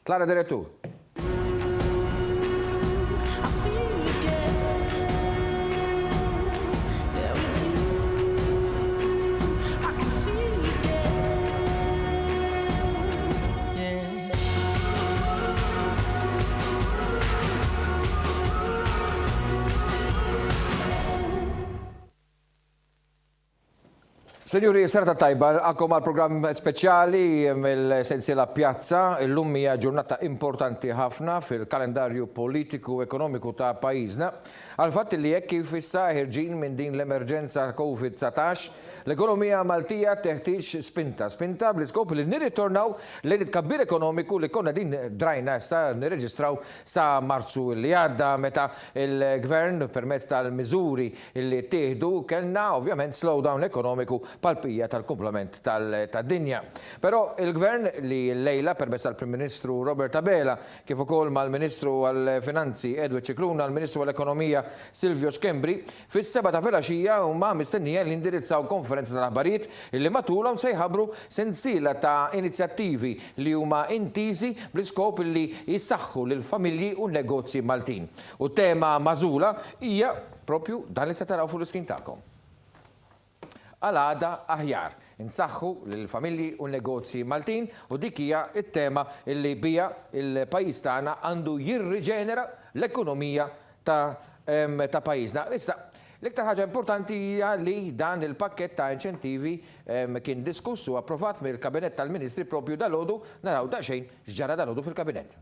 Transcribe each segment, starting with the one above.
Clara Direttur. Signori, serata tajba, għakom għal-program speċjali mill-sensiela Pjazza, illum hija ġurnata importanti ħafna fil-kalendarju politiku ekonomiku ta' pajjiżna. Għal-fatt li jekk kif issa ħirġin minn din l-emerġenza COVID-19, l-ekonomija Maltija teħtieġ spinta bl-iskop li nirritornaw lejn it-tkabbir ekonomiku li konna din drajna issa nirreġistraw sa Marzu li għadda meta il-Gvern permezz tal-miżuri li tieħdu kellna ovvjament slowdown ekonomiku palpija tal-komplement tad-dinja. Però il-Gvern li lejla permezz tal-Prim Ministru Robert Abela kif ukoll mal-Ministru għall-Finanzi Edward Cicluna, l-Ministru għall-Ekonomija Silvio Skembri, fis-7 ta' filgħaxija huma mistennija li indirizzaw konferenza tal-aħbarijiet illi matulhom se jħabbru sensiela ta' inizjattivi li huma intiżi bl-iskop li jissaħħu lill-familji u n-negozji Maltin. U tema mażula hija propju dan li se taraw fuq l-iskrin tagħkom. Għal-għada aħjar, insaħħu l-familji u n-negozji Maltin u dik hija it-tema illi bija il-pajjiż tagħna għandu jirriġenera l-ekonomija ta' pajjiżna. Issa, l-iktar ħaġa importanti hija li dan il-pakkett ta' inċentivi kien diskuss u approvat mill-Kabinett tal-Ministri propju dalodu naraw daqsxejn x'ġara dalodu fil-Kabinett.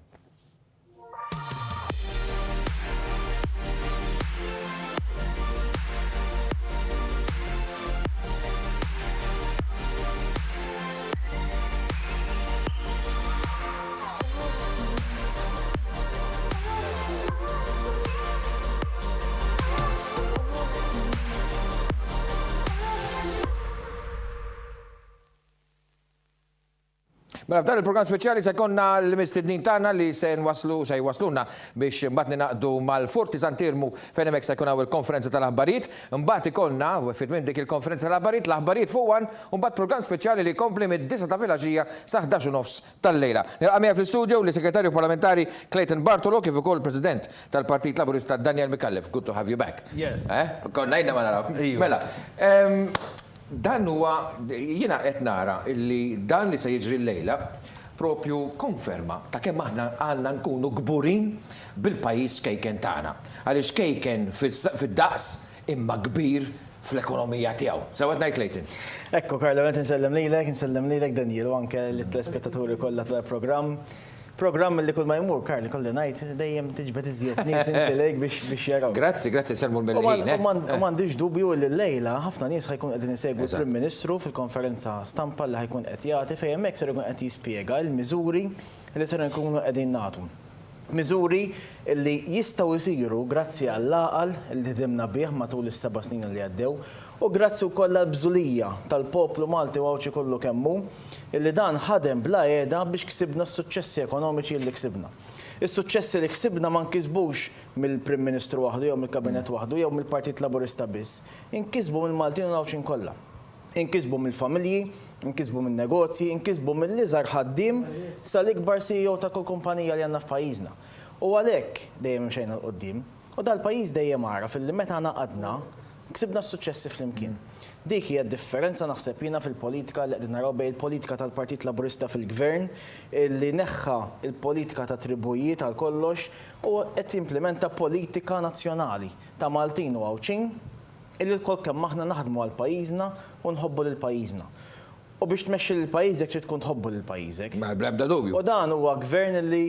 Mela f'dan il-programm speċjali se konna l-mistednin tagħna li se jwasluna biex mbagħad ninaqdu mal-Forti San Tirmu fejn hemmhekk se jkun hawn il-konferenza tal-aħbarijiet, imbagħad ikollna fid-tmiem dik il-konferenza tal-aħbarijiet l-aħbarijiet fuq wan u mbagħad programm speċjali li jkompli mid-9 ta' filgħaxija sa 11:30 tal-lejla. Nilqa' miegħi fl-istudju li segretarju parlamentari Clayton Bartolo kif ukoll President tal-Partit Laburista Daniel Mikallef. Good to have you back. Yes. Konna jna ma naraw. Mela, dan huwa jiena qed nara illi dan li se jiġri l-lejla propju konferma ta' kemm aħna għandna nkunu kburin bil-pajjiż kejken tagħna. Għaliex kejken fid-daqs imma kbir fl-ekonomija tiegħu. Sewwa ngħid Clayton. Ekku Karlo, qed insellem lilek Daniel u anke lit-telespettaturi kollha tal-programm. Programm li kull ma jmur, Karli, kolli najt, dejjem tiġbet iżjed nies inti lejk biex jaraw. Grazzi, selmu l-belħin. U m'għandix dubju li l-lejla ħafna nies ħajkun qegħdin isegwu l-Prim Ministru fil-konferenza stampa li ħajkun qed jagħti fejn hemmhekk ser ikun qed jispjega l-miżuri li ser nkunu qegħdin nagħtu. Miżuri li jistgħu jsiru grazzi għall-għaqal li ħdimna bih matul is-7 snin li għaddew u grazzi wkoll għall-bżulija tal-poplu Malti u għawċi kollu kemmu illi dan ħadem bla qiegħda biex ksibna s-suċċessi ekonomiċi li ksibna. Is-suċċessi li ksibna ma nkisbux mill-Prim Ministru waħdu jew mill-Kabinett waħdu jew mill-Partit Laburista biss. Inkisbu mill-Maltin u l-għawċin kollha. Inkisbu mill-familji, inkisbu mill-negozji, inkisbu mill-iżgħar ħaddiem sal-ikbar CEO ta' kull kumpanija li għandna f'pajjiżna. U għalhekk dejjem xejn l-qoddim u dal-pajjiż dejjem għara fil-li meta naqadna ksibna s-suċċessi flimkien. Dik hija d-differenza naħseb jiena fil-politika li qegħdin naraw bejn il-politika tal-Partit Laburista fil-Gvern li neħħa il-politika ta' tribujiet għal kollox u qed jimplementa politika nazzjonali ta' Maltin u Għawċin illi l-kol kemm aħna naħdmu għal pajjiżna u nħobbu lil pajjiżna. U biex tmexxi lil pajjiżek trid tkun tħobbu lil pajjiżek. Bla dubju. U dan huwa gvern li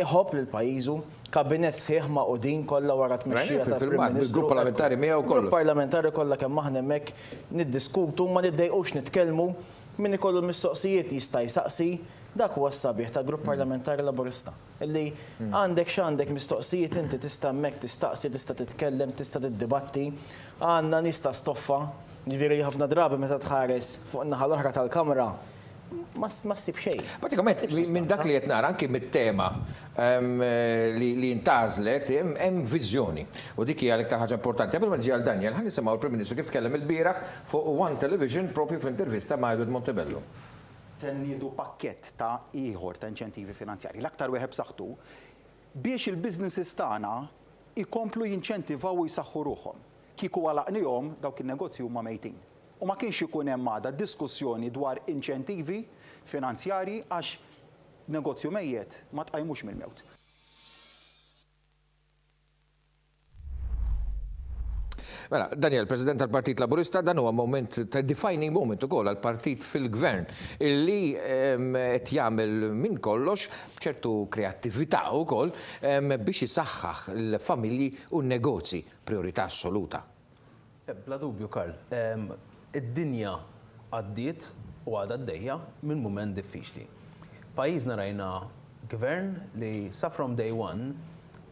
iħobb lil pajjiżu, kabinet sħiħ ma' qudin kollha wara tmexxija tal-Prim Ministru. Grupp parlamentari miegħu kollu. Grupp parlamentari kollha kemm aħna hemmhekk niddiskutu ma niddejqux nitkellmu min ikollu mistoqsijiet jista' jsaqsi dak huwa s-sabiħ ta' grupp parlamentari Laburista. Illi għandek x'għandek mistoqsijiet inti tista' hemmhekk tistaqsi, tista' titkellem, tista' tiddibatti, għandna nista' stoffa, ġifieri ħafna drabi meta tħares fuq in-naħa l-oħra tal-kamra ma ssib xejn. Pratikament minn dak li qed nara anke mit-tema li intażlet hemm viżjoni. U dik hija l-iktar ħaġa importanti. Qabel ma niġi għal Daniel, ħan nisimgħu l-Prim Ministru kif tkellem il-bieraħ fuq One Television propju fl-intervista ma' Edward Montebello. tennidu pakkett ta' ieħor ta' inċentivi finanzjari, l-aktar wieħed b'saħħtu, biex il-businesses tagħna ikomplu jinċentivaw u jsaħħu ruhom. Kieku għalaqnihom dawk in-negozji huma mejtin. U ma kienx ikun hemm għada diskussjoni dwar inċentivi finanzjari għax negozju mejjed ma tqajmux mill-mewt. Mela, Daniel, President tal-Partit Laburista, dan huwa moment ta' defining moment ukoll għall-partit fil-gvern illi qed jagħmel minn kollox b'ċertu kreattività wkoll biex isaħħaħ il-familji u n-negozji priorità assoluta. Bla dubju, Karl. Id-dinja għaddiet u għadha għaddejja minn mument diffiċli. Pajjiżna rajna gvern li sa from day one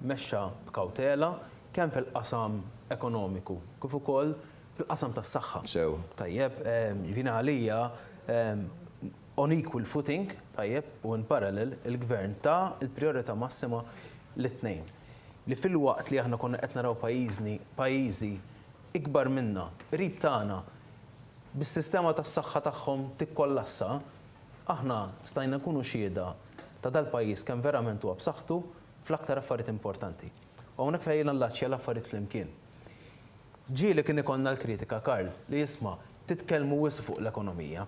mexxa b'kawtela kemm fil-qasam ekonomiku, kif ukoll fil-qasam tas-saħħa. Tajjeb, ġifieri għalija on equal footing, tajjeb, u in parallel il-gvern ta' il-priorità massima l-tnejn. Li fil-waqt li aħna konna qed naraw pajjiżi ikbar minna, qrib tagħna, bis-sistema tas-saħħa tagħhom tikkollassa, aħna stajna nkunu xhieda ta' dal-pajjiż kemm verament huwa b'saħħtu fl-aktar affarijiet importanti. U hawnhekk fejn nlaċċja l-affarijiet flimkien. Ġieli kien ikollna l-kritika, Karl, li jisma' titkellmu wisq fuq l-ekonomija.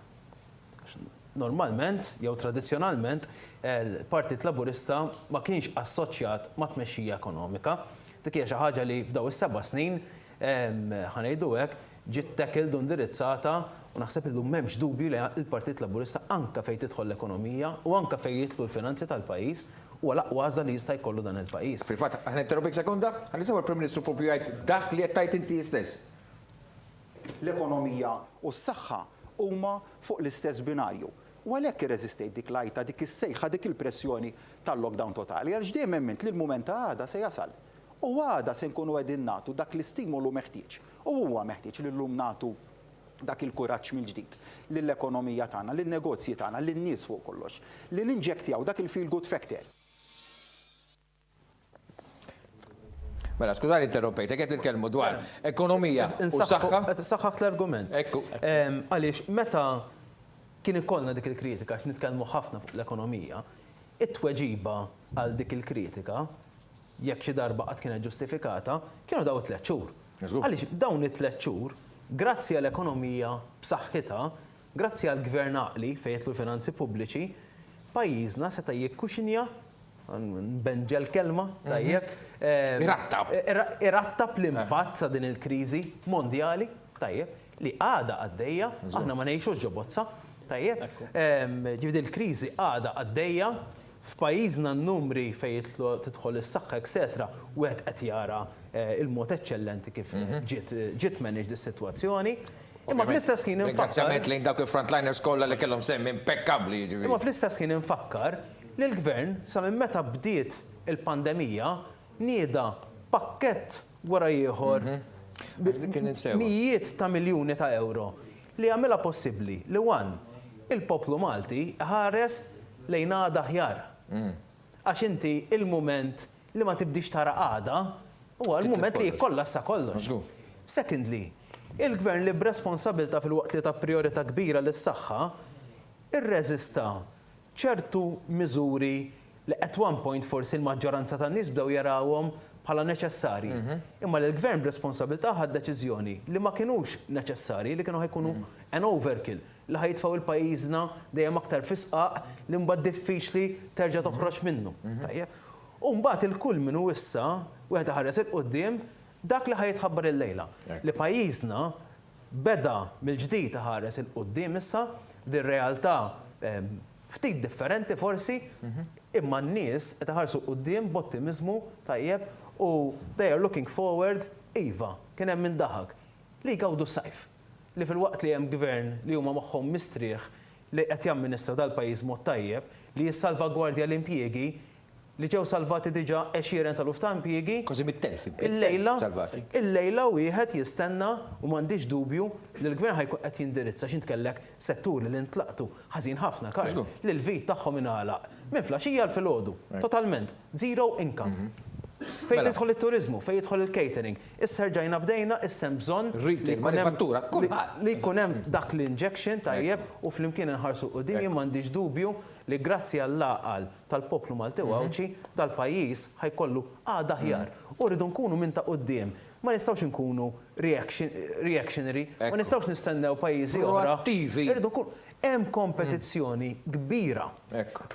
Normalment, jew tradizzjonalment, il-Partit Laburista ma kienx assoċjat ma' tmexxija ekonomika. Dik hija xi ħaġa li f'daw is-7 snin ħanejdu hekk ġiet tackled u indirizzata u naħseb illum m'hemmx dubju li l-Partit Laburista anke fejn tidħol l-ekonomija u anke fejn jitlu l-finanzi tal-pajjiż u għal-aqważa li jista' jkollu dan il-pajjiż. Fil-fatt, aħna interrompik sekonda, ħanisimgħu l-Prim Ministru propju jgħid dak li qed tajt inti stess. L-ekonomija u s-saħħa huma fuq l-istess binarju. U għalhekk irreżistejt dik lajta, dik is-sejħa, dik il-pressjoni tal-lockdown totali, għaliex dejjem hemment li l-mument ta' għada se jasal. U għada se nkunu qegħdin nagħtu dak l-istimolu meħtieġ. U huwa meħtieġ li llum nagħtu dak il-kuraġġ mill-ġdid lill-ekonomija tagħna, lin-negozji tagħna, lin-nies fuq kollox, li ninġektjaw dak il-feel good factor. Mela, skużani interrompejt, qed nitkellmu dwar ekonomija u saħħa. Saħħaħ l-argument. Ekku. Għaliex meta kien ikollna dik il-kritika għax nitkellmu ħafna fuq l-ekonomija, it-tweġiba għal dik il-kritika, jekk xi darba qatt kienet ġustifikata, kienu daw 3 xhur. Għaliex dawn it-3 xhur, grazzi għall-ekonomija b'saħħitha, grazzi għall-gvern għaqli fejn jitlu l-finanzi pubbliċi, pajjiżna seta' jikkuxinja nbenġel kelma, tajjeb. Irattab l-impatt ta' din il-kriżi mondjali, tajjeb, li għada għaddejja, aħna ma ngħixux ġobozza, tajjeb. Ġifieri il-kriżi għada għaddejja, f'pajjiżna n-numri fejn tidħol is-saħħa, etc. wieħed qed jara il-mod eċċellenti kif ġiet manage dis-sitwazzjoni. Imma fl-istess ħin infakkar. Ringrazzjament lejn dawk il-frontliners kollha li kellhom semmi impeccabbli. Imma fl-istess ħin infakkar li l-gvern sa minn meta bdiet il-pandemija nieda pakkett wara ieħor mijiet ta' miljuni ta' euro li għamilha possibbli li il-poplu Malti ħares lejn għada aħjar. Għax inti il-mument li ma tibdix tara għada huwa l-mument li jkollassa kollox. Secondly, il-gvern li b'responsabilta fil-waqt li ta' priorità kbira lis-saħħa irreżista ċertu miżuri li at one point forsi l-maġġoranza tan-nies bdew jarawhom bħala neċessarji. Imma l-gvern b'responsabilità ħad deċiżjoni li ma kinux neċessarji, li kienu ħajkunu an overkill, li ħajtfgħu il-pajjiżna dejjem aktar fisqaq li mbagħad diffiċli terġa' toħroġ minnu. U mbagħad il-kull minnu issa wieħed ħares il-qudiem dak li ħajtħabbar il-lejla. Li pajjiżna beda mill-ġdid ħares il-qudiem issa dir-realtà ftit differenti forsi, imma n-nies qed iħarsu quddiem b'ottimizmu tajjeb u they are looking forward, iva, kien hemm min daħak li jgawdu sajf. Li fil-waqt li hemm gvern li huma magħhom mistrieħ li qed jamministra dal-pajjiż mod tajjeb li jissalvagwardja l-impjiegi li ġew salvati diġà 20 tal-uf ta' impjiegi. Kważi mit-telf il-lejla wieħed jistenna u m'għandix dubju li l-gvern ħajkun qed jindirizza x'int kellek setturi li ntlaqtu ħażin ħafna Karl li l-vit tagħhom ingħalaq minn flaxija l filgħodu. Totalment, zero income. Fejn jidħol it-turizmu, fejn jidħol il-catering. Issa rġajna bdejna, issa bżonn Retail, manifattura, li jkun hemm dak l-injection tajjeb u flimkien inħarsu qudiem jien m'għandix dubju li grazzi għall-laqal tal-poplu Malti Wawċi tal-pajjiż ħajkollu għada aħjar. U rridu nkunu minn ta' quddiem. Ma nistgħux nkunu reactionary, ma nistgħux nistennew pajjiżi oħra. Proattivi. Irridu nkunu hemm kompetizzjoni kbira.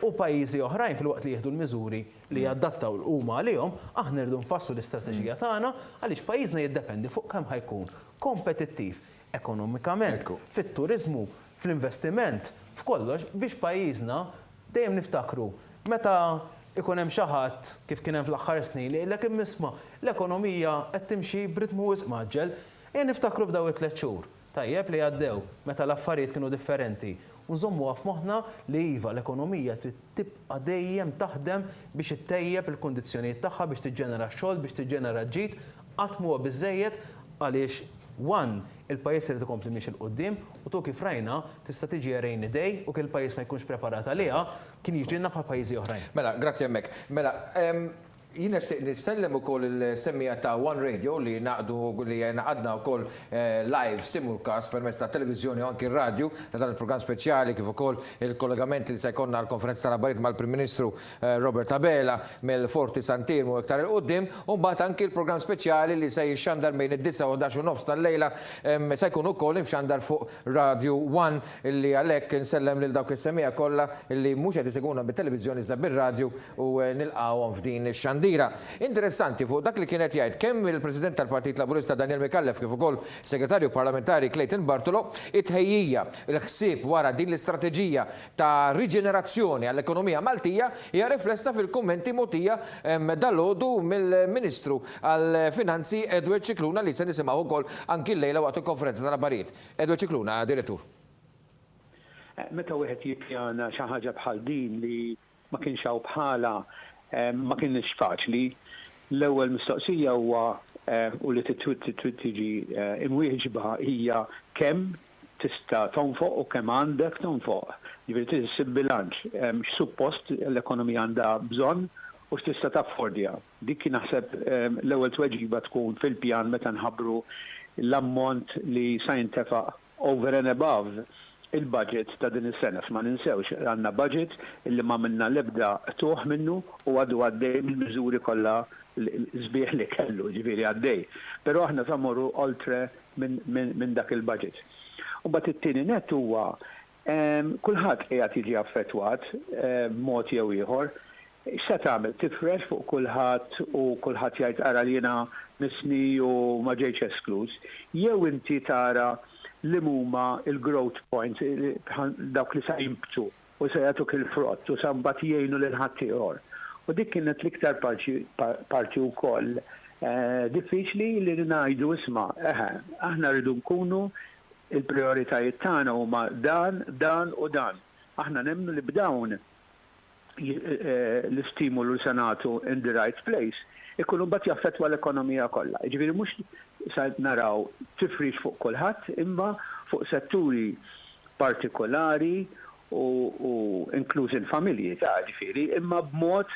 U pajjiżi oħrajn fil-waqt li jieħdu l-miżuri li jaddattaw l-huma għalihom, aħna rridu nfassu l-istrateġija tagħna għaliex pajjiżna jiddependi fuq kemm ħajkun kompetittiv ekonomikament, fit-turiżmu, fl-investiment, f'kollox biex pajjiżna dejjem niftakru meta ikun hemm xi ħadd kif kien hemm fl-aħħar snin li jgħidlek immisma' l-ekonomija qed timxi b'ritmu wisq maġġel, niftakru f'daw it-tliet xhur. Tajjeb li għaddew meta l-affarijiet kienu differenti. Nżommu għaf moħħna li iva l-ekonomija trid tibqa' dejjem taħdem biex ittejjeb il-kundizzjonijiet tagħha biex tiġġenera xogħol, biex tiġġenera ġid, qatt huwa biżejjed għaliex il-pajjiż irid ikompli miex il-qudiem u tu kif rajna tista' tiġi rainy day u kien il-pajjiż ma jkunx preparat għaliha kien jiġrilna bħal pajjiżi oħrajn. Mela, grazzi hemmhekk. Mela, jina nistellem ukoll il-semmija ta' One Radio li naqadna wkoll live simulcast permezz ta' televiżjoni u anki radio ta' dan il-programm speċjali kif ukoll il-kollegamenti li se jkollna għall-konferenza tal-abbarijiet mal-Prim Ministru Robert Abela mill-Forti Santirmu iktar il-qudiem u mbagħad anki l-programm speċjali li se jixxandar bejn id-9 u 11 nofs tal-lejla se jkun ukoll imxandar fuq Radio 1 illi għalhekk insellem lil dawk is-semmija kollha illi mhux qed iseguna bit-televiżjoni iżda bir-radio u nilqgħuhom f'din ix-xandira. Interessanti fuq dak li kienet jgħid kemm il-President tal-Partit Laburista Daniel Mikallef kif ukoll Segretarju Parlamentari Clayton Bartolo it-ħejjija il-ħsieb wara din l-istrateġija ta' riġenerazzjoni għall-ekonomija Maltija hija riflessa fil-kummenti mogħtija dalgħodu mill-Ministru għall-Finanzi Edward Cicluna li se nisimgħu wkoll anki llejla waqt il-konferenza tal-abbarijiet. Edward Cicluna, Direttur. Meta wieħed jippjana xi ħaġa bħal din li ma kienx hawn bħala ma kienx faċli. L-ewwel mistoqsija huwa u li tiġi imwieġba hija kemm tista' tonfoq u kemm għandek tonfoq. Jiġifieri tisib bilanċ x'suppost l-ekonomija għandha bżonn u x'tista' taffordja. Dik kien naħseb l-ewwel tweġiba tkun fil-pjan meta nħabbru l-ammont li se jintefaq over and above il-budget ta' din is-sena. Ma ninsewx għandna budget illi ma minna l-ebda tuħ minnu u għadu għaddej mill-miżuri kollha sbieħ li kellu, ġifieri għaddej. Però aħna samorru oltre minn dak il-budget. U bat it-tieni net huwa kulħadd qiegħed jiġi affettwat b'mod jew ieħor. X'se tagħmel tifresh fuq kulħadd u kulħadd jgħid ara li jiena misni u ma ġejx esklus. Jew inti tara li huma il-growth points dawk li se jimbtu u se jagħtuk il-frott u se mbagħad jgħinu lil ħadd ieħor. U dik kienet l-iktar parti wkoll diffiċli li ngħidu isma' aħna rridu nkunu il-prijoritajiet tagħna huma dan u dan. Aħna nemmnu li b'dawn l-istimulu li se nagħtu in the right place ikunu mbagħad jaffettwa l-ekonomija kollha. Jiġifieri mhux se naraw tifrix fuq kulħadd imma fuq setturi partikolari u inkluż il-familji ġifieri imma b'mod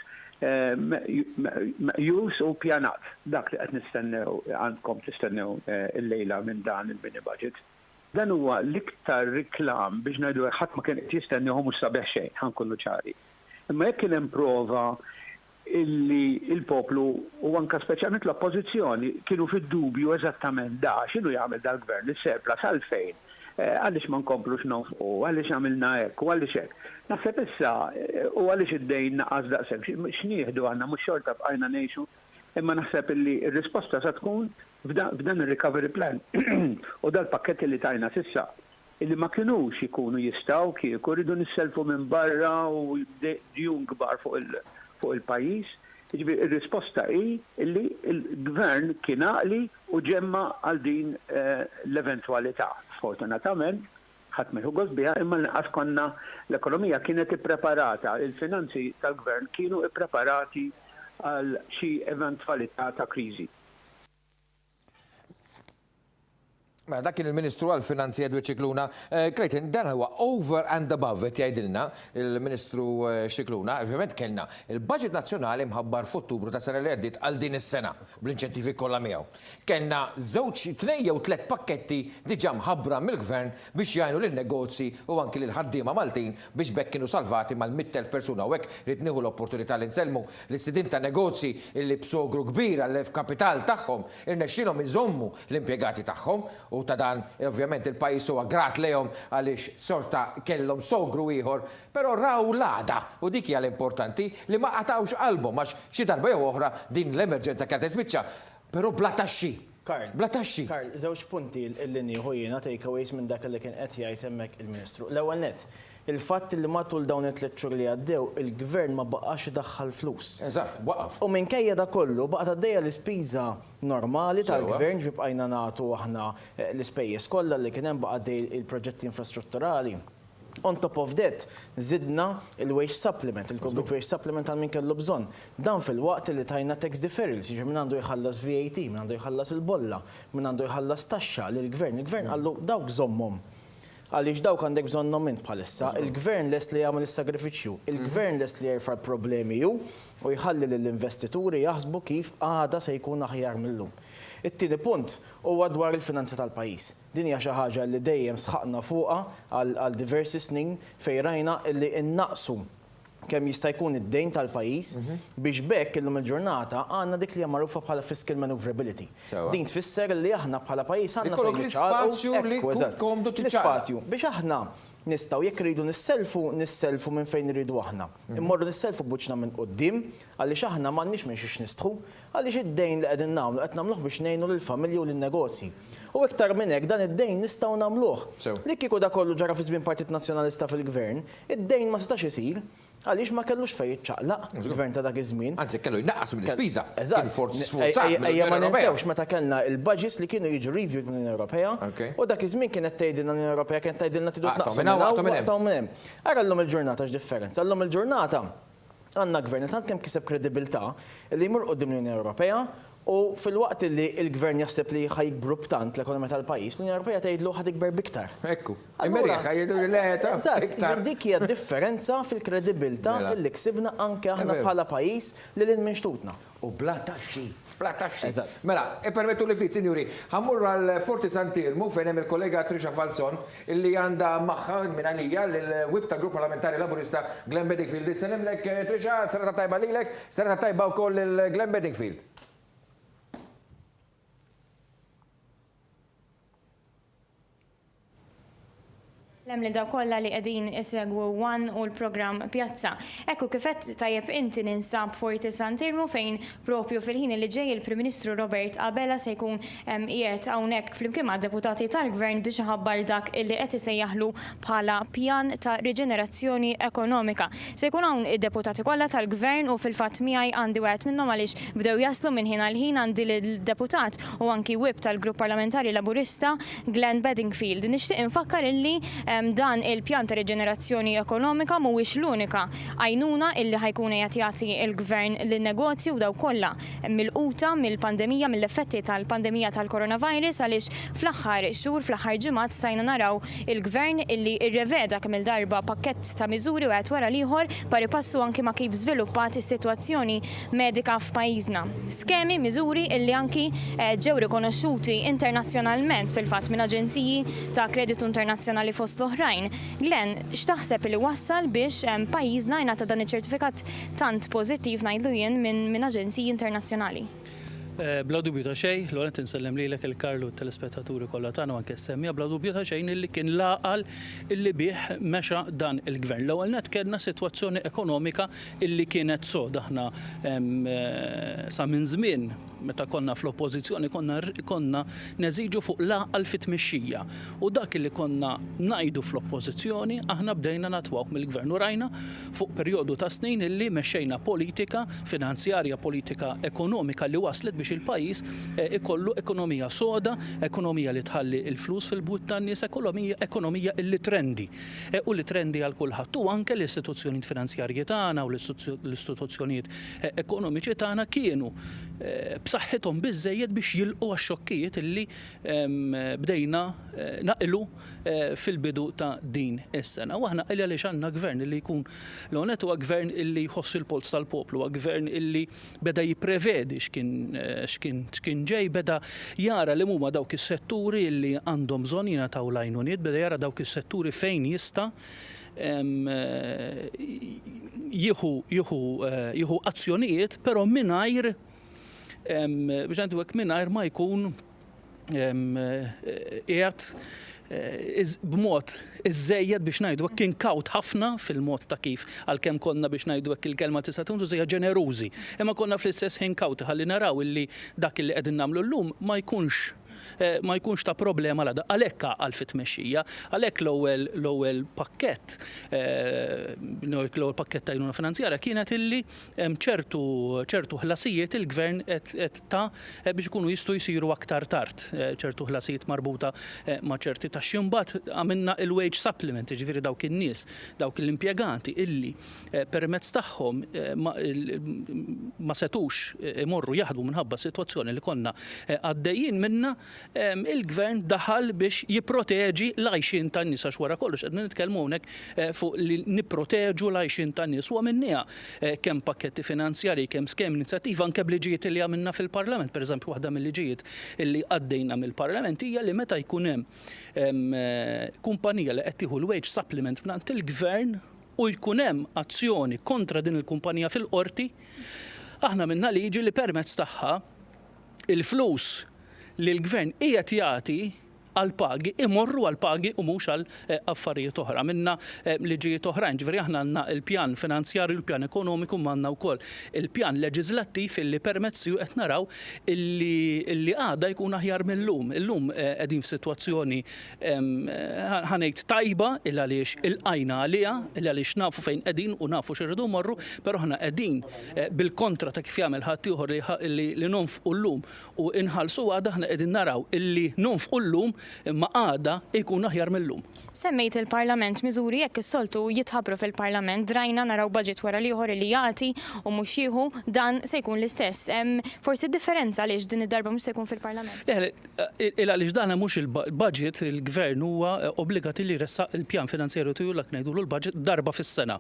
meqjus u pjanat. Dak li qed nistennew għandkom tistennew il-lejla minn dan il-mini budget. Dan huwa l-iktar riklam biex ngħidu ħadd ma kien qed jistennihom mhux sabeħ xejn, ħankunu ċari. Imma jekk kien hemm prova illi il-poplu u anka speċjalment l-oppożizzjoni kienu fid-dubju eżattament x'inhu jagħmel dal-gvern is-surplus għalfejn. Għaliex ma nkomplux nonfqu, għaliex għamilna hekk u għaliex hekk. Naħseb issa u għaliex id-dejn naqas daqshekk x'nieħdu għandna mhux xorta bqajna ngħixu, imma naħseb illi r-risposta se tkun f'dan ir-recovery plan u dal-pakketti li tajna s'issa illi ma kinux ikunu jistgħu kieku rridu nisselfu minn barra u djun kbar fuq il-pajjiż. Ir-risposta hi illi il-gvern kien għaqli u ġemma għal din l-eventwalità. Sfortunatament ħadd meħu gost biha imma l-inqas konna l-ekonomija kienet ippreparata, il-finanzi tal-gvern kienu ippreparati għal xi eventwalità ta' kriżi. Ma dak kien il-Ministru għal-Finanzi Edward Scicluna. Clayton, dan huwa over and above qed jgħidilna il-Ministru Scicluna. Ovvjament kellna il-Budget Nazzjonali mħabbar f'Ottubru ta' sena li għaddiet għal din is-sena bl-inċentivi kollha miegħu. Kellna żewġ 2 jew 3 pakketti diġà mħabbra mill-Gvern biex jgħinu lin-negozji u anki lil ħaddiema Maltin biex bekk kienu salvati mal-100,000 persuna. U hekk rid nieħu l-opportunità li nsellmu l-istudent ta' negozji li b'sogru kbir għall-kapital tagħhom irnexxielhom iżommu l-impjegati tagħhom. U ta' dan, ovvjament, il-pajis huwa grat lejhom għaliex sorta kellhom sogru ieħor, però raw l-għada u dik hija l-importanti li ma qatawx qalbhom għax xi darba jew oħra din l-emerġenza kienet tispiċċa, però bla taxxi. Bla taxxi. Karl, żewġ punti l-linji ħujjina takeaways minn dak li kien qed jgħid hemmhekk il-Ministru. L-ewwel nett, il-fatt li matul dawn it-3 xhur li għaddew, il-Gvern ma baqax idaħħal flus. Eżatt, waqaf. U minkejja da kollu baqgħet għaddejja l-ispiża normali tal-Gvern ġibqajna nagħtu aħna l-ispejjeż kollha li kien hemm baqa' għaddej il-proġetti infrastrutturali. On top of that, zidna il-wage supplement, il-COVID wage supplement għal min kellu bżonn. Dan fil-waqt li tajna tax deferrals, jiġi minn għandu jħallas VAT, minn għandu jħallas il-bolla, minn għandu jħallas taxxa lill-Gvern. Il-Gvern għallu dawk żommhom. Għaliex dawk għandek bżonnhom mint bħalissa, il-Gvern lest li jagħmel is-sagrifiċċju, il-Gvern lest li jerfa' problemi u jħalli lill-investituri jaħsbu kif għada se jkun aħjar millum. It-tieni punt huwa dwar il-finanzi tal-pajjiż. Din hija xi ħaġa li dejjem sħaqna fuqha għal diversi snin fejn rajna li innaqsu kemm jista' jkun id-dejn tal-pajjiż biex bekk illum il-ġurnata għandna dik li hija magħrufa bħala fiscal maneuverability. Din tfisser li aħna bħala pajjiż għandna l-ispazju biex aħna nistgħu jekk iridu nisselfu minn fejn iridu aħna. Immorru nisselfu buċna minn quddiem għaliex aħna m'għandniex minn xiex nistħu għaliex id-dejn li qegħdin nagħmlu qed nagħmluh biex ngħinu lill-familji u lin-negozji. U iktar minn hekk dan id-dejn nistgħu nagħmluh. Li kieku da kollu ġara fi żmien Partit Nazzjonalista fil-Gvern, id-dejn ma setax isir għaliex ma kellux fejn jiċċaqlaq il-Gvern ta' dak iż-żmien. Anzi, kellu jnaqqas mill-ispiża. Eżatt. Ejja ma ninsewx meta kellna il-budgets li kienu jiġu reviewed mill-Unjoni Ewropea u dak iż-żmien kienet tgħidilna l-Unjoni Ewropea kienet tgħidilna tidu tnaqsu minn hemm. Ara llum il-ġurnata x'differenza. Llum il-ġurnata għandna gvern tant kemm kiseb kredibilità li jmur qudiem l-Unjoni Ewropea u fil-waqt li l-Gvern jaħseb li ħajkbru b'tant l-ekonomija tal-pajjiż, l-Unjoni Ewropea tgħidlu ħadikber biktar. Ekku. Amerika jgħidu li leta. Eżatt, dik hija differenza fil-kredibilità li ksibna anke aħna bħala pajjiż li lil minxtutna. U bla taxxi. Bla taxxi. Eżatt. Mela, permettu li ftit, sinjuri, ħammur għal Forti Santirmu fejn hemm il-kollega Trisha Falzon illi għandha magħha minn għalija l-wib ta' Grupp Parlamentari Laburista Glenn Bedingfield. Issellimlek Trisha, serata tajba lilek, serata tajba wkoll il-Glenn Bedingfield. Lem li daw kollha li qegħdin isegwu One u l-programm Pjazza. Ekku kifet tajjeb inti ninsab Forti Santirmu fejn propju fil-ħin li ġej il-Prim Ministru Robert Abela se jkun qiegħed hawnhekk flimkien ma' deputati tal-Gvern biex iħabbar dak illi qed isejjaħlu bħala pjan ta' riġenerazzjoni ekonomika. Se jkun hawn id-deputati kollha tal-Gvern u fil-fatt miegħi għandi wieħed minnhom għaliex bdew jaslu minn ħin għal ħin għandi l-deputat u anki wib tal-Grupp Parlamentari Laburista Glenn Bedingfield. Nixtieq infakkar illi dan il-pjan ta' riġenerazzjoni ekonomika mhuwiex l-unika għajnuna illi ħajkun qed jagħti l-Gvern lin-negozji u daw kollha mill-quta mill-pandemija mill-effetti tal-pandemija tal-coronavirus għaliex fl-aħħar xhur fl-aħħar ġimgħat stajna naraw il-Gvern illi rreveda kemm il-darba pakkett ta' miżuri wieħed wara l-ieħor pari passu anki ma' kif żviluppat is-sitwazzjoni medika f'pajjiżna. Skemi, miżuri illi anki ġew rikonoxxuti internazzjonalment fil-fatt minn aġenziji ta' kreditu internazzjonali fost oħrajn. Glenn, x'taħseb li wassal biex pajjiżna jingħata dan iċ-ċertifikat tant pożittiv ngħidlu jien minn aġenziji internazzjonali? Bla dubju ta' xejn, l-għonet insellem lilek il-Karlu telespettaturi kollha tagħna anke semmija bla dubju ta' xejn illi kien laqal illi bih mexa dan il-Gvern. L-ewwel net kellna sitwazzjoni ekonomika illi kienet soda aħna sa minn żmien meta konna fl-oppożizzjoni konna neżiġu fuq laqal fit-tmexxija. U dak li konna ngħidu fl-oppożizzjoni aħna bdejna natwaw mill-Gvern u rajna fuq perjodu ta' snin illi mexxejna politika finanzjarja, politika ekonomika li waslet biex biex il-pajjiż ikollu ekonomija soda, ekonomija li tħalli il-flus fil-but tan-nies, ekonomija li trendi u li trendi għal kulħadd. U anke l-istituzzjonijiet finanzjarji tagħna u l-istituzzjonijiet ekonomiċi tagħna kienu b'saħħithom biżżejjed biex jilqu għax-xokkijiet illi bdejna naqlu fil-bidu ta' din is-sena. U aħna qilja li għandna gvern li jkun l-onet huwa gvern illi jħoss il-pols tal-poplu, huwa gvern illi beda jipprevedi x'kien ġej, beda jara li huma dawk is-setturi illi għandhom bżonn jingħataw l-għajnuniet, beda jara dawk is-setturi fejn jista' jieħu azzjonijiet, però mingħajr biex ngħidu hekk mingħajr ma jkun qiegħed b'mod iżejjed biex ngħidu hekk kien kawt ħafna fil-mod ta' kif għalkemm konna biex ngħidu hekk il-kelma tista' tużejja ġenerużi. Imma konna fl-istess ħin kawti ħalli naraw illi dak illi qegħdin nagħmlu llum ma jkunx ta' problema għalhekk għal fit-tmexxija, għalhekk l-ewwel pakkett ta' għajnuna finanzjarja kienet illi ċertu ħlasijiet il-gvern qed ta' biex ikunu jistgħu jsiru aktar tard, ċertu ħlasijiet marbuta ma' ċerti taxxi. Mbagħad għamilna il-wage supplement, ġifieri dawk in-nies, dawk l-impjegati illi permezz tagħhom ma setux imorru jaħdmu minħabba sitwazzjoni li konna għaddejjin minnha, il-gvern daħal biex jipproteġi l-għajxin tan-nies għax wara kollox qed nitkellmu hawnhekk fuq li nipproteġu l-għajxin tan-nies u għamilniha kemm pakketti finanzjarji, kemm skemm inizjattiva anke b'liġijiet li għamilna fil-Parlament. Pereżempju waħda mill-liġijiet illi għaddejna mill-Parlament hija li meta jkun hemm kumpanija li qed tieħu l-wage supplement mingħand il-gvern u jkun hemm azzjoni kontra din il-kumpanija fil-qorti, aħna minna liġi li permezz tagħha il-flus li l-gvern qiegħed jagħti għal-pagi, imorru għal-pagi u mhux għal affarijiet oħra. Minna liġijiet oħrajn, ġifieri aħna għandna il-pjan finanzjarju, il-pjan ekonomiku, ma għandna wkoll il-pjan leġislattiv illi permezz qed naraw illi għada jkun aħjar mill-lum. Illum qegħdin f'sitwazzjoni ħanejt tajba il għaliex il-qajna għaliha, il għaliex nafu fejn qegħdin u nafu x'irridu morru, però aħna qegħdin bil-kontra ta' kif jagħmel ħadd ieħor li nonfqu llum u inħallsu għada aħna qegħdin naraw illi nonfqu llum imma għada jkun aħjar mill-lum. Semmejt il-Parlament miżuri jekk is-soltu jitħabbru fil-Parlament, drajna naraw budget wara ieħor li jagħti u mhux jieħu dan se jkun l-istess. Forsi differenza għaliex din id-darba mhux se jkun fil-Parlament. Għaliex dan mhux il-budget, il-gvern huwa obbligati li jressaq il-pjan finanzjarju tiegħu lek ngħidulu l-budget darba fis-sena.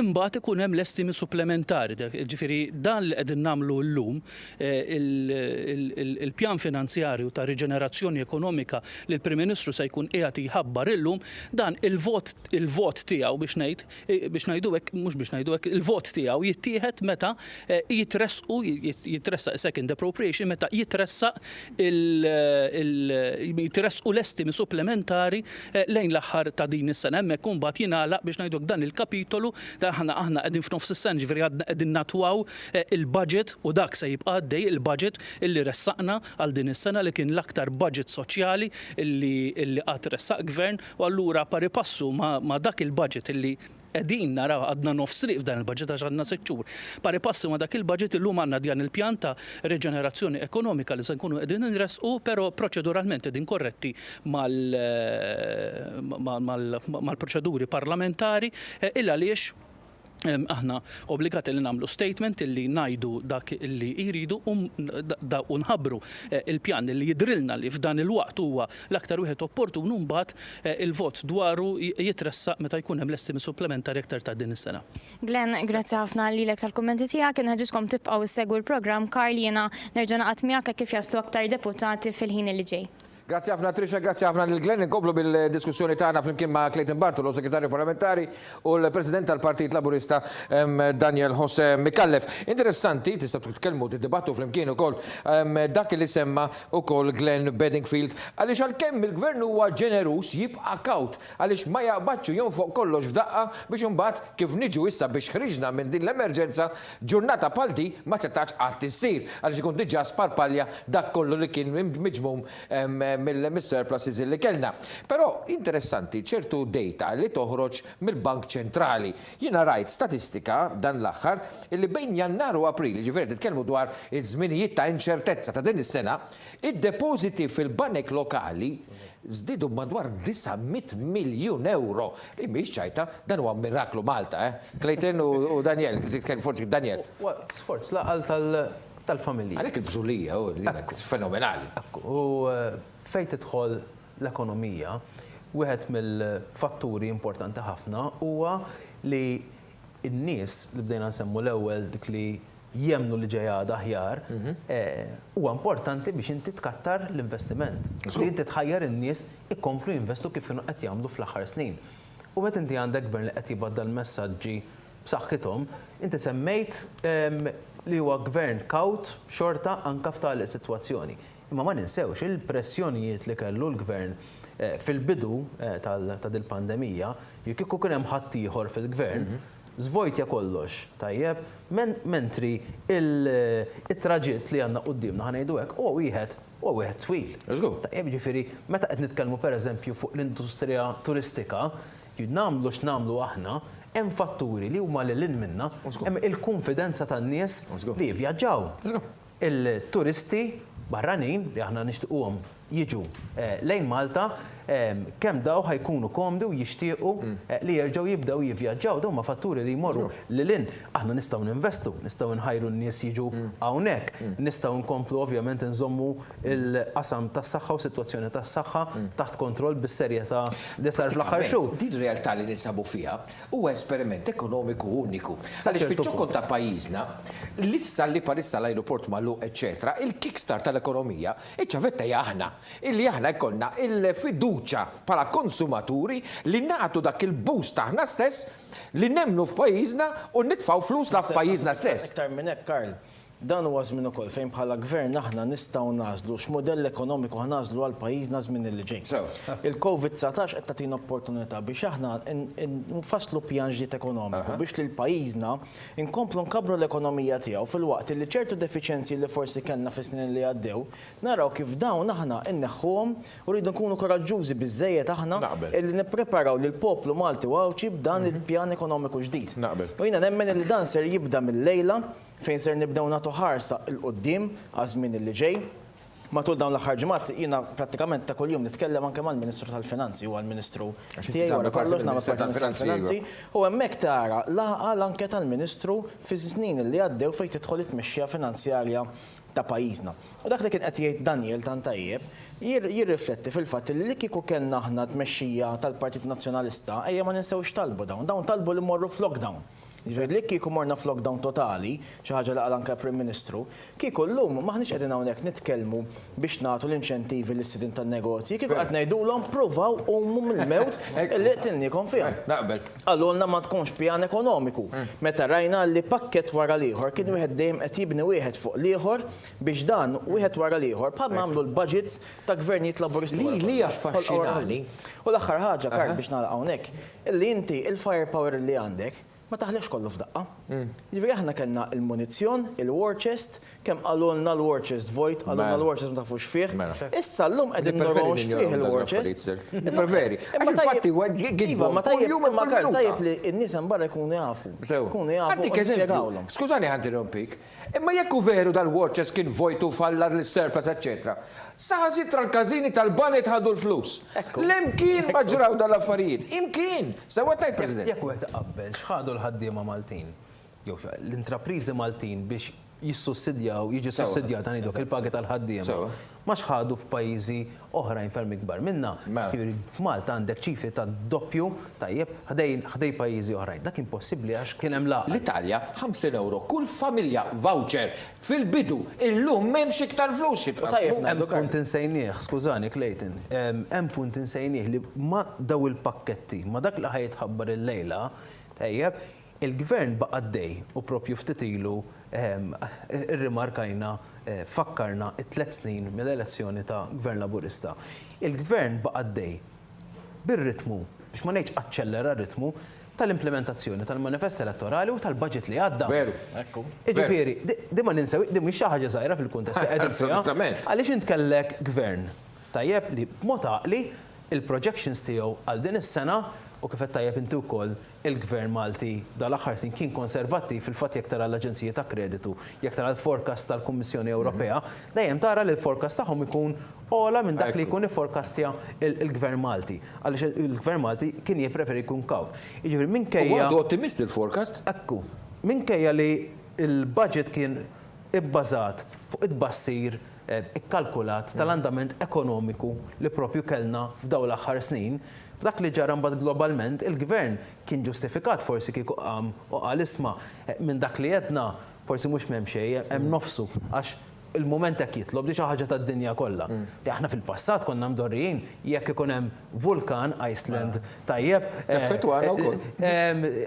Imbagħad ikun hemm l-estimi supplementari, ġifieri dan li qegħdin nagħmlu llum il-pjan finanzjarju ta' riġenerazzjoni ekonomika li l-Prim Ministru se jkun qiegħed jħabbar illum, dan il-vot tiegħu biex ngħidu hekk, mhux biex ngħidu hekk, il-vot tiegħu jittieħed meta jitressaq second appropriation, meta jitressaq jitressqu l-estimi supplementari lejn l-aħħar ta' din is-sena. Hemmhekk imbagħad jingħalaq biex ngħidu dan il-kapitolu aħna qegħdin f'nofs is-sena, ġifieri qegħdin natwaw il-budget u dak se jibqa' għaddej il-budget illi ressaqna għal din is-sena li kien l-aktar budget soċjali illi qatt ressaq gvern, u allura pari passu ma dak il-budget illi qegħdin naraw għadna nofsriq f'dan il-budget għax għandna 6 xhur. Pari passu ma dak il-budget illum għandna dan il-pjan ta' reġenerazzjoni ekonomika li se nkunu qegħdin nresqu, però proċeduralment qegħdin korretti mal-proċeduri parlamentari illa għaliex aħna obbligati li nagħmlu statement illi ngħidu dak illi jridu u nħabbru il-pjan li jidrilna li f'dan il-waqt huwa l-aktar wieħed opportun u mbagħad il-vot dwaru jitressaq meta jkun hemm l-estimi supplementari aktar ta' din is-sena. Glenn, grazzi ħafna lilek tal-kummenti tiegħek, inħeġġiskom tibqgħu issegwu l-programm. Karl, jiena nerġa' naqgħod miegħek kif jaslu aktar deputati fil-ħin li ġej. Grazie ħafna Trisha, grazie ħafna lil Glenn. Inkomplu bil-diskussjoni tagħna flimkien ma' Clayton Bartolo, segretarju parlamentari, u l-President tal-Partit Laburista Daniel Jose Mikallef. Interessanti, tistgħu titkellmu tiddibattu flimkien ukoll dak li semma ukoll Glenn Bedingfield għaliex għalkemm il-Gvern huwa ġenerus jibqa' kawt għaliex ma jaqbadx jonfoq kollox f'daqqa biex imbagħad kif niġu issa biex ħriġna minn din l-emerġenza ġurnata bħal di ma setax qatt issir għaliex ikun diġà sparpalja dak kollu li kien miġmum mill-surpluses li kellna. Però interessanti ċertu data li toħroġ mill-Bank Ċentrali. Jiena rajt statistika dan l-aħħar illi bejn Jannar u April, ġifieri titkellmu dwar iż-żminijiet ta' inċertezza ta' din is-sena, id-depożiti fil-banek lokali żdiedu madwar 900 miljun euro. Li mhix ċajta, dan huwa miraklu Malta, Clayton u Daniel, forsi Daniel. Sforz laqal tal-familja. Għalhekk il-bżulija, fenomenali. U fejn tidħol l-ekonomija, wieħed mill-fatturi importanti ħafna huwa li n-nies li bdejna nsemmu l-ewwel dik li jemnu li ġejjada aħjar, huwa importanti biex inti tkattar l-investiment. Li inti tħajjar in-nies ikomplu jinvestu kif kienu qed jagħmlu fl-aħħar snin. U meta inti għandek gvern li qed jibgħadda l-messaġġi b'saħħithom, inti semmejt li huwa gvern kawt xorta anke f'tali sitwazzjoni. Imma ma ninsewx il-pressjonijiet li kellu l-gvern fil-bidu ta' dil-pandemija, jekk kieku kien hemm ħadd ieħor fil-gvern, zvojtja kollox, tajjeb, mentri il-traġiet li għandna qudiemna ħanejdu hekk huwa wieħed twil. Tajjeb, ġifieri, meta qed nitkellmu pereżempju fuq l-industrija turistika, nagħmlu x'nagħmlu aħna, hemm fatturi li huma lil minna, hemm il-konfidenza tan-nies li jivvjaġġaw. Il-turisti barranin li aħna nixtiequhom jiġu lejn Malta, kemm daw ħajkunu komdu jixtiequ li jerġgħu jibdew jivvjaġġaw, dawn ma fatturi li jmorru lilin. Aħna nistgħu ninvestu, nistgħu nħajru n-nies jiġu hawnhekk, nistgħu nkomplu ovvjament nżommu il-qasam tas-saħħa u sitwazzjoni tas-saħħa taħt kontroll bis-serjetà li sar fl-aħħar xhur. Din realtà li nisabu fiha huwa esperiment ekonomiku uniku. Għaliex fiċ-ċokol ta' pajjiżna, lissa li parissa l-ajruport magħluq, eċetera, il-kickstart tal-ekonomija iċċavetta aħna. Illi aħna jkollna il-fiduċa bħala konsumaturi li nagħtu dak il-boost aħna stess li nemmnu f'pajjiżna u nitfgħu flusna f'pajjiżna stess. Iktar minn hekk, Karl, dan huwa żmien ukoll fejn bħala gvern aħna nistgħu nażlu x'modell ekonomiku ħanażlu għal pajjiżna żmien li ġej. Il-COVID-19 qed tagħtina opportunità biex aħna nfasslu pjan ġdid ekonomiku biex lil pajjiżna inkomplu nkabru l-ekonomija tiegħu filwaqt li ċertu defiċenzji li forsi kellna fis-snin li għaddew, naraw kif dawn aħna inneħħuhom u rridu nkunu koraġġużi biżżejjed aħna illi nippreparaw lil poplu Malti wawċi b'dan il-pjan ekonomiku ġdid. U jiena nemmen li dan ser jibda mill-lejla fejn ser nibdew nagħtu ħarsa l-qoddim għażmien li ġej. Matul dawn l-aħħar ġimgħat jiena prattikament ta' kuljum nitkellem anke mal-Ministru tal-Finanzi u għall-Ministru tiegħi wara kollox nagħmel tal-Finanzi u hemmhekk tara laqa anke tal-Ministru fi snin li għaddew fejn tidħol it-tmexxija finanzjarja ta' pajjiżna. U dak li kien qed jgħid Daniel tant tajjeb jirrifletti fil-fatt li kieku kellna aħna tmexxija tal-Partit Nazzjonalista ejja ma ninsewx talbu dawn talbu li mmorru f'lockdown. Ġifieri li kieku morna f'lockdown totali, xi ħaġa li qal anke Prim Ministru, kieku llum maħniex qegħdin hawnhekk nitkellmu biex nagħtu l-inċentivi lis-sidin tan-negozji, kieku qed ngħidulhom pruvaw qumu mill-mewt li qtilniekom fiha. Naqbel. Għallulna ma tkunx pjan ekonomiku. Meta rajna li pakkett wara l-ieħor kien wieħed dejjem qed jibni wieħed fuq l-ieħor biex dan wieħed wara l-ieħor bħal nagħmlu l-budgets ta' gvernijiet laburisti. Li affaxxinani. U l-aħħar ħaġa Karl biex nagħlaq hawnhekk, illi inti il-firepower li għandek ma taħlex kollu f'daqqa. Ġifieri aħna kellna il-munizzjon, il-war chest, kemm qalulna l-war chest vojt, qalulna l-war chest ma tafux fih. Issa llum qegħdin norwawx fih il-war chest. Preferi. Għax infatti Iva, ma tajjeb li n-nies hemm barra jkunu jafu. Jkunu jafu spjegawlhom. Skużani ħanti rompik. Imma jekk hu veru dal-war chest kien vojtu fallar l-surplus, eċċetera. Saħsitra l-każini tal-banet ħadu l-flus. L-imkien ma ġraw dal-affarijiet. Imkien. Sewa tajt, President. Jekk wieħed iqabbel x'ħadu l-ħaddiema Maltin, jew l-intrapriżi Maltin biex jissussidjaw, jiġi sussidjat għanidok il-pagi tal-ħaddiema. Ma xħadu f'pajjiżi oħrajn ferm ikbar minna. F'Malta għandek ċifri ta' doppju tajjeb ħdej pajjiżi oħrajn. Dak impossibbli għax kien hemm laqgħa. L-Italja 5 euro kull familja voucher fil-bidu illum m'hemmx iktar flus jitrasbu. Hemm punt insejnieh, skużani Clayton, hemm punt insejnieh li ma daw il-pakketti, ma dak li ħajtħabbar il-lejla, tajjeb, il-gvern baqa' dej u propju ftit ilu irrimarkajna fakkarna 3 snin mill-elezzjoni ta' gvern laburista. Il-gvern baqa' dej bir-ritmu, biex ma ngħidx aċċellera r-ritmu tal-implementazzjoni tal-manifest elettorali u tal-budget li għadda. Veru. Ġifieri, di ma ninsew, di mhix xi ħaġa żgħira fil-kuntest li qegħdin fiha. Għaliex int kellek gvern tajjeb li b'mod għaqli il-projections tiegħu għal din is-sena u kif qed tajjeb inti wkoll il-Gvern Malti dal-aħħar sin kien konservattiv fil-fatt jekk tara l-Aġenzija ta' Kreditu, jekk tara l-forecast tal-Kummissjoni Ewropea, dejjem tara li l-forecast tagħhom ikun ola minn dak li jkun il-forecastja il-Gvern Malti. Għaliex il-Gvern Malti kien jippreferi jkun kawt. Jiġifieri minkejja Għadu ottimist il-forecast? Ekku, minkejja li il-budget kien ibbażat fuq id-bassir ikkalkulat tal-andament ekonomiku li propju kellna f'dawn l-aħħar snin, f'dak li ġara mbagħad globalment, il-Gvern kien ġustifikat forsi kieku qam u qal isma' minn dak li qedna forsi mhux m'hemm xejn, hemm nofsu għax il-moment hekk jitlob di xi ħaġa tad-dinja kollha. Aħna fil-passat konna mdorrijin jekk ikun hemm vulkan Iceland tajjeb. Effettwana wkoll.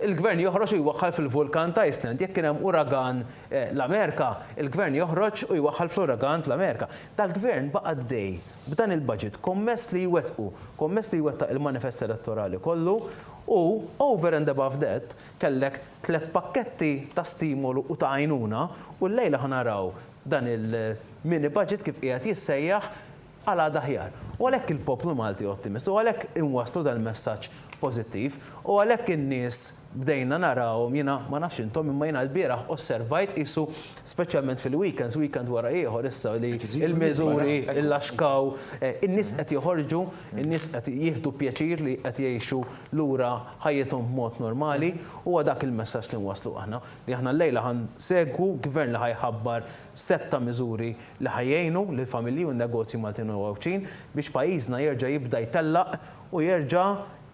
Il-Gvern joħroġ u jwaħħal fil-vulkan ta' Iceland. Jekk kien hemm uragan l-Amerika, il-Gvern joħroġ u jwaħħal fl-uragan fl-Amerika. Dal-Gvern baqa' dej b'dan il-budget kommess li jwettqu, kommess li jwettaq il-manifest elettorali kollu u over and above that kellek 3 pakketti ta' stimolu u ta' għajnuna u l-lejla ħanaraw dan il-mini budget kif qiegħed jissejjaħ għal daħjar. U għalhekk il-poplu Malti ottimist, u għalhekk inwasslu dal-messaġġ pożittiv, u għalhekk in-nies bdejna narawhom jiena ma nafx intom imma jiena l-bieraħ osservajt qisu speċjalment fil-weekends, weekend wara ieħor issa li il-miżuri, il-laxkaw, in-nies qed joħorġu, in-nies qed jieħdu pjaċir li qed jgħixu lura ħajjithom b'mod normali u dak il-messaġġ li nwasslu aħna li aħna llejla ħansegwu gvern li ħajħabbar setta miżuri li ħajjejnu lill-familji u n-negozji Maltin u Ewċin biex pajjiżna jerġa' jibda jtellaq u jerġa'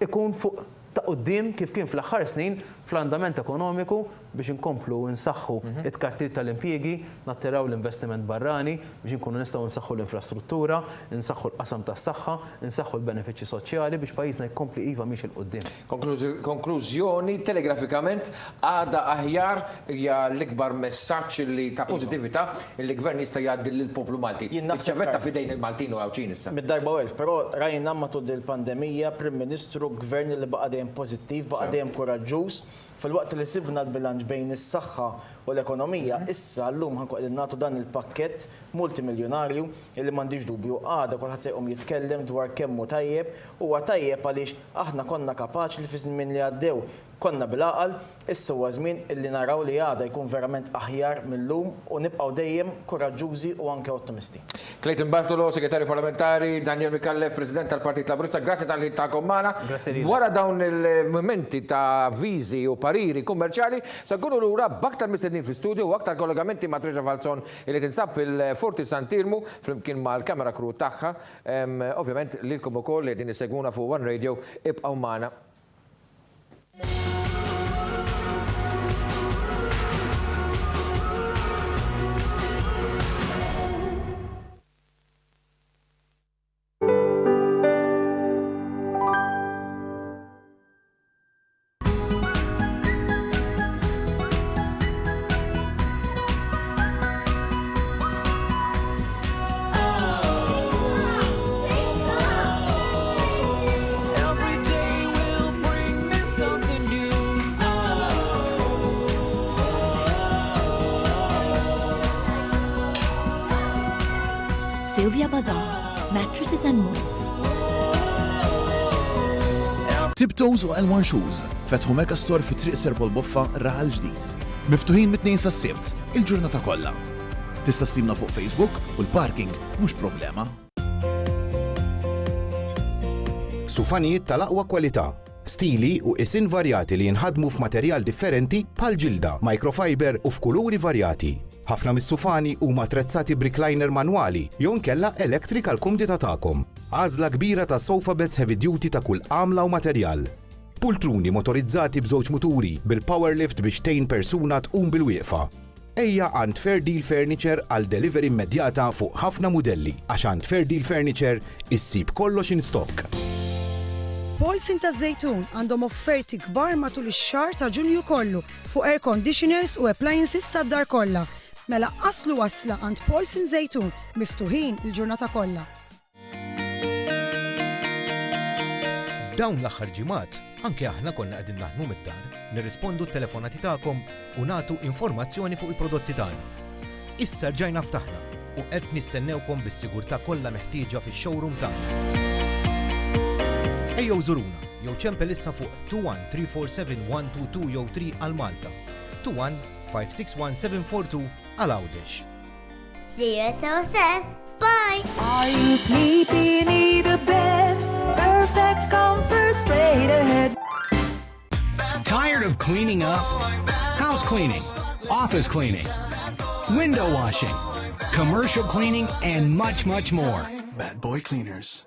ikun fuq ta' qudiem kif kien fl-aħħar snin fl-andament ekonomiku biex inkomplu nsaħħu it-kartir tal-impjiegi, nattiraw l-investiment barrani biex inkunu nistgħu nsaħħu l-infrastruttura, nsaħħu l-qasam tas-saħħa, nsaħħu l-benefiċċji soċjali biex pajjiżna jkompli iva miex il-qudiem. Konklużjoni telegrafikament għada aħjar hija l-ikbar messaġġ li ta' pożittività li gvern jista' jgħaddi lill-poplu Malti. Iċċavetta f'idejn il-Maltin u Ewċin issa. Mid-darba welf, però rajna matul il-pandemija Prim Ministru gvern li baqa' dejjem pożittiv, baqa' dejjem koraġġuż. Fil-waqt li sibna l-bilanċ bejn is-saħħa u l-ekonomija, issa llum ħanku qegħdin nagħtu dan il-pakkett multimiljonarju illi m'għandix dubju għada kulħadd se jqum jitkellem dwar kemm hu tajjeb huwa tajjeb għaliex aħna konna kapaċi li fi-żmien li għaddew konna bil-aqal, issa huwa żmien illi naraw li għada jkun verament aħjar millum u nibqgħu dejjem koraġġużi u anke ottimisti. Clayton Bartolo, segretarju parlamentari, Daniel Mikallef, President tal-Partit Laburista, grazzi tal-li ta'kom magħna. Wara dawn il-momenti ta' viżi u pariri kummerċjali, se nkunu lura b'aktar mistednin fl-istudju u aktar kollegamenti ma' Treġa Falzon li tinsab fil-Forti Santirmu flimkien mal-Kamera Crew tagħha. Ovvjament lilkom ukoll li din isegwuna fuq One Radio ibqgħu magħna. Sylvia Bazaar, Mattresses and More. Tiptoes u Elmore Shoes fetħu mega store fi triq Serpol Boffa Raħal ġdid. Miftuħin mit-tnejn sas-sibt, il-ġurnata kollha. Tista' ssibna fuq Facebook u l-parking mhux problema. Sufanijiet tal-aqwa kwalità, stili u isin varjati li jinħadmu f'materjal differenti bħal ġilda, microfiber u f'kuluri varjati. Ħafna mis-sufani huma attrezzati b'recliner manwali jew inkella electrical kumdita tagħkom. Għażla kbira ta' sofa beds heavy duty ta' kull għamla u materjal. Pultruni motorizzati b'żewġ muturi bil-power lift biex tgħin persuna tqum bil-wieqfa. Ejja għand Fair Deal Furniture għal delivery immedjata fuq ħafna mudelli għax għand Fair Deal Furniture issib kollox in stock. Paulson ta' Zejtun għandhom offerti kbar matul ix-xahar ta' Ġunju kollu fuq air conditioners u appliances tad-dar kollha. Mela aslu wasla għand Paulson Zejtun miftuħin il-ġurnata kollha. F'dawn l-aħħar ġimgħat, anke aħna konna qegħdin naħdmu mid-dar, nirrispondu t-telefonati tagħkom u nagħtu informazzjoni fuq il-prodotti tagħna. Issa rġajna ftaħna u qed nistennewkom bis-sigurtà kollha meħtieġa fix-showroom tagħna. Ejjew żuruna jew ċempel issa fuq 21347 jew 3 għal Malta, 21561 għal Għawdex. See you at OSS. Bye. Are you sleepy? Need a bed? Perfect comfort straight ahead. Tired of cleaning up? House cleaning, office cleaning, window washing, commercial cleaning, and much, much more. Bad Boy Cleaners.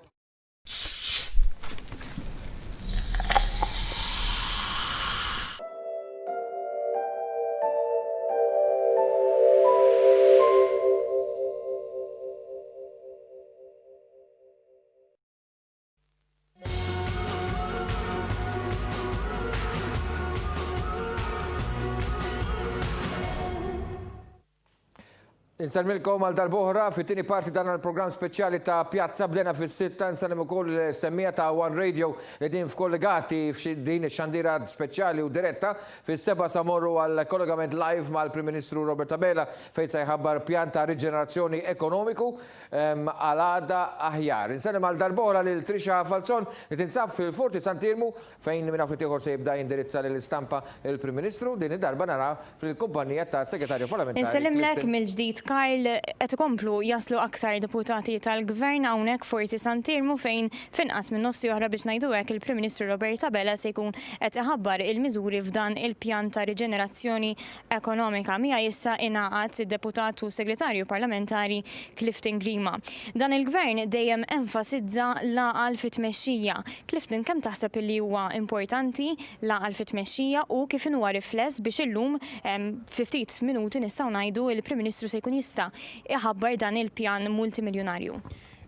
Insalmilkom għal darbohra fit-tieni parti dan il-programm speċjali ta' Pjazza bdena fis-sitta, nsallim ukoll semmija ta' One Radio li din f'kollegati f'din ix-xandira speċjali u diretta fis-seba' sa morru għal kollegament live mal-Prim Ministru Robert Abela fejn se jħabbar pjan ta' riġenerazzjoni ekonomiku għal għada aħjar. Insallim għal darbohra lil Trisha Falzon li tinsab fil-Forti Sant'Irmu fejn minn hawn ieħor se jibda jindirizza lill-istampa il-Prim Ministru din id-darba nara fil-kumpanija ta' Segretarju Parlamentari. Insellimlek mill-ġdid Karl, qed ikomplu jaslu aktar deputati tal-Gvern hawnhekk Forti Sant'Irmu fejn finqas minn nofsi oħra biex ngħidu hekk il-Prim Ministru Robert Abela se jkun qed iħabbar il-miżuri f'dan il-pjan ta' riġenerazzjoni ekonomika. Miha issa ingħaqad id-deputat u segretarju parlamentari Clifton Grima. Dan il-Gvern dejjem enfasizza l-għaqal fit-tmexxija. Clifton, kemm taħseb li huwa importanti l-għaqal fit-tmexxija u kif huwa rifless biex illum fi ftit minuti nistgħu ngħidu il-Prim Ministru se jkun jista' iħabbar dan il-pjan multimiljonarju?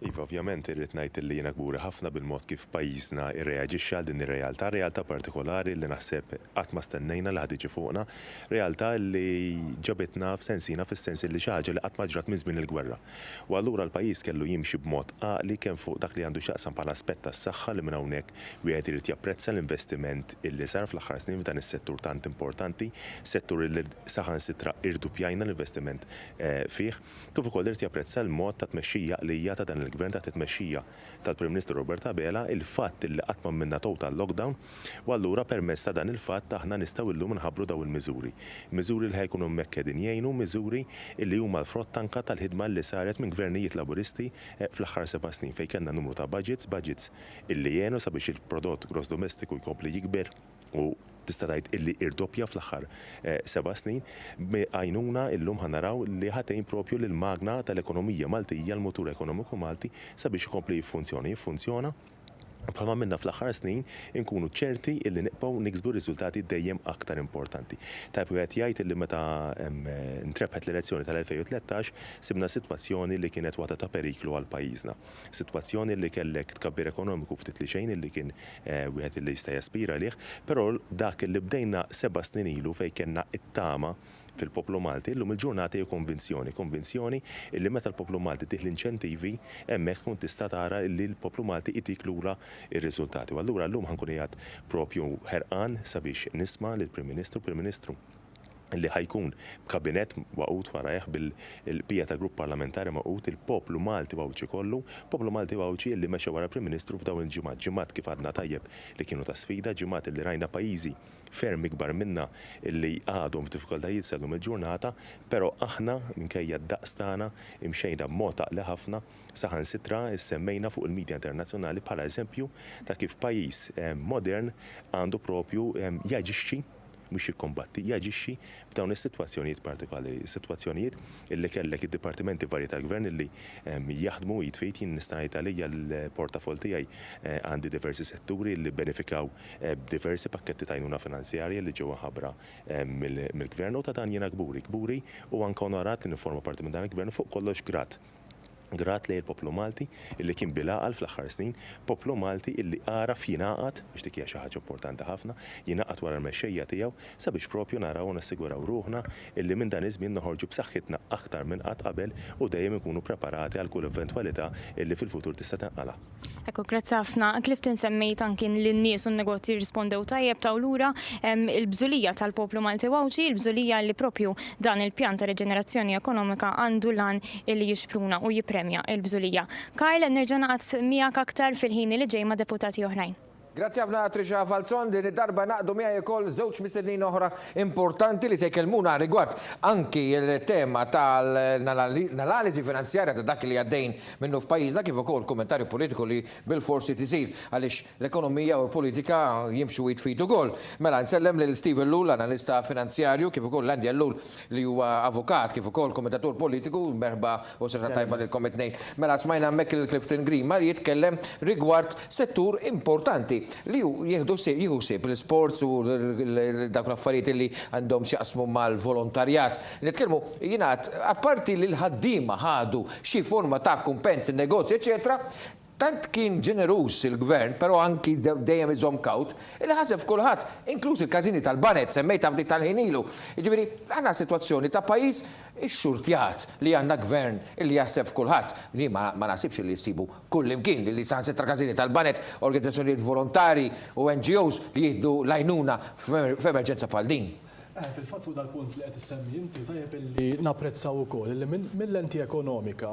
Iva, ovvjament, irrid ngħid li jiena kburi ħafna bil-mod kif pajjiżna irreaġixxa għal din ir-realtà, realtà partikolari li naħseb qatt ma stennejna li ħadiġi fuqna, realtà li ġabitna f'sensina fis-sens li xi ħaġa li qatt ma ġrat minn żmien il-gwerra. U allura l-pajjiż kellu jimxi b'mod għaqli kemm fuq dak li għandu x'aqsam bħala aspett tas-saħħa li minn hawnhekk wieħed irid japprezza l-investiment illi sar fl-aħħar snin f'dan is-settur tant importanti, settur li saħansitra irdupjajna l-investiment fih, kif ukoll irid japprezza l-mod ta' tmexxija qlija ta' dan il-Gvern ta' tmexxija tal-Prim Ministru Robert Abela il-fatt li qatt ma minna total lockdown u allura permezz ta' dan il-fatt aħna nistgħu llum nħabbru daw il-miżuri. Miżuri li ħajkunu hemmhekk qegħdin jgħinu, miżuri li huma l-frott anke tal-ħidma li saret minn gvernijiet laburisti fl-aħħar 7 snin fejn kellna numru ta' budgets illi jgħinu sabiex il-prodott gross domestiku jkompli jikber u tista' tgħid illi irdoppja fl-aħħar 7 snin għajnuna illum ħanaraw li ħatejn propju lil magna tal-ekonomija Maltija l-mutur ekonomiku Malti sabiex ikompli jiffunzjona. Bħalma minna fl-aħħar snin inkunu ċerti illi nibqgħu niksbu riżultati dejjem aktar importanti. Tajb wieħed jgħid illi meta ntrebħet l-elezzjoni tal-2013 sibna sitwazzjoni li kienet waħda ta' periklu għal pajjiżna. Sitwazzjoni li kellek tkabbir ekonomiku ftit li xejn illi kien wieħed illi jista' jaspira lih, però dak illi bdejna 7 snin ilu fejn kellna it-tama fil-poplu Malti, illum il-ġurnata hija konvinzjoni illi meta l-poplu Malti tieħ l-inċentivi hemmhekk tkun tista' tara li l-poplu Malti itik lura r-riżultati. U allura llum ħankun qiegħed propju ħerqan sabiex nisma' lill-Prim Ministru li ħajkun kabinet waqut warajh bil-bija ta' grupp parlamentari maqut il-poplu Malti wawċi kollu, poplu Malti wawċi li mexa wara Prim Ministru f'daw il-ġimgħat, ġimgħat kif għadna tajjeb li kienu ta' sfida, ġimgħat li rajna pajjiżi ferm ikbar minna illi għadhom f'diffikultajiet sellum il-ġurnata, però aħna minkejja d-daqs tagħna imxejna b'mod aqli ħafna saħansitra semmejna fuq il-medja internazzjonali bħala eżempju ta' kif pajjiż modern għandu propju jaġixxi mhux jikkombatti, jaġixxi f'dawn is-sitwazzjonijiet partikolari, sitwazzjonijiet illi kellek id-dipartimenti varji tal-Gvern illi jaħdmu jitfejt jien nista' ngħid għalija l-portafol tiegħi għandi diversi setturi li benefikaw diversi pakketti ta' għajnuna finanzjarja li ġew ħabbra mill-Gvern u ta' dan jiena kburi u anke onorat li nifforma parti minn dan il-Gvern fuq kollox grat Grat lej il-poplu Malti illi kien bilaqal fl-aħħar snin, poplu Malti illi għaraf jingħaqad, biex dik hija xi ħaġa importanti ħafna, jingħaqad wara l-mexxejja tiegħu sabiex propju naraw u nassiguraw ruħna illi minn dan iż-żmien noħorġu b'saħħitna aktar minn qatt qabel u dejjem ikunu preparati għal kull eventwalità illi fil-futur tista' tinqala'. Ekku, grazzi ħafna. Clifton semmejt anki l-nies u n-negozji rispondew tajjeb taw lura il-bżulija tal-poplu Malti Wawċi, il-bżulija li propju dan il-pjan ta' reġenerazzjoni ekonomika għandu lan illi jixpruna u jipremja il-bżulija. Karl, nerġa' naqgħod miegħek aktar fil-ħin li ġej ma' deputati oħrajn. Grazie ħafna Trisha Falzon, din id-darba naqdu miegħi ukoll żewġ mistednin oħra importanti li se jkellmuna rigward anki il-tema tal-analiżi finanzjarja ta' dak li għaddejn minnu f'pajjiżna kif ukoll kommentarju politiku li bil-forsi tisir għaliex l-ekonomija u l-politika jimxu jitfit ukoll. Mela nsellem lil Steven Lull, analista finanzjarju, kif ukoll Andy Lull li huwa avukat, kif ukoll kommentatur politiku, merba u serna tajba lilkom it-tnejn. Mela smajna hemmhekk il-Clifton Green ma jitkellem rigward settur importanti li jieħdu sib l-sports u dak l-affarijiet li għandhom x'jaqsmu mal-volontarjat. Nitkellmu jingħad apparti li l-ħaddiema ħadu xi forma ta' kumpens in-negozji, eċetera, tant kien ġenerus il-gvern, però anki dejjem iżomm kawt, il ħaseb kulħadd, inkluż il-każini tal-banet, semmejta ftit tal-ħinilu. Jiġifieri għandna sitwazzjoni ta' pajjiż ix-xurtjat li għandna gvern li jaħseb kulħadd li ma nasibx li jsibu kull imkien li saħansitra każini tal-banet, organizzazzjonijiet volontari u NGOs li jieħdu lajnuna f'emerġenza bħal din. Fil-fatt fuq dal-punt li qed issemmi inti tajjeb illi napprezzaw ukoll li mill-lenti ekonomika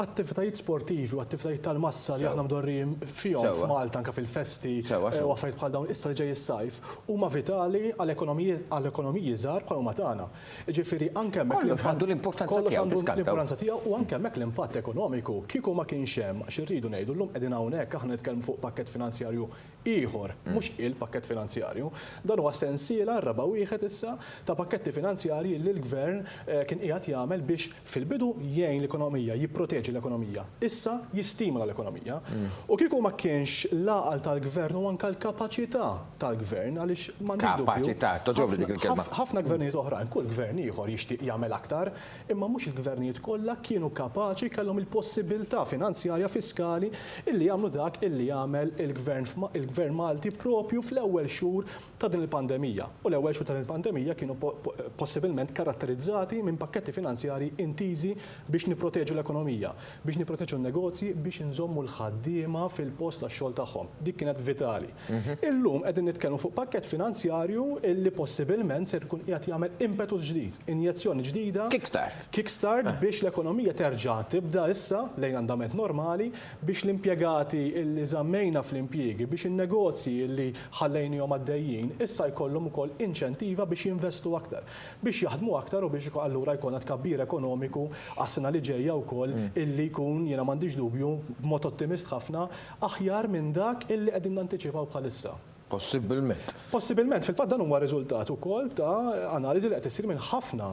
attivitajiet sportivi u attivitajiet tal-massa li aħna mdorrijin fihom f'Malta anke fil-festi u affarijiet bħal dawn issa li ġej is-sajf huma vitali għall-ekonomiji żgħar bħal huma tagħna. Jiġifieri anke hemmhekk kollox għandu l-importanza tiegħu u anke hemmhekk l-impatt ekonomiku kieku ma kienx hemm għax irridu ngħidu llum qegħdin hawnhekk aħna nitkellmu fuq pakkett finanzjarju ieħor, mhux il-pakkett finanzjarju. Dan huwa sensiela raba wieħed issa ta' pakketti finanzjarji li l-gvern kien qiegħed jagħmel biex fil-bidu jgħin l-ekonomija, jipproteġi l-ekonomija. Issa jistimula l-ekonomija. U kieku ma kienx l-għaqal tal-gvern u anke l-kapaċità tal-gvern għaliex m'għandix dubju. Kapaċità, toġobli dik il-kelma. Ħafna gvernijiet oħrajn, kull gvern ieħor jixtieq jagħmel aktar, imma mhux il-gvernijiet kollha kienu kapaċi kellhom il-possibilità finanzjarja fiskali illi jagħmlu dak illi jagħmel il-gvern Malti propju fl-ewwel xhur ta' din il-pandemija. U l-ewwel xhur ta' din il-pandemija kienu possibilment karatterizzati minn pakketti finanzjari intiżi biex nipproteġu l-ekonomija, biex nipproteġu n-negozji, biex inżommu l-ħaddiema fil-post tax-xogħol tagħhom. Dik kienet vitali. Illum qegħdin nitkellmu fuq pakkett finanzjarju illi possibilment se tkun qiegħed jagħmel impetus ġdid, injezzjoni ġdida. Kickstart biex l-ekonomija terġa' tibda issa lejn andament normali biex l-impjegati illi żammejna fl-impjiegi biex in-negozji illi ħallejnihom għaddejjin issa jkollhom ukoll inċentiva biex jinvestu aktar, biex jaħdmu aktar u biex allura jkollna tkabbir ekonomiku għas-sena li ġejja wkoll illi jkun jiena m'għandix dubju b'mod ottimist ħafna aħjar minn dak illi qegħdin nantiċipaw bħalissa. Possibilment. Possibilment, fil-fatt dan huwa riżultat ukoll ta' analiżi li qed issir minn ħafna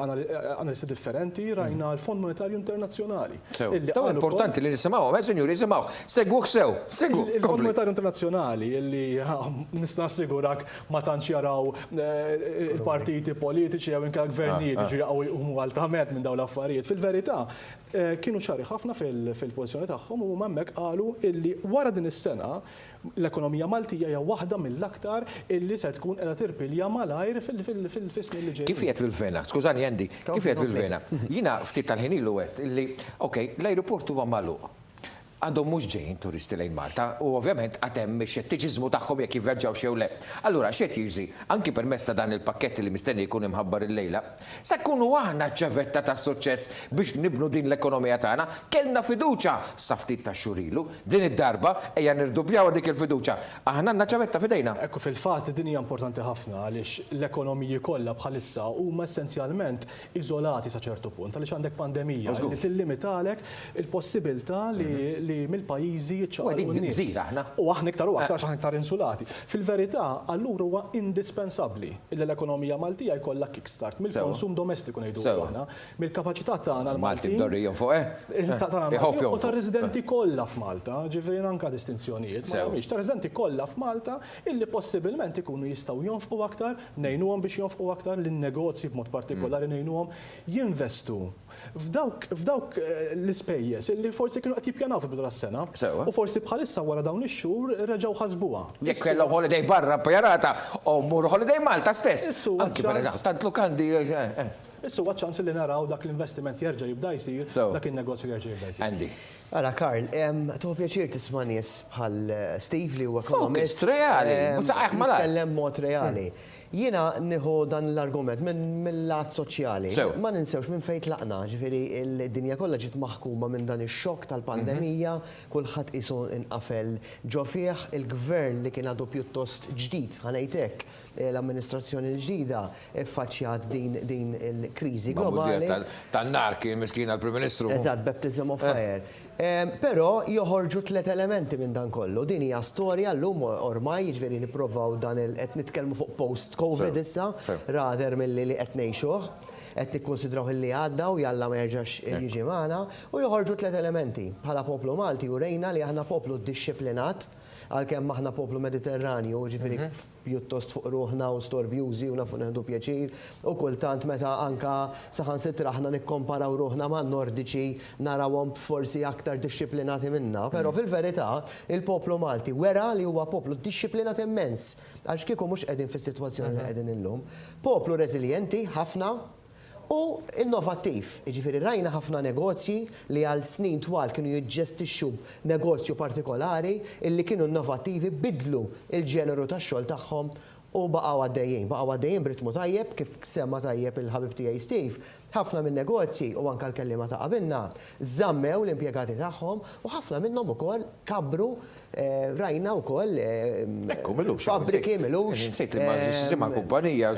analiżi differenti rajna l-Fond Monetarju Internazzjonali. Daw importanti li nisimgħu, ma' sinjuri nisimgħu, segwuh sew, segwu. Il-Fond Monetarju Internazzjonali illi nista' assigurak ma tantx jaraw il-partiti politiċi jew inkella gvernijiet jiġu huma altament minn dawn l-affarijiet. Fil-verità kienu ċari ħafna fil-pożizzjoni tagħhom u hemmhekk qalu illi wara din is-sena l-ekonomija Maltija hija waħda mill-aktar illi se tkun qiegħda tirpilja malajr fil-snin li ġejjin. Kif qiegħed fil-vena? Skużani Andy, kif qiegħed fil-vena? Jiena ftit tal-ħin ilu qed illi okej, l-ajruport huwa magħluq. Għandhom mhux ġejjin turisti lejn Malta u ovvjament għad hemm ix-xettiċiżmu tagħhom jekk jivvjaġġaw xew le. Allura x'qed jiġri anki permezz ta' dan il-pakkett li mistenni jkun imħabbar il-lejla, se nkunu aħna ċevetta ta' suċċess biex nibnu din l-ekonomija tagħna, kellna fiduċja sa ftit ta' xurilu, din id-darba ejja nirdubjaw dik il-fiduċja. Aħna għandna ċevetta f'idejna. Ekku fil-fatt din hija importanti ħafna għaliex l-ekonomiji kollha bħalissa huma essenzjalment iżolati sa ċertu punt għaliex għandek pandemija li tillimitalek il-possibilità li mill-pajjiżi jiċċaqalqu n-nies. U aħna iktar aħna iktar insulati. Fil-verità, allura huwa indispensabbli li l-ekonomija Maltija jkollha kickstart mill-konsum domestiku ngħidu aħna, mill-kapaċità tagħna l-Malti bdorrijhom fuq u tar-residenti kollha f'Malta, ġifieri anke distinzjonijiet, ma mhix tar-residenti kollha f'Malta illi possibilment ikunu jistgħu jonfqu aktar, ngħinuhom biex jonfqu aktar lin-negozji b'mod partikolari ngħinuhom jinvestu F'dawk l-ispejjeż illi forsi kienu qed jippjanaw fil-bidu tas-sena u forsi bħalissa wara dawn ix-xhur reġgħu ħasbuha. Jekk kellhom holiday barra pjarata u mmur holiday Malta stess. Anki tant lukandi. Issu ċans li naraw dak l-investiment jerġa' jibda jsir, dak in-negozju jerġa' jibda jsir. Andy. Ara Karl, tu pjaċir tisma' nies bħal Steve li huwa ekonomist. Focus reali, msaqaq malaj. Nitkellem mod reali. Jiena nieħu dan l-argument mill-lat soċjali. Ma ninsewx minn fejn tlaqna, ġifieri l-dinja kollha ġiet maħkuma minn dan ix-xokk tal-pandemija, kulħadd qisu inqafel ġo fih il-gvern li kien għadu pjuttost ġdid, ħanejtek l-amministrazzjoni l-ġdida iffaċċjat din il-kriżi globali. Tan-nar kien miskien għall-Prim Ministru. Eżatt, baptism of fire. Però joħorġu 3 elementi minn dan kollu. Din hija storja llum ormai jiġifieri nippruvaw dan qed nitkellmu fuq post-COVID issa, rather milli qed ngħixuh, qed nikkonsidraw illi għadda u jalla ma jerġax jiġi magħna u joħorġu 3 elementi. Bħala poplu Malti u rejna li aħna poplu ddixxiplinat għalkemm aħna poplu Mediterranju, ġifieri pjuttost fuq ruħna u storbjużi u nafu neħdu pjaċir u kultant meta anka saħansitra aħna nikkomparaw ruħna ma' nordiċi narawhom forsi aktar dixxiplinati minna, però fil-verità il-poplu Malti wera li huwa poplu dixxiplinat immens għax kieku mhux qegħdin fis-sitwazzjoni li qegħdin illum. Poplu reżiljenti ħafna u innovattiv. Ġifieri rajna ħafna negozji li għal snin twal kienu jiġġestixxu negozju partikolari illi kienu innovattivi bidlu il-ġeneru tax-xogħol tagħhom u baqgħu għaddejjin b'ritmu tajjeb kif semma tajjeb il-ħabib tiegħi Steve. Ħafna minn negozji u anke l-kelliema ta' qabilna żammew l-impjegati tagħhom u ħafna minnhom ukoll kabru rajna wkoll fabbriki milux. Nsejt li ma sima l-kumpanija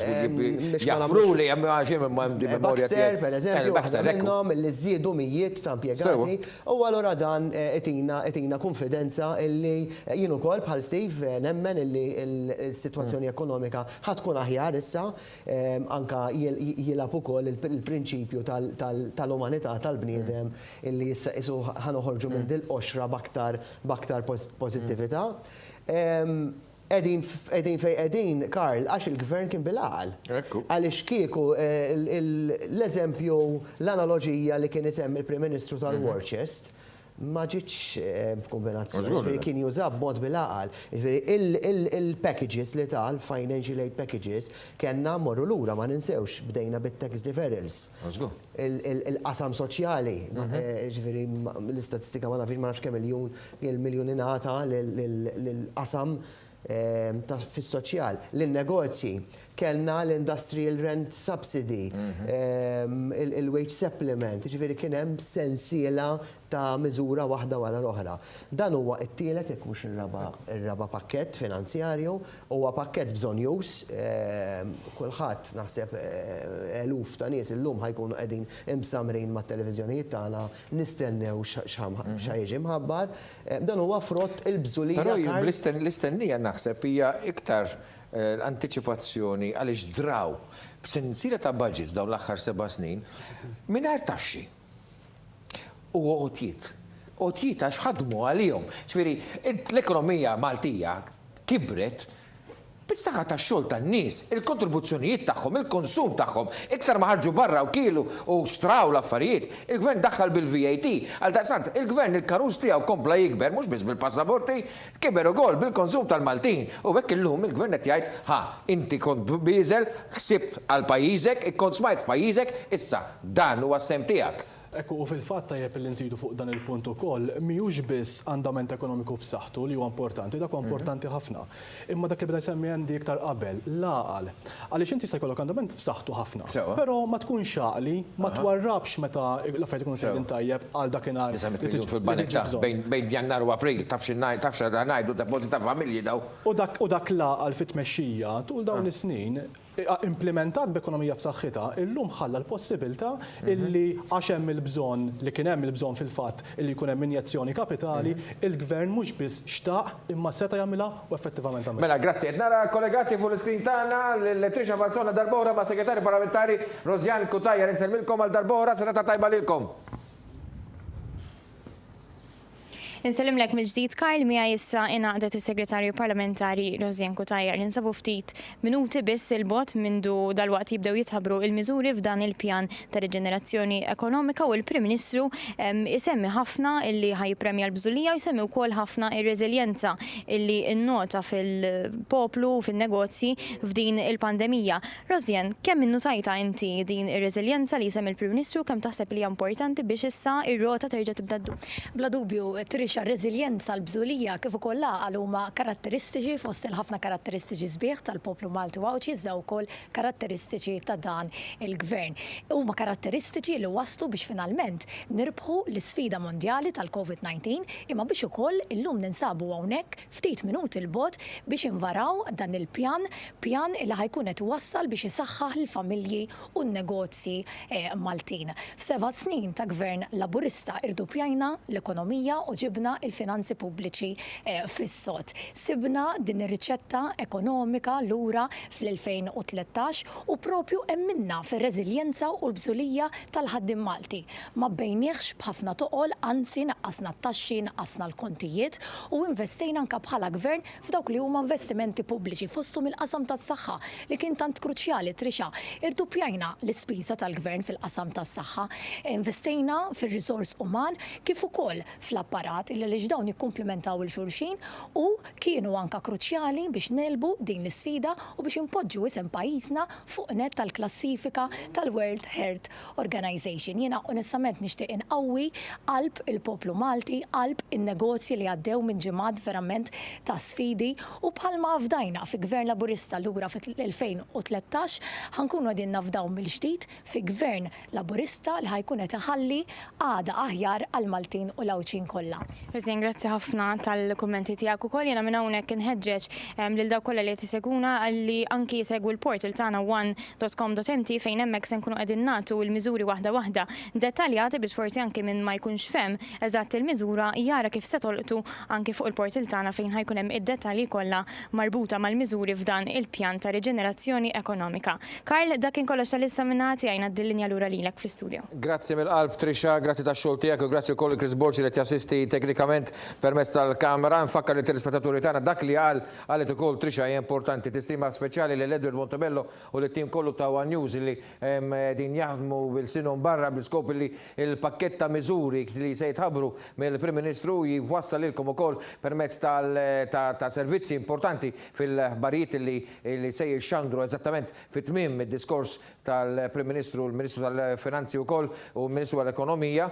jaffru li hemm xi memorja Baxter pereżempju waħda minnhom li żiedu mijiet ta' impjegati u allura dan qed konfidenza illi jien ukoll bħal Steve nemmen illi l-sitwazzjoni ekonomika ħadd tkun aħjar issa anke jilab ukoll il-prinċipju tal-umanità tal-bniedem illi issa isu ħanoħorġu minn dil-qoxra b'aktar pożittività. Edin fej edin, Karl, għax il-gvern kien bil-għal. Għalix kieku l-eżempju, l-analogija li kien isemmi il-Prim Ministru tal-War Chest, ma ġietx f'kombinazzjoni, kien jużab mod bil-għal. Il-packages li tal, financial aid packages, kienna morru lura ma ninsewx, bdejna bit-tax deferrals. Il-qasam soċjali, l-istatistika ma nafx kemm il-miljoni nata l-qasam fis-soċjal, lin-negozji, kellna l-Industrial Rent Subsidy, il-Wage Supplement, ġifieri kien hemm sensiela ta' miżura waħda wara l-oħra. Dan huwa t-tielet jekk mhux ir-raba' pakkett finanzjarju, huwa pakkett bżonn już, kulħadd naħseb eluf ta' nies illum ħajkunu qegħdin imsamrin mat-televiżjonijiet tagħna nistennew x'ħajġi mħabbar. Dan huwa frott il-bżulija. Però l-istennija naħseb hija iktar l-antiċipazzjoni għaliex draw b'sensiela ta' budgets dawn l-aħħar 7 snin mingħajr taxxi. U għotjiet għax ħadmu għalihom. Ġifieri l-ekonomija Maltija kibret bis-saħħa tax-xogħol tan-nies, il-kontribuzzjonijiet tagħhom, il-konsum tagħhom, iktar ma ħarġu barra u kielu u xtraw l-affarijiet, il-gvern daħħal bil-VAT, għal daqsant il-gvern il-karus tiegħu kompla jikber mhux biss bil-passaporti, kiber ukoll bil-konsum tal-Maltin. U hekk illum il-gvern qed jgħid inti kont biżel, ħsibt għal pajjiżek, ikkont smajt f'pajjiżek, issa dan huwa s-sem tiegħek. Ekku, u fil-fatt tajjeb li nżidu fuq dan il-punt ukoll, mhijiex biss andament ekonomiku f'saħħtu li huwa importanti, dak huwa importanti ħafna. Imma dak li beda jsemmi għandi iktar qabel, l-għaqal. Għaliex inti se jkollok andament f'saħħtu ħafna. Però ma tkun xaqli, ma twarrabx meta l-affarijiet ikunu sejrin tajjeb għal dakinhar. Fil-banek bejn Jannar u April, tafx ngħidu depożit ta' familji daw. U dak l-għaqal fit-tmexxija tul dawn is-snin implementat b'ekonomija f'saħħitha, illum ħalla l-possibilità illi għax hemm il-bżonn li kien hemm il-bżonn fil-fatt illi jkun hemm injezzjoni kapitali, il-gvern mhux biss xtaq imma seta' jagħmilha u effettivament għamilha. Mela, grazzi. Qed nara kollegati fuq l-iskrin tagħna l-Trisha Fazzona darb'oħra ma' segretarju parlamentari Rozjan Kutajja nsellmilkom għal darb'oħra serata tajba lilkom. Insellimlek mill-ġdid Karl mija issa ingħaqdet is-Segretarju Parlamentari Rosien Kutajer li nsabu ftit minuti biss il-bot mindu dal-waqt jibdew jitħabbru il-miżuri f'dan il-pjan ta' riġenerazzjoni ekonomika u l-Prim Ministru isemmi ħafna illi ħajpremja l-bżulija u jsemmi wkoll ħafna ir-reżiljenza illi nnota fil-poplu u fin-negozji f'din il-pandemija. Rosien, kemm innutajta inti din ir-reżiljenza li jsemmi l-Prim Ministru kemm taħseb li hija importanti biex issa ir-rota terġa' tibda ddum? Bla dubju, r-reżiljenza l-bżulija kif ukoll għal huma karatteristiċi fost il-ħafna karatteristiċi sbieħ tal-poplu Malti wawċi iżda wkoll karatteristiċi ta' dan il-gvern. Huma karatteristiċi li waslu biex finalment nirbħu l-isfida mondjali tal-COVID-19 imma biex ukoll illum ninsabu hawnhekk ftit minuti l-bot biex invaraw dan il-pjan li ħajkun qed iwassal biex isaħħaħ il-familji u n-negozji Maltin. F'7 snin ta' gvern laburista irdupjajna l-ekonomija u ġibna il-finanzi pubbliċi fis-sod. Sibna din ir-riċetta ekonomika lura fl-2013 u propju emminna fir-reżiljenza u l-bżulija tal-ħaddim Malti. Ma bejniex b'ħafna toqol, anzi naqqasna t-taxxi, naqqasna l-kontijiet u investejna anke bħala gvern f'dawk li huma investimenti pubbliċi fosthom il-qasam tas-saħħa li kien tant kruċjali trixa. Irdupjajna l-ispiża tal-gvern fil-qasam tas-saħħa, investejna fir-riżors uman kif ukoll fl-apparat illi dawn jikkumplementaw il-xulxin u kienu anka kruċjali biex nelbu din l-sfida u biex impoġġu isem pajjiżna fuq net tal-klassifika tal-World Health Organization. Jiena onestament nixtieq inqawwi qalb il-poplu Malti, qalb in-negozji li għaddew minn ġimgħat verament ta' sfidi u bħalma fdajna fi gvern laburista lura fil-2013 ħankunu qegħdin nafdaw mill-ġdid fi gvern laburista li ħajkun qed iħalli għada aħjar għal Maltin u l-Awċin kollha. Rosien, grazzi ħafna tal-kummenti tiegħek ukoll. Jiena minn hawnhekk inħeġġeġ lil dawk kollha li qed isegwuna li anki jsegwu l-portal tagħna one.com.mt fejn hemmhekk se nkunu qegħdin nagħtu l-miżuri waħda waħda dettaljati biex forsi anke minn ma jkunx fehm eżatt il-miżura jara kif se tolqtu anke fuq il-portal tagħna fejn ħajkun hemm id-dettalji kollha marbuta mal-miżuri f'dan il-pjan ta' riġenerazzjoni ekonomika. Karl, dak kien kollox tal-issa minnati għajna d-linja lura lilek fl-istudju. Grazzi mill-qalb Trisha, grazzi tax-xogħol tiegħek u grazzi wkoll Chris Borci li jassisti teknikament permezz tal-kamera. Nfakkar il-telespettaturi tagħna dak li qalet ukoll Trisha hija importanti tistima speċjali lil Edward Montebello u l-tim kollu ta' One News li din jaħdmu bil-sinhom barra bil-skop li il-pakkett ta' miżuri li se jitħabbru mill-Prim Ministru jwassal lilkom ukoll permezz ta' servizzi importanti fil-barijiet li se jixxandru eżattament fit-tmiem id-diskors tal-Prim Ministru, l-Ministru tal-Finanzi wkoll u l-Ministru tal-Ekonomija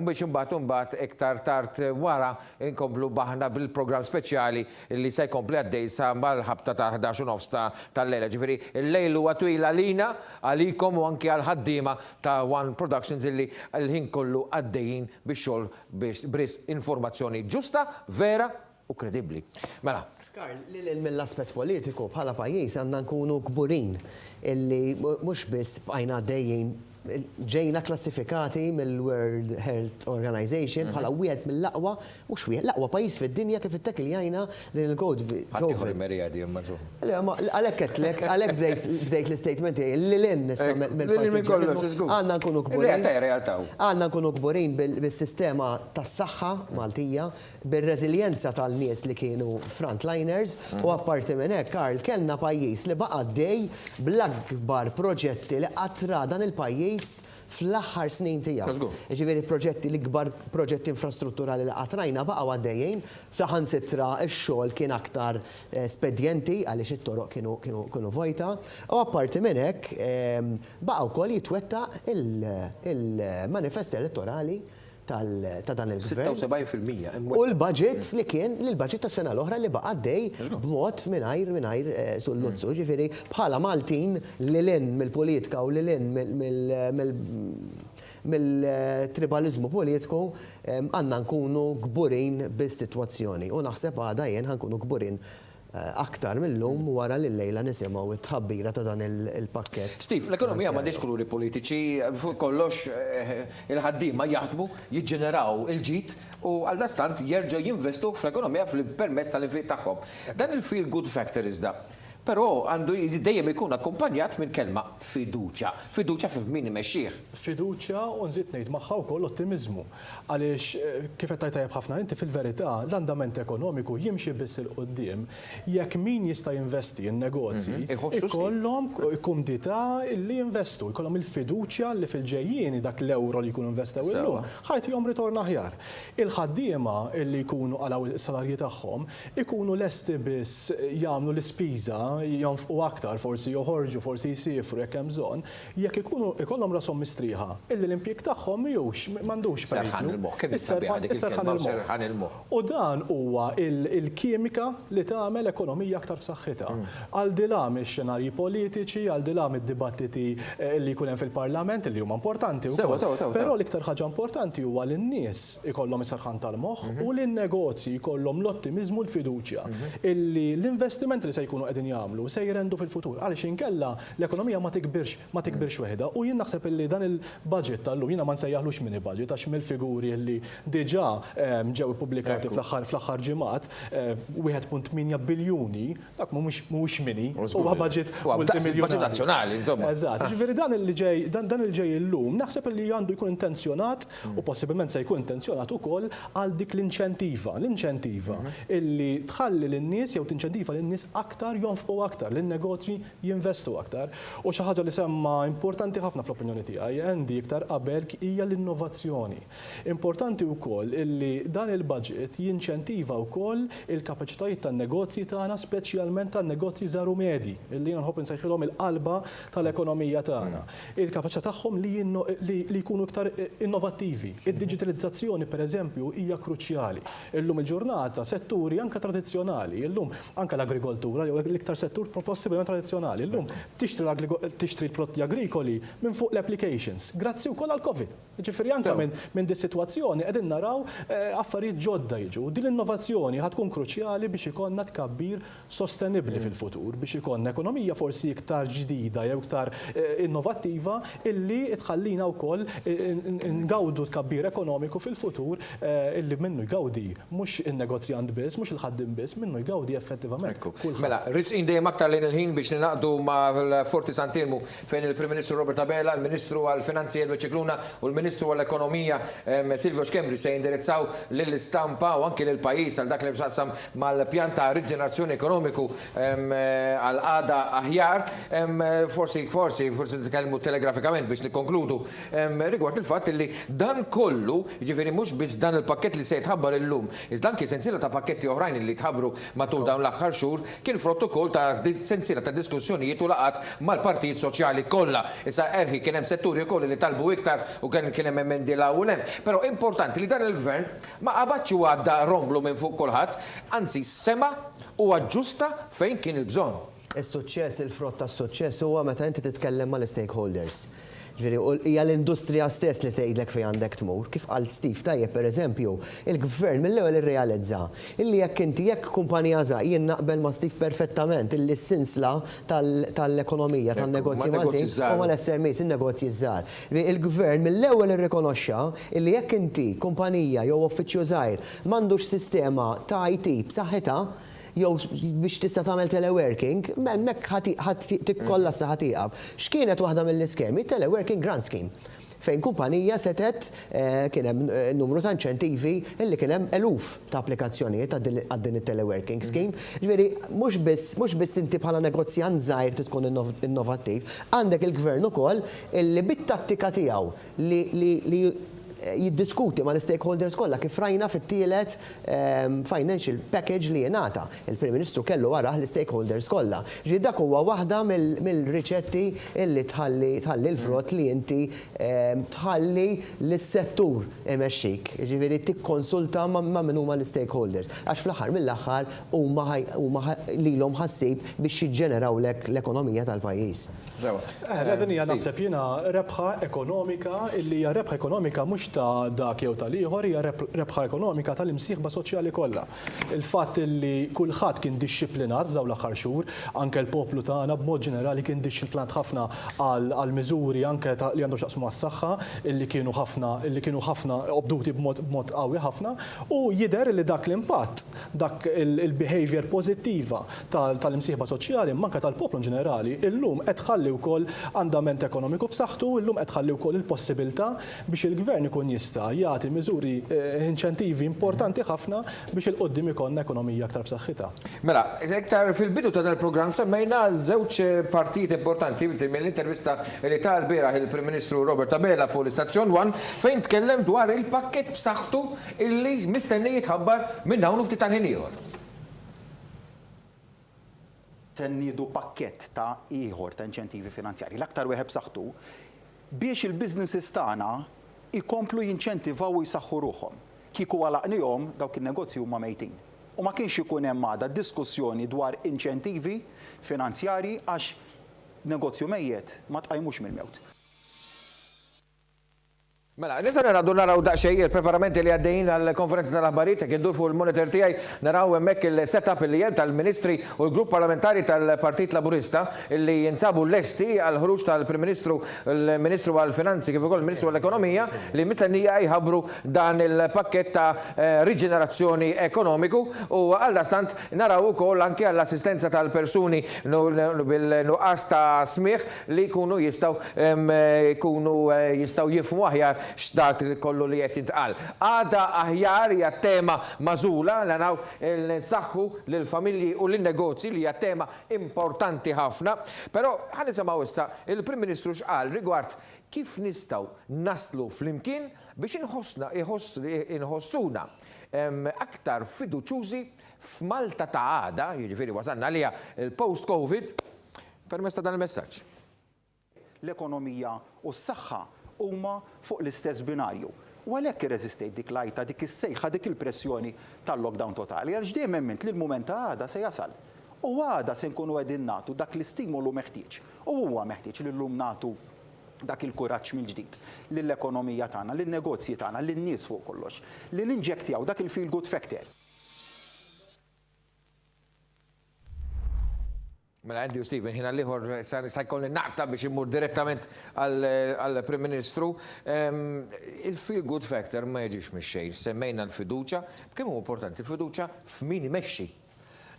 biex imbagħad iktar tard wara inkomplu baħna bil-programm speċjali li se jkompli għaddej sa mal-ħabta ta' 11:30 tal-lejla. Ġifieri il-lejl huwa twil għalina għalikom u anke għal-ħaddiema ta' One Productions illi l-ħin kollu għaddejjin bix-xogħol biex informazzjoni ġusta, vera u kredibbli. Mela. Karl, mill-aspett politiku bħala pajjiż għandna nkunu kburin illi mhux biss bqajna għaddejjin ġejna klassifikati mill-World Health Organization bħala wieħed mill-aqwa, mhux wieħed l-aqwa pajjiż fid-dinja kif ittekilajna din il-COVID. Għalhekk qedlek, għalhekk bdejt l-istatement lilin għandna nkunu kburin. Għandna nkunu kburin bil-sistema tas-saħħa Maltija, bir-reżiljenza tal-nies li kienu frontliners u apparti minn hekk, Karl, kellna pajjiż li baqa' għaddej bl-akbar proġetti li qatt ra dan il-pajjiż fl-aħħar snin tiegħu. Ġifieri proġetti l-ikbar proġetti infrastrutturali li qatrajna baqgħu għaddejjin, saħansitra x-xogħol kien aktar spedjenti għaliex it-toroq kienu vojta. U apparti minn hekk baqgħu wkoll jitwettaq il-manifest elettorali ta' dan il-gvern. 76%. U l-budget li kien l-budget tas sena l-oħra li baqa' għaddej b'mod mingħajr sulluzzu. Ġifieri bħala Maltin lilin mill-politika u lilin mill-tribalizmu politiku għandna nkunu kburin bis-sitwazzjoni. U naħseb għada jien ħankunu kburin aktar mill-lum wara li l-lejla nisimgħu it-tħabbira ta' dan il-pakket. Steve, l-ekonomija m'għandix kuluri politiċi, fuq kollox il-ħaddiema jaħdmu, jiġġeneraw il-ġid u għaldastant jerġgħu jinvestu fl-ekonomija permezz tal-infiq tagħhom. Dan il-feel good factor iżda Però għandu dejjem ikun akkumpanjat minn kelma fiduċja. Fiduċja f'min imexxih. Fiduċja u nżid ngħid magħha wkoll ottimizmu. Għaliex kif qed tajjeb ħafna inti fil-verità l-andament ekonomiku jimxi biss il qudiem jekk min jista' jinvesti in-negozji ikollhom kumdità li jinvestu, jkollhom il-fiduċja li fil-ġejjieni dak l-ewro li jkunu investew illum ħajtihom ritorn aħjar. Il-ħaddiema li jkunu għalaw is-salarji tagħhom ikunu lesti biss jagħmlu l-ispiża jonfqu aktar, forsi joħorġu, forsi jsifru jekk hemm bżonn, jekk ikunu ikollhom rashom mistrieħa, illi l-impjieg tagħhom m'għandux serħan il-moħħ. U dan huwa il-kimika li tagħmel ekonomija aktar f'saħħitha. Għal dilhom ix-xenarji politiċi, għal dilhom id-dibattiti li jkun hemm fil-Parlament li huma importanti wkoll. Però l-iktar ħaġa importanti huwa li n-nies ikollhom is-serħan tal-moħħ u li n-negozji jkollhom l-ottimizmu l-fiduċja illi l-investimenti li se jkunu qegħdin jagħmlu se jrendu fil-futur. Għaliex inkella l-ekonomija ma tikbirx weħda u jien naħseb illi dan il-budget tal-lum jiena ma nsejjaħlux mini budget għax mill-figuri li diġà ġew ippubblikati fl-aħħar ġimgħat 1.8 biljuni dak mhuwiex mini huwa budget nazzjonali insomma. Eżatt, ġifieri dan il-ġej illum naħseb illi għandu jkun intenzjonat u possibilment se jkun intenzjonat ukoll għal dik l-inċentiva illi tħalli lin-nies jew tinċentiva lin-nies aktar jonfqu aktar, lin-negozji jinvestu aktar. U xi ħaġa li semma importanti ħafna fl-opinjoni tiegħi għandi iktar qabel hija l-innovazzjoni. Importanti wkoll illi dan il-budget jinċentiva wkoll il-kapaċitajiet tan-negozji tagħna, speċjalment tan-negozji żaru medji, illi jiena nħobb insejħilhom il-qalba tal-ekonomija tagħna. Il-kapaċità tagħhom li jkunu iktar innovattivi. Id-diġitalizzazzjoni pereżempju hija kruċjali. Illum il-ġurnata setturi anke tradizzjonali, illum anke l-agrikoltura jew l-iktar settur possibilment tradizzjonali. Illum tixtri l-prodotti agrikoli minn fuq l-applications, grazzi wkoll għall-Covid. Ġifieri anke minn dis sitwazzjoni qegħdin naraw affarijiet ġodda jiġu. Din l-innovazzjoni ħad tkun kruċjali biex ikollna tkabbir sostenibbli fil-futur, biex ikollna ekonomija forsi iktar ġdida jew iktar innovattiva illi tħallina wkoll ngawdu tkabbir ekonomiku fil-futur illi minnu jgawdi mhux in-negozjant biss, mhux il-ħaddim biss, minnu jgawdi effettivament. Mela, risqin dejjem aktar lejn il-ħin biex ninaqdu mal-Forti Santilmu fejn il-Prim Ministru Robert Abela, il-Ministru għall-Finanzi Elbert Cicluna u l-Ministru għall-Ekonomija Silvio Xkembri se jindirizzaw lill-istampa u anke lill-pajjiż għal dak li x'aqsam mal-pjan ta' riġenerazzjoni ekonomiku għal għada aħjar. Forsi nitkellmu telegrafikament biex nikkonkludu rigward il-fatt li dan kollu, jiġifieri mhux biss dan il-pakkett li se jitħabbar illum, iżda anke sensiela ta' pakketti oħrajn li tħabbru matul dawn l-aħħar xhur kien frott ukoll ta' sensiela ta' diskussjonijiet u laqat mal-partijiet soċjali kollha. Issa erħi kien hemm setturi wkoll li talbu iktar u kien hemm emendi l-ewwel hemm. Però importanti li dan il-gvern ma qabadx u għadda romblu minn fuq kulħadd, anzi sema u aġġusta fejn kien il-bżonn. Is-suċċess, il-frott tas-suċċess huwa meta inti titkellem mal-stakeholders. Hija l-industrija stess li tgħidlek fejn għandek tmur. Kif qal Steve tajjeb pereżempju, il-gvern mill-ewwel irrealizza illi jekk kumpanija żgħar jien naqbel ma' Steve perfettament illi s-sinsla tal-ekonomija tan-negozji Maltin huma l-SMEs, in-negozji żgħar. Il-gvern mill-ewwel irrikonoxxa illi jekk inti kumpanija jew uffiċċju żgħir m'għandux sistema ta' IT b'saħħitha jew biex tista' tagħmel teleworking, hemmhekk tikkolla sa ħatiqaf. X'kienet waħda mill-iskemi? Teleworking Grant Scheme. Fejn kumpanija setet kien hemm numru ta' inċentivi illi kien hemm eluf ta' applikazzjonijiet għad din it-teleworking scheme. Ġifieri mhux biss inti bħala negozjant żgħir tkun innovattiv, għandek il-gvern ukoll illi bit-tattika tiegħu li jiddiskuti ma l-stakeholders kollha kif rajna fit-tielet financial package li jingħata. Il-Prim Ministru kellu waraħ l-stakeholders kollha. Ġi dak huwa waħda mill-riċetti illi tħalli l-frott li inti tħalli lis-settur imexxik. Ġifieri tikkonsulta ma' min huma l-stakeholders. Għax fl-aħħar mill-aħħar huma lilhom ħassib biex jiġġeneraw l-ekonomija tal-pajjiż. Din hija naħseb jiena rebħa ekonomika illi hija rebħa ekonomika mhux ta' dak jew tal-ieħor hija rebħa ekonomika tal-imsieħba soċjali kollha. Il-fatt li kulħadd kien dixxiplinat f'dawn l-aħħar xhur, anke l-poplu tagħna b'mod ġenerali kien dixxiplinat ħafna għal miżuri anke li għandhom x'aqsmu għas-saħħa illi kienu ħafna obduti b'mod qawwi ħafna u jidher li dak l-impatt, dak il-behavior pożittiva tal-imsieħba soċjali manke tal-poplu ġenerali illum qed tħalli wkoll andament ekonomiku f'saħħtu, illum qed tħalli wkoll il-possibilità biex il-gvern ikun jista' jagħti miżuri inċentivi importanti ħafna biex il-qoddim ikollna ekonomija aktar f'saħħitha. Mela, iktar fil-bidu ta' dan-il-programm semmejna żewġ partiti importanti mill-intervista li tal-bieraħ il-Prim Ministru Robert Abela fuq l-Istazzjon 1 fejn tkellem dwar il-pakkett b'saħħtu illi mistenni jitħabbar minn hawn ftit tal-ħin ieħor. Tennidu pakkett ta' ieħor ta' inċentivi finanzjari l-aktar wieħed b'saħħtu biex il-businesses tagħna ikomplu jinċentivaw u jsaħħu ruhom. Kieku għalaqnihom dawk in-negozji huma mejtin. U ma kienx ikun hemm għadha diskussjoni dwar inċentivi finanzjari għax negozju mejjed ma tqajmux mill-mewt. Mela, nisa naraw daqxej il-preparamenti li għaddejn għal-konferenza tal-aħbarijiet kien dur fuq il-monitor tiegħi naraw hemmhekk il-setup li hemm tal-Ministri u l-Grupp Parlamentari tal-Partit Laburista li jinsabu lesti għal ħruġ tal-Prim Ministru, il-Ministru għall-Finanzi kif ukoll il-Ministru għall-Ekonomija li mistennija jħabbru dan il-pakkett ta' riġenerazzjoni ekonomiku u għaldastant naraw ukoll anke għall-assistenza tal-persuni bil-nuqqas ta' smigħ li jkunu jistgħu jifhmu aħjar x'dak kollu li qed jintqal. Għada aħjar hija tema mażula li naw nsaħħu lill-familji u lin-negozji li hija tema importanti ħafna, però ħa nisimgħu issa il-Prim Ministru x'qal rigward kif nistgħu naslu flimkien biex inħossuna aktar fiduċjużi f'Malta ta' għada, jiġifieri wasalna għaliha il-post-COVID, permezz ta' dan il-messaġġ. L-ekonomija u s-saħħa huma fuq l-istess binarju. U għalhekk irreżistejt dik lajta, dik is-sejħa, dik il-pressjoni tal-lockdown totali, għaliex dejjem hemmt li l-mument ta' għada se jasal. U għada se nkunu qegħdin nagħtu dak l-istimolu meħtieġ. U huwa meħtieġ li llum nagħtu dak il-kuraġġ mill-ġdid lill-ekonomija tagħna, lin-negozji tagħna, lin-nies fuq kollox, li ninġektjaw dak il-feel good factor. Mela għandi u Steven, ħina liħor sa jkolli naqta biex immur direttament għal-Prim Ministru. Il-feel good factor ma jiġix mix-xejn, semmejna l-fiduċa, kemm huwa importanti l-fiduċa f'min imexxi.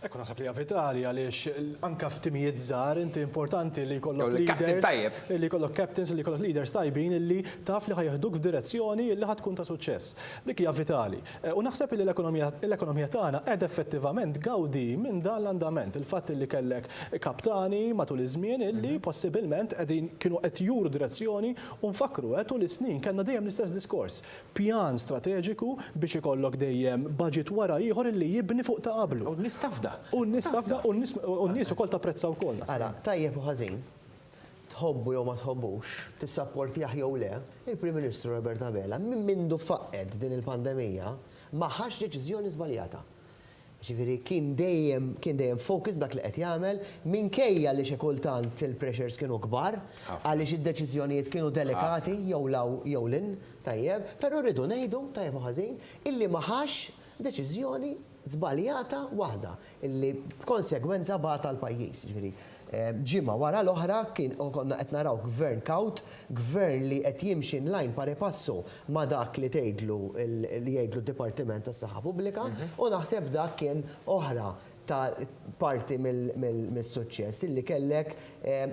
Ekku naħseb li vitali għaliex anka f'timijiet żgħar inti importanti li jkollok leaders, li jkollok captains, li jkollok leaders tajbin illi taf li ħajħduk f'direzzjoni li ħad tkun ta' suċċess. Dik hija vitali. U naħseb li l-ekonomija tagħna qed effettivament gawdi minn dan l-andament. Il-fatt li kellek kaptani matul iż-żmien illi possibilment qegħdin kienu qed juru direzzjoni u nfakru tul is-snin kellna dejjem l-istess diskors. Pjan strateġiku biex ikollok dejjem budget wara ieħor illi jibni fuq ta' qablu. U nistafda. U n-nies ukoll tapprezzaw ukoll. Ara, tajjeb u ħażin, tħobbu jew ma tħobbux, tissapportjah jew le, il-Prim Ministru Robert Abela minn mindu faqqed din il-pandemija ma ħax deċiżjoni żbaljata. Ġifieri kien dejjem focus dak li qed jagħmel minkejja li xi kultant il-pressures kienu kbar għaliex id-deċiżjonijiet kienu delikati jew law jew lin tajjeb, però rridu ngħidu tajjeb u ħażin illi ma ħax deċiżjoni żbaljata waħda illi b'konsegwenza bagħata l-pajjiż. Ġimgħa wara l-oħra konna qed naraw gvern kawt, gvern li qed jimxi in-lajn pari passu ma' dak li tgħidlu d-Dipartiment tas-Saħħa Pubblika u naħseb dak kien oħra ta' parti mill-suċċess illi kellek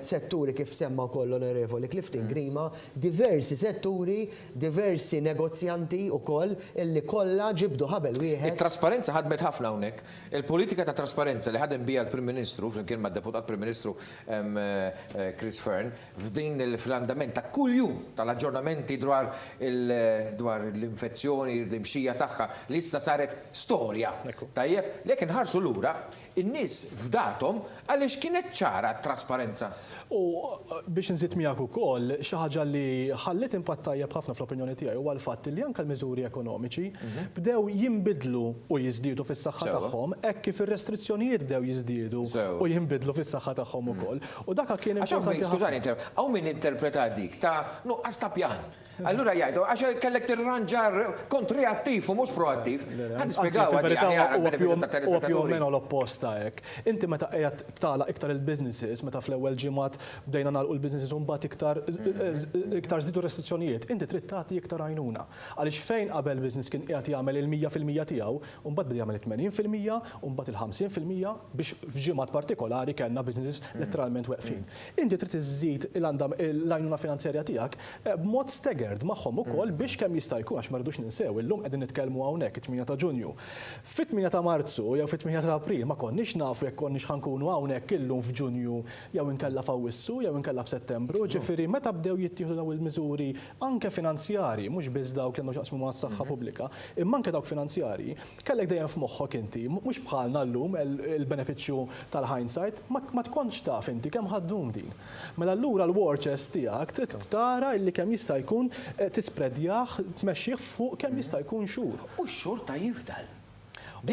setturi kif semma wkoll l-Onorevoli Clifton Grima, diversi setturi, diversi negozjanti wkoll illi kollha ġibdu ħabel wieħed. Il-trasparenza ħadmet ħafna hawnhekk. Il-politika ta' trasparenza li ħadem biha l-Prim Ministru flimkien mad-Deputat Prim Ministru Chris Fern f'din fl-andament ta' kuljum tal-aġġornamenti dwar l-infezzjoni, l-imxija tagħha li issa saret storja. Tajjeb, lekin ħarsu lura in-nies f'datom għaliex kienet ċara trasparenza. U biex nżid miegħek ukoll xi ħaġa li ħallit impatt tajjeb ħafna fl-opinjoni tiegħi huwa l-fatt li anke l-miżuri ekonomiċi bdew jinbidlu u jiżdiedu fis-saħħa tagħhom hekk kif ir-restrizzjonijiet bdew jiżdiedu u jinbidlu fis-saħħa tagħhom ukoll. U dak kien importanti ħafna. Skużani, hawn min interpreta dik ta' nuqqas ta' pjan. Allura jgħidu, għax kellek tirranġar kont reattiv u mhux proattiv. Ħad spjegaw huwa più o meno l-opposta hekk. Inti meta qiegħed tagħlaq iktar il-businesses, meta fl-ewwel ġimgħat bdejna nagħlqu l-businesses u mbagħad iktar żidu restrizzjonijiet, inti trid tagħti iktar għajnuna. Għaliex fejn qabel business kien qiegħed jagħmel il-100% tiegħu, u mbagħad bda jagħmel il-80% u mbagħad il-50% biex f'ġimgħat partikolari kellna businesses letteralment weqfin. Inti trid iżżid l-għajnuna finanzjarja tiegħek b'mod staggered magħhom ukoll biex kemm jista' jkun għax ma rridux ninsew illum qegħdin nitkellmu hawnhekk it-8 ta' Ġunju. Fit-8 ta' Marzu jew fit-8 ta' April ma konniex nafu jekk konniex ħankunu hawnhekk illum f'Ġunju jew inkella f'Awwissu jew inkella f'Settembru. Ġifieri meta bdew jittieħdu dawn il-miżuri anke finanzjarji, mhux biss dawk li għandhom x'jaqsmu mas-saħħa pubblika, imma anke dawk finanzjarji, kellek dejjem f'moħħok inti, mhux bħalna llum il-benefiċċju tal-hindsight, ma tkontx taf inti kemm ħaddum din. Mela allura l-war chest tiegħek trid tara illi kemm jista' jkun tispredjah, tmexxih fuq kemm jista' jkun xhur. U x-xhur ta' jifdal. U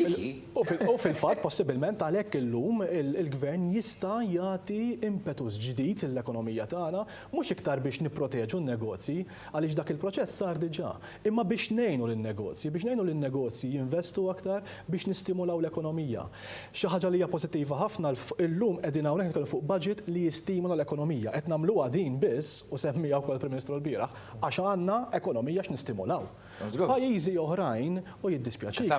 fil-fatt possibilment għalhekk illum il-gvern jista' jagħti impetus ġdid l-ekonomija tagħna mhux iktar biex nipproteġu n-negozji għaliex dak il-proċess sar diġà, imma biex ngħinu lin-negozji, biex ngħinu lin-negozji jinvestu aktar biex nistimulaw l-ekonomija. Xi ħaġa li hija pożittiva ħafna illum qegħdin hawnhekk nitkellmu fuq budget li jistimula l-ekonomija. Qed nagħmluha din biss u semmiha wkoll il-Prim Ministru l-bieraħ għax għandna ekonomija x'nistimulaw. Pajjiżi oħrajn u jiddispjaċik.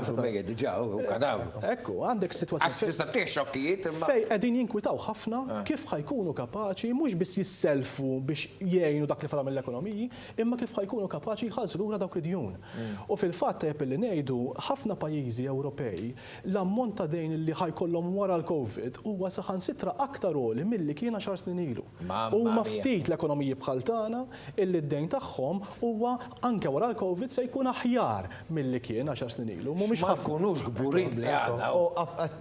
Ekku, għandek situazzjoni fej qegħdin jinkwitaw ħafna kif ħajkunu kapaċi mhux biss jisselfu biex jgħinu dak li fadal mill-ekonomiji, imma kif ħajkunu kapaċi jħallsu lura dawk id-djun. U fil-fatt li ngħidu ħafna pajjiżi Ewropej l-ammont ta' dejn li ħajkollhom wara l-Covid huwa saħansitra aktar għoli milli kien 10 snin ilu. Huma ftit l-ekonomiji bħal tagħna illi d-dejn tagħhom huwa anke wara l-Covid se jkun aħjar milli kien 10 snin ilu. Mhumiex ħafkunux gburin li għandna.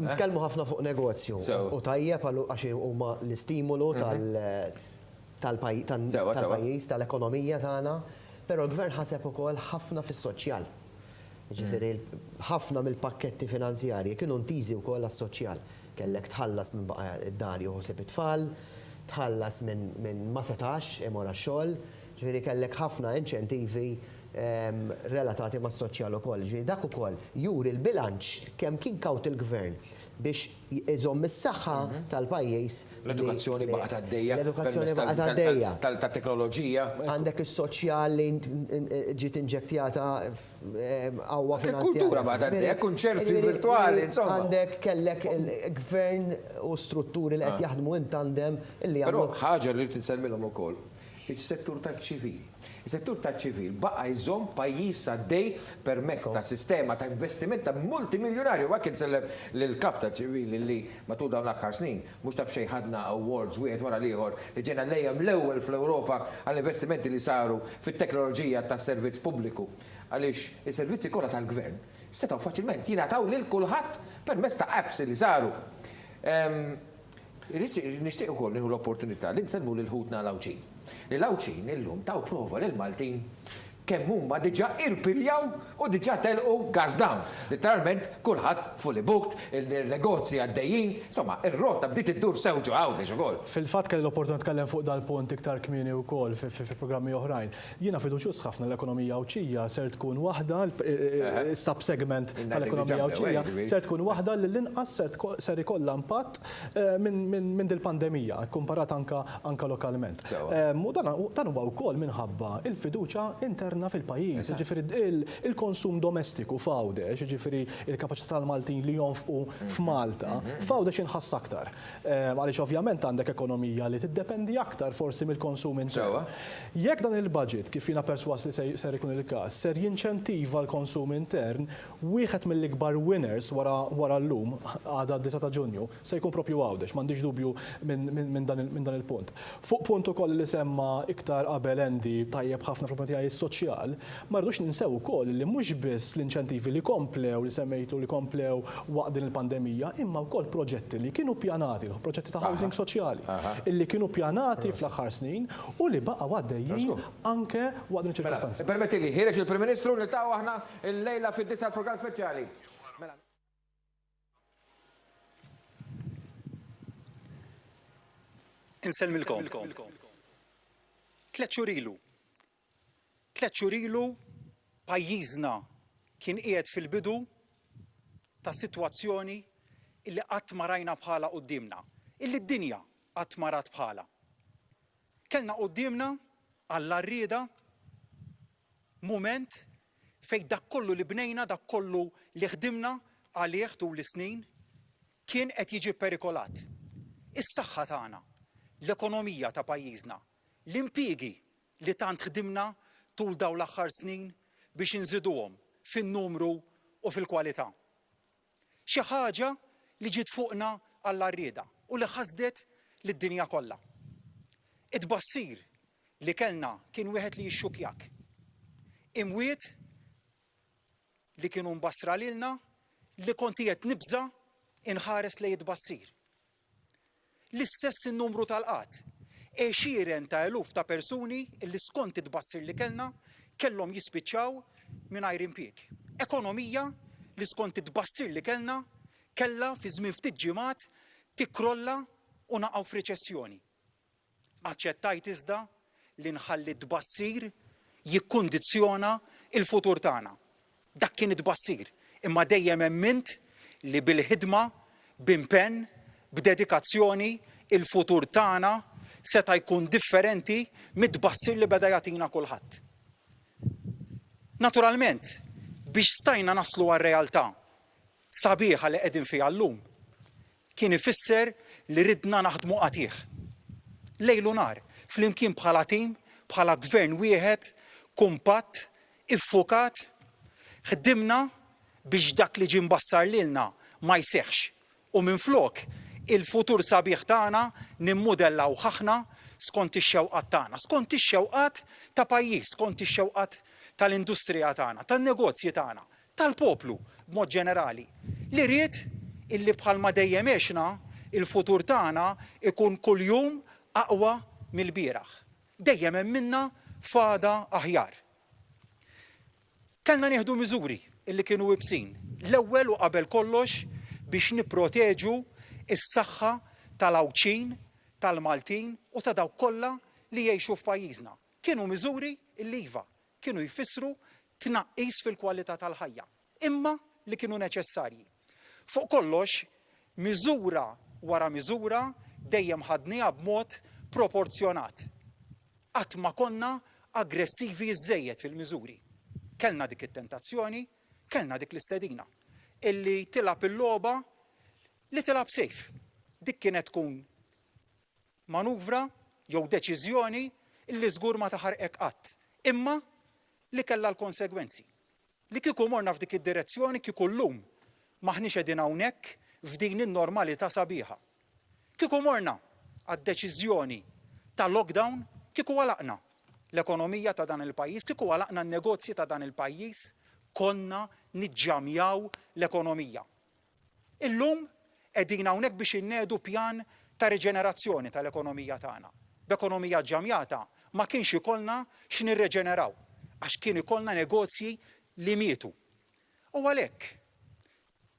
Nitkellmu ħafna fuq negozju u tajjeb għax huma l-istimulu tal-pajjiż, tal-ekonomija tagħna, però l-gvern ħaseb ukoll ħafna fis-soċjal. Ġifieri ħafna mill-pakketti finanzjarji kienu ntiżi wkoll għas-soċjal. Kellek tħallas minn baqa' id-dar joħoseb it-tfal, tħallas minn ma setax imur għax-xogħol, ġifieri kellek ħafna inċentivi relatati ma' soċjal ukoll. Dak ukoll juri l-bilanċ kemm kien kawt il-gvern biex iżomm is-saħħa tal-pajjiż. L-edukazzjoni baqgħet għaddejja. L-edukazzjoni baqgħet għaddejja. Tal-teknoloġija. Għandek is-soċjal li ġiet inġektjata qawwa finanzjarja. Kultura baqgħet għaddejja, kunċerti virtwali, insomma. Għandek kellek il-gvern u strutturi li qed jaħdmu in tandem illi Però ħaġa li tinsemmilhom ukoll is-settur tal-ċivil. Is-settur tal-ċivil baqa' jżomm pajjiż għaddej permezz ta' sistema ta' investiment ta' multimiljonarju. Għak insellem lill-kap tal-ċivili li matul dawn l-aħħar snin mhux taf xejn ħadna awards wieħed wara l-ieħor li ġejna lejjem l-ewwel fl-Ewropa għall-investimenti li saru fit-teknoloġija tas-servizz pubbliku. Għaliex is-servizzi kollha tal-gvern setgħu faċilment jingħataw lil kulħadd permezz ta' apps li saru. Nixtieq ukoll nieħu l-opportunità li nsellmu lil ħutna l-Awċin. L-Awċin illum taw prova lil Maltin kemm huma diġà irpiljaw u diġà telqu gas down. Literalment kulħadd fully booked, il-negozji għaddejjin, insomma, ir-rotta bdiet iddur sewġu hawnhekk ukoll. Fil-fatt kelli l-opportunità nitkellem fuq dal-punt iktar kmieni wkoll fi-programmi oħrajn. Jiena fiduċjuż ħafna l-ekonomija Awċija ser tkun waħda is-subsegment tal-ekonomija Awċija ser tkun waħda li l-inqas ser ikollha impatt minn dil-pandemija, komparat anka lokalment. U dan huwa wkoll minħabba il-fiduċja interna fil-pajjiż, ġifieri il-konsum domestiku fawdex, ġifieri il-kapaċità tal-Maltin li jonfqu f'Malta, fawdex inħass aktar. Għaliex ovvjament għandek ekonomija li tiddependi aktar forsi mill-konsum intern. Jekk dan il-budget kif jiena perswas li ser ikun il-każ, ser jinċentiva l-konsum intern, wieħed mill-ikbar winners wara llum għadha d-9 ta' Ġunju se jkun propju għawdex, m'għandix dubju minn dan il-punt. Fuq punt ukoll li semma iktar qabel Endi tajjeb ħafna fil-politijajiet soċjali, ma rridux ninsew ukoll li mhux biss l-inċentivi li komplew li semmejtu li komplew waqt din il-pandemija, imma wkoll proġetti li kienu pjanati, proġetti ta' housing soċjali, illi kienu pjanati fl-aħħar snin u li baqa' għaddejjin anke waqt din iċ-ċirkostanzi. Permetti li ħireġ il-Prim Ministru niltaqgħu aħna l-lejla fid-9 programm speċjali. Insellmilkom. 3 xhur ilu Tliet xhur ilu pajjiżna kien qiegħed fil-bidu ta' sitwazzjoni illi qatt ma rajna bħala qudiemna, illi d-dinja qatt ma rat bħala. Kellna qudiemna Alla rrieda mument fejn dak kollu li bnejna, dak kollu li ħdimna għalih tul l-snin kien qed jiġi perikolat. Is-saħħa tagħna, l-ekonomija ta' pajjiżna, l-impjiegi li tant ħdimna tul dawn l-aħħar snin biex inżiduhom fin-numru u fil-kwalità. Xi ħaġa li ġiet fuqna Alla rrieda u li ħasdet lid-dinja kollha. It-tbassir li kellna kien wieħed li jixxukjak. Imwiet li kienu mbassra lilna li kont qiegħed nibża inħares lejn it-tbassir. L-istess in-numru tal-qatt. Għexieren ta' eluf ta' persuni li skont it-tbassir li kellna kellhom jispiċċaw mingħajr impjieg. Ekonomija li skont it-tbassir li kellna kellha fi żmien ftit ġimgħat tikkrolla u naqgħu f'riċessjoni. Aċċettajt iżda li nħalli tbassir jikkundizzjona il-futur tagħna. Dak kien it-tbassir, imma dejjem emmint li bil-ħidma, b'impenn, b'dedikazzjoni il-futur tagħna seta' jkun differenti mid-tbassir li beda jagħtina kulħadd. Naturalment, biex stajna naslu għar-realtà sabiħa li qegħdin fiha llum, kien ifisser li ridna naħdmu qatih. Lejl u nar, flimkien bħala tim, bħala gvern wieħed, kumpatt, iffukat, ħdimna biex dak li ġie mbassar lilna ma jseħħx u minflok il-futur sabiħ tagħna nimmodellaw ħaħna skont ix-xewqat tagħna, skont ix-xewqat ta' pajjiż, skont ix-xewqat tal-industrija tagħna, tan-negozji tagħna, tal-poplu b'mod ġenerali. Li ried illi bħalma dejjem għexna il-futur tagħna ikun kuljum aqwa mill-bieraħ. Dejjem hemm minna fada aħjar. Kellna nieħdu miżuri illi kienu wibsin. L-ewwel u qabel kollox biex nipproteġu is-saħħa tal-Awċin, tal-Maltin u ta' dawk kollha li jgħixu f'pajjiżna. Kienu miżuri illi iva kienu jfissru tnaqqis fil-kwalità tal-ħajja, imma li kienu neċessarji. Fuq kollox, miżura wara miżura dejjem ħadniha b'mod proporzjonat. Qatt ma konna aggressivi żejjed fil-miżuri. Kellna dik it-tentazzjoni, kellna dik l-istedina. Illi tilab il-logħba li tilab sejf. Dik kienet tkun manuvra jew deċiżjoni illi żgur ma taħarqek qatt. Imma li kellha l-konsegwenzi. Li kieku morna f'dik id-direzzjoni kieku llum maħniex qegħdin hawnhekk f'din in-normalità sabiħa. Kieku morna għad-deċiżjoni ta' lockdown, kieku għalaqna l-ekonomija ta' dan il-pajjiż, kieku għalaqna n-negozji ta' dan il-pajjiż, konna niġġamjaw l-ekonomija. Illum qegħdin hawnhekk biex innedu pjan ta' riġenerazzjoni tal-ekonomija tagħna. B'ekonomija ġġamjata ma kienx ikollna x'nirreġeneraw, għax kien ikollna negozji li mietu. U għalhekk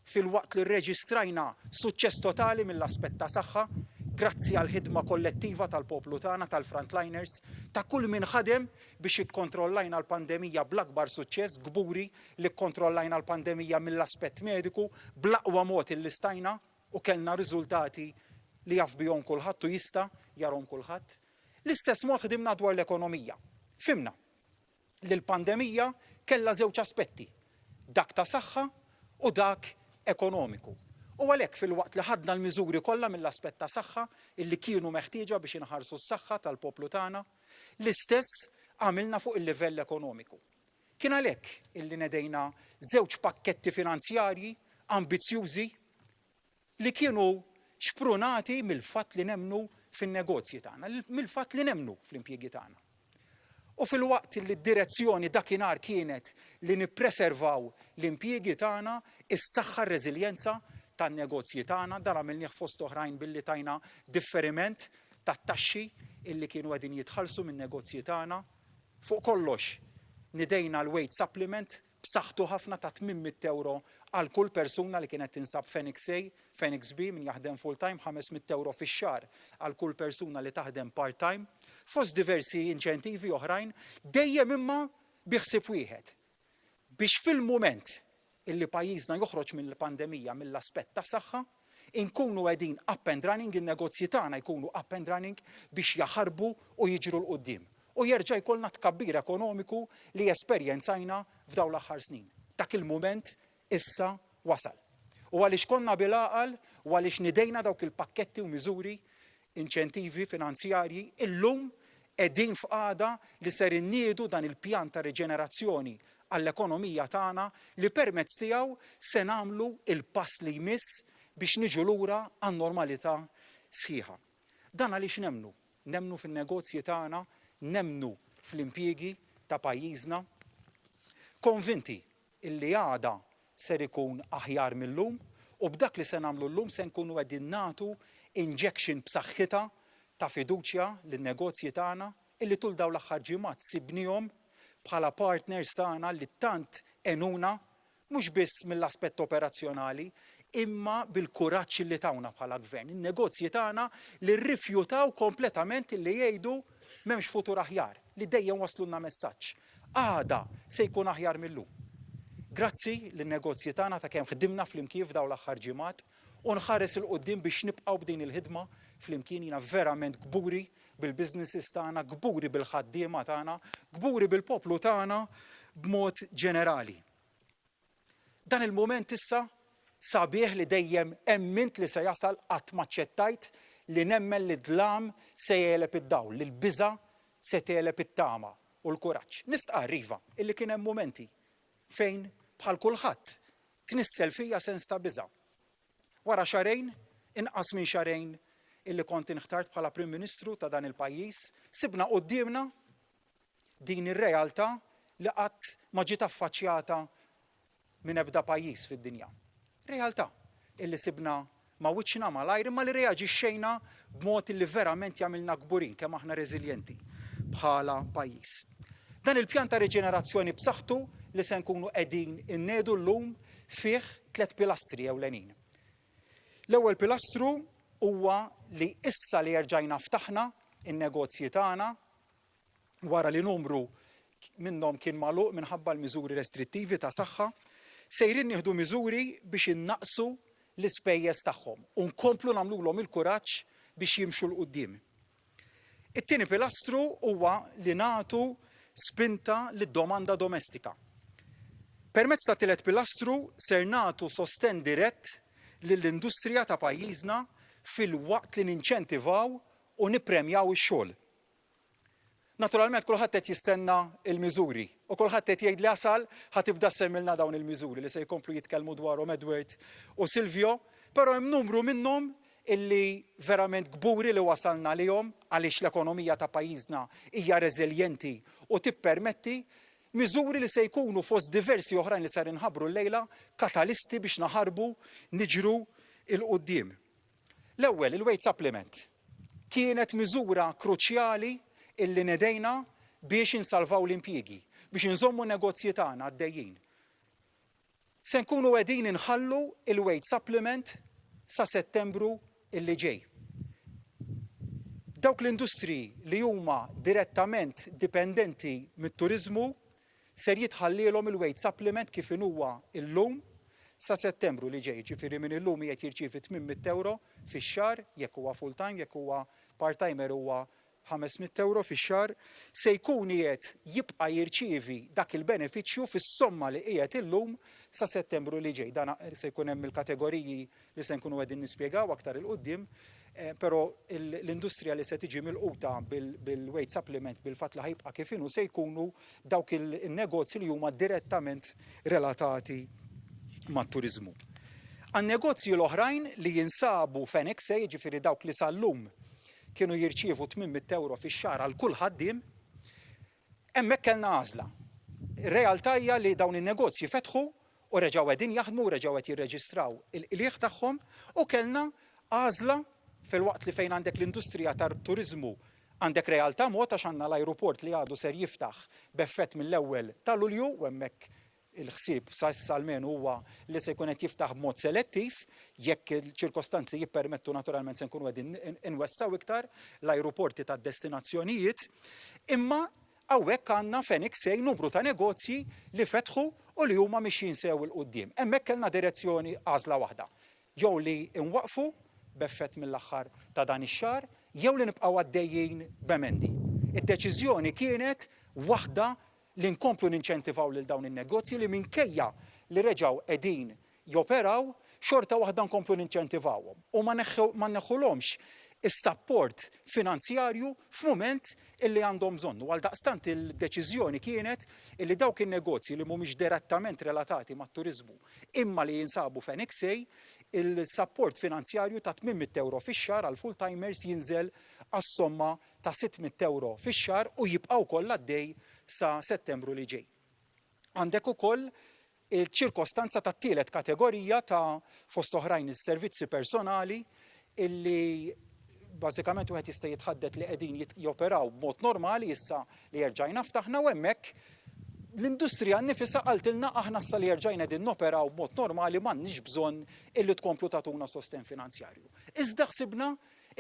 fil-waqt li rreġistrajna suċċess totali mill-aspett ta' saħħa, grazzi għal ħidma kollettiva tal-poplu tagħna, tal-frontliners, ta' kull min ħadem biex ikkontrollajna l-pandemija bl-akbar suċċess, gburi li kkontrollajna l-pandemija mill-aspett mediku bl-aqwa mod illi stajna u kellna riżultati li jaf bihom kulħadd u jista' jarhom kulħadd. L-istess mod ħdimna dwar l-ekonomija. Fimna li l-pandemija kellha żewġ aspetti, dak ta' saħħa u dak ekonomiku. U għalhekk fil-waqt li ħadna l-miżuri kollha mill-aspett ta' saħħa illi kienu meħtieġa biex inħarsu s-saħħa tal-poplu tagħna, l-istess għamilna fuq il-livell ekonomiku. Kien għalhekk illi nedejna żewġ pakketti finanzjarji ambizzjużi li kienu xprunati mill-fatt li nemmnu fin-negozji tagħna, mill-fatt li nemmnu fl-impjiegi tagħna. U fil-waqt li d-direzzjoni dakinhar kienet li nippreservaw l-impjiegi tagħna, is-saħħa r-reżiljenza tan-negozji tagħna, dan għamilnieh fost oħrajn billi tajna differiment tat-taxxi illi kienu qegħdin jitħallsu min-negozji tagħna. Fuq kollox nidejna l-wage supplement b'saħħtu ħafna ta' 800 euro għal kull persuna li kienet tinsab Phoenix A, Phoenix B min jaħdem full-time, 500 euro fix-xahar għal kull persuna li taħdem part-time, fost diversi inċentivi oħrajn, dejjem imma biħsib wieħed biex fil-mument illi pajjiżna joħroġ mill-pandemija mill-aspett ta' saħħa, inkunu qegħdin up and running, in-negozji tagħna jkunu up and running biex jaħarbu u jiġru l-qudiem. U jerġa' jkollna tkabbir ekonomiku li esperjenzajna f'dawn l-aħħar snin. Dak il-mument issa wasal. U għaliex konna bil-għaqal u għaliex nidejna dawk il-pakketti u miżuri inċentivi finanzjarji, illum qegħdin f'qagħda li ser inniedu dan il-pjan ta' reġenerazzjoni għall-ekonomija tagħna li permezz tiegħu se nagħmlu il-pass li jmiss biex niġu lura għan-normalità sħiħa. Dan għaliex nemnu fin-negozji tagħna, nemnu fl-impjiegi ta' pajjiżna, konvinti illi għada ser ikun aħjar mill-lum u b'dak li se nagħmlu llum se nkunu qegħdin nagħtu injection b'saħħitha ta' fiduċja lin-negozji tagħna illi tul dawn l-aħħar ġimgħat sibnihom bħala partners tagħna li tant enuna mhux biss mill-aspett operazzjonali imma bil-kuraġġ li tawna bħala gvern. In-negozji tagħna li rrifjutaw kompletament li jgħidu m'hemmx futur aħjar, li dejjem waslulna messaġġ. Għada se jkun aħjar millum. Grazzi lin-negozji tagħna ta' kemm ħdimna flimkien f'dawn l-aħħar ġimgħat u nħares il-qudiem biex nibqgħu b'din il-ħidma flimkien jiena verament kburi bil-businesses tagħna, kburi bil-ħaddiema tagħna, kburi bil-poplu tagħna b'mod ġenerali. Dan il-mument issa sabiħ li dejjem emmint li se jasal qatt ma ċettajt li nemmen li dlam se jeleb id-dawl, li l-biża se teleb it-tama u l-kuraġġ. Nistqa' arriva illi kien hemm momenti fejn bħal kulħadd tnissel fija sens ta' biża. Wara xarejn, inqas minn xarejn illi kont inħtart bħala Prim Ministru ta' dan il-pajjiż, sibna qudiemna din ir-realtà li qatt ma ġiet affaċċjata minn ebda pajjiż fid-dinja. Realtà illi sibna ma wiċċna malajr imma li reaġixxejna b'mod illi verament jagħmilna kburin kemm aħna reżiljenti bħala pajjiż. Dan il-pjan ta' reġenerazzjoni b'saħħtu li se nkunu qegħdin innedu llum fih 3 pilastri ewlenin. L-ewwel pilastru huwa li issa li jerġajna ftaħna in-negozji tagħna wara li numru minnhom kien magħluq minħabba l-miżuri restrittivi ta' saħħa, sejrin nieħdu miżuri biex innaqsu l-ispejjeż tagħhom u nkomplu nagħmluhom il-kuraġġ biex jimxu l qudiem. It-tieni pilastru huwa li nagħtu spinta lid-domanda domestika. Permezz ta' tielet pilastru ser nagħtu sosten dirett lill-industrija ta' pajjiżna fil-waqt li ninċentivaw u nippremjaw ix-xogħol. Naturalment kulħadd qed jistenna l-miżuri u kulħadd qed jgħid li jasal ħatibda semmilna dawn il-miżuri li se jkomplu jitkellmu dwarhom Edward u Silvio, però hemm numru minnhom illi verament kburi li wasalna lihom għaliex l-ekonomija ta' pajjiżna hija reżiljenti u tippermetti miżuri li se jkunu fost diversi oħrajn li ser inħabbru llejla katalisti biex naħarbu niġru il-qudiem. L-ewwel il-weight supplement kienet miżura kruċjali illi nedejna biex insalvaw l-impjiegi, biex inżommu negozji tagħna għaddejjin. Se nkunu qegħdin inħallu il-weight supplement sa Settembru illi ġej. Dawk l-industri li huma direttament dipendenti mit-turiżmu ser jitħallilhom il-weight supplement kif huwa llum sa Settembru li ġej. Ġifieri minn illum qed jirċievi 800 euro fix-xahar, jekk huwa full time, jekk huwa part-timer huwa 500 euro fix-xahar, se jkun qiegħed jibqa' jirċievi dak il-benefiċċju fis-somma li qiegħed illum sa Settembru li ġej. Dan se jkun hemm il-kategoriji li se nkunu qegħdin nispjegaw aktar il-qudiem, però l-industrija li se tiġi milquta bil-weight supplement bil-fatt li ħajbqa' kif inhu se jkunu dawk il-negozji li huma direttament relatati mat-turiżmu. Għan-negozji l-oħrajn li jinsabu f'Enexej, jiġifieri dawk li sal-lum kienu jirċievu 800 euro fix-xahar għal kull ħaddiem, hemmhekk kellna għażla. Ir-realtà hija li dawn in-negozji fetħu u reġgħu qegħdin jaħdmu u reġgħu qed jirreġistraw il-qlieħ tagħhom u kellna għażla fil-waqt li fejn għandek l-industrija tat-turiżmu għandek realtà mod għax għandna l-ajruport li għadu ser jiftaħ b'effett mill-ewwel ta' Lulju u hemmhekk il-ħsieb sa issa almenu huwa li se jkun qed jiftaħ b'mod selettiv jekk il-ċirkostanzi jippermettu naturalment se nkunu qegħdin inwessaw iktar l-ajruporti tad-destinazzjonijiet, imma Hawnhekk għandna Phoenix Say numru ta' negozji li fetħu u li huma mixjin sew il-qudiem. Hemmhekk kellna direzzjoni għażla waħda. Jew li nwaqfu b'effett mill-aħħar ta' dan ix-xahar, jew li nibqgħu għaddejjin b'emendi. Id-deċiżjoni kienet waħda li nkomplu ninċentivaw lil dawn in-negozji li minkejja li reġgħu qegħdin joperaw xorta waħda nkomplu ninċentivawhom u ma neħħulhomx is-support finanzjarju f'mument illi għandhom bżonnu. Għal daqstant il-deċiżjoni kienet illi dawk in-negozji li mhumiex direttament relatati mat-turiżmu imma li jinsabu Phoenix Say, il-support finanzjarju ta' 800 euro fix-xahar għal full-timers jinżel għas-somma ta' 600 euro fix-xahar u jibqgħu kollha għaddej sa Settembru li ġej. Għandek ukoll il-ċirkostanza ta' tielet kategorija ta' fost oħrajn is-servizzi personali illi bażikament wieħed jista' jitħaddet li qegħdin joperaw b'mod normali issa li jerġajna ftaħna u hemmhekk l-industrija nnifisha qaltilna aħna issa li jerġajna qegħdin noperaw b'mod normali m'għandniex bżonn illi tkomplu tagħtuna sosten finanzjarju. Iżda ħsibna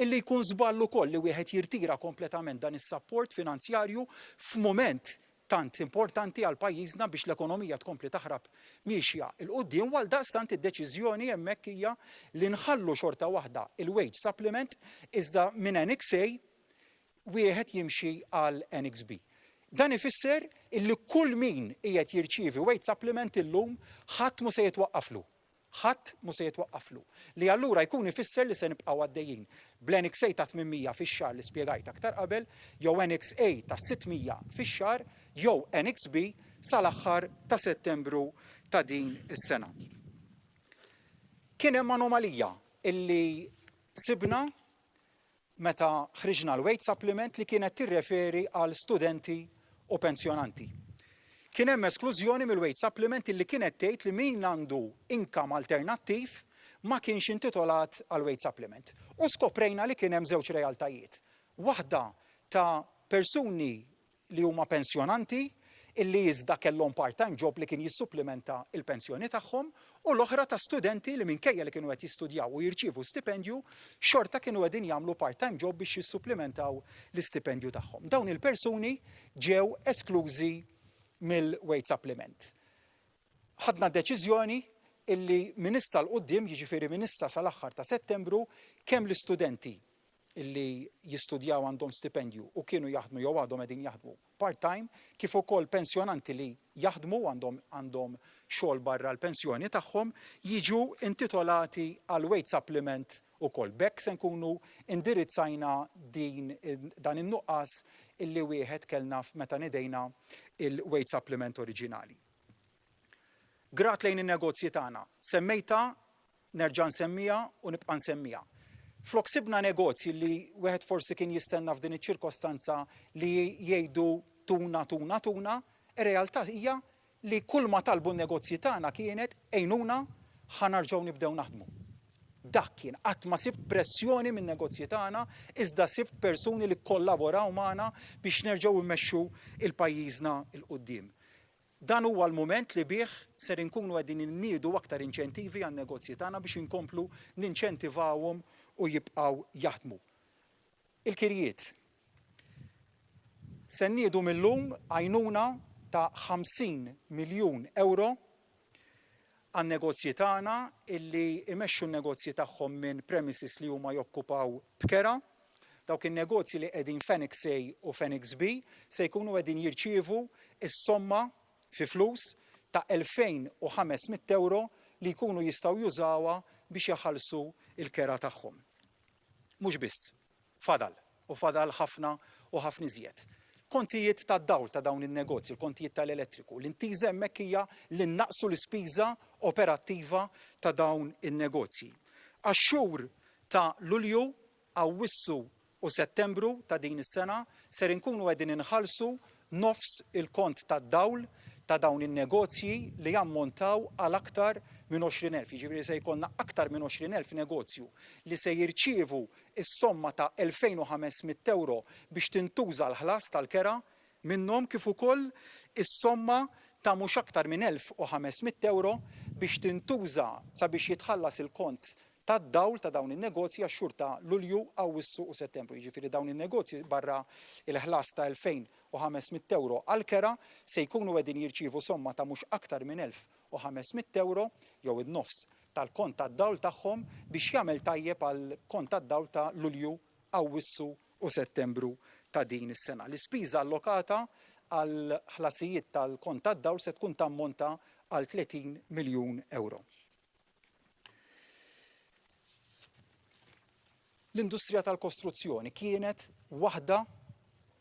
illi jkun żball ukoll li wieħed jirtira kompletament dan is-support finanzjarju f'mument tant importanti għal pajjiżna biex l-ekonomija tkompli taħrab miexja il-qudiem għal daqstant id-deċiżjoni hemmhekk hija li nħallu xorta waħda il-wage supplement iżda minn Phoenix Say wieħed jimxi għal NXB. Dan ifisser illi kull min qiegħed jirċievi wage supplement illum ħadd mhu se jitwaqqaflu. Ħadd mhu se jitwaqqaflu. Li allura jkun ifisser li se nibqgħu għaddejjin bl-Phoenix Say ta' 800 fix-xahar li spjegajt aktar qabel, jew NXA ta' 600 fix-xahar, jew NXB sal-aħħar ta' Settembru ta' din is-sena. Kien hemm anomalija illi sibna meta ħriġna l-wage supplement li kienet tirreferi għal studenti u pensjonanti. Kien hemm esklużjoni mill-wage supplement illi kienet tgħid li min għandu income alternattiv ma kienx intitolat għal wage supplement. U skoprejna li kien hemm żewġ realtajiet. Waħda ta' persuni li huma pensjonanti illi iżda kellhom part-time job li kien jissupplementa il-pensjoni tagħhom u l-oħra ta' studenti li minkejja li kienu qed jistudjaw u jirċievu stipendju xorta kienu qegħdin jagħmlu part-time job biex jissupplementaw l-istipendju tagħhom. Dawn il-persuni ġew esklużi mill-wage supplement. Ħadna deċiżjoni illi minn issa l-qudiem, jiġifieri minn issa sal-aħħar ta' Settembru, kemm l-istudenti illi jistudjaw għandhom stipendju u kienu jaħdmu jew għadhom qegħdin jaħdmu part-time, kif ukoll pensjonanti li jaħdmu għandhom xogħol barra l-pensjoni tagħhom, jiġu intitolati għal wage supplement ukoll. Bekk se nkunu indirizzajna dan in-nuqqas illi wieħed kellna meta nidejna il-wage supplement oriġinali. Grat lejn in-negozji tagħna, semmejta nerġa' nsemmiha u nibqa' nsemmiha. Flok sibna negozji li wieħed forsi kien jistenna f'din iċ-ċirkostanza li jgħidu tuna, ir-realtà hija li kull ma talbu n-negozji tagħna kienet għejnuna ħanarġgħu nibdew naħdmu. Dak kien qatt ma sibt pressjoni minn negozji tagħna, iżda sibt persuni li kollaboraw magħna biex nerġgħu immexxu il-pajjiżna il qudiem. Dan huwa l-mument li bih ser inkunu qegħdin inniedu aktar inċentivi għan-negozji tagħna biex inkomplu ninċentivawhom u jibqgħu jaħdmu. Il-kirjiet. Se nniedu millum għajnuna ta' 50 miljun euro għan-negozji tagħna illi imexxu n-negozji tagħhom minn premises li huma jokkupaw b'kera. Dawk in-negozji li qegħdin Phoenix Say u Phoenix B se jkunu qegħdin jirċievu is-somma fi flus ta' 2500 euro li jkunu jistgħu jużawha biex jaħallsu il-kera tagħhom. Mhux biss, fadal ħafna u ħafna iżjed. Kontijiet tad-dawl ta' dawn in-negozji, il-kontijiet tal-elettriku. L-intiża hemmhekk hija li naqsu l-ispiża operattiva ta' dawn in-negozji. Għax-xhur ta' Lulju, Awwissu u Settembru ta' din is-sena ser inkunu qegħdin inħallsu nofs il-kont tad-dawl ta' dawn in-negozji li jammontaw għal aktar minn 20,000. Jiġifieri se jkollna aktar minn 20,000 negozju li se jirċievu is-somma ta' 2500 euro biex tintuża l-ħlas tal-kera minnhom kif ukoll is-somma ta' mhux aktar minn 1500 euro biex tintuża sabiex jitħallas il-kont tad-dawl ta' dawn in-negozji għax-xhur ta' Lulju, Awwissu u Settembru. Jiġifieri dawn in-negozji barra il-ħlas ta' 2,500 euro għall-kera se jkunu qegħdin jirċievu somma ta' mhux aktar minn 1,500 euro jew id-nofs tal-kont tad-dawl tagħhom biex jagħmel tajjeb għal kont tad-dawl ta' Lulju, Awwissu u Settembru ta' din is-sena. L-ispiża allokata għal ħlasijiet tal-kont tad-dawl se tkun tammonta għal 30 miljun euro. L-industrija tal-kostruzzjoni kienet waħda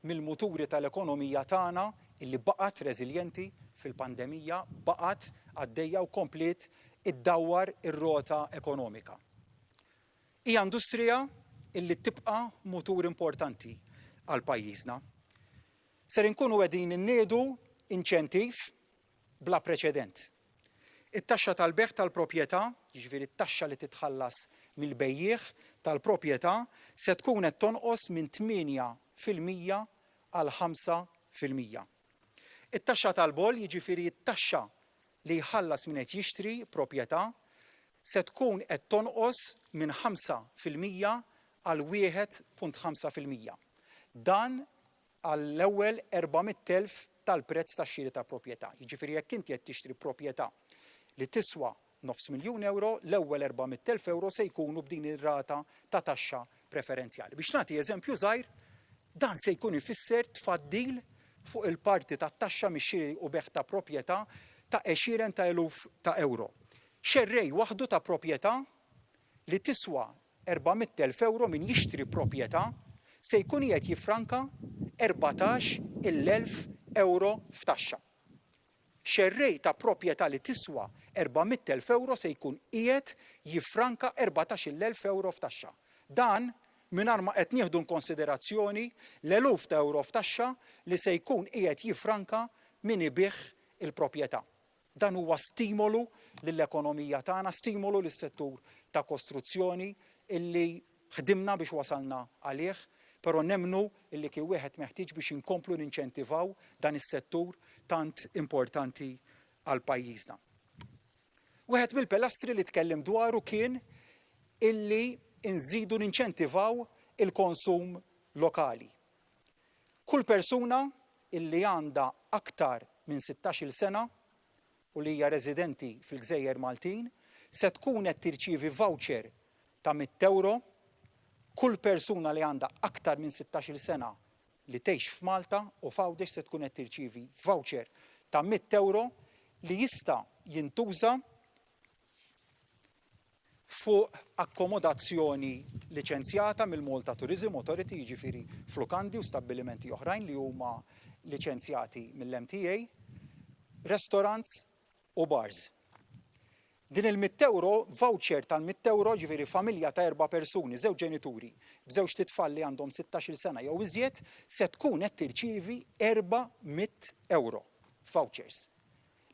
mill-muturi tal-ekonomija tagħna illi baqgħet reżiljenti fil-pandemija, baqgħet għaddejja u komplet iddawwar ir-rota ekonomika. Hija industrija illi tibqa' mutur importanti għal pajjiżna. Ser inkunu qegħdin inniedu inċentiv bla preċedent. It-taxxa tal-beħ tal-proprjetà, jiġifieri t-taxxa li titħallas mill-bejjieħ tal-proprjetà se tkun qed tonqos minn 8% għal 5%. It-taxxa tal-bol, jiġifieri t-taxxa li jħallas min qed jixtri proprjetà se tkun qed tonqos minn 5% għal 1.5%. Dan għall-ewwel 400,000 tal-prezz tax-xiri tal-proprjetà. Jiġifieri jekk inti qed tixtri proprjetà li tiswa €500,000 euro, l-ewwel 400,000 euro se jkunu b'din ir-rata ta' taxxa preferenzjali. Biex nagħti eżempju żgħir, dan se jkun ifisser tfaddil fuq il-parti tat-taxxa mix-xiri u beħ ta' proprjetà ta' 20,000 ta' euro. Xerrej waħdu ta' proprjetà li tiswa 400,000 euro min jixtri proprjetà se jkun qiegħed jiffranka 14,000 euro f'taxxa. Xerrej ta' proprjetà li tiswa 400,000 euro se jkun qiegħed jiffranka 14,000 euro f'taxxa. Dan mingħajr ma qed nieħdu konsiderazzjoni l-eluf ta' euro f'taxxa li se jkun qiegħed jiffranka min ibih il-proprjetà. Dan huwa stimolu lill-ekonomija tagħna, stimolu lis-settur ta' kostruzzjoni illi ħdimna biex wasalna għalih, però nemmnu illi kien wieħed meħtieġ biex inkomplu ninċentivaw dan is-settur tant importanti għal pajjiżna. Wieħed mill-pilastri li tkellem dwaru kien illi nżidu ninċentivaw il-konsum lokali. Kull persuna illi għandha aktar minn 16-il sena u li hija residenti fil-Gżejjer Maltin se tkun qed tirċievi voucher ta' 100 euro. Kull persuna li għandha aktar minn 16-il sena li tgħix f'Malta u f'Għawdex se tkun qed tirċievi voucher ta' 100 euro li jista' jintuża fuq akkomodazzjoni liċenzjata mill-Malta Tourism Authority, jiġifieri flukandi u stabbilimenti oħrajn li huma liċenzjati mill-MTA, restaurants u bars. Din il-100 euro, voucher tal-100 euro, ġifieri familja ta' 4 persuni, żewġ ġenituri, b'żewġ titfal li għandhom 16-il sena jew iżjed, se tkun qed tirċievi 400 euro vouchers.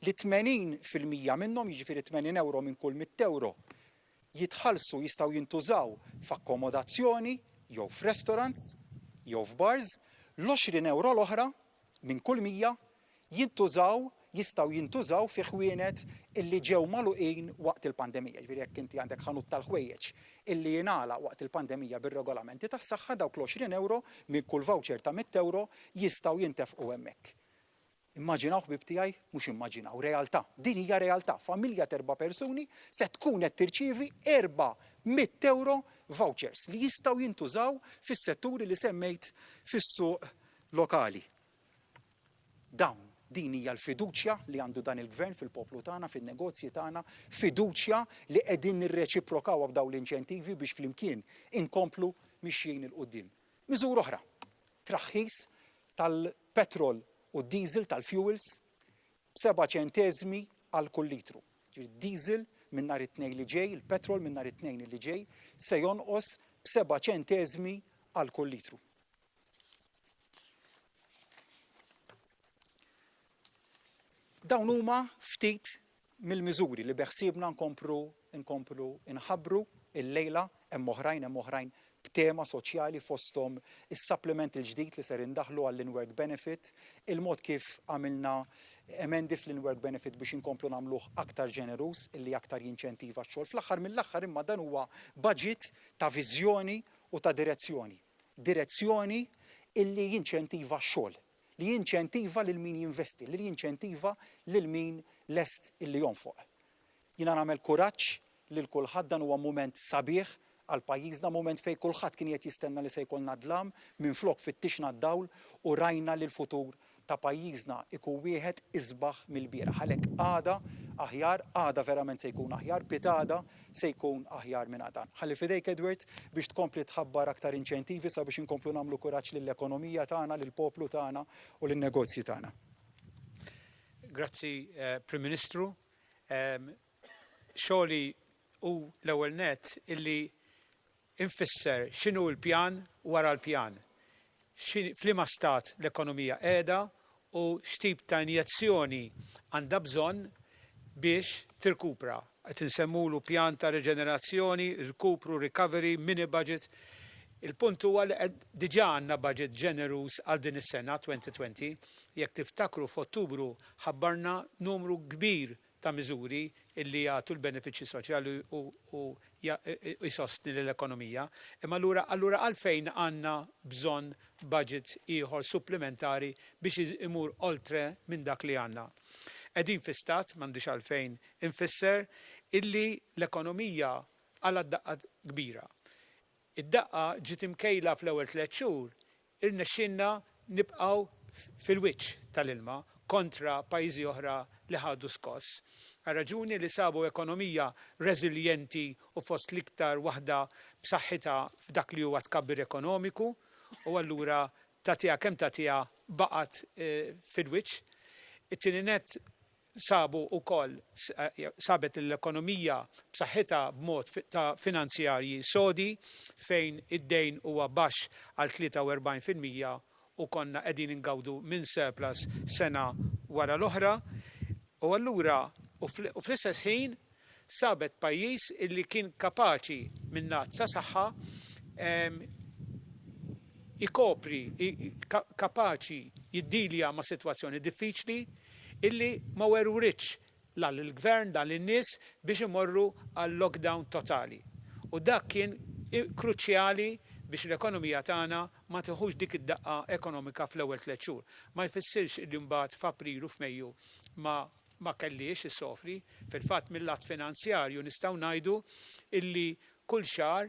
Li 80% minnhom, jiġifieri 80 euro minn kull 100 euro, jitħallsu jistgħu jintużaw f'akkomodazzjoni jew f'restaurants jew f'bars, l-20 euro l-oħra minn kull 100 jistgħu jintużaw fi ħwienet illi ġew magħluqin waqt il-pandemija. Ġifieri jekk inti għandek ħanut tal-ħwejjeġ illi jingħalaq waqt il-pandemija bir-regolamenti tas-saħħa dawk l-20 euro minn kull voucher ta' 100 euro jistgħu jintefqu hemmhekk. Immaġinaw ħbib tiegħi, mhux immaġinaw, realtà. Din hija realtà. Familja ta' 4 persuni se tkun qed tirċievi 400 euro vouchers li jistgħu jintużaw fis-setturi li semmejt fis-suq lokali. Din hija l-fiduċja li għandu dan il-gvern fil-poplu tagħna, fin-negozji tagħna, fiduċja li qegħdin nirreċiprokaw b'dawn l-inċentivi biex flimkien inkomplu mixjin il-qudiem. Miżura oħra, traħħis tal-petrol u diesel tal-fuels b'7 ċentesmi għal kull litru. Diesel minn nhar it-tnejn li ġej, il-petrol minn nhar it-tnejn li ġej se jonqos b'7 ċentesmi għal kull litru. Dawn huma ftit mill-miżuri li beħsiebna nkomplu inħabbru il-lejla hemm oħrajn b'tema soċjali fosthom is-supplement il-ġdid li ser indaħlu għall-in-work benefit, il-mod kif għamilna emendi fl-in-work benefit biex inkomplu nagħmluh aktar ġenerus illi aktar jinċentiva x-xogħol. Fl-aħħar mill-aħħar imma dan huwa budget ta' viżjoni u ta' direzzjoni. Direzzjoni illi jinċentiva x-xogħol, li jinċentiva lil min jinvesti, li jinċentiva lil min lest illi jonfoq. Jiena nagħmel kuraġġ lil kulħadd, dan huwa mument sabiħ għal pajjiżna, mument fejn kulħadd kien qed jistenna li se jkollna dlam, minflok fittixna d-dawl u rajna li l-futur ta' pajjiżna ikun wieħed isbaħ mill-bieraħ. Għalhekk għada aħjar, għada verament se jkun aħjar, pitada se jkun aħjar minn għadan. Ħalli fidejk Edward biex tkompli tħabbar aktar inċentivi sabiex inkomplu nagħmlu kuraġġ lill-ekonomija tagħna, lill-poplu tagħna u lin-negozji tagħna. Grazzi, Prim Ministru. Xogħli u l-ewwel nett illi infisser x'inhu l-pjan wara l-pjan. F'liema stat l-ekonomija qiegħda u x'tip ta' injezzjoni għandha bżonn biex tirkupra. Qed insemmulu pjan ta' reġenerazzjoni, rkupru, recovery, mini budget. Il-punt huwa li diġà għandna budget ġenerus għal din is-sena 2020. Jekk tiftakru f'Ottubru ħabbarna numru kbir ta' miżuri illi jagħtu l-benefiċċji soċjali u jsostni l-ekonomija. Imma allura għalfejn għandna bżonn budget ieħor supplementari biex imur oltre minn dak li għandna. Qegħdin fi stat m'għandix għalfejn infisser illi l-ekonomija għal daqqa kbira. Id-daqqa ġiet imkejla fl-ewwel 3 xhur, irnexxinna nibqgħu fil-wiċċ tal-ilma kontra pajjiżi oħra li ħadu skoss. Raġuni li sabu ekonomija reżiljenti u fost l-iktar waħda b'saħħitha f'dak li huwa tkabbir ekonomiku u allura tagħtiha kemm tagħtiha baqgħet fil-wiċċ. It-tieni nett sabu wkoll sabet l-ekonomija b'saħħitha b'mod ta' finanzjarji sodi fejn id-dejn huwa baxx għal 43% u konna qegħdin ingawdu minn surplus sena wara l-oħra. U allura u fl-istess ħin sabet pajjiż illi kien kapaċi minn nazza saħħa ikopri, kapaċi jiddilja ma' sitwazzjoni diffiċli illi ma weruriċ l-gvern dan l-nies biex imorru għal lockdown totali. U dak kien kruċjali biex l-ekonomija tagħna ma tieħux dik id-daqqa ekonomika fl-ewwel 3 xhur. Ma jfissirx li mbagħad f'April u f'Mejju ma kellix issofri. Fil-fatt mill-lat finanzjarju nistgħu ngħidu illi kull xahar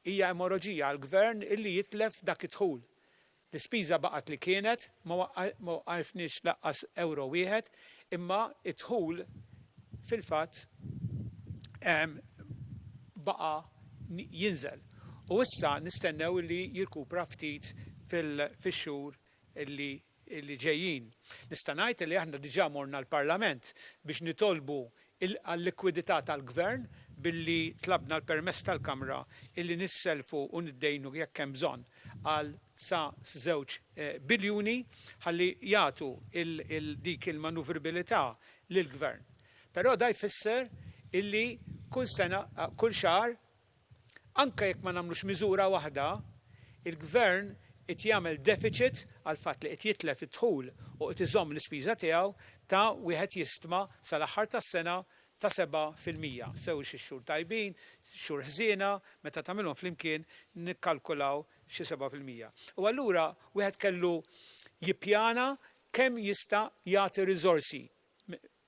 hija emorroġija għall-gvern illi jitlef dak id-dħul. L-ispiża baqgħet li kienet ma waqafniex laqqas euro wieħed, imma id-dħul fil-fatt baqa' jinżel. U issa nistennew li jirkupra ftit fix-xhur illi ġejjin. Nista' ngħid li aħna diġà morna l-Parlament biex nitolbu għall-likwidità tal-Gvern billi tlabna l-permess tal-Kamra illi nisselfu u niddejnu jekk hemm bżonn għal sa 2 biljuni ħalli jagħtu dik il-manuvrabilità lill-Gvern. Però da jfisser illi kull sena, kull xahar, anke jekk ma nagħmlux miżura waħda, il-Gvern qed jagħmel deficit għal fatt li qed jitlef id-dħul u qed iżomm l-ispiża tiegħu ta' wieħed jistma' sal-aħħar tas-sena ta' 7%. Sew xi xhur tajbin, xhur ħżiena, meta tagħmilhom flimkien nikkalkulaw xi 7%. U allura wieħed kellu jippjana kemm jista' jagħti riżorsi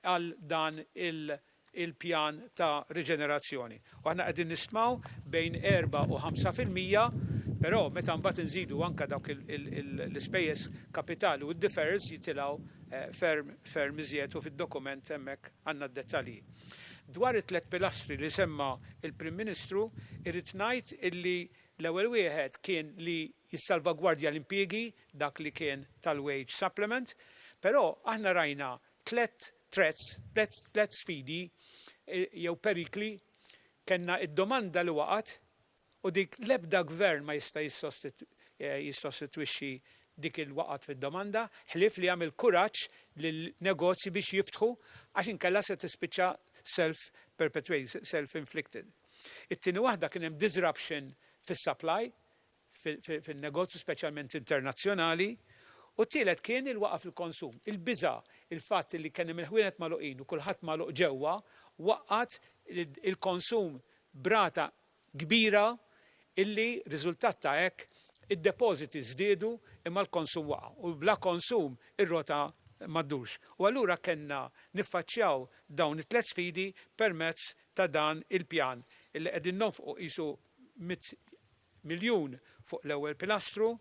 għal dan il-pjan ta' riġenerazzjoni. U aħna qegħdin nismgħu bejn 4 u 5%, però meta mbagħad inżidu anke dawk l-ispejjeż kapitali u d-differs jitilgħu ferm iżjed u fid-dokument hemmhekk għandna d-dettalji. Dwar it-3 pilastri li semma il-Prim Ministru, irrid ngħid illi l-ewwel wieħed kien li jissalvagwardja l-impjiegi dak li kien tal-wage supplement, però aħna rajna 3 sfidi jew perikli. Kenna id-domanda li waqgħet u dik l-ebda gvern ma jista' jissostitwixxi dik il-waqgħet fid-domanda, ħlief li jagħmel kuraġġ lil-negozji biex jiftħu għax inkella se tispiċċa self-inflicted. It-tieni waħda kien hemm disruption fis-supply, fin-negozju speċjalment internazzjonali. U t-tielet kien il-waqaf il-konsum. Il-biża, il-fatt li kien hemm il-ħwienet magħluqin u kulħadd magħluq ġewwa, waqqat il-konsum brata kbira illi riżultat ta' hekk id-depositi żdiedu imma l-konsum waqa'. U bla konsum ir-rota ma ddurx. U allura kellna niffaċċjaw dawn it-tliet sfidi permezz ta' dan il-pjan illi qegħdin nofqu qisu 100 miljun fuq l-ewwel pilastru.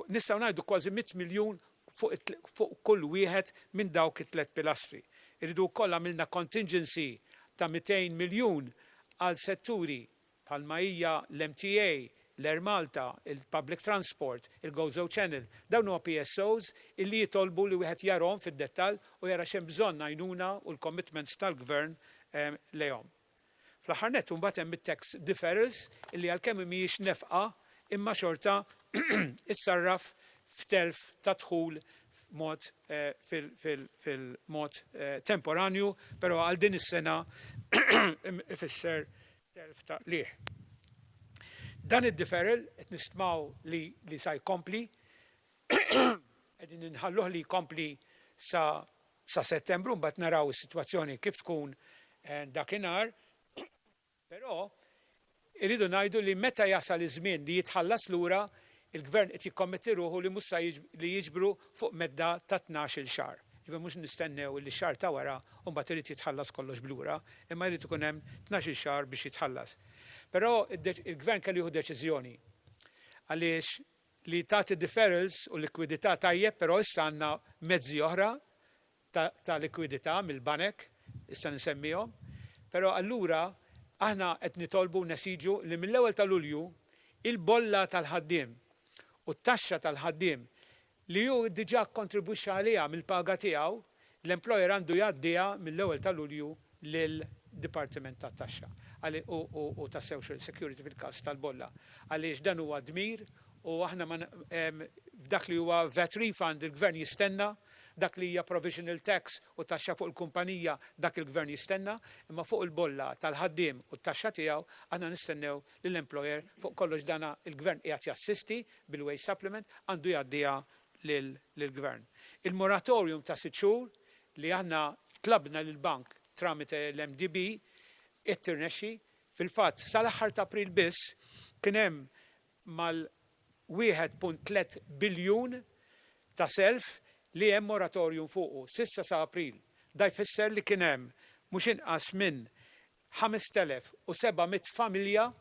Nistgħu ngħidu kważi 100 miljun fuq kull wieħed minn dawk it-tliet pilastri. Irridu wkoll għamilna contingency ta' 200 miljun għal setturi bħalma hija l-MTA, l-Air Malta, il-Public Transport, il-Gozo Channel. Dawn huwa PSOs illi jitolbu li wieħed jarhom fid-dettall u jara x'hemm bżonn għajnuna u l-commitments tal-gvern lejhom. Fl-aħħar nett mbagħad hemm it-tax deferrals illi għalkemm mhijiex nefqa imma xorta issarraf f'telf ta' dħul fil-mod temporanju, però għal din is-sena ifisser telf ta' liħ. Dan id-deferral qed nistmaw li sa jkompli, qegħdin inħalluh li jkompli sa Settembru, mbagħad naraw is-sitwazzjoni kif tkun dakinhar, però irridu ngħidu li meta jasal iż-żmien li jitħallas lura il-gvern qed jikkommetti ruħu li mhux li jiġbru fuq medda ta' 12-il xahar. Ġifier mhux nistennew li x-xahar ta' wara u mbagħad irid jitħallas kollox blura, imma jrid ikun hemm 12-il xahar biex jitħallas. Però il-gvern kellu jieħu deċiżjoni għaliex li tagħti deferrals u likwidità tajjeb, però issa għandna mezzi oħra ta' likwidità mill-banek, issa nsemmihom, però allura aħna qed nitolbu nesiġu li mill-ewwel ta' Lulju il-bolla tal-ħaddiem u t-taxxa tal-ħaddiem li hu diġà kontribwixxa għaliha mill-paga tiegħu, l-employer għandu jgħaddiha mill-ewwel ta' Lulju lill-Dipartiment tat-Taxxa u ta' Social Security fil-każ tal-bolla. Għaliex dan huwa dmir u aħna f'dak li huwa VAT refund il-gvern jistenna, dak li hija provisional tax u taxxa fuq il-kumpanija dak il-gvern jistenna, imma fuq il-bolla tal-ħaddiem u t-taxxa tiegħu aħna nistennew li l-employer fuq kollox dana il-gvern qiegħed jassisti bil-wage supplement għandu jgħaddiha lill-gvern. Il-moratorium ta' 6 xhur li aħna tlabna lill-bank tramite l-MDB qed tirnexxi fil-fatt sal-aħħar ta' April biss kien hemm mal-1.3 biljun ta' self li hemm moratorium fuqu sissa sa' April. Da jfisser li kien hemm mhux inqas minn 5,700 familja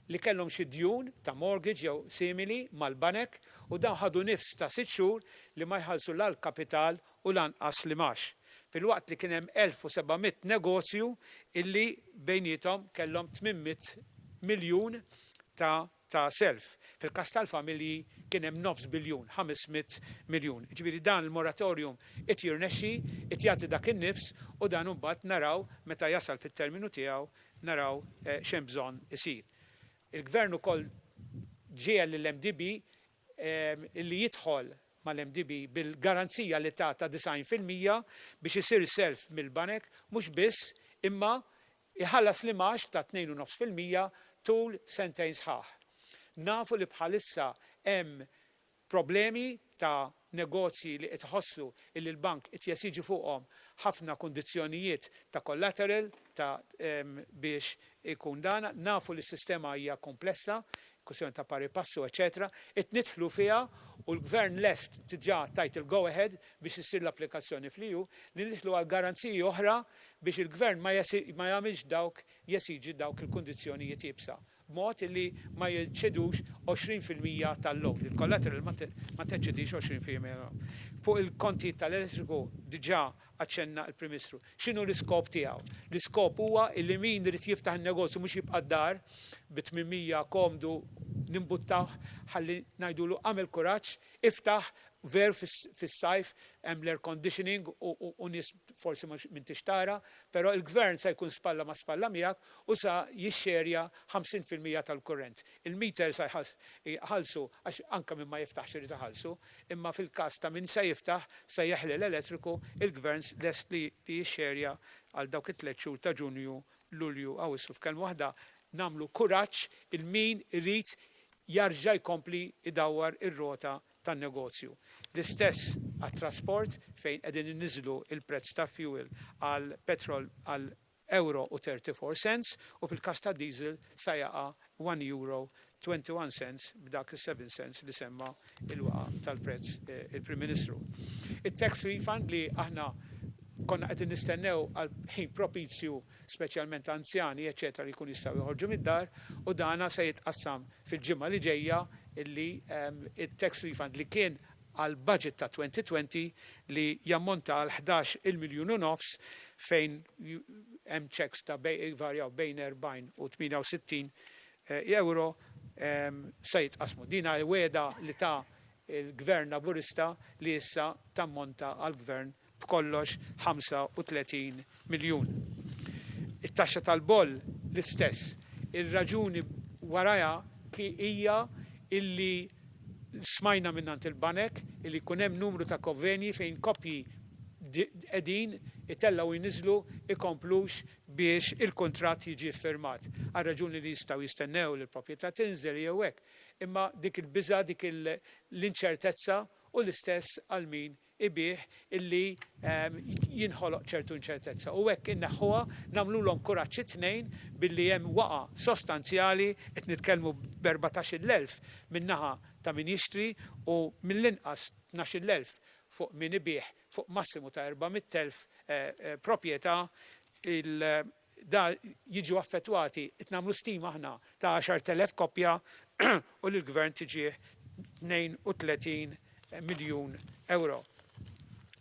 li kellhom xi djun ta' mortgage jew simili mal-banek u dan ħadu nifs ta' 6 xhur li ma jħallsu l-kapital u lanqas li max. Fil-waqt li kien hemm 1,700 negozju illi bejnietom kellhom 800 miljun ta' self. Fil-każ tal-familji kien hemm 9 biljun, 500 miljun. Ġifieri dan il-moratorium qed jirnexxi, qed jagħti dak in-nifs u dan imbagħad naraw meta jasal fit-terminu tiegħu naraw x'hemm bżonn isir. Il-gvern ukoll ġie lill-MDB li jidħol mal-MDB bil-garanzija li ta' 90% biex isir self mill-banek mhux biss imma iħallas l-imax ta' 2.5% tul sentejn sħaħ. Nafu li bħalissa hemm problemi ta' negozji li qed iħossu li l-bank qed jesiġi fuqhom ħafna kundizzjonijiet ta' collateral ta' biex ikun dana. Nafu li s-sistema hija komplessa, kwestjoni ta' pari passu, eċetera, qed nidħlu fiha u l-gvern lest diġà tajt il-go ahead biex issir l-applikazzjoni fl-EU li nidħlu għal garanziji oħra biex il-gvern ma jagħmilx jesiġi dawk il-kundizzjonijiet jibsa. B'mod li ma jiċċedux 20% tal-loan. Il-collateral ma teċċedix 20%. Fuq il-konti tal-elettriku diġà aċċenna l-Prim Ministru. X'inhu l-iskop tiegħu? L-iskop huwa li min irid jiftaħ in-negozju mhux jibqa' d-dar b'800 komdu nimbuttaw ħalli ngħidulu għamel kuraġġ, iftaħ ver fis-sajf hemm l-air conditioning u nies forsi minn tixtara, però il-gvern se jkun spalla ma' spalla miegħek u sa jixxerja 50% tal-kurrent. Il-meter se jħallsu għax anke minn ma jiftaħx irid iħallsu, imma fil-każ ta' min se jiftaħ se jeħli l-elettriku, il-gvern lest li jixxerja għal dawk it-3 xhur ta' Ġunju, Lulju, Awwissu. F'kelma waħda nagħmlu kuraġġ il-min irid jarġa' jkompli idawwar ir-rota tan-negozju. L-istess għat-trasport fejn qegħdin inniżlu il-prezz ta' fuel għal petrol għal €1.34 u fil-każ ta' diesel sa jaqa' €1.21 b'dak is-7 cents li semma il-waqa' tal-prezz il-Prim Ministru. It-tax refund li aħna konna qed nistennew għal ħin propizju speċjalment anzjani, eċetera, li jkun jistgħu joħorġu mid-dar u dana se jitqassam fil-ġimgħa li ġejja illi it-tax refund li kien għal budget ta' 2020 li jammonta għal 11 miljun u nofs fejn hemm checks ta' varjaw bejn 40 u 68 euro se jitqasmu. Dina l-weda li ta' il-gvern laburista li issa tammonta għal-gvern b'kollox 35 miljun. It-taxxa tal-boll l-istess. Il-raġuni waraja hija illi smajna minnant il-banek illi kun hemm numru ta' konvenji fejn koppji qegħdin itellaw jinniżlu ikomplux biex il-kontratt jiġi firmat. Għal raġuni li jistgħu jistennew li l-proprjetà tinżel jew hekk. Imma dik il-biża' dik l-inċertezza u l-istess għal min ibih illi jinħoloq ċertu inċertezza. U hekk inneħħuha nagħmluhom kuraġġ it-tnejn billi hemm waqa' sostanzjali qed nitkellmu b'14,000 min-naħa ta' min jixtri u mill-inqas 12,000 fuq min ibih fuq massimu ta' 400,000 proprjetà da jiġu affettwati qed nagħmlu stima aħna ta' 10,000 koppja u l-gvern tiġi 32 miljun euro.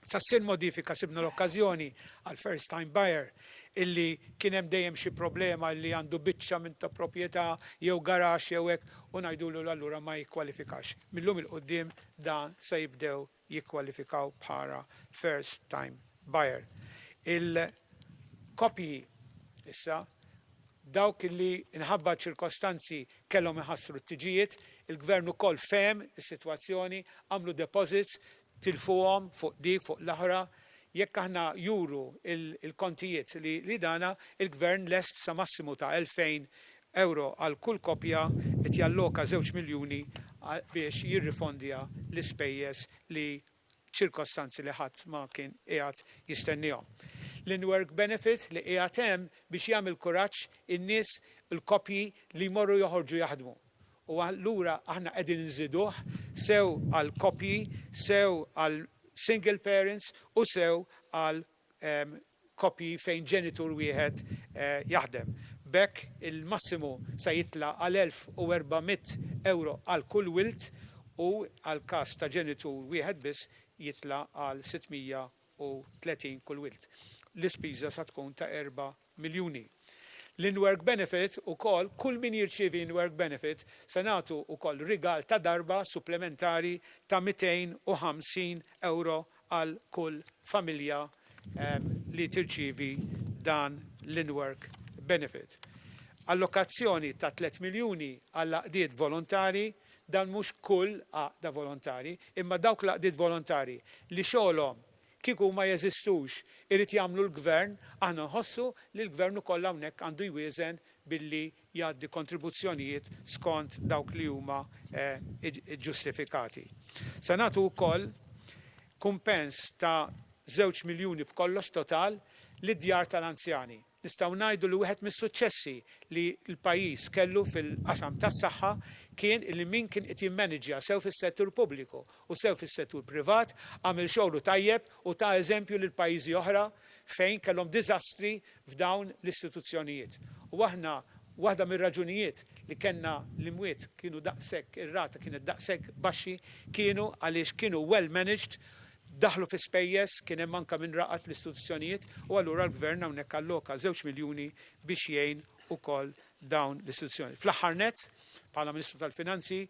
Sassir modifika sibna l-okkażjoni għal first time buyer illi kien hemm dejjem xi problema li għandu biċċa minn ta' proprjetà jew garax jew hekk u ngħidulu allura ma jikkwalifikax. Millum il-qudiem dan se jibdew jikkwalifikaw bħala first time buyer. Il-kopji issa dawk illi inħabba ċirkostanzi kellhom iħassru t-tiġijiet, il-gvern ukoll fehem is-sitwazzjoni, għamlu deposits tilfuhom fuq dik fuq l-aħra. Jekk aħna juru il-kontijiet li dana, il-gvern lest sa massimu ta' 2,000 euro għal kull kopja qed jalloka 2 miljuni biex jirrifondja l-ispejjeż li ċirkostanzi li ħadd ma kien qiegħed jistennihom. L-in-work benefit li qiegħed hemm biex jagħmel kuraġġ in-nies il-kopji li jmorru joħorġu jaħdmu. U allura aħna qegħdin nżiduh sew għal kopji, sew għal single parents u sew għal kopji fejn ġenitur wieħed jaħdem. Bekk il-massimu se jitla għal 1,400 euro għal kull wilt u għal każ ta' ġenitur wieħed biss jitla għal 630 kull wilt. L-ispiża sa tkun ta' 4 miljuni. L-in-work benefit ukoll kull min jirċievi in-work benefit se nagħtu ukoll rigal ta' darba supplementari ta' 250 euro għal kull familja li tirċievi dan l-in-work benefit. Allokazzjoni ta' 3 miljuni għall għaqdiet volontari, dan mhux kull għaqda volontari, imma dawk l-għaqdiet volontari li xogħolhom kieku ma jeżistux irid jagħmlu l-gvern, aħna nħossu li l-gvern ukoll hawnhekk għandu jwieżen billi jgħaddi kontribuzzjonijiet skont dawk li huma ġustifikati. Se nagħtu wkoll kumpens ta' 2 miljuni b'kollox total lid-djar tal-anzjani. Nistgħu ngħidu li wieħed mis-suċċessi li l-pajjiż kellu fil-qasam tas-saħħa kien li min kien qed jimmaneġġja sew fis-settur pubbliku u sew fis-settur privat għamel xogħlu tajjeb u ta' eżempju lil pajjiżi oħra fejn kellhom diżastri f'dawn l-istituzzjonijiet. U aħna waħda mir-raġunijiet li kellna l-imwiet kienu daqshekk ir-rata kienet daqshekk baxxi kienu għaliex kienu well managed, daħlu fi spejjeż kien hemm anke min raqat fl-istituzzjonijiet u allura l-gvern hawnhekk alloka 2 miljuni biex jgħin ukoll dawn l-istituzzjoni. Fl-aħħar nett, bħala Ministru tal-Finanzi,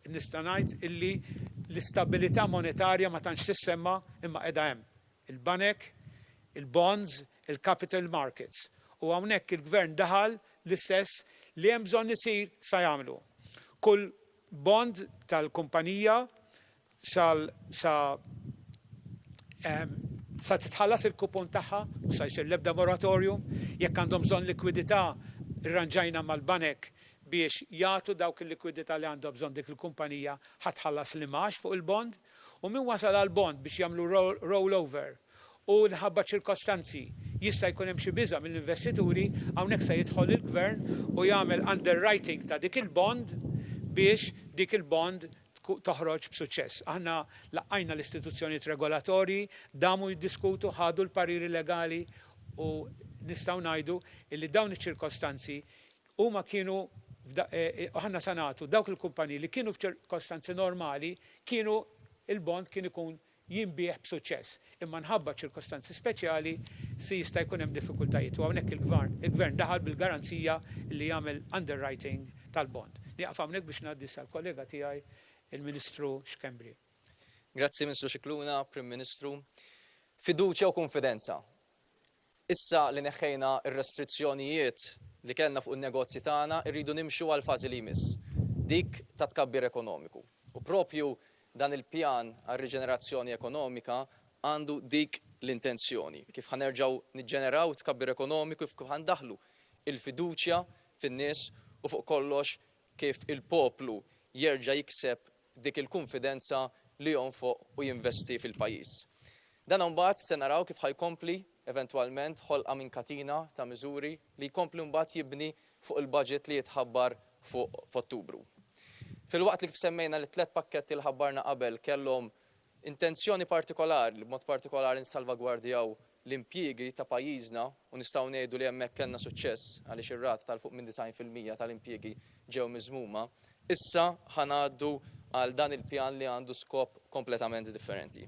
nista' ngħid illi l-istabilità monetarja ma tantx tissemma imma qiegħda hemm. Il-banek, il-bonds, il-capital markets. U hawnhekk il-gvern daħal l-istess li hemm bżonn isir sa jagħmlu. Kull bond tal-kumpanija sa titħallas il-kupon tagħha u sa jsir l-ebda moratorium, jekk għandhom bżonn likwidità irranġajna mal-banek biex jagħtu dawk il-likwidità li għandha bżonn dik il-kumpanija ħatħallas l-imax fuq il-bond u min wasal għal-bond biex jagħmlu rollover u nħabba ċirkostanzi jista' jkun hemm xi biża' mill-investituri hawnhekk se jidħol il-gvern u jagħmel underwriting ta' dik il-bond biex dik il-bond toħroġ b'suċċess. Aħna laqqajna l-istituzzjonijiet regolatorji, damu jiddiskutu, ħadu l-pariri legali u nistgħu ngħidu li dawn iċ-ċirkostanzi huma kienu ħanna sanatu dawk il-kumpaniji li kienu f'ċirkostanzi normali kienu il-bond kien ikun jinbieħ b'suċċess. Imma nħabba ċirkostanzi speċjali si jista' jkun hemm diffikultajiet u hawnhekk il-gvern daħal bil-garanzija li jagħmel underwriting tal-bond. Nieqaf hawnhekk biex ngħaddi sal-kollega tiegħi il-Ministru Xkembri. Grazzi Ministru Xikluna, Prim Ministru. Fiduċja u konfidenza. Issa li neħħejna ir-restrizzjonijiet li kellna fuq in-negozji tagħna irridu nimxu għal fażi li jmiss. Dik ta' tkabbir ekonomiku. U propju dan il-pjan għal riġenerazzjoni ekonomika għandu dik l-intenzjoni. Kif ħanerġaw niġġeneraw tkabbir ekonomiku, kif ħandaħlu il-fiduċja fin-nies u fuq kollox kif il-poplu jerġa' jikseb dik il-konfidenza li jonfoq u jinvesti fil-pajjiż. Dan mbagħad se naraw kif ħajkompli eventwalment ħolqa minn katina ta' miżuri li jkompli mbagħad jibni fuq il-budget li jitħabbar fuq f'Ottubru. Fil-waqt li kif semmejna li 3 pakketti li ħabbarna qabel kellhom intenzjoni partikolari li b'mod partikolari nsalvagwardjaw l-impjiegi ta' pajjiżna u nistgħu ngħidu li hemmhekk kellna suċċess għaliex ir-rat tal-fuq minn 90% tal-impjiegi ġew miżmuma, issa ħanaddu għal dan il-pjan li għandu skop kompletament differenti.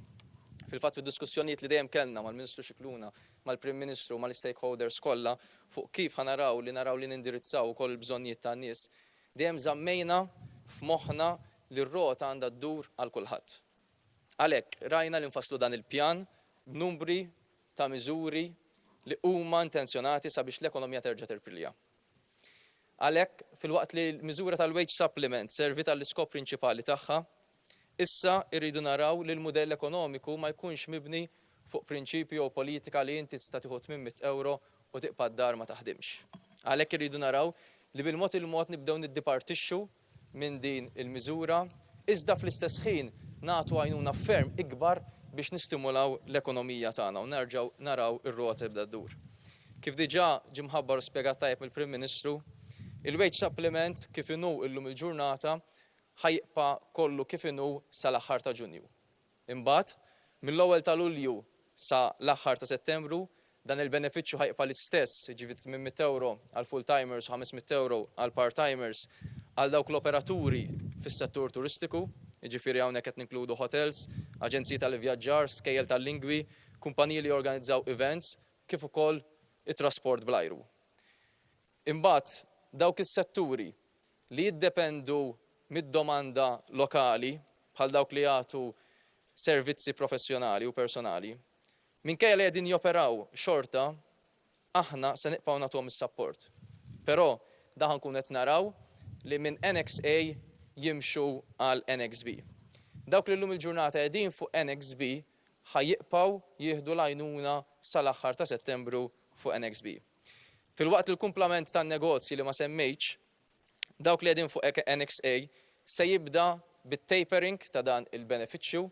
Fil-fatt fid-diskussjonijiet li dejjem kellna mal-Ministru Xikluna, mal-Prim Ministru, mal-stakeholders kollha fuq kif ħanaraw li nindirizzaw ukoll il-bżonnijiet tan-nies, dejjem żammejna f'moħħna li r-rota għandha ddur għal kulħadd. Għalhekk rajna li nfasslu dan il-pjan b'numbri ta' miżuri li huma intenzjonati sabiex l-ekonomija terġa' tirpilja. Għalhekk fil-waqt li l-miżura tal-wage supplement servi tal-iskop prinċipali tagħha, issa irridu naraw li l-mudell ekonomiku ma jkunx mibni fuq prinċipju u politika li inti tista' tieħu 800 euro u tiqpa' d-dar ma taħdimx. Għalhekk irridu naraw li bil-mod il-mod nibdew niddipartixxu minn din il-miżura, iżda fl-istess ħin nagħtu għajnuna ferm ikbar biex nistimulaw l-ekonomija tagħna u nerġgħu naraw ir-rota tibda ddur. Kif diġà ġie mħabbar u spjegat tajjeb mill-Prim Ministru, il-wage supplement kif inhu llum il-ġurnata ħajqa kollu kif inhu sal-aħħar ta' Ġunju. Imbagħad mill-ewwel ta' Lulju sa l-aħħar ta' Settembru dan il-benefiċċju ħajqa l-istess, jiġifieri 800 euro għal full-timers u 500 euro għal part-timers għal dawk l-operaturi fis-settur turistiku, jiġifieri hawnhekk qed ninkludu hotels, aġenziji tal-ivvjaġġar, skejjel tal-lingwi, kumpaniji li jorganizzaw events, kif ukoll it-trasport bl-ajru. Imbagħad dawk is-setturi li jiddependu mid-domanda lokali bħal dawk li jagħtu servizzi professjonali u personali, minkejja li qegħdin joperaw xorta, aħna se nibqgħu nagħtuhom is-support. Però daħan kun qed naraw li minn NXA jimxu għal NXB. Dawk li llum il-ġurnata qegħdin fuq NXB ħajjibqgħu jieħdu l-għajnuna sal-aħħar ta' Settembru fuq NXB. Fil-waqt il-kumplament tan-negozji li ma semmejtx, dawk li qegħdin fuq NXA se jibda bit-tapering ta' dan il-benefiċċju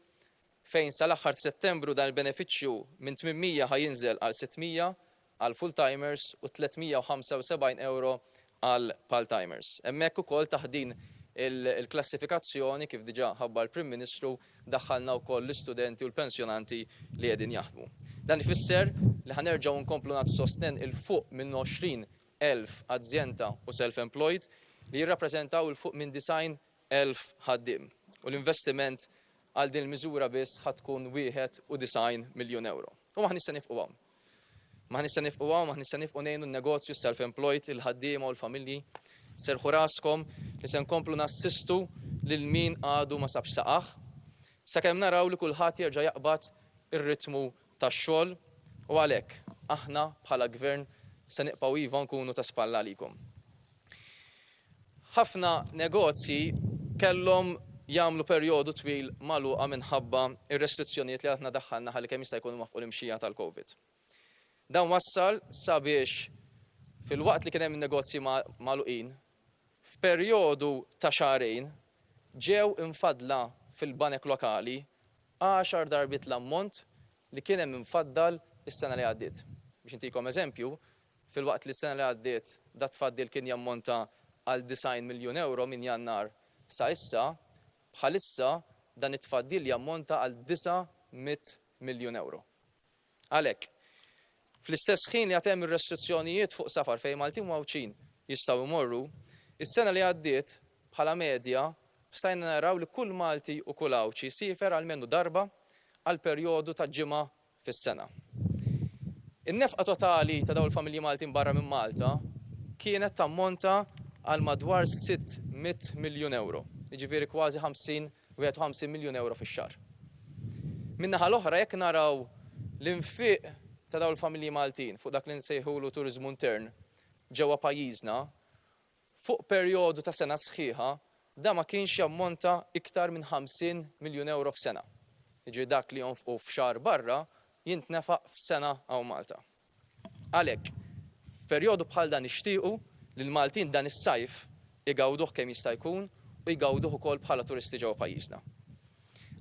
fejn sal-aħħar ta' Settembru dan il-benefiċċju minn 800 ħajinżel għal 600 għal full-timers u 375 euro għal part-timers. Hemmhekk ukoll taħdin il-klassifikazzjoni kif diġà ħabbar il-Prim Ministru daħħalna wkoll l-istudenti u l-pensjonanti li qegħdin jaħdmu. Dan ifisser li ħanerġgħu nkomplu nagħtu sosten il-fuq minn 20,000 azzjenda u self-employed li jirrappreżentaw il-fuq minn 90,000 ħaddiem. U l-investiment għal din il-miżura biss ħatkun 1.9 miljun euro. U ma ħnista nifqu hawn. Ma ħnista nifqu ngħinu n-negozju self-employed, il-ħaddiema u l-familji. Serħu raskom li se nkomplu nassistu lil min għadu ma sabx saqaħ, sakemm naraw li kulħadd jerġa' jaqbad ir-ritmu tax-xogħol u għalhekk aħna bħala gvern se nibqgħu iva nkunu ta' spalla għalikom. Ħafna negozji kellhom jagħmlu perjodu twil magħluqa minħabba ir-restrizzjonijiet li aħna daħħalna ħalli kemm jista' jkunu mafqu l-imxija tal-Covid. Dan wassal sabiex fil-waqt li kien hemm negozji magħluqin, f'perjodu ta' xahrejn ġew infadla fil-banek lokali 10 darbit l-ammont li kien hemm infaddal is-sena li għaddiet. Biex intikom eżempju, fil-waqt li s-sena li għaddiet da tfaddil kien jammonta għal 90 miljun euro minn Jannar sa issa, bħalissa dan it-tfaddil jammonta għal 900 miljun euro. Għalhekk, fl-istess ħin li għatem ir-restrizzjonijiet fuq safar fejn Maltin Wawċin jistgħu jmorru, is-sena li għaddiet bħala medja stajna naraw li kull Malti u kull Awċi sifer għalmenu darba għal perjodu ta' ġimgħa fis-sena. In-nefqa totali ta' dawn il-familji Maltin barra minn Malta kienet tammonta għal madwar 600 miljun euro, jiġifieri kważi 51 miljun euro fix-xahar. Min-naħa l-oħra jekk naraw l-infiq ta' dawn il-familji Maltin fuq dak li nsejħulu turiżmu intern ġewwa pajjiżna fuq perjodu ta' sena sħiħa da ma kienx jammonta iktar minn 50 miljun euro f'sena. Jiġri dak li jonfqu f'xahar barra jintnefaq f'sena hawn Malta. Għalhekk, f'perjodu bħal dan nixtiequ li l-Maltin dan is-sajf igawduh kemm jista' jkun u jgawduh ukoll bħala turisti ġewwa pajjiżna.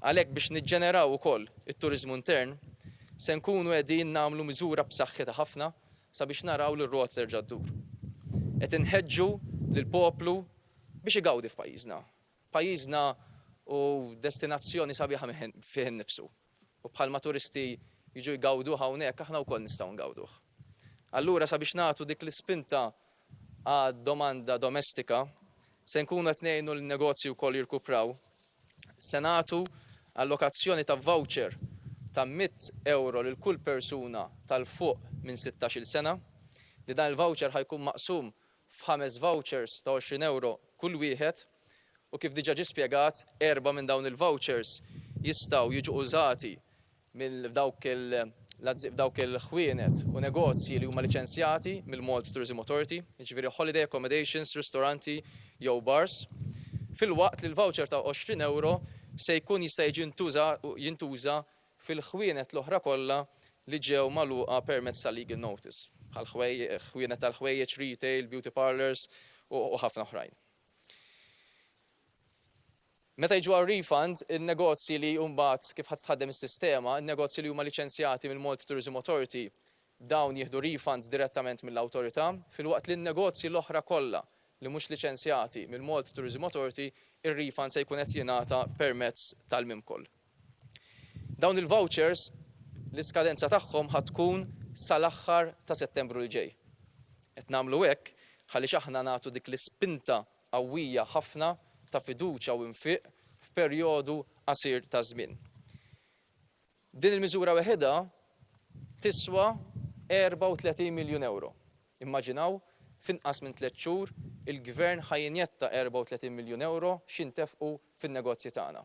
Għalhekk biex niġġeneraw ukoll it-turiżmu intern se nkunu qegħdin nagħmlu miżura b'saħħitha ħafna sabiex naraw li r-rot terġa' ddur. Qed inħeġġu lill-poplu biex igawdi f'pajjiżna. Pajjiżna u destinazzjoni sabiħa fih innifsu. U bħalma turisti jiġu jgawduh hawnhekk aħna wkoll nistgħu ngawduh. Allura sabiex nagħtu dik l-ispinta għad-domanda domestika se nkunu qed ngħinu l-negozji wkoll jirkupraw. Se nagħtu allokazzjoni ta' voucher ta' 100 euro lil kull persuna tal-fuq minn 16-il sena, li dan il-voucher ħajkun maqsum f'5 vouchers ta' 20 euro kull wieħed u kif diġà ġie spjegat 4 minn dawn il-vouchers jistgħu jiġu użati minn dawk il-ħwienet u negozji li huma liċenzjati mill-Malta Tourism Authority, jiġifieri holiday accommodations, ristoranti jew bars. Fil-waqt li l-voucher ta' 20 euro se jkun jista' jiġi jintuża fil-ħwienet l-oħra kollha li ġew magħluqa permezz ta' legal notice, bħal ħwienet tal-ħwejjeġ, retail, beauty parlors u ħafna oħrajn. Meta jiġu għal-refund, il-negozji li mbagħad kif ħadħaddem is-sistema, il-negozji li huma liċenzjati mill-Malta Tourism Authority dawn jieħdu refund direttament mill-awtorità, fil-waqt li n-negozji l-oħra kollha li mhux liċenzjati mill-Malta Tourism Authority, ir-refund se jkun qed jingħata permezz tal-mimkoll. Dawn il-vouchers l-iskadenza tagħhom ħatkun sal-aħħar ta' Settembru l ġej. Qed nagħmlu hekk ħaliex aħna nagħtu dik l-ispinta qawwija ħafna ta' fiduċja u infiq f'perjodu qasir ta' żmien. Din il-miżura weħeda tiswa 34 miljun euro. Immaġinaw f'inqas minn 3 xhur il-gvern ħajinjetta 34 miljun euro x'intefqu fin-negozji tagħna.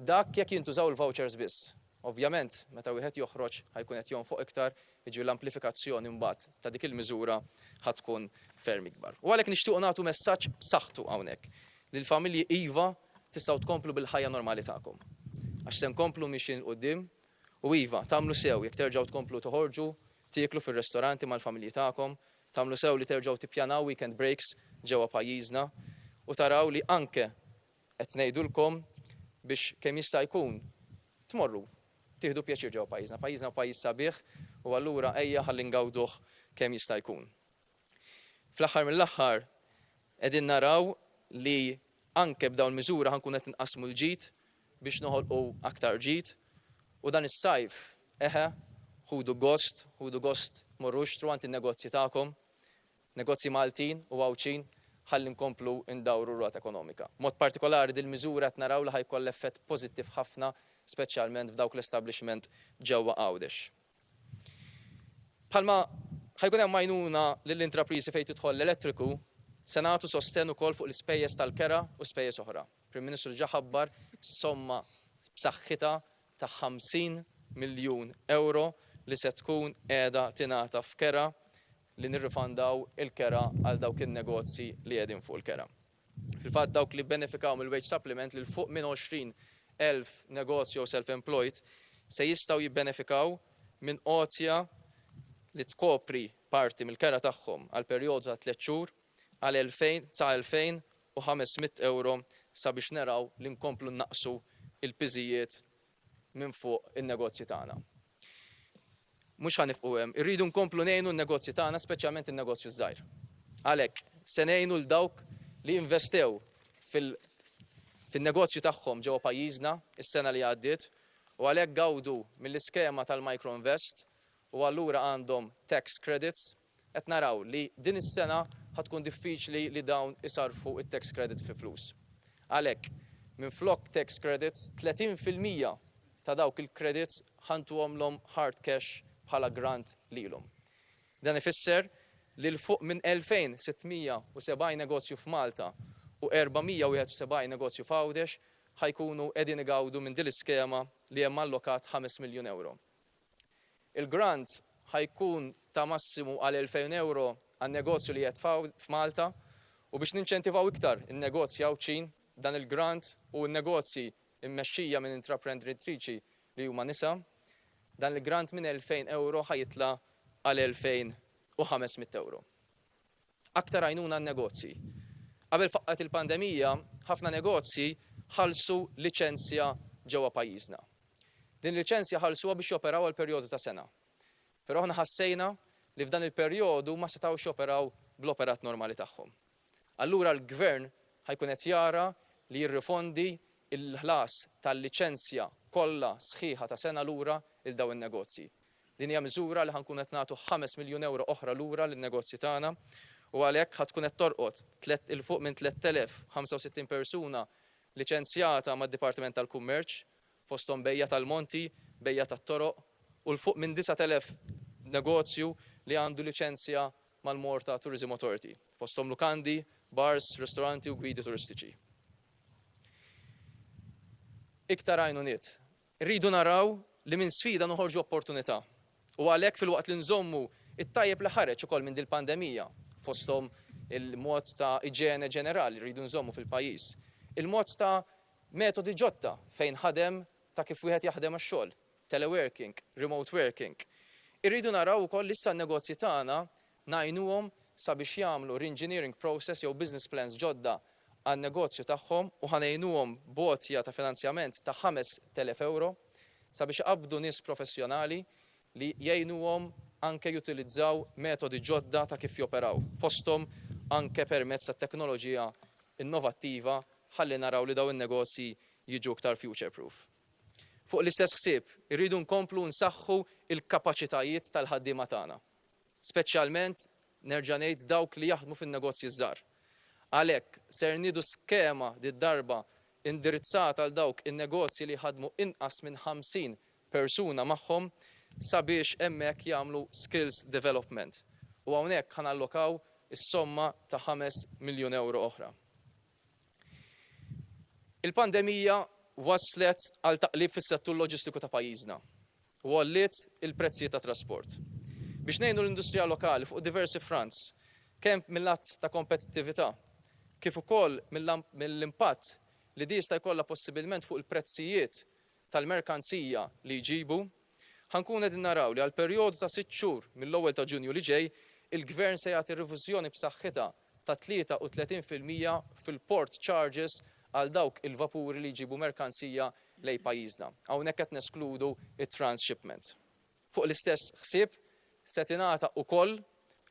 Dak jekk jintużaw il-vouchers biss. Ovvjament, meta wieħed joħroġ ħajkun qed jonfoq iktar, jiġu l-amplifikazzjoni mbagħad ta' dik il-miżura ħatkun ferm ikbar. U għalhekk nixtiequ nagħtu messaġġ b'saħħtu hawnhekk li l-familji iva tistgħu tkomplu bil-ħajja normali tagħkom. Għax se nkomplu mixin qudiem u iva tagħmlu sew jekk terġgħu tkomplu toħorġu, tieklu fir-ristoranti mal-familji tagħkom, tagħmlu sew li terġgħu tippjanaw weekend breaks ġewwa pajjiżna u taraw li anke qed ngħidulkom biex kemm jista' jkun tmorru tieħdu pjaċir ġewwa pajjiżna. Pajjiżna pajjiż sabiħ u allura ejja ħalli ngawduh kemm jista' jkun. Fl-aħħar mill-aħħar qegħdin naraw li anke b'dawn il-miżura ħankun qed inqasmu l-ġid biex noħolqu aktar ġid u dan is-sajf ħudu gost morru xtru għand in-negozji tagħkom, negozji Maltin u Wawċin ħalli nkomplu ndawru r-rota ekonomika. Mod partikolari din miżura qed naraw li ħajkoll effett pożittiv ħafna speċjalment f'dawk l-establishment ġewwa Għawdex. Bħalma ħajkun hemm għajnuna lill-intrapriżi fejn tidħol l-elettriku, se nagħtu sosten ukoll fuq l-ispejjeż tal-kera u spejjeż oħra. Prim Ministru ġa ħabbar somma b'saħħitha ta' 50 miljun euro li se tkun qiegħda tingħata f'kera li nirrifandaw il-kera għal dawk in-negozji li qegħdin fuq il-kera. Fil-fatt dawk li benefikaw mill-wage supplement li fuq minn 20,000 negozju self-employed se jistgħu jibbenefikaw minn qotja li tkopri parti mill-kera tagħhom għal perjodu ta' 3 xhur għal 2000 €2500 sabiex naraw li nkomplu naqsu il-piżijiet minn fuq in-negozji tagħna. Mhux ħanifqu hemm, irridu nkomplu ngħinu n-negozji tagħna, speċjalment in-negozju żgħir. Għalhekk se ngħinu l dawk li investew fin-negozju tagħhom ġewwa pajjiżna is-sena li għaddiet u għalhekk gawdu mill-iskema tal-Microinvest u allura għandhom tax credits, qed naraw li din is-sena ħatkun diffiċli li dawn isarfu it-tax credit fi flus. Għalhekk minflok tax credits 30% ta' dawk il-credits ħantuhomlhom hard cash bħala grant lilhom. Dan ifisser li l-fuq minn 2670 negozju f'Malta u 471 negozju f'Għawdex ħajkunu qegħdin igawdu minn din l-iskema li hemm allokat €5 miljun. Il-grant ħajkun ta' massimu għal €2000 għan negozju li qed f'Malta u biex ninċentivaw iktar in-negozji għawċin dan il-grant u n-negozji immexxija minn intraprenditriċi li huma nisa, dan il-grant minn €2000 ħajitla għal €2500. Aktar għajnuna n-negozji. Qabel faqqat il-pandemija, ħafna negozji ħalsu liċenzja ġewwa pajjiżna. Din liċenzja ħalsuha biex joperaw għal perjodu ta' sena. Però aħna ħassejna li f'dan il-perjodu ma setgħux joperaw bl-operat normali tagħhom. Allura l-gvern ħajkun qed jara li jirrifondi il-ħlas tal-liċenzja kollha sħiħa ta' sena lura il dawn in-negozji. Din hija miżura li ħankun qed nagħtu €5 miljun oħra lura lin-negozji tagħna u għalhekk ħadkun qed torqod il fuq minn 3065 persuna liċenzjata mad-Dipartiment tal-Kummerċ fosthom Bejja tal-Monti, Bejja tat-Toroq u l-fuq minn 9000 negozju li għandu liċenzja mal-Malta Tourism Authority, fosthom lukandi, bars, ristoranti u gwidi turistiċi. Iktar għajnuniet. Rridu naraw li minn sfida noħorġu opportunità. U għalhekk fil-waqt li nżommu it-tajjeb li ħareġ ukoll minn dil-pandemija fosthom il-mod ta' iġene ġenerali rridu nżommu fil-pajjiż. Il-mod ta' metodi ġotta fejn ħadem ta' kif wieħed jaħdem għax-xogħol, teleworking, remote working. Irridu naraw ukoll li issa n-negozji tagħna ngħinuhom sabiex jagħmlu re-engineering process jew business plans ġodda għan-negozju tagħhom u ħanejnuhom botja ta' finanzjament ta' €5000 sabiex iqabdu nies professjonali li jgħinuhom anke jutilizzaw metodi ġodda ta' kif joperaw. Fosthom anke permezz ta' teknoloġija innovattiva ħalli naraw li daw in-negozji jiġu iktar future proof. Fuq l-istess ħsieb, irridu nkomplu nsaħħu il-kapaċitajiet tal-ħaddiema tagħna. Speċjalment nerġa' ngħid dawk li jaħdmu fin-negozji żgħar. Għalhekk ser nieħdu skema darba indirizzata għal dawk in-negozji li ħadmu inqas minn 50 persuna magħhom sabiex hemmhekk jagħmlu skills development. U hawnhekk ħanallokaw is-somma ta' €5 miljun oħra. Il-pandemija waslet għal taqlib fis-settur loġistiku ta' pajjiżna u għolliet il-prezzijiet ta' trasport. Biex ngħinu l-industrija lokali fuq diversi fronts, kemm mill-att ta' kompetittività, kif ukoll mill-impatt li di jista' jkollha possibilment fuq il-prezzijiet tal-merkanzija li jġibu, ħankun qegħdin naraw li għal perjodu ta' 6 xhur mill-ewwel ta' Ġunju li ġej, il-Gvern se jagħti riviżjoni b'saħħitha ta' 33% fil-port charges għal dawk il-vapuri li jġibu merkanzija lej pajjiżna. Hawnhekk qed neskludu it-transshipment. Fuq l-istess ħsieb se tingħata wkoll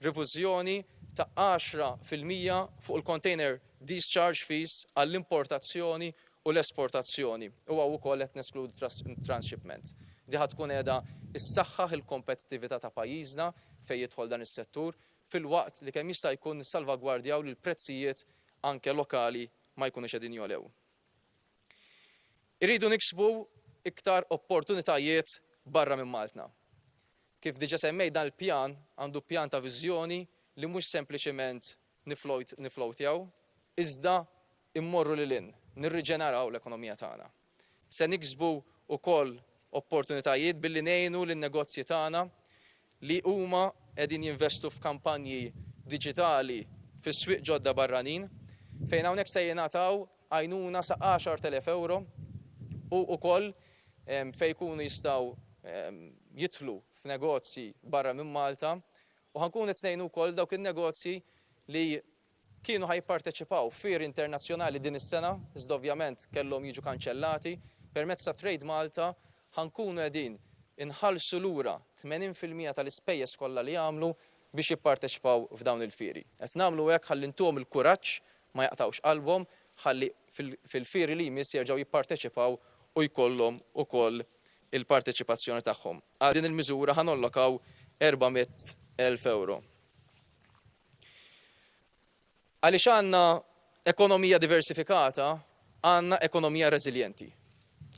riviżjoni ta' 10% fuq il-container discharge fees għall-importazzjoni u l-esportazzjoni. U wkoll qed neskludu transshipment. Di ħad tkun qiegħda issaħħaħ il-kompetittività ta' pajjiżna fejn jidħol dan is-settur fil-waqt li kemm jista' jkun nissalvagwardjaw li l-prezzijiet anke lokali ma jkunux qegħdin jolew. Irridu niksbu iktar opportunitajiet barra minn Malta. Kif diġà semmej dan il-pjan għandu pjan ta' viżjoni li mhux sempliċement niflowtjaw, iżda immorru lil nirriġeneraw l-ekonomija tagħna. Se niksbu wkoll opportunitajiet billi ngħinu lin-negozji tagħna li huma qegħdin jinvestu f'kampanji diġitali fis-swieq ġodda barranin fejn hawnhekk se jingħataw għajnuna sa' €10,000 u wkoll fejn jkunu jistgħu jidħlu f'negozji barra minn Malta u ħankun qed ngħinu wkoll dawk in-negozji li kienu ħajparteċipaw fir internazzjonali din is-sena, iżda ovvjament kellhom jiġu kanċellati, permezz ta' Trade Malta ħankunu qegħdin inħallsu lura 80% tal-ispejjeż kollha li jagħmlu biex jipparteċipaw f'dawn il-firi. Qed nagħmlu hekk ħalli ntuhom il-kuraġġ ma jaqtawx qalbhom, ħalli fil-firi li jmiss jerġgħu jipparteċipaw u jkollhom ukoll il-parteċipazzjoni tagħhom. Għal din il-miżura ħanollokaw 400,000 euro. Għaliex għandna ekonomija diversifikata, għandna ekonomija reżiljenti.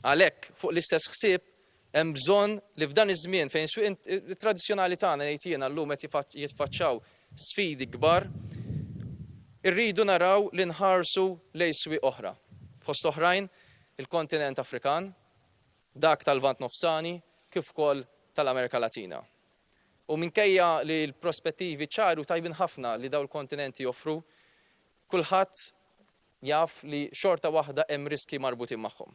Għalhekk fuq l-istess ħsieb hemm bżonn li f'dan iż-żmien fejn swieq tradizzjonali tagħna ngħid jiena llum qed jitfaċċaw sfidi kbar, irridu naraw li nħarsu lejn swieq oħra. Fost oħrajn il-kontinent Afrikan, dak tal-Lvant Nofsani, kif ukoll tal-Amerika Latina. U minkejja li l-prospettivi ċaru tajbin ħafna li daw il-kontinenti joffru, kulħadd jaf li xorta waħda hemm riski marbutin magħhom.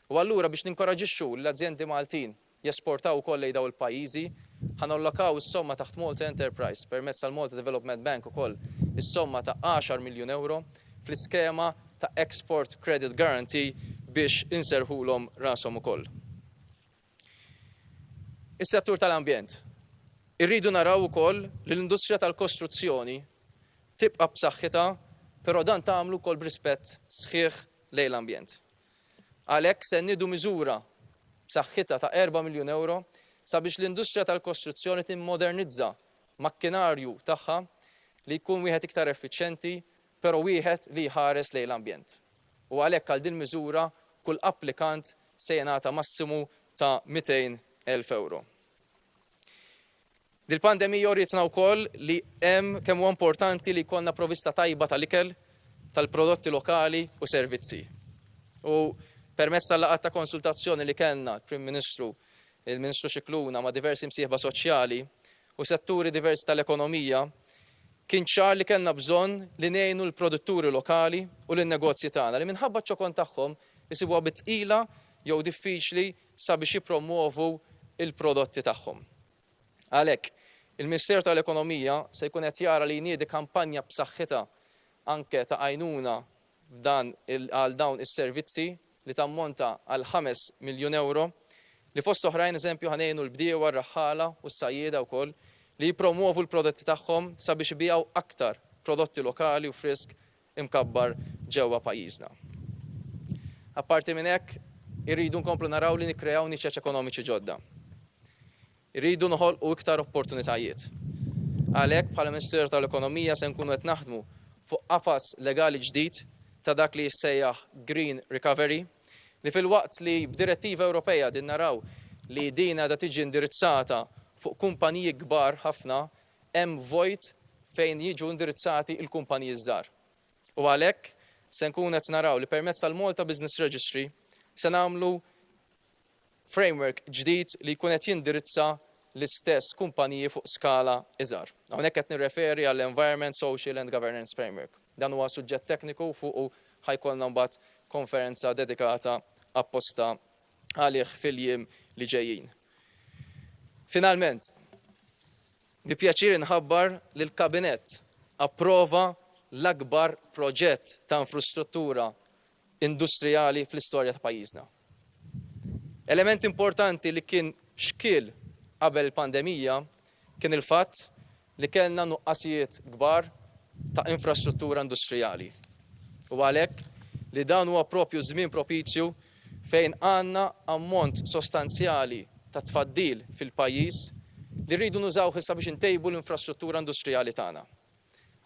U allura biex ninkoraġixxu l-azzjendi Maltin jesportaw ukoll lejn daw il-pajjiżi, ħanollokaw is-somma taħt Malta Enterprise permezz tal-Malta Development Bank ukoll is-somma ta' 10 miljun euro fl-iskema ta' Export Credit Guarantee biex inserħulhom rashom ukoll. Is-settur tal-ambjent. Irridu naraw ukoll li l-industrija tal-kostruzzjoni tibqa' b'saħħitha, però dan tagħmlu wkoll b'rispett sħiħ lejn l-ambjent. Għalhekk se nniedu miżura b'saħħitha ta' 4 miljun euro sabiex l-industrija tal-kostruzzjoni timmodernizza makkinarju tagħha li jkun wieħed iktar effiċjenti, però wieħed li jħares lejn l-ambjent. U għalhekk għal din miżura kull applikant se jingħata massimu ta' 200,000 euro. Dil-pandemija uritna wkoll li hemm kemm huwa importanti li jkollna provvista tajba tal-ikel, tal-prodotti lokali u servizzi. U permezz tal-laqgħat ta' konsultazzjoni li kellna l-Prim Ministru, il-Ministru Scicluna ma' diversi msieħba soċjali u setturi diversi tal-ekonomija, kien ċar li kellna bżonn li ngħinu l-produtturi lokali u l-negozji tagħna li minħabba ċokon tagħhom isibuha bitqila jew diffiċli sabiex jippromovu il-prodotti tagħhom. Għalhekk, il-Ministeru tal-Ekonomija se jkun qed jara li jniedi kampanja b'saħħitha anke ta' għajnuna għal dawn is-servizzi li tammonta għal 5 miljun euro li fost oħrajn eżempju ħanejnu l-bdiewa, r-raħħala u s-sajjieda wkoll li jipromuovu l-prodotti tagħhom sabiex ibijaw aktar prodotti lokali u frisk imkabbar ġewwa pajjiżna. Apparti minn hekk, irridu nkomplu naraw li nikkreaw niċċeċ ekonomiċi ġodda. Irridu noħolqu iktar opportunitajiet. Għalhekk bħala Ministeru tal-Ekonomija se nkunu qed naħdmu fuq qafas legali ġdid ta' dak li jissejjaħ Green Recovery li fil-waqt li b'direttiva Ewropea din naraw li dina da tiġi indirizzata fuq kumpaniji kbar ħafna hemm vojt fejn jiġu indirizzati il-kumpaniji żgħar. U għalhekk se nkun qed naraw li permezz tal-Malta Business Registry se nagħmlu framework ġdid li jkun qed jindirizza l-istess kumpaniji fuq skala iżgħar. Hawnhekk qed nirreferi għall Environment, Social and Governance Framework. Dan huwa suġġett tekniku fuq ħajkollna mbagħad konferenza dedikata apposta għalih fil-jiem li ġejjin. Finalment, bi pjaċir inħabbar li l-Kabinett approva l-akbar proġett ta' infrastruttura industrijali fl-istorja ta' pajjiżna. Element importanti li kien xkil qabel il-pandemija kien il-fatt li kellna nuqqasijiet kbar ta' infrastruttura industrijali. U għalhekk li dan huwa propju żmien propizju fejn għandna ammont sostanzjali ta' tfaddil fil-pajjiż li rridu nużaw issa biex intejbu l-infrastruttura industrijali tagħna.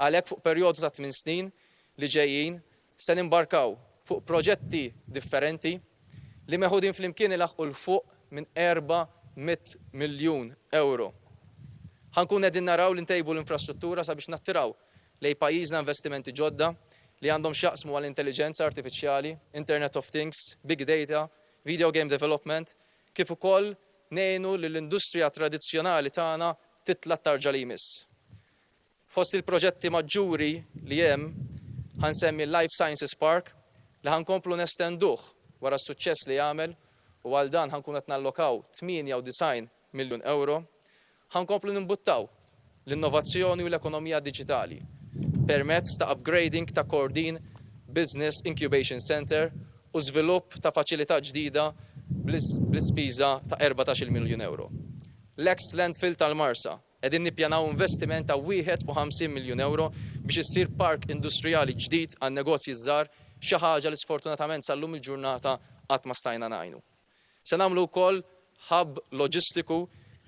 Għalhekk fuq perjodu ta' 8 snin li ġejjin se nimbarkaw fuq proġetti differenti li meħudin flimkien ilaħqu l-fuq minn 400 miljun euro. Ħankun qegħdin naraw li ntejbu l-infrastruttura sabiex nattiraw lejn pajjiżna investimenti ġodda li għandhom x'jaqsmu għall-intelligenza artifiċjali, Internet of Things, Big Data, Video Game Development, kif ukoll ngħinu li l-industrija tradizzjonali tagħna titla' tarġa' li jmiss. Fost il-proġetti maġġuri li hemm ħansemmi l-Life Sciences Park li ħankomplu nestenduh wara s-suċċess li jagħmel u għal dan ħankun qed nallokaw 98 miljun euro, ħankomplu nimbuttaw l-innovazzjoni u l-ekonomija diġitali permezz ta' upgrading ta' Cordin Business Incubation Center u żvilupp ta' faċilità ġdida bl-ispiża ta' 14 miljun euro. L-ex landfill tal-Marsa qegħdin nippjanaw investiment ta' 51 miljun euro biex issir park industrijali ġdid għan negozji żgħar, xi ħaġa li sfortunatament sal-lum il-ġurnata qatt ma stajna ngħinu. Se nagħmlu wkoll hub loġistiku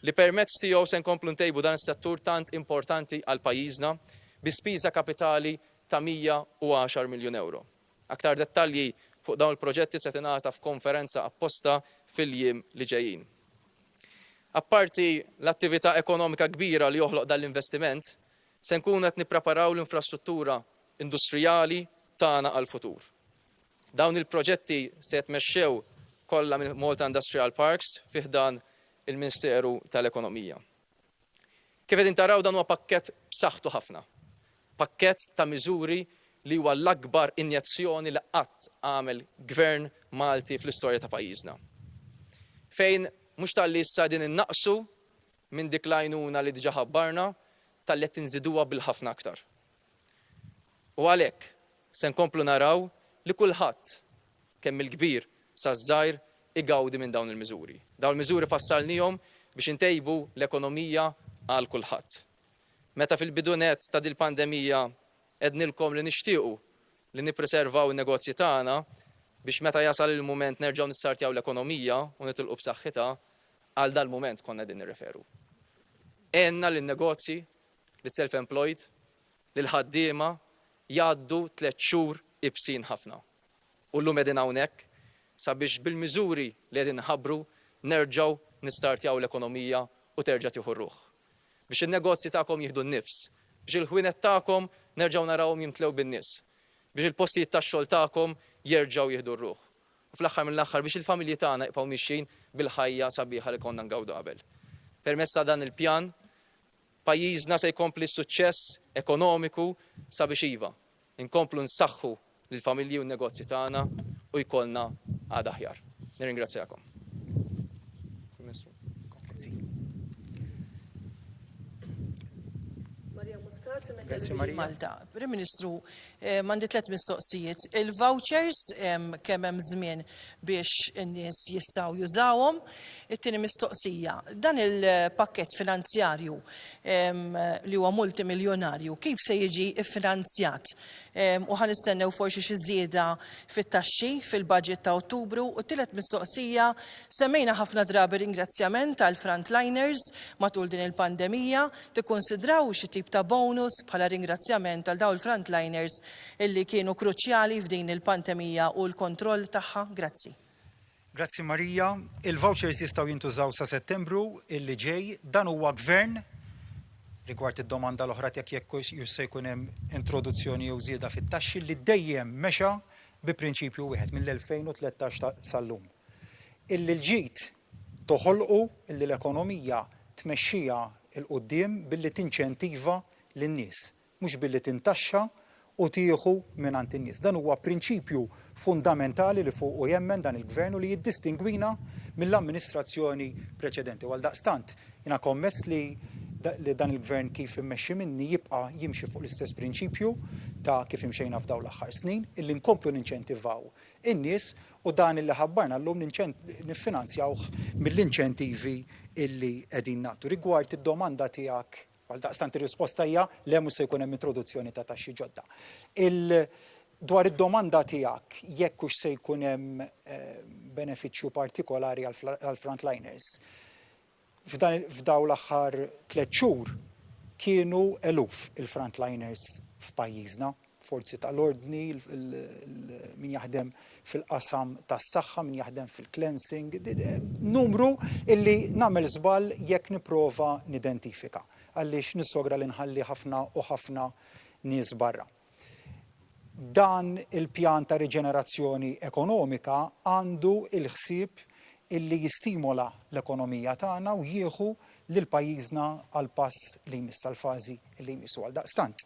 li permezz tiegħu se nkomplu ntejbu dan is-settur tant importanti għal pajjiżna bi spiża kapitali ta' 110 miljun euro. Aktar dettalji fuq dawn il-proġetti se tingħata f'konferenza apposta fil-jiem li ġejjin. Apparti l-attività ekonomika kbira li joħloq dan l-investiment, se nkunu qed nippreparaw l-infrastruttura industrijali tagħna għall-futur. Dawn il-proġetti se jtmexxew kollha minn Malta Industrial Parks fih dan il-Ministeru tal-Ekonomija. Kif qegħdin taraw dan huwa pakkett b'saħħtu ħafna. Pakkett ta' miżuri li huwa l-akbar injezzjoni li qatt għamel Gvern Malti fl-istorja ta' pajjiżna. Fejn mhux tal-li issa din innaqsu minn dik l-għajnuna li diġà ħabbarna tal-li qed inżiduha bil-ħafna aktar. U għalhekk se nkomplu naraw li kulħadd kemm il-kbir sa żgħir igawdi minn dawn il-miżuri. Dawn il-miżuri fassalnihom biex intejbu l-ekonomija għal kulħadd. Meta fil-bidunet ta' dil pandemija ednilkom li nixtiequ li nippreservaw in-negozji tagħna biex meta jasal il-mument nerġgħu nistartjaw l-ekonomija u nitilqu b'saħħitha, għal dal-mument konna din nirreferu. Enna lin-negozji, lis-self-employed, lil-ħaddiema jgħaddu 3 xhur ibsin ħafna. U llum qegħdin hawnhekk sabiex bil-miżuri li qegħdin nħabbru nerġgħu nistartjaw l-ekonomija u terġa' tieħu r-ruħ. Biex in-negozji tagħkom jieħdu n-nifs, biex il-ħwienet tagħkom nerġgħu narawhom jimtlew bin-nies, biex il-postijiet tax-xogħol tagħkom jerġgħu jieħdu r-ruħ. U fl-aħħar mill-aħħar biex il-familji tagħna jibqgħu mixjin bil-ħajja sabiħa li konna ngawdu qabel. Permezz ta' dan il-pjan, pajjiżna se jkompli s-suċċess ekonomiku sabiex iva inkomplu nsaħħu lill-familji u n-negozji tagħna u jkollna għada aħjar. Nirringrazzjakom. Malta. Prim Ministru, mandi 3 mistoqsijiet. Il-vouchers kemm hemm żmien biex in-nies jistgħu jużawhom. It-tieni mistoqsija, dan il-pakkett finanzjarju li huwa multimiljonarju, kif se jiġi iffinanzjat? U ħanistennew forsi xi żieda fit-taxxi fil-budget ta' Ottubru. U t-tielet mistoqsija, semmejna ħafna drabi ringrazzjament għall frontliners matul din il-pandemija, tikkonsidraw xi tip ta' bonus bħala ringrazzjament għal dawn il-frontliners illi kienu kruċjali f'din il-pandemija u l-kontroll tagħha. Grazzi. Grazzi Marija. Il-vouchers jistgħu jintużaw sa Settembru illi ġej. Dan huwa gvern rigward id-domanda l-oħra jekk se jkun hemm introduzzjoni jew żieda fit-taxxi li dejjem mexa bi prinċipju wieħed mill-2013 sal-lum. Illi l-ġid toħolqu illi l-ekonomija tmexxija il-qudiem billi tinċentiva lin-nies, mhux billi tintaxxa u tieħu mingħand in-nies. Dan huwa prinċipju fundamentali li fuq jemmen dan il-gvern u li jiddistingwina mill-amministrazzjoni preċedenti. Għal daqstant, jiena kommess li dan il-gvern kif immexxi minni jibqa' jimxi fuq l-istess prinċipju ta' kif imxejna f'daw l-aħħar snin, illi nkomplu ninċentivaw in-nies u dan illi ħabbarna llum niffinanzjawh mill-inċentivi illi qegħdin nagħtu. Rigward id-domanda tiegħek, għal daqstant ir-risposta hija le mhux se jkun hemm introduzzjoni ta' taxxi ġodda. Dwar id-domanda tiegħek jekk hux se jkun hemm benefiċċju partikolari għall frontliners. F'daw l-aħħar 3 xhur kienu eluf il-frontliners f'pajjiżna, forzi tal-ordni, min jaħdem fil-qasam tas-saħħa, min jaħdem fil-cleansing, numru illi nagħmel żball jekk nipprova nidentifika għaliex nissogra li nħalli ħafna u ħafna nies barra. Dan il-pjan ta' riġenerazzjoni ekonomika għandu il-ħsieb illi jistimola l-ekonomija tagħna u jieħu lil pajjiżna għal pass li jmiss l-fażi li jmissu għal daqstant.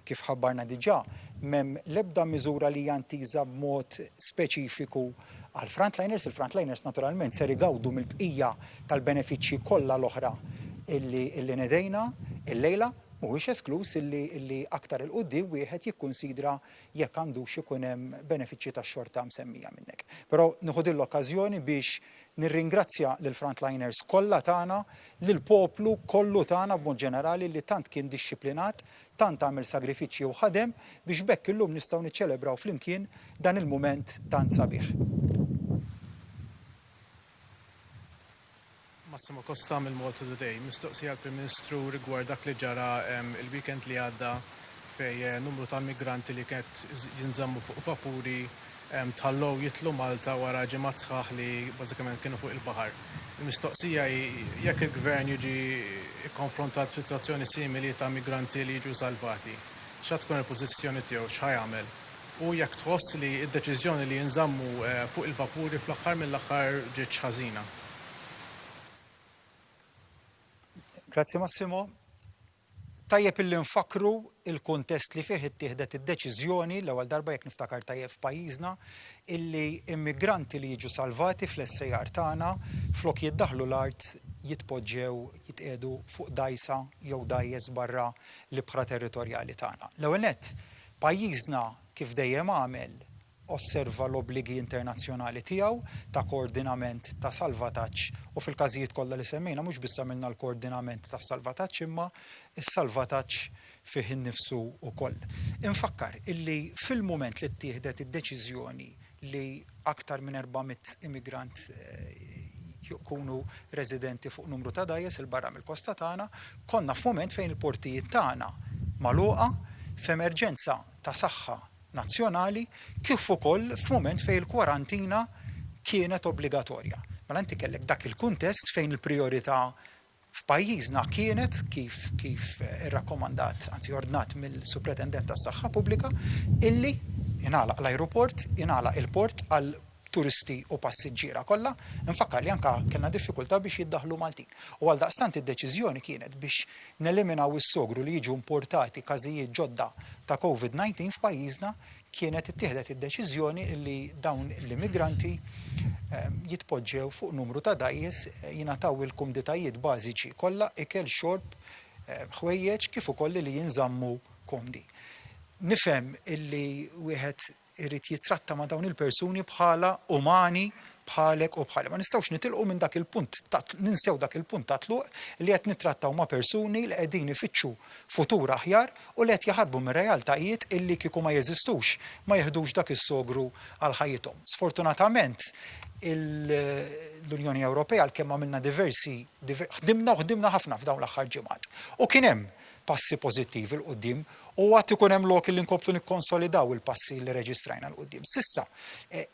Kif ħabbarna diġà, m'hemm l-ebda miżura li jantiża b'mod speċifiku għal frontliners. Il-frontliners naturalment ser igawdu mill-bqija tal-benefiċċji kollha l-oħra illi nedejna il-lejla mhuwiex esklus illi aktar il-qudiem wieħed jikkunsidra jekk għandux ikun hemm benefiċċji tax-xorta msemmija minnek. Però nieħu din l-okkażjoni biex nirringrazzja lil frontliners kollha tagħna, lil poplu kollu tagħna b'mod ġenerali li tant kien dixxiplinat, tant għamel sagrifiċċji u ħadem biex bekk illum nistgħu niċċelebraw flimkien dan il-mument tant sabiħ. Massimo Costa mill-Malta Today. Mistoqsija għall-Prim Ministru rigward dak li ġara il-weekend li għadda fej numru ta' migranti li kienet jinżammu fuq vapuri tħallow jitlu Malta wara ġimgħat sħaħ li bażikament kienu fuq il-baħar. Il-mistoqsija jekk il-Gvern jiġi konfrontat b'sitwazzjoni simili ta' migranti li jiġu salvati, x'għad tkun il-pożizzjoni tiegħu, x'ħajamel? U jekk tħoss li d-deċiżjoni li jinżammu fuq il-vapuri fl-aħħar mill-aħħar ġietx ħażina. Grazzi Massimo. Tajjeb illi nfakru il-kuntest li fih ittieħdet id-deċiżjoni l-ewwel darba jekk niftakar tajjeb f'pajjiżna illi immigranti li jiġu salvati fl-SAR tagħna flok jiddaħlu l-art jitpoġġew jitqiegħdu fuq dajsa jew dajjes barra l-ibħra territorjali tagħna. L-ewwel nett pajjiżna kif dejjem għamel osserva l-obbligi internazzjonali tiegħu ta' koordinament ta' salvataġġ u fil-każijiet kollha li semmejna mhux biss għamilna l-koordinament ta' salvataġġ imma s-salvataġġ fih innifsu wkoll. Infakkar illi fil-mument li ttieħdet id-deċiżjoni li aktar minn 400 immigrant jkunu residenti fuq numru ta' dajjes il-barra mill-kosta tagħna, konna f'mument fejn il-portijiet tagħna magħluqa f'emerġenza ta' saħħa nazzjonali kif ukoll f'mument fejn il-kwarantina kienet obbligatorja. Mela inti kellek dak il-kuntest fejn il-priorità f'pajjiżna kienet kif irrakkomandat, anzi ordnat mill-Supretendent tas-Saħħa Pubblika illi ingħalaq l-ajruport, ingħalaq il-port għal turisti u passiġġiera kollha, infakkar li anke kellna diffikultà biex jiddaħħlu Maltin. U għal daqstant id-deċiżjoni kienet biex neliminaw is-sogru li jiġu importati każijiet ġodda ta' COVID-19 f'pajjiżna kienet ittieħdet id-deċiżjoni li dawn l-immigranti jitpoġġew fuq numru ta' dajjes jingħataw il-kumditajiet bażiċi kollha ikel xorb, ħwejjeġ kif ukoll li jinżammu komdi. Nifhem illi wieħed irid jitratta ma' dawn il-persuni bħala umani bħalek u bħalek. Ma nistgħux nitilqu minn dak il-punt, ninsew dak il-punt ta' tluq li qed nittrattaw ma' persuni li qegħdin ifittxu futur aħjar u li qed jaħarbu minn realtajiet illi kieku ma jeżistux, ma jeħdux dak is-sogru għal ħajjithom. Sfortunatament l-Unjoni Ewropea għalkemm għamilna ħdimna ħafna f'dawn l-aħħar ġimgħat. U kien hemm passi pożittivi l-qudiem u għad ikun hemm lok li nkomplu nikkonsolidaw il-passi li reġistrajna l-qudiem. Sissa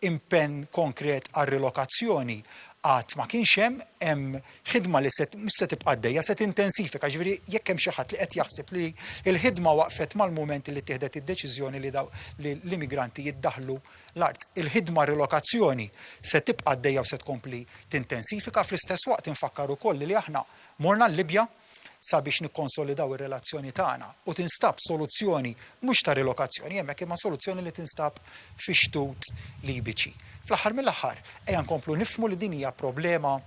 impenn konkret għar-rilokazzjoni għad ma kienx hemm ħidma li se tibqa' għaddejja se tintensifika, ġifieri jekk hemm xi ħadd li qed jaħseb li l-ħidma waqfet mal-mument li tieħdet id-deċiżjoni li l-immigranti jiddaħħlu l-art. Il-ħidma rilokazzjoni se tibqa' għaddejja u se tkompli tintensifika fl-istess waqt infakkar ukoll li aħna morna l-Libja sabiex nikkonsolidaw ir-relazzjoni tagħna u tinstab soluzzjoni mhux ta' rilokazzjoni hemmhekk imma soluzzjoni li tinstab fi xtut libiċi. Fl-aħħar mill-aħħar ejja nkomplu nifhmu li din hija problema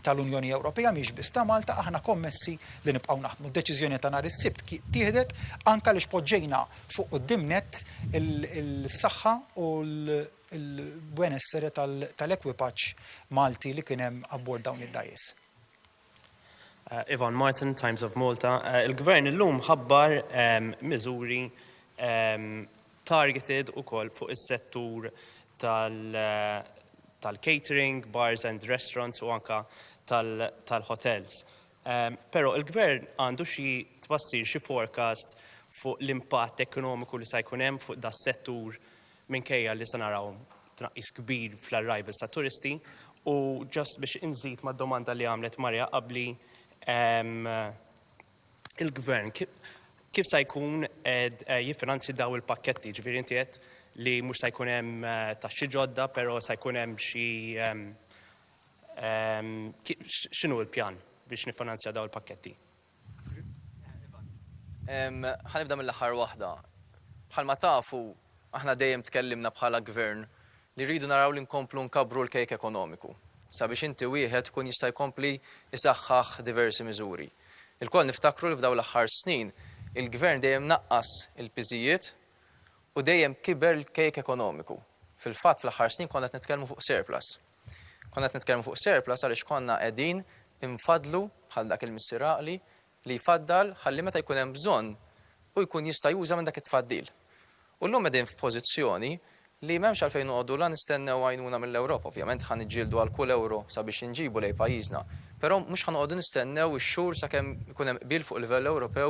tal-Unjoni Ewropea mhix biss ta' Malta aħna kommessi li nibqgħu naħdmu. D-deċiżjoni ta' nhar is-Sibt tieħdet anke li poġġejna fuq quddiem nett il-saħħa u l-benessere tal-ekwipaġġ Malti li kien hemm abbord dawn id-dajjes. Ivan Martin, Times of Malta. Il-Gvern illum ħabbar miżuri targeted ukoll fuq is-settur tal-catering, bars and restaurants u anka tal-hotels. Però il-Gvern għandu xi tbassir xi forecast fuq l-impatt ekonomiku li se jkun hemm fuq das-settur minkejja li se naraw tnaqqis kbir fl-arrivals ta' turisti u ġust biex inżid mad-domanda li għamlet Marja qabli il-Gvern kif se jkun jiffinanzi daw il-pakketti, ġifieri inti qed li mhux se jkun hemm taxxi ġodda, però se jkun hemm xi x'inhu l-pjan biex niffinanzja daw il-pakketti? Ħanibda mill-aħħar waħda. Bħalma tafu aħna dejjem tkellimna bħala Gvern li rridu naraw li nkomplu nkabru l-kejk ekonomiku. Sabiex inti wieħed tkun jista' jkompli isaħħaħ diversi miżuri. Il-koll niftakru li f'daw l-aħħar snin il-gvern dejjem naqqas il-piżijiet u dejjem kiber l-kejk ekonomiku. Fil-fatt fl-aħħar snin konna qed nitkellmu fuq surplus. Konna qed nitkellmu fuq surplus għaliex konna qegħdin infadlu bħal dak il-missiraqli li jfaddal ħalli meta jkun hemm bżonn u jkun jista' juża minn dak it-tfaddil. U llum qegħdin f'pożizzjoni li m'hemmx għalfejn noqogħdu la nistennew għajnuna mill-Ewropa. Ovvjament ħan niġġieldu għal kull euro sabiex inġibu lejn pajjiżna. Però mhux ħanoqogħdu nistennew ix-xhur sakemm ikun hemm qbil fuq livell Ewropew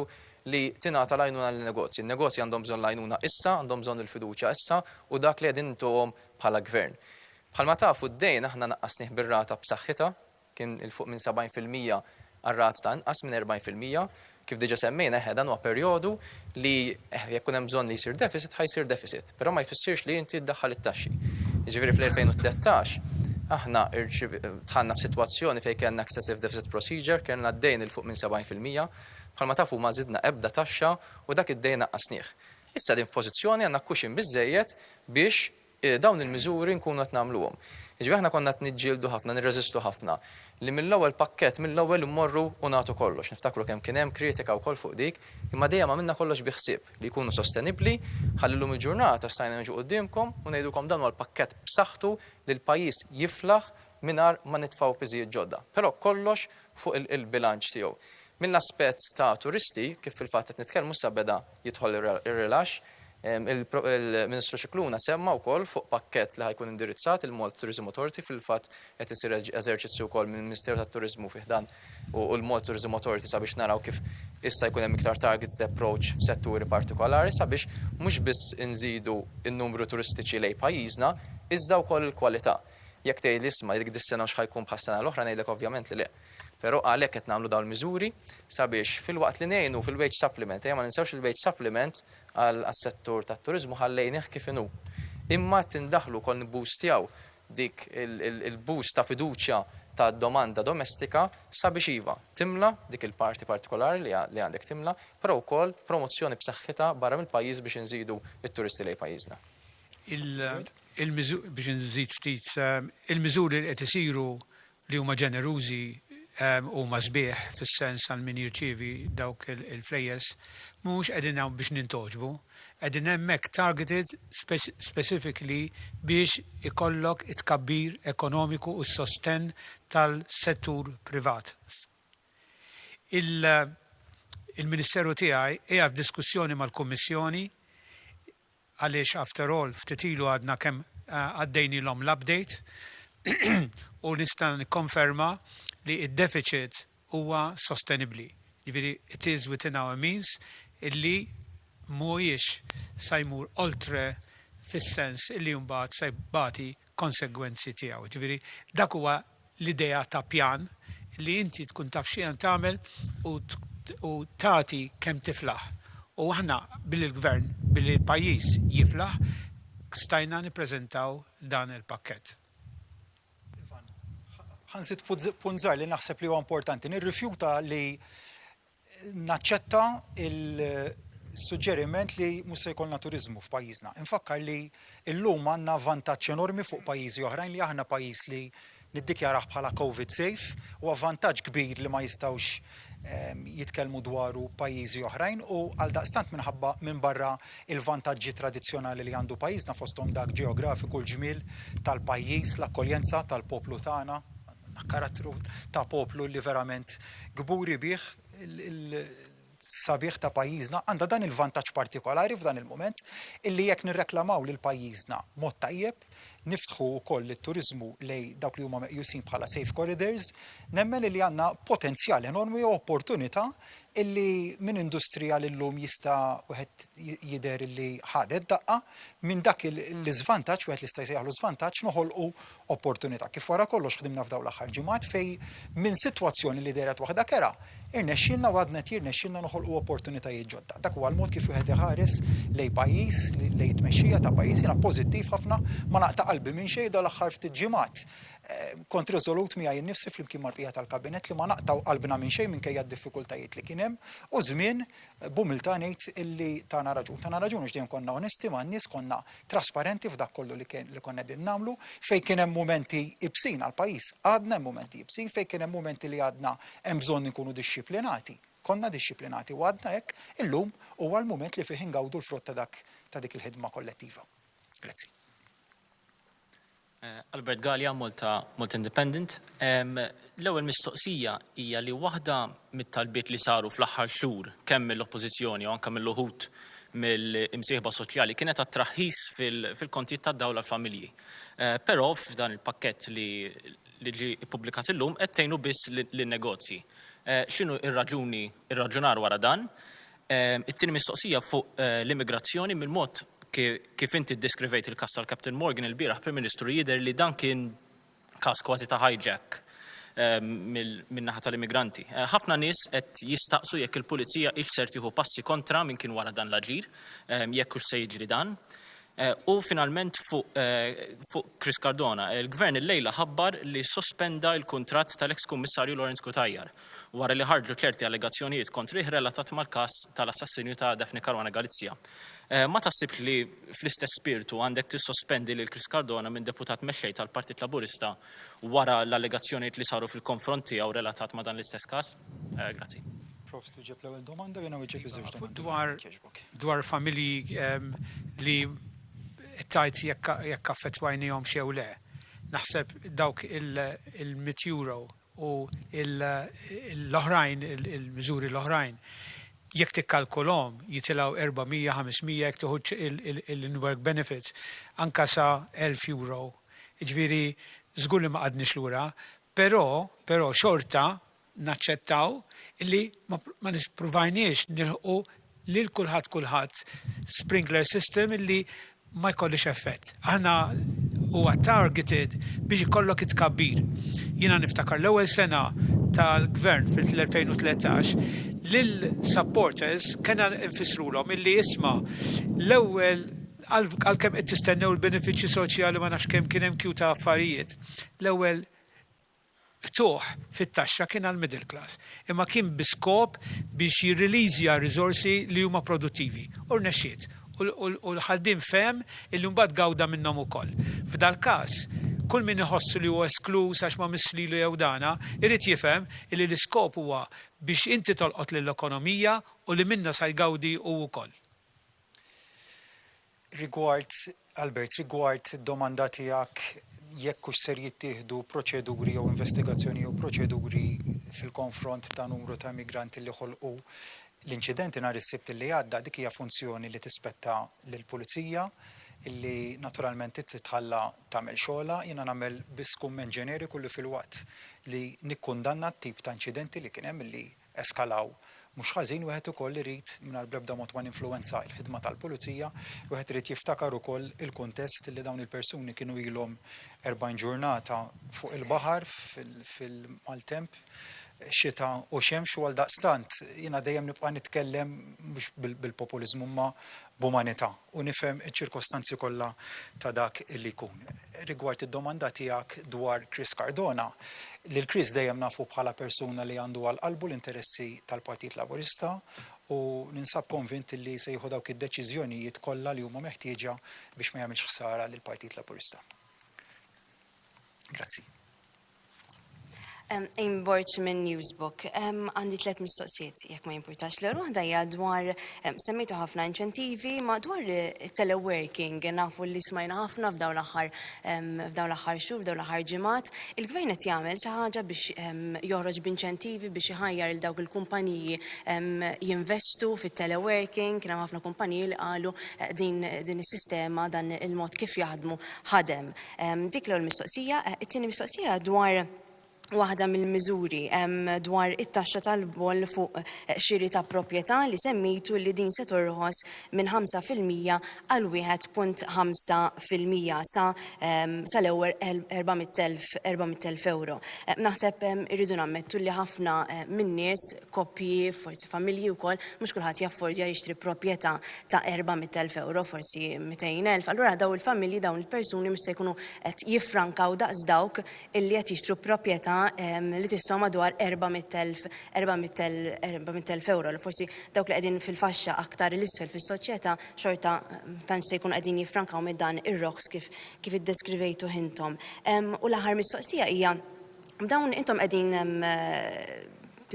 li tingħata l-għajnuna lin-negozji. Il-negozji għandhom bżonn l-għajnuna issa, għandhom bżonn il-fiduċja issa u dak li qegħdin intuhom bħala gvern. Bħalma tafu d-dejn aħna naqqasnih bir-rata b'saħħitha, kien il fuq minn 70% għar-rat ta' inqas minn 40%, kif diġa semmejna dan huwa perjodu li jekk hemm bżonn li jsir deficit ħajsir deficit, però ma jfissirx li inti tdaħħal it-taxxi. Jiġifieri fl-2013 aħna dħalna f'sitwazzjoni fejn kellna excessive deficit procedure, kellna d-dejn il fuq minn 70%, bħalma tafu ma żidna ebda taxxa u dak id-dejn naqqasnih. Issa din f'pożizzjoni għandna cushion biżżejjed biex dawn il-miżuri nkunu qed nagħmluhom. Jiġifieri aħna konna qed niġġieldu ħafna, nirreżistu ħafna li mill-ewwel pakkett mill-ewwel immorru u nagħtu kollox. Niftakru kemm kien hemm kritika wkoll fuq dik, imma dejjem għamilna kollox bi ħsieb li jkunu sostenibbli, ħalli llum il-ġurnata stajna niġu qudiemkom u ngħidulkom dan huwa l-pakkett b'saħħtu li l-pajjiż jiflaħ mingħajr ma nitfgħu piżijiet ġodda. Però kollox fuq il-bilanċ tiegħu. Mill-aspett ta' turisti, kif fil-fatt qed nitkellmu issa beda jidħol ir-rilax, il-Ministru Scicluna semma wkoll fuq pakkett li ħajkun indirizzat il-Malta Tourism Authority fil-fatt qed isir eżerċizzju wkoll mill-Ministeru tat-Turiżmu fih dan u l-Malta Tourism Authority sabiex naraw kif issa jkun hemm iktar targets approach f'setturi partikolari sabiex mhux biss inżidu n-numru turistiċi lejn pajjiżna, iżda wkoll il-kwalità. Jekk tgħid isma' dik dis-sena x'ħajkun bħas-sena l-oħra ngħidlek ovvjament li le. Però għalhekk qed nagħmlu dawn il-miżuri sabiex fil-waqt li ngħinu fil-wage supplement, ma ninsewx il-wage supplement għas-settur tat-turiżmu ħallejnieh kif inhu. Imma tindaħlu wkoll nibboostjaw dik il-boost ta' fiduċja ta' domanda domestika sabiex iva timla dik il-parti partikolari li għandek timla, però wkoll promozzjoni b'saħħitha barra mill-pajjiż biex inżidu it-turisti lejn pajjiżna. Biex nżid ftit, il-miżuri li qed isiru li huma ġenerużi huma sbieħ fis-sens għal min jirċievi dawk il-flejjes mhux qegħdin hawn biex nintoġbu, qegħdin hemmhekk targeted specifically biex ikollok it-tkabbir ekonomiku u s-sostenn tal-settur privat. Il-Ministeru tiegħi hija f'diskussjoni mal-Kummissjoni għaliex after all ftit ilu għadna kemm għaddejnilhom l-update u nista' nikkonferma li id-deficit huwa sostenibbli. Jiġifieri it is within our means illi mhuwiex se jmur oltre fis-sens illi mbagħad se jbagħti konsegwenzi tiegħu. Jiġifieri dak huwa l-idea ta' pjan li inti tkun taf x'qiegħed tagħmel u tagħti kemm tiflaħ. U aħna bil-gvern, bil-pajjiż jiflaħ, stajna nippreżentaw dan il-pakkett. Ħansit punt żgħar li naħseb li huwa importanti. Nirrifjuta li naċċetta il-suġġeriment li mhux se jkollna turiżmu f'pajjiżna. Infakkar li llum għandna vantaġġ enormi fuq pajjiżi oħrajn li aħna pajjiż li niddikjaraħ bħala COVID safe u vantaġġ kbir li ma jistgħux jitkellmu dwaru pajjiżi oħrajn u għaldaqstant minħabba minn barra il-vantaġġi tradizzjonali li għandu pajjiżna fosthom dak ġeografiku l-ġmiel tal-pajjiż, l-akkoljenza tal-poplu tagħna, karattru ta' poplu li verament gburi bih il-sabiħ ta' pajjiżna għandha dan il-vantaġġ partikolari f'dan il-moment illi jekk nirreklamaw lil pajjiżna mod tajjeb niftħu wkoll it-turiżmu lejn dawk li huma meqjusin bħala safe corridors, nemmen li għandna potenzjal enormi u opportunità illi minn industrija li llum jista' wieħed jidher illi ħadet daqqa minn dak l-iżvantaġġ wieħed li jista' jsejjaħlu żvantaġġ noħolqu opportunità. Kif wara kollox ħdimna f'dawn l-aħħar ġimgħat fejn minn sitwazzjoni li dejret waħda kera irnexxilna u għadna jirnexxilna noħolqu opportunitajiet ġodda. Dak huwa l-mod kif wieħed iħares lejn pajjiż, lejn tmexxija ta' pajjiż jiena pożittiv ħafna ma naqta' qalbi minn xejn l-aħħar ftit ġimgħat. Kont riżolut miegħi nnifsi flimkien mal-bqija tal-kabinett li ma naqtaw qalbna minn xejn minkejja d-diffikultajiet li kien hemm u żmien b'umiltà ngħid illi tagħna raġun. Tagħna raġun dejjem konna onesti man-nies, konna trasparenti f'dak kollu li konna qegħdin nagħmlu fejn kien hemm mumenti ibsin għall-pajjiż. Għadna hemm mumenti ibsin fejn kien hemm mumenti li għadna hemm bżonn inkunu dixxiplinati. konna dixxiplinati u għadna hekk, illum huwa l-mument li fih ingawdu l-frott ta' dik il-ħidma kollettiva. Grazzi. Albert Gallia, Malta Independent. L-ewwel mistoqsija hija li waħda mit-talbiet li saru fl-aħħar xhur kemm mill-oppożizzjoni u anke mill-uħud mill-imsieħba soċjali kienet għat-traħħis fil-kontijiet tad-dawla l-familji. Però f'dan il-pakkett li ġi ippubblikat illum qed tgħinu biss lin-negozji. X'inhu ir-raġunar wara dan? It-tieni mistoqsija fuq l-immigrazzjoni mill-mod kif inti ddeskrivejt il-każ tal-Captain Morgan il-bieraħ Prim Ministru jidher li dan kien każ kważi ta' hijack min-naħa tal-immigranti. Ħafna nies qed jistaqsu jekk il-pulizija hix ser tieħu passi kontra minn kien wara dan l-aġir, jekk hux se jiġri dan. U finalment fuq Chris Cardona, il-Gvern il-lejla ħabbar li sospenda l-kuntratt tal-eks kummissarju Lawrence Kutajjar wara li ħarġu ċerti allegazzjonijiet kontrih relatat mal-każ tal-assassinju ta' Daphne Caruana Galizia. Ma taħsibx li fl-istess spiritu għandek tissospendi lil Chris Cardona minn deputat mexxej tal-Partit Laburista wara l-allegazzjonijiet li saru fil-konfront tiegħu relatat ma' dan l-istess każ? Grazzi. Prof, tuġib l-ewwel domanda jiena wieġeb iż-żewġ domandi. Dwar familji li tajt jekk affettwajnihom xew le. Naħseb dawk il-100 euro u l-oħrajn, il-miżuri l-oħrajn, jekk tikkalkulhom jitilgħu 400-500 jekk tieħu il-work benefits anke sa 1000 euro. Jiġifieri żgur li ma qadniex lura, però xorta naċċettaw illi ma nispruvajniex nilħqu lil kulħadd sprinkler system illi ma jkollix effett. Aħna huwa targeted biex ikollok itkabbir. Jiena niftakar l-ewwel sena tal-Gvern fil-2013 lil-supporters kena nfissrulhom illi isma' l-ewwel għalkemm qed tistennew il-benefiċċji soċjali ma nafx kemm kien hemm kju ta' affarijiet. L-ewwel tuħ fit-taxxa kien għal middle class. Imma kien biskop biex jirreleasja riżorsi li huma produttivi. U rnexxiet. U l-ħaddim fem illi mbagħad gawda minnhom ukoll. F'dal każ, kull min iħossu li huwa esklus għax ma mislilu jew dana, irid jifhem illi l-iskop huwa biex inti tolqot lill-ekonomija u li minna sa jgawdi hu wkoll. Albert, rigward id-domanda tiegħek jekk hux ser jittieħdu proċeduri jew investigazzjoni jew proċeduri fil-konfront ta' numru ta' immigranti li ħolqu l-inċidenti nhar is-sibt li għadda dik hija funzjoni li tispetta lill-pulizija illi naturalment titħalla tagħmel xogħla, jiena nagħmel biss kumment ġeneriku li fil-waqt li nikkundanna t-tip ta' inċidenti li kien hemm li eskalaw. Mhux ħażin wieħed ukoll irid mingħajr bl-ebda mod ma ninfluwenza l-ħidma tal-pulizija, wieħed irid jiftakar ukoll il-kuntest li dawn il-persuni kienu ilhom 40 ġurnata fuq il-baħar fil-maltemp xita u xemx u għal daqstant jiena dejjem nibqa' nitkellem mhux bil-populiżmu ma b'umanità u nifhem iċ-ċirkostanzi kollha ta' dak illi jkun. Rigward id-domanda tiegħek dwar Chris Cardona, lil Chris dejjem nafu bħala persuna li għandu għal qalbu l-interessi tal-Partit Laburista u ninsab konvint li se jieħu dawk id-deċiżjonijiet kollha li huma meħtieġa biex ma jagħmilx ħsara lill-Partit Laburista. Grazzi. Borċ minn Newsbook, għandi 3 mistoqsijiet, jekk ma jimpurtax l waħda hija dwar semmejtu ħafna inċentivi ma dwar teleworking, nafu li smajna ħafna f'daw l-aħħar xhur, f'daw l-aħħar ġimgħat. Il-Gvern qed jagħmel xi ħaġa biex joħroġ b'inċentivi biex iħajjar il dawk il-kumpaniji jinvestu fit-teleworking, kien hemm ħafna kumpaniji li qalu din is-sistema dan il-mod kif jaħdmu ħadem. Dik l-ewwel mistoqsija, it-tieni mistoqsija dwar waħda mill-miżuri dwar it-taxxa tal-boll fuq xiri ta' proprjetà li semmitu li din se torħos minn 5% għal 1.5% sa l-ewwel 400,000 euro. Naħseb irridu nammettu li ħafna min-nies koppji, forsi familji wkoll mhux kulħadd jaffordja jixtri proprjetà ta' 400,000 euro, forsi 200,000. Allura daw il-familji, dawn il-persuni mhux se jkunu qed jiffrankaw daqs dawk illi qed jixtru proprjetà li tiswa madwar 400,000 euro. Forsi dawk li qegħdin fil-faxxa aktar l-isfel fis-soċjetà xorta tantx se jkunu qegħdin jiffrankaw minn dan ir-roħs kif iddeskrivejtu intom. U l-aħħar mistoqsija hija dawn intom qegħdin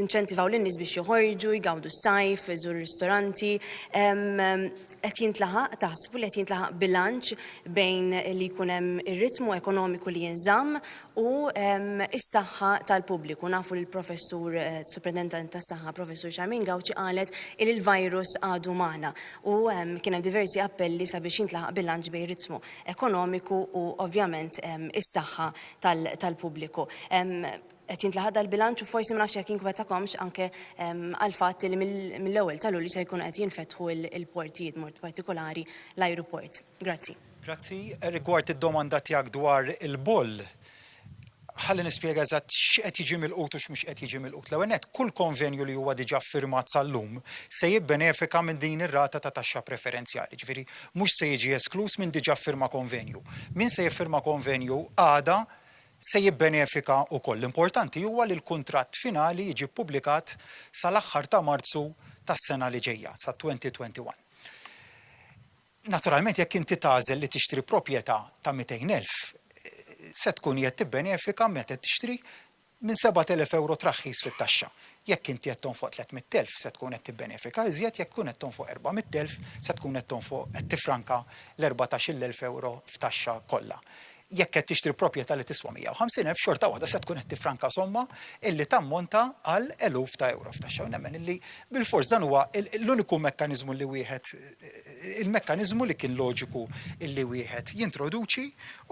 tinċentivaw lin-nies biex joħorġu, jgawdu s-sajf, iżuru ristoranti, qed jintlaħaq taħsbu li qed jintlaħaq bilanċ bejn li jkun hemm ir-ritmu ekonomiku li jinżamm u is-saħħa tal-pubbliku. Nafu li l-professur Superintendent tas-Saħħa Professur Xarmin Gawċi qalet li l-virus għadu magħna u kien hemm diversi appelli sabiex jintlaħaq bilanċ bejn ritmu ekonomiku u ovvjament is-saħħa tal-pubbliku. Qed jintlaħaq dal-bilanċ u forsi ma nafx jekk jinkwetakomx anke għal fatt li mill-ewwel tal-Lulju se jkunu qed jinfetħu l-portijiet mod partikolari l-ajruport. Grazzi. Grazzi. Rigward id-domanda tiegħek dwar il-boll, ħalli nispjega eżatt x'qed jiġi milqut u x'mhux qed jiġi milqut. L-ewwel nett kull konvenju li huwa diġà ffirmat sal-lum se jibbenefika minn din ir-rata ta' taxxa preferenzjali. Ġifieri mhux se jiġi esklus minn diġà ffirma konvenju. Min se jiffirma konvenju għada se jibbenefika wkoll. L-importanti huwa li l-kuntratt finali jiġi ppubblikat sal-aħħar ta' Marzu tas-sena li ġejja, sa' 2021. Naturalment jekk inti tagħżel li tixtri proprjetà ta' 200,000 se tkun qed tibbenefika meta tixtri minn 7,000 euro traħħis fit-taxxa. Jekk inti qed tonfoq 300,000 se tkun qed tibbenefika iżjed, jekk tkun qed tonfoq 400,000 se tkun qed tifranka l-14,000 euro f'taxxa kollha. Jekk qed tixtri proprjetà li tiswa 150,000 xorta waħda se tkun qed tifranka somma illi tammonta għal eluf ta' euro f'taxxa. Nemmen illi bil-fors dan huwa l-uniku mekkaniżmu li wieħed il-mekkaniżmu li kien loġiku illi wieħed jintroduċi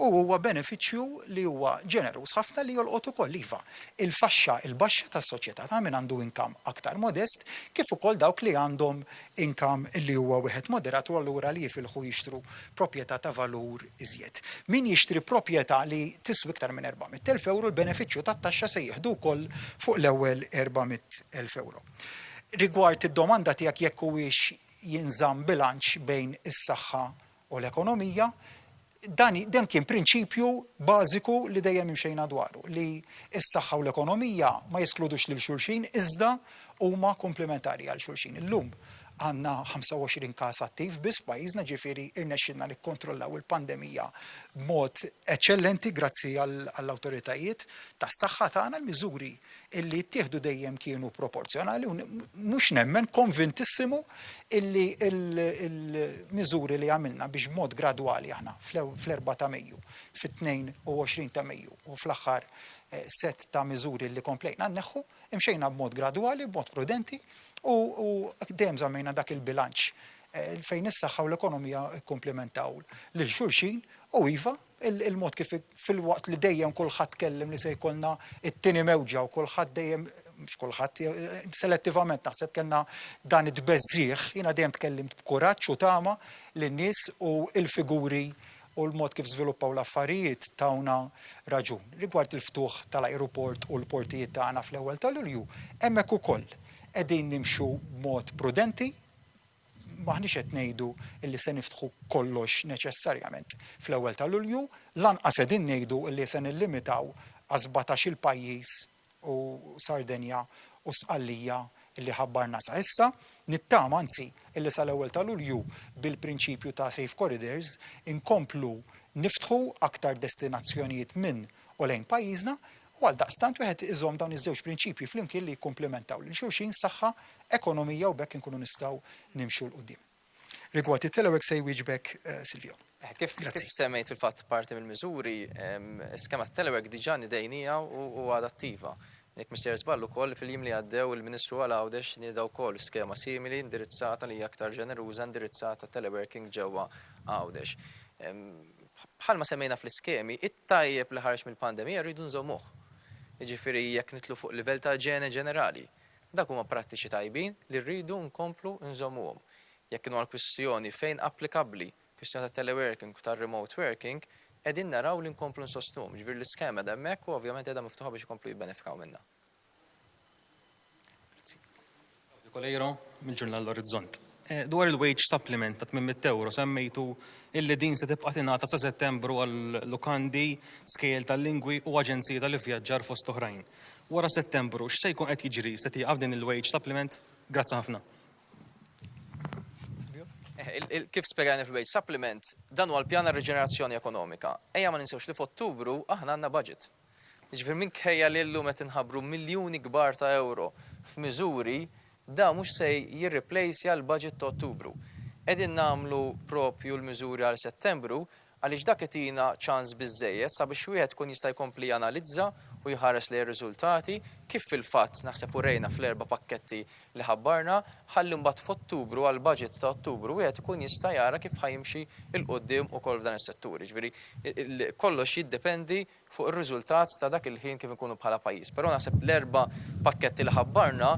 u huwa benefiċċju li huwa ġenerus ħafna li jolqot ukoll iva il-faxxa il-baxxa tas-soċjetà ta' min għandu inkam aktar modest kif ukoll dawk li għandhom inkam li huwa wieħed moderat u allura li jifilħu jixtru proprjetà ta' valur iżjed. Min jixtri proprjetà li tiswi iktar minn 400,000 euro l-benefiċċju tat-taxxa se jieħdu wkoll fuq l-ewwel 400,000 euro. Rigward id-domanda tiegħek jekk huwiex jinżamm bilanċ bejn is-saħħa u l-ekonomija, dan kien prinċipju bażiku li dejjem imxejna dwaru li s-saħħa u l-ekonomija ma jeskludux lil xulxin iżda huma komplementari għal xulxin. Illum għandna 25 każ attiv biss f'pajjiżna ġifieri irnexxinna nikkontrollaw il-pandemija b'mod eċċellenti grazzi għall-awtoritajiet tas-saħħa tagħna l-miżuri illi ttieħdu dejjem kienu proporzjonali u mhux nemmen konvintissimu illi il-miżuri li għamilna biex b'mod gradwali aħna fl-4 ta' Mejju, fit-22 ta' Mejju u fl-aħħar set ta' miżuri li komplejna nneħħu imxejna b'mod gradwali, b'mod prudenti u dejjem żammejna dak il-bilanċ fejn is-saħħa u l-ekonomija komplementaw lil xulxin u iva il-mod kif fil-waqt li dejjem kulħadd kellem li se jkollna it-tieni mewġa u kulħadd dejjem mhux kulħadd selettivament naħseb kellna dan it-tbeżżieħ jiena dejjem tkellimt b'kuraġġ u tama lin-nies u l-figuri u l-mod kif żviluppaw l-affarijiet tawna raġun. Rigward il-ftuħ tal-ajruport u l-portijiet tagħna fl-ewwel ta' Lulju, hemmhekk ukoll qegħdin nimxu b'mod prudenti, maħniex qed ngħidu illi se niftħu kollox neċessarjament fl-ewwel ta' Lulju, lanqas qegħdin ngħidu illi se nillimitaw għal 17 il-pajjiż u Sardenja u Sqallija illi ħabbarna sa issa, nittama anzi illi sal-ewwel ta' Lulju bil-prinċipju ta' safe corridors inkomplu niftħu aktar destinazzjonijiet minn u lejn pajjiżna u għal daqstant wieħed iżomm dawn iż-żewġ prinċipji flimkien li jikkumplementaw lil xulxin saħħa, ekonomija u bekk inkunu nistgħu nimxu l qudiem. Rigward it-telewek se jwieġbek Silvio. Kif semmejt il-fatt parti mill-miżuri, skema t-telewek diġà nidejnija u adattiva. Jekk Mr. Żballu wkoll fil-jiem li għaddew il-Ministru għal Għawdex niedaw wkoll skema simili indirizzata li aktar ġeneruża indirizzata teleworking ġewwa Għawdex. Bħalma semmejna fl-iskemi, it-tajjeb li ħareġ mill-pandemija rridu nżommuh. Jiġifieri jekk nitlu fuq livell ta' ġenerali. Dak huma prattiċi tajbin li rridu nkomplu nżommuhom. Jekk kienu għall-kwistjoni fejn applikabbli, kwistjoni ta' teleworking u ta' remote working, qegħdin naraw li nkomplu nsostnuhom. Ġifieri l-iskema da hemmhekk u ovvjament qiegħda miftuħa biex ikomplu jibbenefikaw minnha. Kolejro mill-ġurnal l-Orizzont. Dwar il-wage supplement ta' 800 euro semmejtu illi din se tibqa' tingħata sa' Settembru għal lukandi, skejjel tal-lingwi u aġenziji tal-ivvjaġġar fost oħrajn. Wara Settembru x'se jkun qed jiġri se tieqaf din il-wage supplement? Grazzi ħafna. Kif spjegajna fil-wage supplement, dan huwa l-pjan reġenerazzjoni ekonomika. Ejja ma ninsewx li f'Ottubru aħna għandna budget. Jiġifier minkejja li llum qed inħabbru miljuni kbar ta' euro f'miżuri da mhux se jirreplacja l-budget ta' Ottubru. Qegħdin nagħmlu propju l-miżuri għal Settembru għaliex dak itina ċans biżżejjed sabiex wieħed kun jista' jkompli analizza u jħares li r-riżultati kif fil-fatt naħseb urejna fl-4 pakketti li ħabbarna ħalli mbagħad f'Ottubru għal budget ta' Ottubru wieħed ikun jista' jara kif ħajimxi il qudiem ukoll f'dan is-settur. Ġifieri kollox jiddependi fuq ir-riżultat ta' dak il-ħin kif ikunu bħala pajjiż. Però naħseb l-4 pakketti li ħabbarna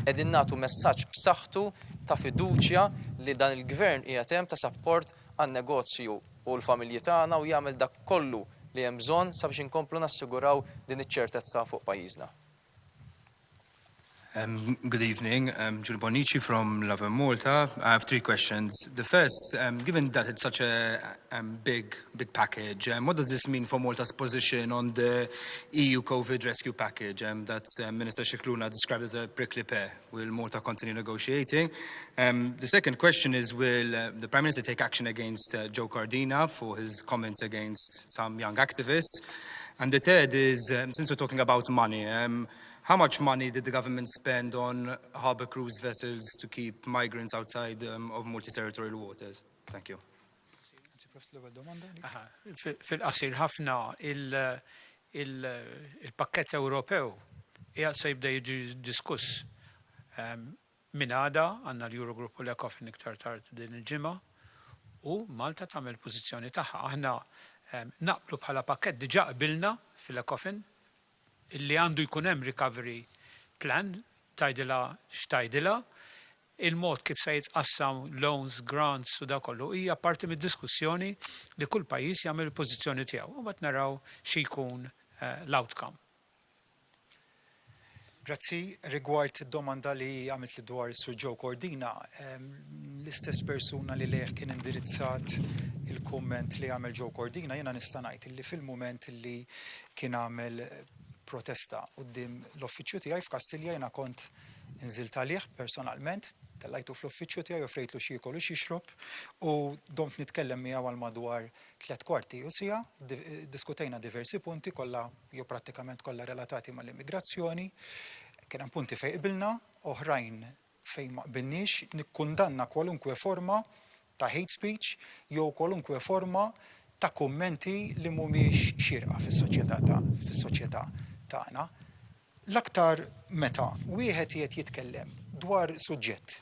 qegħdin nagħtu messaġġ b'saħħtu ta' fiduċja li dan il-gvern qiegħed hemm ta' sapport għan-negozju u l-familji tagħna u jagħmel dak kollu li hemm bżonn sabiex inkomplu nassiguraw din iċ-ċertezza fuq pajjiżna. Good evening. Giulio Bonici from Love and Malta. I have 3 questions. The first, given that it's such a big package, what does this mean for Malta's position on the EU COVID rescue package that Minister Scicluna described as a prickly pear? Will Malta continue negotiating? The second question is, will the Prime Minister take action against Joe Cardina for his comments against some young activists? And the third is, since we're talking about money, how much money did the government spend on harbour cruise vessels to keep migrants outside of Maltese territorial waters? Thank you. Fil-qasir ħafna il-pakket Ewropew qiegħed se jibda jiġi diskuss. Minn għada għandna l-Eurogroup u l-Ecofin iktar tard din il-ġimgħa u Malta tagħmel pożizzjoni tagħha. Aħna naqblu bħala pakket diġà qbilna fil-Ecofin illi għandu jkun hemm recovery plan, tajdila x'tajdila, il-mod kif se jitqassam loans, grants u da kollu hija parti mid-diskussjoni li kull pajjiż jagħmel il-pożizzjoni tiegħu u mbagħad naraw xi jkun l-outcome. Grazzi, rigward id-domanda li għamilt li dwar Sur Joe Cordina, l-istess persuna li leħ kien indirizzat il-komment li għamel Joe Cordina, jena nista' ngħid li fil-mument li kien għamel protesta qudiem l-uffiċċju tiegħi f'Kastilja jiena kont inżilt għalih personalment, tellajtu fl-uffiċċju tiegħi u frejtlu xi jkun u xi jixrob u domt nitkellem miegħu għal madwar 3 kwarti u siegħa, diskutejna diversi punti kollha jew prattikament kollha relatati mal-immigrazzjoni, kien hemm punti fejn qbilna, oħrajn fejn ma qbilniex, nikkundanna kwalunkwe forma ta' hate speech jew kwalunkwe forma ta' kummenti li mhumiex xierqa fis-soċjetà tagħna. L-aktar meta wieħed qiegħed jitkellem dwar suġġett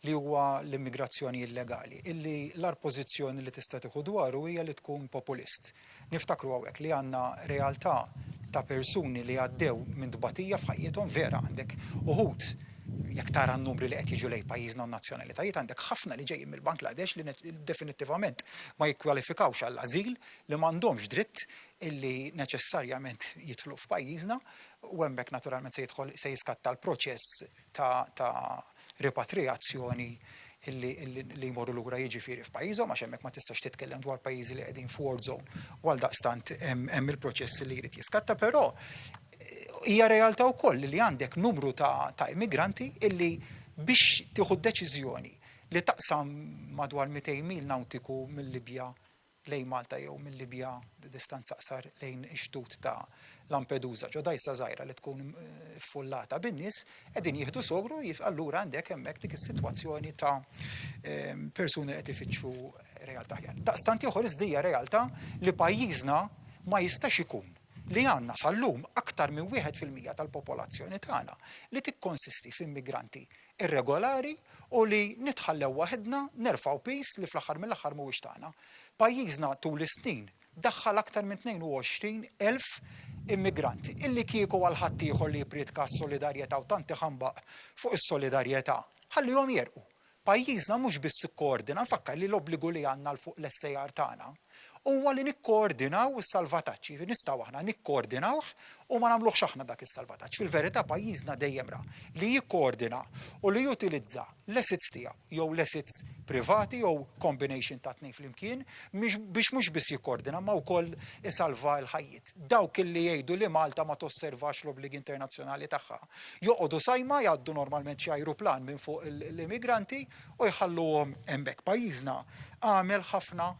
li huwa l-immigrazzjoni illegali, illi l-ar pożizzjoni li tista' tieħu dwaru hija li tkun populist. Niftakru hawnhekk li għandna realtà ta' persuni li għaddew minn dbatija f'ħajjithom vera għandek uħud jekk tara n-numri li qed jiġu lejn pajjiżna u nazzjonalitajiet għandek ħafna li ġejjin mill-Bangladesh li definittivament ma jikkwalifikawx għall-ażil li m'għandhomx dritt illi neċessarjament jidħlu f'pajjiżna u hemmhekk naturalment se jiskatta l-proċess ta' repatriazzjoni li jmorru lura jiġifieri f'pajjiżhom għax hemmhekk ma tistax titkellem dwar pajjiżi li qegħdin f'war zone u għaldaqstant hemm il-proċess li jrid jiskatta, però hija realtà wkoll li għandek numru ta' immigranti illi biex tieħu deċiżjoni li taqsam madwar 200 mil nawtiku mill-Libja lejn Malta jew mill-Libja distanza qsar lejn ix-xtut ta' Lampedusa, ġodajsa żgħira li tkun ffullata bin-nies qegħdin jieħdu sogru allura għandek hemmhekk dik is-sitwazzjoni ta' persuni li qed ifittxu realtà aħjar. Daqstant ieħor iżdija realtà li pajjiżna ma jistax ikun li għandna sal-lum aktar minn 1% tal-popolazzjoni tagħna li tikkonsisti f'immigranti irregolari u li nitħallew waħedna nerfgħu pis li fl-aħħar mill-aħħar mhuwiex tagħna. Pajjiżna tul is-snin daħħal aktar minn 22,000 immigranti illi kieku għal ħadd ieħor li jippriedka s-solidarjetà u tanti ħambaq fuq is-solidarjetà ħallihom jerqu. Pajjiżna mhux biss ikkoordina, nfakkar li l-obbligu li għandna fuq l-SAR tagħna huwa li nikkoordinaw is-salvataġġ, nistgħu aħna nikkoordinawh u ma nagħmluhx aħna dak is-salvataġġ. Fil-verità pajjiżna dejjem ra li jikkoordina u li jutilizza l-assets tiegħu jew l-assets privati jew combination ta' tnejn flimkien biex mhux biss jikkoordina ma wkoll isalva l-ħajjiet. Dawk illi jgħidu li Malta ma tosservax l-obbligi internazzjonali tagħha. Joqogħdu sajma jgħaddu normalment xi ajruplan minn fuq l-immigranti u jħalluhom hemmhekk. Pajjiżna għamel ħafna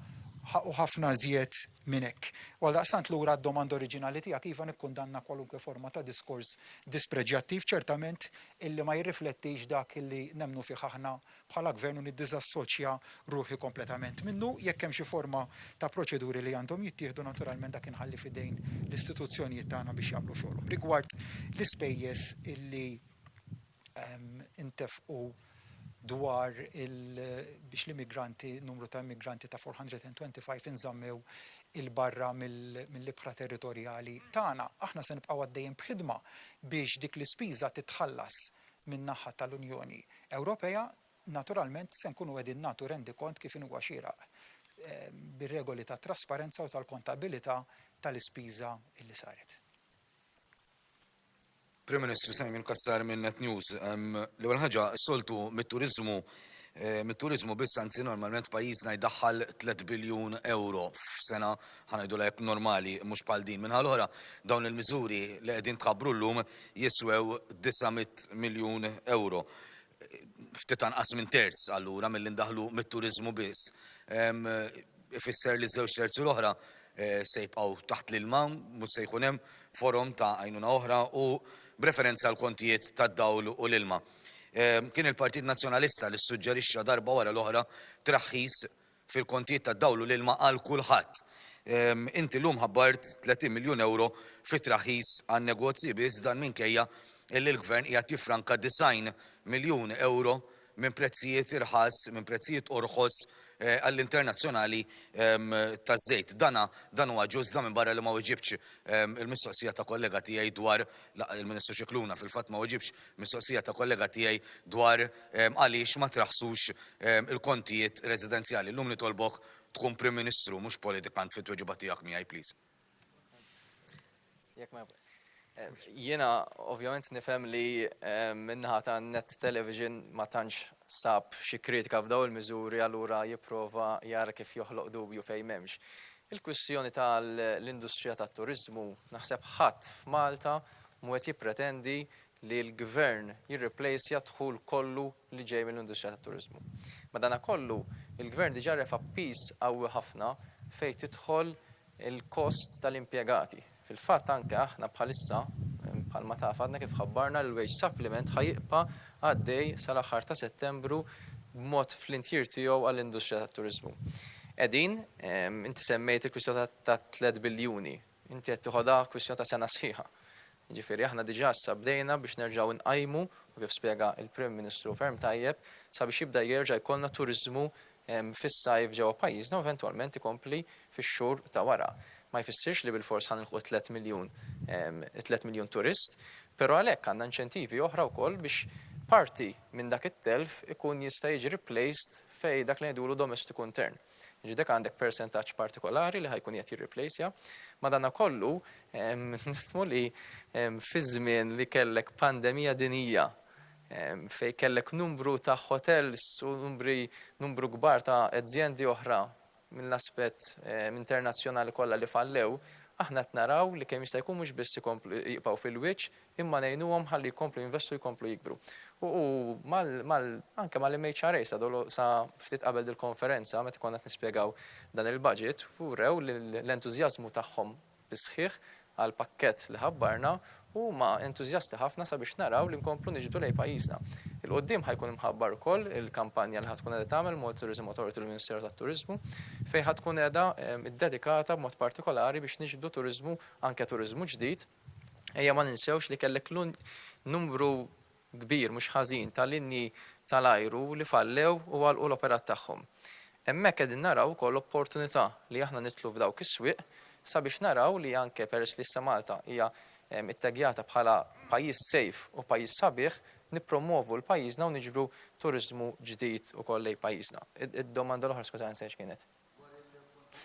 u ħafna żjed minn hekk. U għaldaqstant lura d-domanda oriġinali tiegħek iva nikkundanna kwalunkwe forma ta' diskors dispreġjattiv ċertament illi ma jirriflettix dak illi nemmnu fih aħna bħala gvern u niddisassoċja ruħi kompletament minnu jekk hemm xi forma ta' proċeduri li għandhom jittieħdu naturalment dak inħalli fidejn l-istituzzjonijiet tagħna biex jagħmlu xogħolhom. Rigward l-ispejjeż illi intefqu dwar biex l-immigranti, numru ta' immigranti ta' 425 inżammew il-barra mill-libħra territorjali tagħna. Aħna se nibqgħu għaddejjin b'ħidma biex dik l-ispiża titħallas min-naħa tal-Unjoni Ewropea, naturalment se nkunu qegħdin nagħtu rendi kont kif huwa xieraq bir-regoli tat trasparenza u tal-kontabilità tal-ispiża illi saret. Prim Ministru Simon Kassar minn Net News. L-ewwel ħaġa s-soltu mit-turiżmu biss anzi normalment pajjiżna jdaħħal 3 biljun euro f'sena ħanajdu lek normali mhux bħal din. Minħa l-oħra dawn il-miżuri li qegħdin tħabbru llum jiswew 900 miljun euro. Ftit anqas minn terz allura milli ndaħlu mit-turiżmu biss. Ifisser li żewġ terzi l-oħra se jibqgħu taħt l-ilma, mhux se jkun hemm forom ta' għajnuna oħra u b'referenza għal kontijiet tad-dawl u l-ilma. Kien il-Partit Nazzjonalista li ssuġġerixxa darba wara l-oħra traħħis fil-kontijiet tad-dawl u l-ilma għal kulħadd. Inti llum ħabbart 30 miljun euro fit-traħħis għan negozji biss dan minkejja illi l-Gvern qiegħed jiffranka 90 miljun euro minn prezzijiet irħas, minn prezzijiet orħos għall-internazzjonali taż-żejt. Dan huwa ġuż minn barra li ma weġibx il-mistoqsija ta' kollega tiegħi dwar il-Ministru Xikluna fil-fatt ma weġibx mistoqsija ta' kollega tiegħi dwar għaliex ma traħsux il-kontijiet residenzjali. Llum nitolbok tkun Prim Ministru mhux politikant fit-tweġiba tiegħek miegħi please. Jiena ovvjament nifhem li minnaħa ta' Net Television ma tantx sab xi kritika f'daw il-miżuri allura jipprova jara kif joħloq dubju fejn m'hemmx. Il-kwistjoni tal-industrija tat-turiżmu naħseb ħadd f'Malta mwed jippretendi li l-Gvern jirreplacja dħul kollu li ġej mill-industrija tat-turiżmu. Madankollu il-Gvern diġà refa' piż qawwi ħafna fejn tidħol il-kost tal-impjegati. Fil-fatt anke aħna bħalissa bħalma taf għadna kif ħabbarna l-wage supplement ħajibqa' għaddej sal-aħħar ta' Settembru b'mod fl-intjir tiegħu għall-industrija tat-turiżmu. Qegħdin, inti semmejt il-kwistjoni ta' 3 biljuni, inti qed tieħodha kwistjoni ta' sena sħiħa. Ġifieri aħna diġà issa bdejna biex nerġgħu nqajmu u kif spjega il-Prim Ministru ferm tajjeb sabiex jibda jerġa' jkollna turiżmu fis-sajf ġewwa pajjiżna u eventwalment ikompli fix-xhur ta' wara. Ma jfissirx li bil-fors ħanilħu 3 miljun turist, però għalhekk għandna inċentivi oħra wkoll biex parti minn dak it-telf ikun jista' jiġi replaced fejn dak li ngħidulu domestiku intern. Ġidek għandek percentaġġ partikolari li ħajkun qed jirreplaceja, madankollu nifhmu li fi żmien li kellek pandemija dinija fejn kellek numru ta' hotels u numru kbar ta' azzjendi oħra mill-aspett internazzjonali kollha li fallew, aħna qed naraw li kemm jista' jkun mhux biss jibqgħu fil-wiċċ imma ngħinuhom ħalli jkomplu jinvestu jkomplu jikbru. U anke mal-MHRA sa ftit qabel il-konferenza meta konna qed nispjegaw dan il-budget urew l-entużjażmu tagħhom bisħiħ għal pakkett li ħabbarna huma entużjasti ħafna sabiex naraw li nkomplu niġbdu lejn pajjiżna. Il-qoddim ħajkun imħabbar ukoll il-kampanja li ħatkun qiegħda tagħmel Malta Tourism Authority u l-Ministeru tat-Turiżmu fejn ħatkun qiegħda iddedikata b'mod partikolari biex niġbdu turiżmu anke turiżmu ġdid. Ejja ma ninsewx li kellek numru kbir mhux ħażin tal-linji tal-ajru li fallew u għalqu l-operat tagħhom. Hemmhekk qegħdin naraw ukoll opportunità li aħna nitlu f'dawk is-swieq sabiex naraw li anke peress li issa Malta hija ittagjata bħala pajjiż safe u pajjiż sabiħ nippromovu l-pajjiżna u niġbru turiżmu ġdid ukoll lejn pajjiżna. Id-domanda l-oħra skuża nsejx kienet.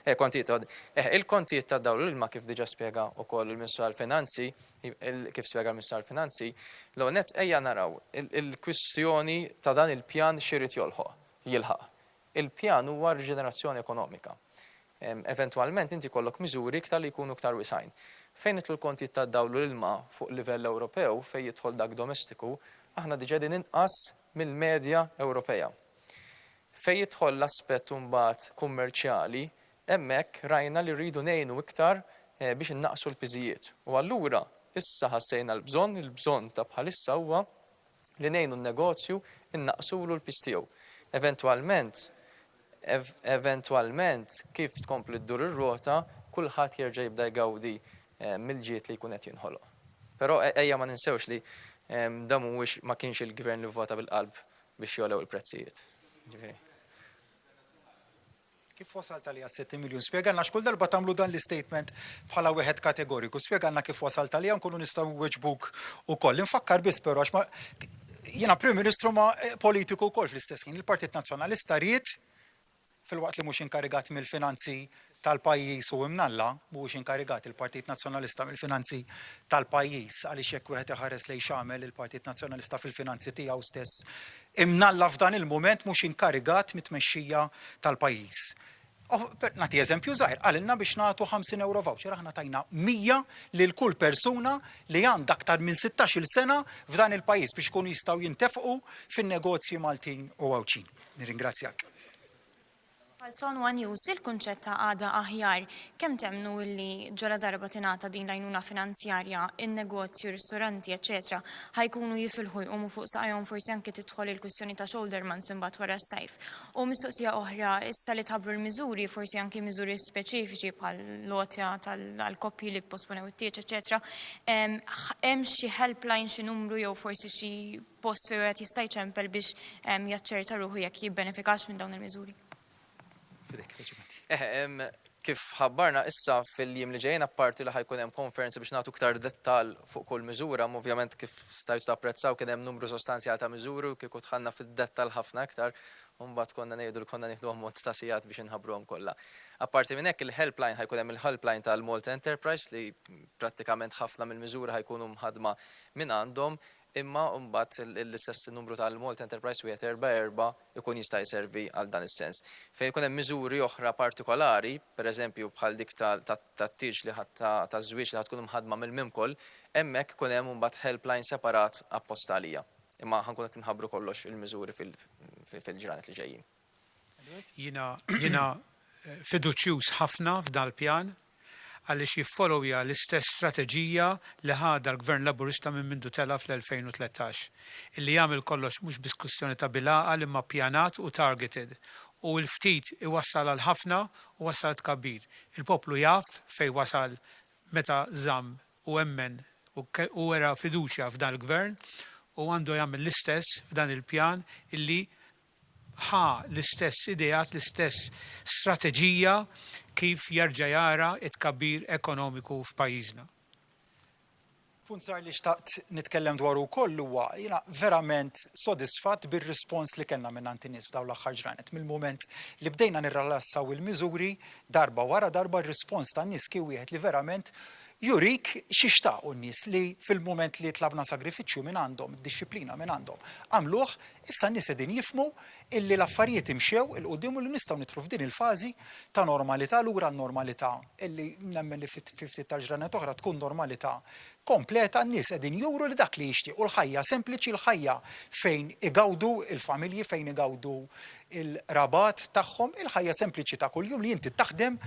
Il-kontijiet ta' dawl l-ilma kif diġà spjega wkoll il-Ministru għall-Finanzi, kif spjega l-Ministru għall-Finanzi, l-onet ejja naraw il-kwistjoni ta' dan il-pjan xirrid jilħaq. Il-pjan huwa riġenerazzjoni ekonomika. Eventualment inti kollok miżuri iktar li jkunu iktar wisajn. Fejn itlu l-kontijiet ta' dawl l-ilma fuq livell Ewropew fejn jidħol dak domestiku, aħna diġà din inqas mill-medja Ewropea. Fejn jidħol l-aspett mbagħad kummerċjali, hemmhekk rajna li rridu ngħinu iktar biex innaqsu l-piżijiet. U allura issa ħassejna il-bżonn ta' bħalissa huwa li ngħinu n-negozju innaqsulu l-piż tiegħu. Eventualment kif tkompli ddur ir-rota, kulħadd jerġa' jibda jgawdi mill-ġiet li jkun qed jinħoloq. Però ejja ma ninsewx li dan mhuwiex ma kienx il-gvern li vvota bil-qalb biex jolew il-prezzijiet. Kif wasalt għalija 6 miljun? Spjegalna x'kull darba tagħmlu dan l-istatement bħala wieħed kategoriku. Spjegalna kif wasalt għalija nkunu nistgħu weġbuk ukoll. Infakkar biss però għax jiena Prim Ministru ma politiku wkoll fl-istess ħin. Il-Partit Nazzjonalista ried fil-waqt li mhux inkarigat mill-finanzi tal-pajjiż u imnalla, mhux inkarigat il-Partit Nazzjonalista mill-finanzi tal-pajjiż għaliex jekk wieħed iħares lejn x'għamel il-Partit Nazzjonalista fil-finanzi tiegħu stess imnalla f'dan il-mument mhux inkarigat mit-tmexxija tal-pajjiż. Nagħti eżempju żgħir, qalilna biex nagħtu 50 euro voucher, aħna tajna 100 lil kull persuna li għandha aktar minn 16-il sena f'dan il-pajjiż biex ikunu jistgħu jintefqu fin-negozji Maltin u Ewċin. Nirringrazzjak. Għal One News, il-kunċett ta' għada aħjar, kemm temnu li ġara darba tingħata din l-għajnuna finanzjarja, in-negozju, ristoranti, eċetera, ħajkunu jifilħu jqumu fuq saqajhom forsi anke tidħol il-kwistjoni ta' shoulder months imbagħad wara s-sajf. U mistoqsija oħra, issa li tħabbru l-miżuri, forsi anke miżuri speċifiċi bħal lotja tal-koppji li posponew it-tieġ, eċetera, hemm xi helpline xi numru jew forsi xi post fejn wieħed jista' jċempel biex jaċċerta ruħu jekk jibbenefikax minn dawn il-miżuri. Kif ħabbarna issa fil-jiem li ġejjin apparti li ħajkun hemm konferenzi biex nagħtu iktar dettal fuq kull miżura, ovvjament kif stajtu tapprezzaw kien hemm numru sostanzjali ta' miżuri kieku tħanna fid-dettal ħafna iktar, u mbagħad konna ngħidu li konna nieħdu ammont ta' sigħat biex inħabbruhom kollha. Apparti minn hekk il-helpline ħajkun hemm il-helpline tal-Malta Enterprise li prattikament ħafna mill-miżuri ħajkunu mħadma minn għandhom, imma mbagħad l-istess numru tal-Malta Enterprise wieħed 4 ikun jista' jservi għal dan is-sens. Fejn ikun hemm miżuri oħra partikolari, pereżempju bħal dik tat-tieġ li taż-żwieġ li tkun mħadma mill-mimkoll, hemmhekk ikun hemm mbagħad helpline separat apposta għalija. Imma ħankun qed inħabbru kollox il-miżuri fil-ġranet li ġejjin. Jiena fiduċjuż ħafna f'dan il-pjan għaliex jiffollowja l-istess strateġija li ħada l-Gvern Laburista minn mindu tela fl-2013. Illi jagħmel kollox mhux biss kwistjoni ta' bilgħaqal imma ppjanat u targeted. U l-ftit iwassal għal ħafna u wassal tkabbir. Il-poplu jaf fejn wasal meta żamm u emmen u wera fiduċja f'dan il-Gvern u għandu jagħmel l-istess f'dan il-pjan illi l-istess ideat, l-istess strateġija kif jerġa' jara t-tkabbir ekonomiku f'pajjiżna. Punt żgħar li xtaqt nitkellem dwaru wkoll huwa jiena verament sodisfatt bir-rispons li kellna minn nies f'dawn l-aħħar ġranet. Mill-mument li bdejna nirrelassaw il-miżuri darba wara darba r-rispons tan-nies kien wieħed li verament jurik xixtaqu n-nies li fil-moment li tlabna sagrifiċċju minn għandhom, disċiplina minn għandhom, għamluh, issa n-nies qegħdin jifhmu illi l-affarijiet imxew il-qudiem u li nistgħu nidħlu f'din il-fażi ta' normalità lura n-normalità illi nemmen li ftit tal-ġranet oħra tkun normalità kompleta, n-nies qegħdin juru li dak li jixtiequ l-ħajja sempliċi, l-ħajja fejn igawdu il-familji, fejn igawdu il-rabat tagħhom, il-ħajja sempliċi ta' kuljum li inti taħdem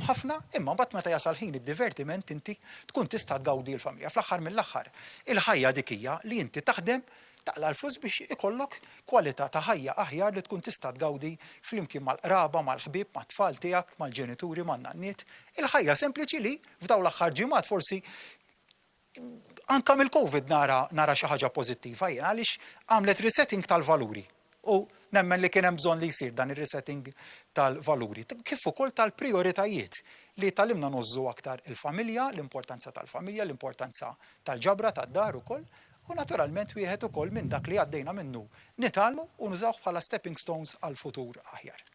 ħafna, imma mbagħad meta jasal ħin id-divertiment inti tkun tista' tgawdi l-familja. Fl-aħħar mill-aħħar, il-ħajja dik hija li inti taħdem taqla l-flus biex ikollok kwalità ta' ħajja aħjar li tkun tista' tgawdi flimkien mal-qraba, mal-ħbieb, mat-tfal tiegħek, mal-ġenituri, man-nanniet. Il-ħajja sempliċi li f'dawn l-aħħar ġimgħat forsi anke mill-COVID nara xi ħaġa pożittiva jien għaliex għamlet resetting tal-valuri. U nemmen li kien hemm bżonn li jsir dan ir-resetting tal-valuri. Kif ukoll tal-prijoritajiet li talimna nożżu aktar il-familja, l-importanza tal-familja, l-importanza tal-ġabra, tad-dar ukoll. U naturalment wieħed ukoll minn dak li għaddejna minnu nitalmu u nużawh bħala stepping stones għal futur aħjar.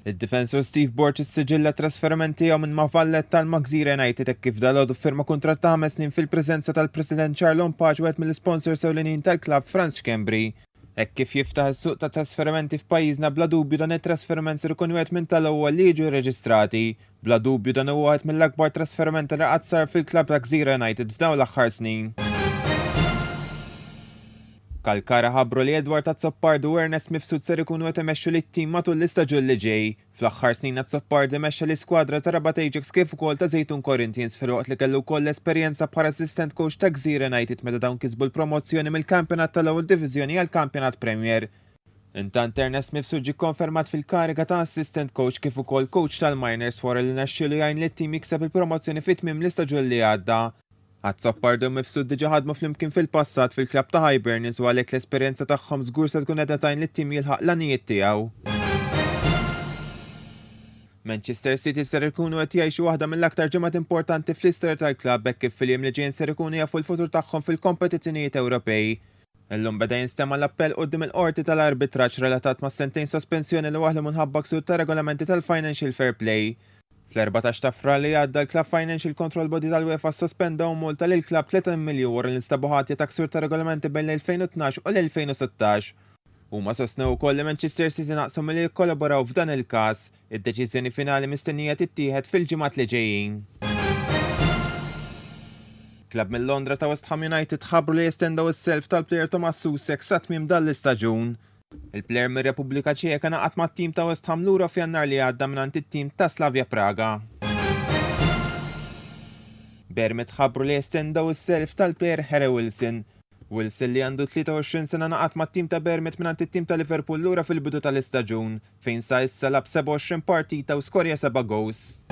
Id-difensur Steve Borges siġilla trasferimenti jew minn Mavallet tal-Magżira United hekk kif dalgħodu firma kuntratt ta' 5 snin fil-preżenza tal-President Charlon Paġ wieħed mill-sponsors ewlenin tal-klabb Franz Kembri. Hekk kif jiftaħ is-suq ta' trasferimenti f'pajjiżna bla dubju dan it-trasferiment ser ikun wieħed minn tal-ewwel li jiġu rreġistrati. Bla dubju dan huwa wieħed mill-akbar trasferiment li qatt sar fil-klabb ta' Gżira United f'dawn l-aħħar snin. Kalkara ħabbru li Edward Azzopardu u Ernest Mifsud ser ikunu qed imexxu lit-tim matul l-istaġun li ġej. Fl-aħħar snin Azzopardu mexxa l-iskwadra ta' Rabat Ajax kif ukoll ta' Zejtun Corinthians filwaqt li kellu wkoll l-esperjenza bħala assistant coach ta' Gżira United meta dawn kisbu l-promozzjoni mill-kampjonat tal-ewwel diviżjoni għal kampjonat Premier. Intant Ernest Mifsud ġie konfermat fil-kariga ta' assistant coach kif ukoll coach tal-Miners wara li nexxielu jgħin lit-tim jikseb il-promozzjoni fit-tmiem l-istaġun li għadda. Azzopardu Mifsud diġà ħadmu flimkien fil-passat fil-klabb ta' Hibernians u għalhekk l-esperjenza tagħhom żgur se tkun qed tgħin lit-tim jilħaq l-għanijiet tiegħu. Manchester City ser ikunu qed jgħixu waħda mill-aktar ġimgħat importanti fl-istorja tal-klabb hekk kif fil-jiem li ġejjin ser ikunu jafu l-futur tagħhom fil-kompetizzjonijiet Ewropej. Illum beda jinstema l-appell quddiem il-qorti tal-arbitraġġ relatat ma' sentejn sospensjoni li waħlu minħabba ksur ta' regolamenti tal-Financial Fair Play. Fl-14 ta' Frar li għadda l-Club Financial Control Body tal-UEFA sospenda u multa lil klabb 30 miljun wara l-instabu ħatja ta' ksur ta' regolamenti bejn l-2012 u l-2016. Huma sostnew ukoll li Manchester City naqsu milli jikkollaboraw f'dan il-każ, id-deċiżjoni finali mistennija tittieħed fil-ġimgħat li ġejjin. Klabb mill-Londra ta' West Ham United ħabbru li jestendaw is-self tal-plejer Thomas Susek sa tmiem dan l-istaġun. Il-plejer mir-Repubblika Ċeka naqat mat-tim ta' West Ham lura f'Jannar li għadda mingħand it-tim ta' Slavia Praga. Bermet ħabbru li jestendaw is-self tal-plejer Harry Wilson. Wilson li għandu 23 sena naqat mat-tim ta' Bermet mingħand it-tim ta' Liverpool lura fil-bidu tal-istaġun fejn sa issa lab 27 partita u skorja 7 gows.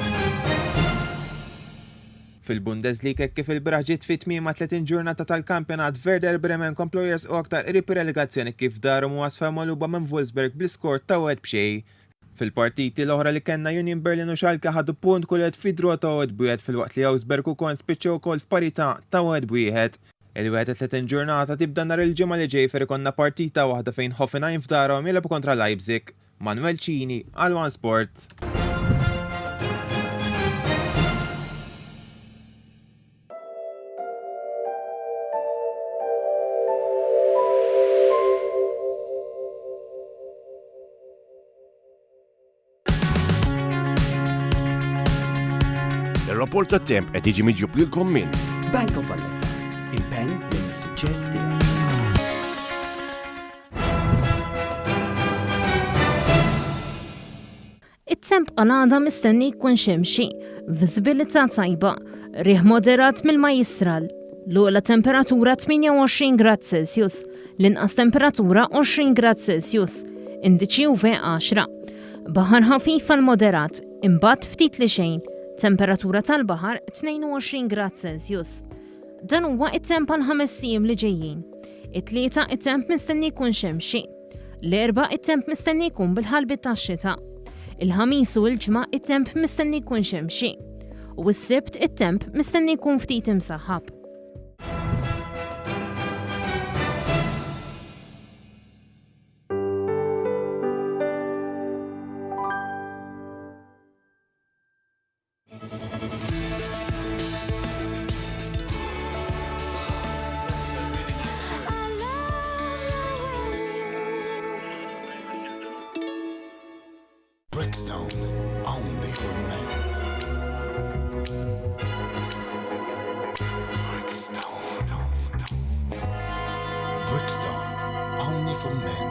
Fil-Bundesliga kif il-braħ ġiet fit tmiema 30 ġurnata tal-kampjonat Werder Bremen komplu jersqu aktar qrib relegazzjoni kif darhom u wasfa magħluba minn Wolfsburg bl-iskor ta' 1-0. Fil-partiti l-oħra li kellna Union Berlin u Schalke ħadu punt kull qed fidru ta' 1-1 filwaqt li Augsburg ukoll spiċċew ukoll f'parità ta' 1-1. Il-31 ġurnata tibda nhar il-ġimgħa li ġej fer ikonna partita waħda fejn Hoffenheim f'darhom jilgħbu kontra Leipzig. Manuel Cini għal One Sport. Ir-rapport tat-temp qed jiġi miġjub lilkom minn Bank of Valletta, il-pen lill-suċċess tiegħek. It-temp għal-għada mistenni jkun xemxi, viżibilità tajba, riħ moderat mill-majistral, l-ogħla temperatura 28 grad Celsius, l-inqas temperatura 20 grad Celsius, indiċi UV 10. Baħar ħafif għal-moderat, imbagħad ftit li xejn, temperatura tal-baħar 22 grad Celsius. Dan huwa it-temp għal 5 ijiem li ġejjin. It-tlieta it-temp mistenni jkun xemxi. L-erba' it-temp mistenni jkun bil-ħalbit tax-xita. Il-ħamis u l-ġimgħa it-temp mistenni jkun xemxi. U s-sibt it-temp mistenni jkun ftit imsaħħab. Brickstone, only for men. Brickstone, only for men.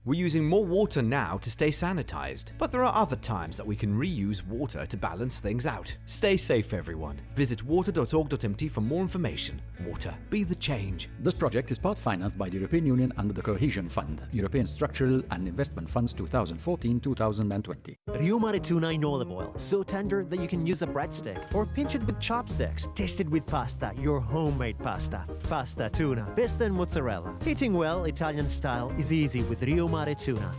We're using more water now to stay sanitized, but there are other times that we can reuse water to balance things out. Stay safe, everyone. Visit water.org.mt for more information. Water, be the change. This project is part financed by the European Union under the Cohesion Fund, European Structural and Investment Funds 2014-2020. Rio Mare tuna in olive oil, so tender that you can use a breadstick or pinch it with chopsticks. Taste it with pasta, your homemade pasta. Pasta tuna, pasta and mozzarella. Eating well Italian style is easy with Rio Mare tuna.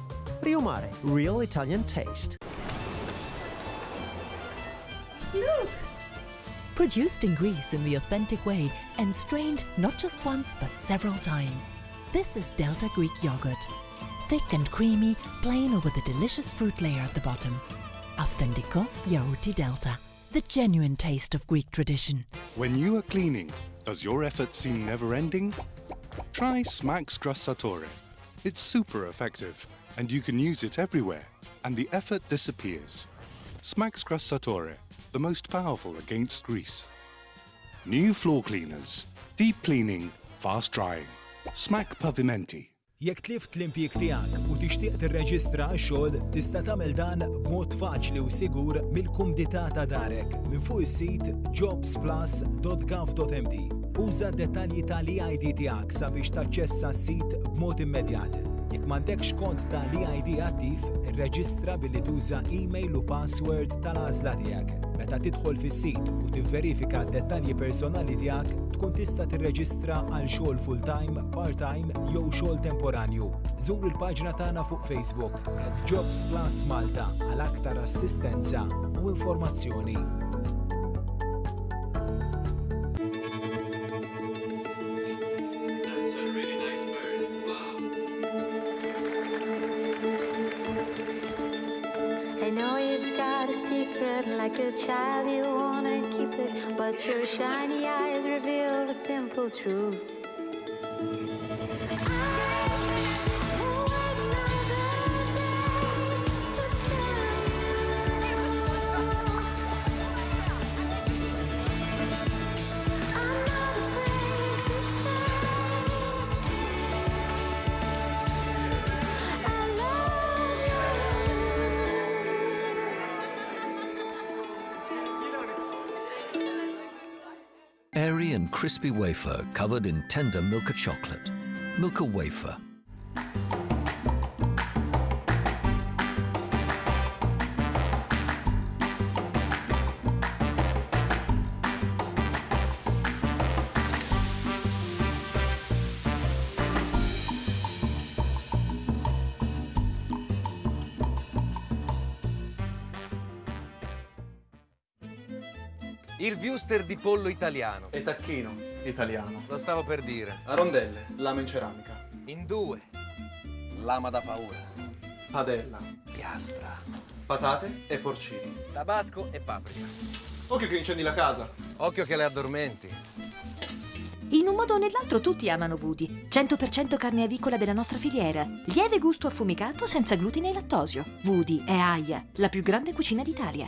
Rio Mare, real Italian taste. Look! Produced in Greece in the authentic way and strained not just once but several times. This is Delta Greek yogurt. thick and creamy, plain or with a delicious fruit layer at the bottom. Authentico Yahuti Delta, the genuine taste of Greek tradition. When you are cleaning, does your effort seem never-ending? Try Smax Grassatori. It's super effective, and you can use it everywhere, and the effort disappears. Smax Grassatori, the most powerful against grease. New floor cleaners. Deep cleaning, fast drying. Smack Pavimenti. Jekk tlift l-impjieg tiegħek u tixtieq tirreġistra x-xogħol, tista' tagħmel dan b'mod faċli u sigur mill-kumdità ta' darek minn fuq is-sit jobsplus.gov.md. Uża d-dettalji tal-EID tiegħek sabiex taċċessa s-sit b'mod immedjat. Jekk m'għandekx kont tal-EID attiv, irreġistra billi tuża email u password tal-għażla tiegħek. Meta tidħol fis-sit u tivverifika d-dettalji personali tiegħek, tkun tista' tirreġistra għal xogħol full-time, part-time jew xogħol temporanju. Żur il-paġna tagħna fuq Facebook @JobsPlus Malta għal aktar assistenza u informazzjoni. Like a child, you wanna keep it, but your shiny eyes reveal the simple truth. Airy and crispy wafer covered in tender Milka chocolate. Milka wafer. Il wuster di pollo italiano. E tacchino italiano. Lo stavo per dire. A rondelle, lama in ceramica. In due. Lama da paura. Padella. Piastra. Patate e porcini. Tabasco e paprika. Occhio che incendi la casa. Occhio che le addormenti. In un modo o nell'altro tutti amano Woody. 100% carne avicola della nostra filiera. Lieve gusto affumicato senza glutine e lattosio. Woody è Aia, la più grande cucina d'Italia.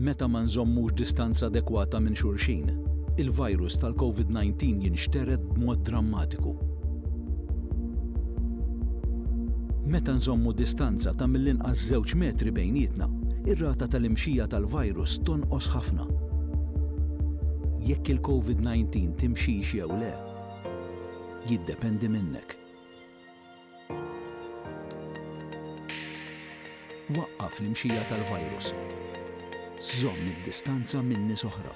Meta ma nżommux distanza adekwata minn xulxin, il-virus tal-COVID-19 jinxtered b'mod drammatiku. Meta nżommu distanza ta' mill-inqas 2 metri bejnietna, ir-rata tal-imxija tal-virus tonqos ħafna. Jekk il-COVID-19 timxix jew le, jiddependi minnek. Waqqaf l-imxija tal-virus. Żomm id-distanza minn nies oħra.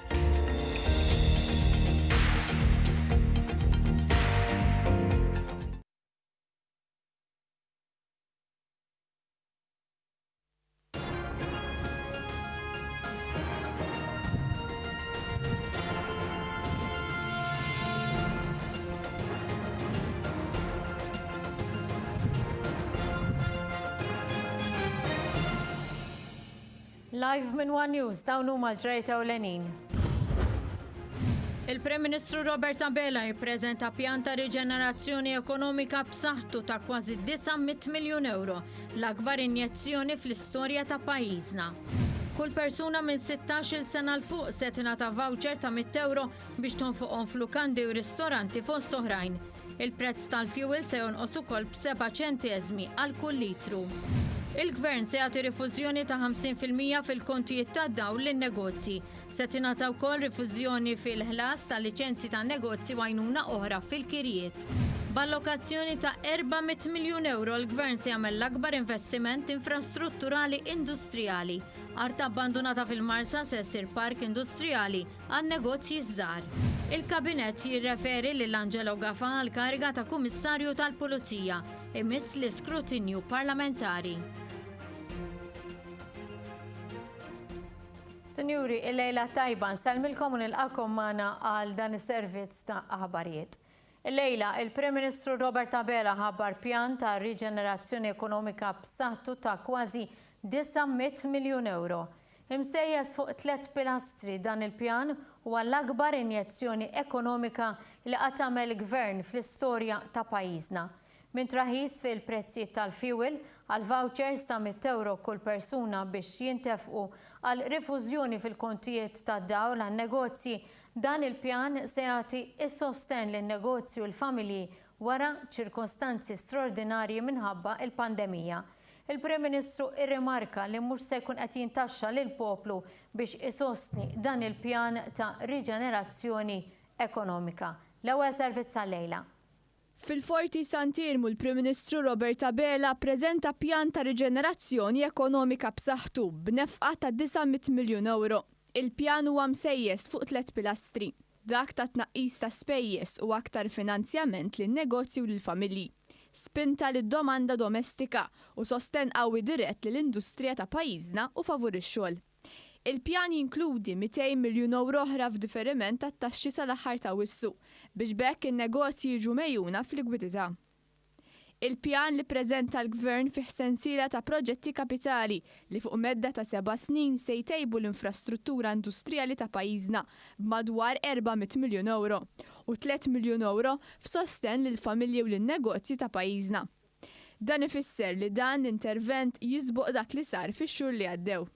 Live minn One News, dawn huma ġrejt ewlenin. Il-Prim Ministru Robert Abela jippreżenta pjan ta' riġenerazzjoni ekonomika b'saħħtu ta' kważi 900 miljun euro, l-akbar injezzjoni fl-istorja ta' pajjiżna. Kull persuna minn 16-il sena l fuq se tingħata voucher ta' 100 euro biex tonfoqhom f'lukandi u ristoranti fost oħrajn. Il-prezz tal-fuel se jonqos ukoll b'7 ċenteżmi għal kull litru. Il-Gvern se jagħti rifużjoni ta' 50% fil-kontijiet tad-dawl lin-negozji. Se tingħata wkoll rifużjoni fil-ħlas tal-liċenzji tan-negozji u għajnuna oħra fil-kirjiet. B'allokazzjoni ta' 400 miljun euro l-Gvern se jagħmel l-akbar investiment infrastrutturali industrijali. Art abbandonata fil-Marsa se ssir park industrijali għan negozji żgħar. Il-Kabinett jirreferi lil Angelo Gafa għal kariga ta' Kummissarju tal-Pulizija imiss l-iskrutinju parlamentari. Sinjuri, il-lejla tajba nsalmilkom u nilqakom magħna għal dan is-servizz ta' aħbarijiet. Il-lejla, il-Prim Ministru Robert Abela ħabbar pjan ta' riġenerazzjoni ekonomika b'saħħtu ta' kważi 900 miljun euro. Imsejjes fuq 3 pilastri dan il-pjan huwa l-akbar injezzjoni ekonomika li qatt tagħmel gvern fl-istorja ta' pajjiżna. Minn traħis fil-prezzijiet tal-fuel għal vouchers ta' 100 euro kull persuna biex jintefqu għal rifużjoni fil-kontijiet tad-dawl għan negozji, dan il-pjan se jagħti is-sosten lin-negozju u l-familji wara ċirkostanzi straordinarji minħabba il-pandemija. Il-Prim Ministru irrimarka li mhux se jkun qed jintaxxa lill-poplu biex isostni dan il-pjan ta' riġenerazzjoni ekonomika. L-ewwel servizz għal-lejla. Fil-Forti Sant'Irmu l-Prim Ministru Robert Abela preżenta pjan ta' riġenerazzjoni ekonomika b'saħħtu b'nefqa ta' 900 miljun euro. Il-pjan huwa msejjes fuq 3 pilastri. Dak ta' tnaqqis ta' spejjeż u aktar finanzjament lin-negozji u lill-familji. Spinta lid-domanda domestika u sosten qawwi dirett lill-industrija ta' pajjiżna u favur ix-xogħol. Il-pjan jinkludi 200 miljun euro oħra f'differiment tat-taxxi sal-aħħar ta' wissu biex bekk in-negozji jiġu mejjuna fl-likwidità. Il-pjan li preżenta l-Gvern fih sensiela ta' proġetti kapitali li fuq medda ta' 7 snin se jtejbu l-infrastruttura industrijali ta' pajjiżna b'madwar 400 miljun euro u 3 miljun euro f'sosten lill-familji u lin-negozji ta' pajjiżna. Dan ifisser li dan l-intervent jisbuq dak li sar fix-xhur li għaddew.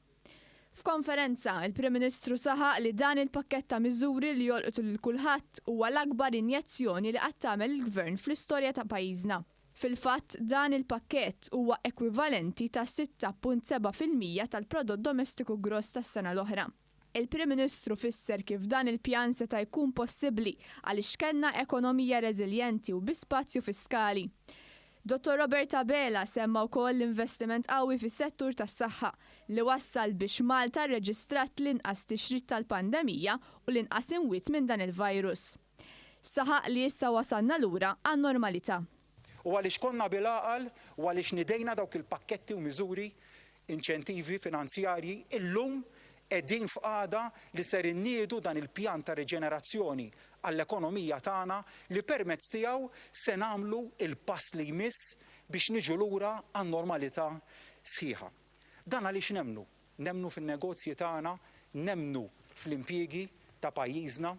F'konferenza, il-Prim Ministru saħaq li dan il-pakket ta' miżuri li jolqtu lil kulħadd huwa l-akbar injezzjoni li qatt tagħmel il-Gvern fl-istorja ta' pajjiżna. Fil-fatt, dan il-pakket huwa ekwivalenti ta' 6.7% tal-prodott domestiku gross tas-sena l-oħra. Il-Prim Ministru fisser kif dan il-pjan seta' jkun possibbli għaliex kellna ekonomija reżiljenti u bi spazju fiskali. Dr. Robert Abela semma wkoll l-investiment qawwi fis-settur tas-saħħa li wassal biex Malta rreġistrat l-inqas tixrid tal-pandemija u l-inqas imwiet minn dan il-virus. Saħaq li issa wasalna lura għan-normalità. U għaliex konna bil-għaqal u għaliex nidejna dawk il-pakketti u miżuri inċentivi finanzjarji illum qegħdin f'qagħda li ser inniedu dan il-pjan ta' riġenerazzjoni għall-ekonomija tagħna li permezz tiegħu se nagħmlu il-pass li jmiss biex niġu lura għan-normalità sħiħa. Dan għaliex nemnu fin-negozji tagħna, nemnu fl-impjiegi ta' pajjiżna,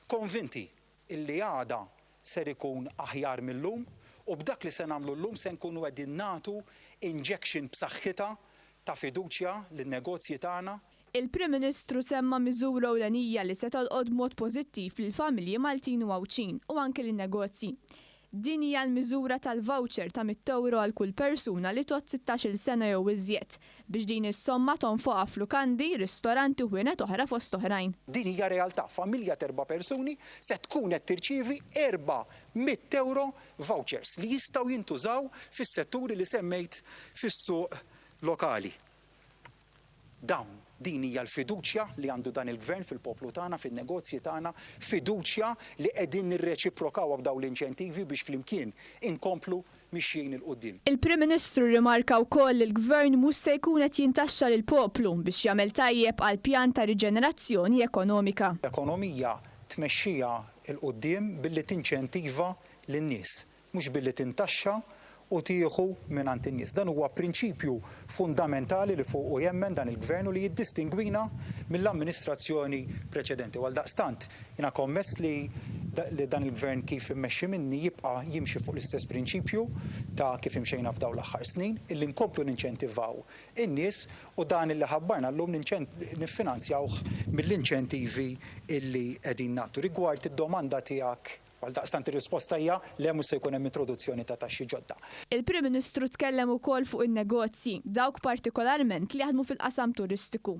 konvinti illi għada ser ikun aħjar mill-lum u b'dak li se nagħmlu llum se nkunu qegħdin nagħtu injection b'saħħitha ta' fiduċja lin-negozji tagħna. Il-Prim Ministru semma miżura ewlenija li se tolqod mod pożittiv lill-familji Maltin u Għawċin u anke lin-negozji. Din hija l-miżura tal-voucher ta' 100 euro għal kull persuna li tot 16-il sena jew iżjed biex din is-somma tonfoqha f'lukandi, ristoranti u ħwienet oħra fost oħrajn. Din hija realtà, familja ta' 4 persuni se tkun qed tirċievi 400 euro vouchers li jistgħu jintużaw fis-setturi li semmejt fis-suq lokali. Din hija l-fiduċja li għandu dan il-Gvern fil-poplu tagħna, fin-negozji tagħna, fiduċja li qegħdin nirreċiprokaw b'dawn l-inċentivi biex flimkien inkomplu mixjin il-qudiem. Il-Prim Ministru rimarka wkoll li l-Gvern mhux se jkun qed jintaxxa lill-poplu biex jagħmel tajjeb għal pjan ta' riġenerazzjoni ekonomika. L-ekonomija tmexxija l-qudiem billi tinċentiva lin-nies, mhux billi tintaxxa u tieħu mingħand in-nies. Dan huwa prinċipju fundamentali li fuq jemmen dan il-Gvern u li jiddistingwina mill-amministrazzjoni preċedenti. Għal daqstant, jiena kommess li dan il-Gvern kif immexxi minni jibqa' jimxi fuq l-istess prinċipju ta' kif imxejna f'dawn l-aħħar snin, illi nkomplu ninċentivaw in-nies u dan illi ħabbarna llum niffinanzjawh mill-inċentivi illi qegħdin nagħtu. Rigward id-domanda tiegħek għal daqstant ir-risposta hija li hemm se jkun hemm introduzzjoni ta' taxxi ġodda. Il-Prim Ministru tkellem ukoll fuq in-negozji, dawk partikolarment li jaħdmu fil-qasam turistiku.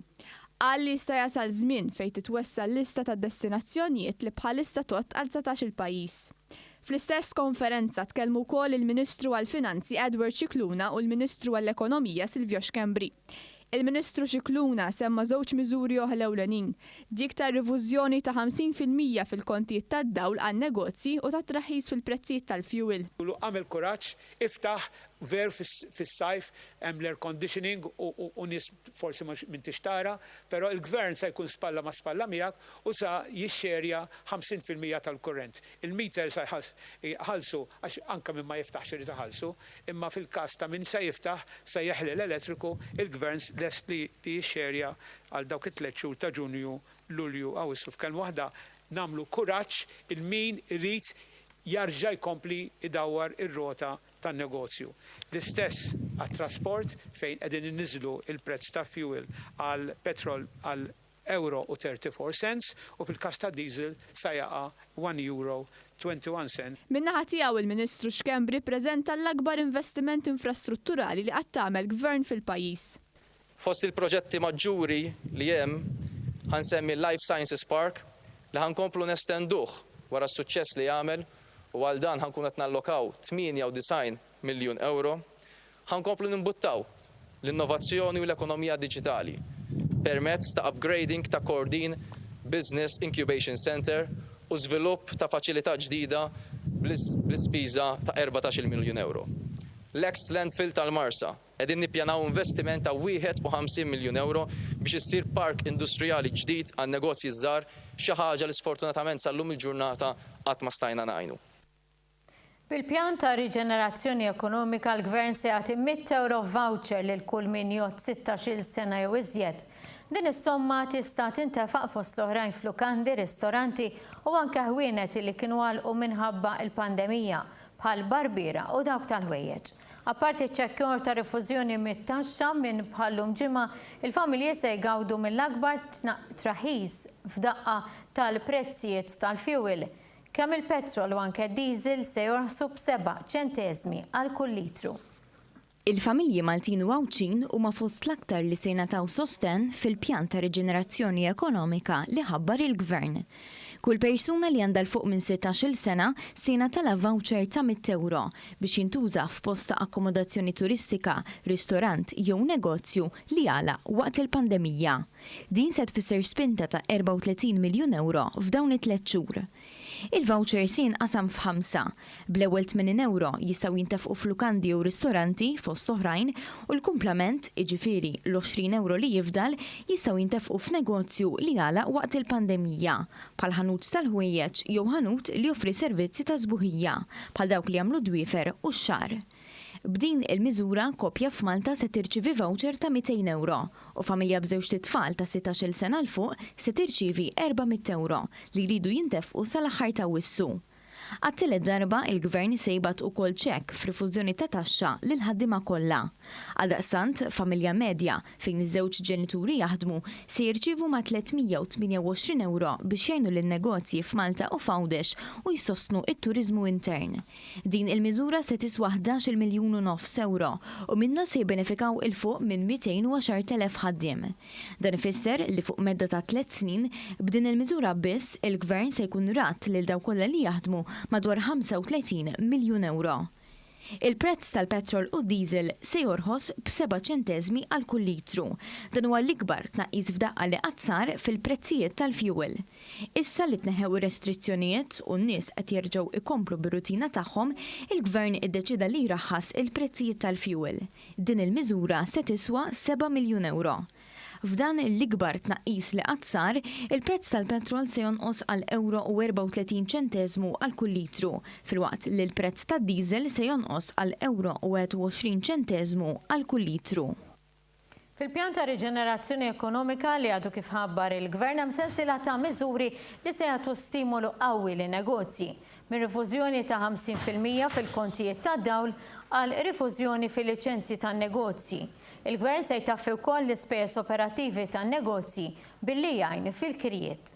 Qal li jista' jasal żmien fejn titwessa l-lista ta' destinazzjonijiet li bħalissa tot għal 19 il-pajjiż. Fl-istess konferenza tkellmu wkoll il-Ministru għall-Finanzi Edward Scicluna u l-Ministru għall-Ekonomija Silvio Xkembri. Il-Ministru Scicluna semma żewġ miżuri oħra ewlenin, dik ta' rivużjoni ta' 50% fil-kontijiet tad-dawl għan-negozji u ta' traħħis fil-prezzijiet tal-fuel. Għamel kuraġġ iftaħ ver fis-sajf hemm l-air conditioning u nies forsi minn tixtara, però il-gvern se jkun spalla ma' spalla miegħek u sa jixxerja 50% tal-kurrent. Il-meter se jħallsu għax anke minn ma jiftaħx irid iħallsu, imma fil-każ ta' min se jiftaħ se jeħli l-elettriku, il-gvern lest li jixxerja għal dawk it-tliet xhur ta' Ġunju, Lulju, Awwissu. F'kelma waħda nagħmlu kuraġġ il-min irid jarġa' jkompli idawwar ir-rota tan-negozju. L-istess għat-trasport fejn qegħdin inniżlu il-prezz ta' fuel għal petrol għal €1.34 u fil-każ ta' diesel sa jaqa' €1.21. Min-naħa tiegħu il-Ministru Xkembri ppreżenta l-akbar investiment infrastrutturali li qatt tagħmel gvern fil-pajjiż. Fost il-proġetti maġġuri li hemm ħansemmi l-Life Sciences Park li ħankomplu nestenduh wara s-suċċess li jagħmel u għal dan ħankun qed nallokaw €98 miljun. Ħankomplu nimbuttaw l-innovazzjoni u l-ekonomija diġitali permezz ta' upgrading ta' Cordin Business Incubation Center u żvilupp ta' faċilità ġdida bl-ispiża ta' €14 miljun. L-ex landfill tal-Marsa qegħdin nippjanaw investiment ta' €51 miljun biex issir park industrijali ġdid għan negozji żgħar, xi ħaġa li sfortunatament sal-lum il-ġurnata qatt ma stajna ngħinu. Bil-pjan ta' riġenerazzjoni ekonomika l-Gvern se jagħti €100 voucher lil kull min jgħod 16-il sena jew iżjed. Din is-somma tista' tintefaq fost l-oħrajn f'lukandi, ristoranti u anke ħwienet li kienu għalqu minħabba l-pandemija bħal barbiera u dawk tal-ħwejjeġ. Apparti ċekkjor ta' rifużjoni mit-taxxa minn bħallum ġimgħa, il-familji se jgawdu mill-akbar traħis f'daqqa tal-prezzijiet tal-fuel. Kemm il-petrol u anke diesel se jorħsu b'7 ċentesmi għal kull litru. Il-familji Maltin u Għawċin huma fost l-aktar li se jingħataw sosten fil-pjan ta' riġenerazzjoni ekonomika li ħabbar il-Gvern. Kull persuna li għandha l-fuq minn 16-il sena se jingħatala voucher ta' €100 biex jintuża f'post ta' akkomodazzjoni turistika, ristorant jew negozju li għala waqt il-pandemija. Din se tfisser spinta ta' €34 miljun f'dawn it-3 xhur. Il-voucher se jinqasam f'5. Bl-ewwel €80 jistgħu jintefqu f'lukandi u ristoranti fost oħrajn u l-kumplament, jiġifieri l-€20 li jifdal, jistgħu jintefqu f'negozju li għala waqt il-pandemija, bħal ħanut tal-ħwejjeġ jew ħanut li joffri servizzi ta' żbuħija, bħal dawk li jagħmlu dwiefer u x-xahar. B'din il-miżura koppja f'Malta se tirċivi voucher ta' €200 u familja b'żewġ tfal ta' 16-il sena l fuq se tirċivi €400 li jridu jintefqu sal-aħħar ta' Awwissu. Għat-tielet darba il-Gvern se jibgħat ukoll ċekk f'rifużjoni ta' taxxa lil ħaddiema kollha. Għaldaqstant, familja medja fejn iż-żewġ ġenituri jaħdmu se jirċievu ma' €328 biex jgħinu lin-negozji f'Malta u f'Għawdex u jsostnu t-turiżmu intern. Din il-miżura se tiswa €11 miljun u minnha se jibbenefikaw il-fuq minn 210,000 ħaddiem. Dan ifisser li fuq medda ta' 3 snin b'din il-miżura biss il-Gvern se jkun rat lil dawk kollha li jaħdmu madwar €35 miljun. Il-prezz tal-petrol u diesel se jorħos b'7 ċentesmi għal kull litru. Dan huwa l-ikbar tnaqqis f'daqqa li qatt sar fil-prezzijiet tal-fuel. Issa li tneħħew ir-restrizzjonijiet u n-nies qed jerġgħu ikomplu bir-rutina tagħhom, il-Gvern iddeċida li jraħħas il-prezzijiet tal-fuel. Din il-miżura se tiswa €7 miljun. F'dan l-ikbar tnaqqis li qatt sar, il-prezz tal-petrol se jonqos għal €34 għal kull litru, filwaqt li l-prezz tad-diesel se jonqos għal €21 għal kull litru. Fil-pjan ta' riġenerazzjoni ekonomika li għadu kif ħabbar il-Gvern hemm sensiela ta' miżuri li se jagħtu stimolu qawwi lin negozji, minn rifużjoni ta' 50% fil-kontijiet tad-dawl għal rifużjoni fil-liċenzji tan-negozji. Il-Gvern se jtaffi wkoll l-ispejjeż operattivi tan-negozji billi jgħin fil-krijiet.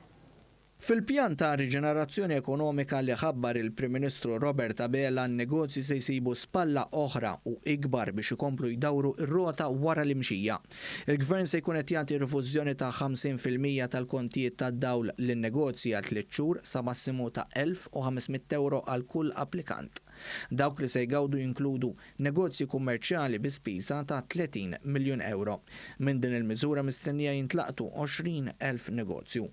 Fil-pjan ta' riġenerazzjoni ekonomika li ħabbar il-Prim Ministru Robert Abela n-negozji se jsibu spalla oħra u ikbar biex ikomplu jdawru r-rota wara l-imxija. Il-Gvern se jkun qed jagħti rifużjoni ta' 50% tal-kontijiet tad-dawl lin-negozji għal 3 xhur sa massimu ta' €1,500 għal kull applikant. Dawk li se jgawdu jinkludu negozji kummerċjali bi spiża ta' 30 miljun euro. Minn din il-miżura mistennija jintlaqtu 20,000 negozju.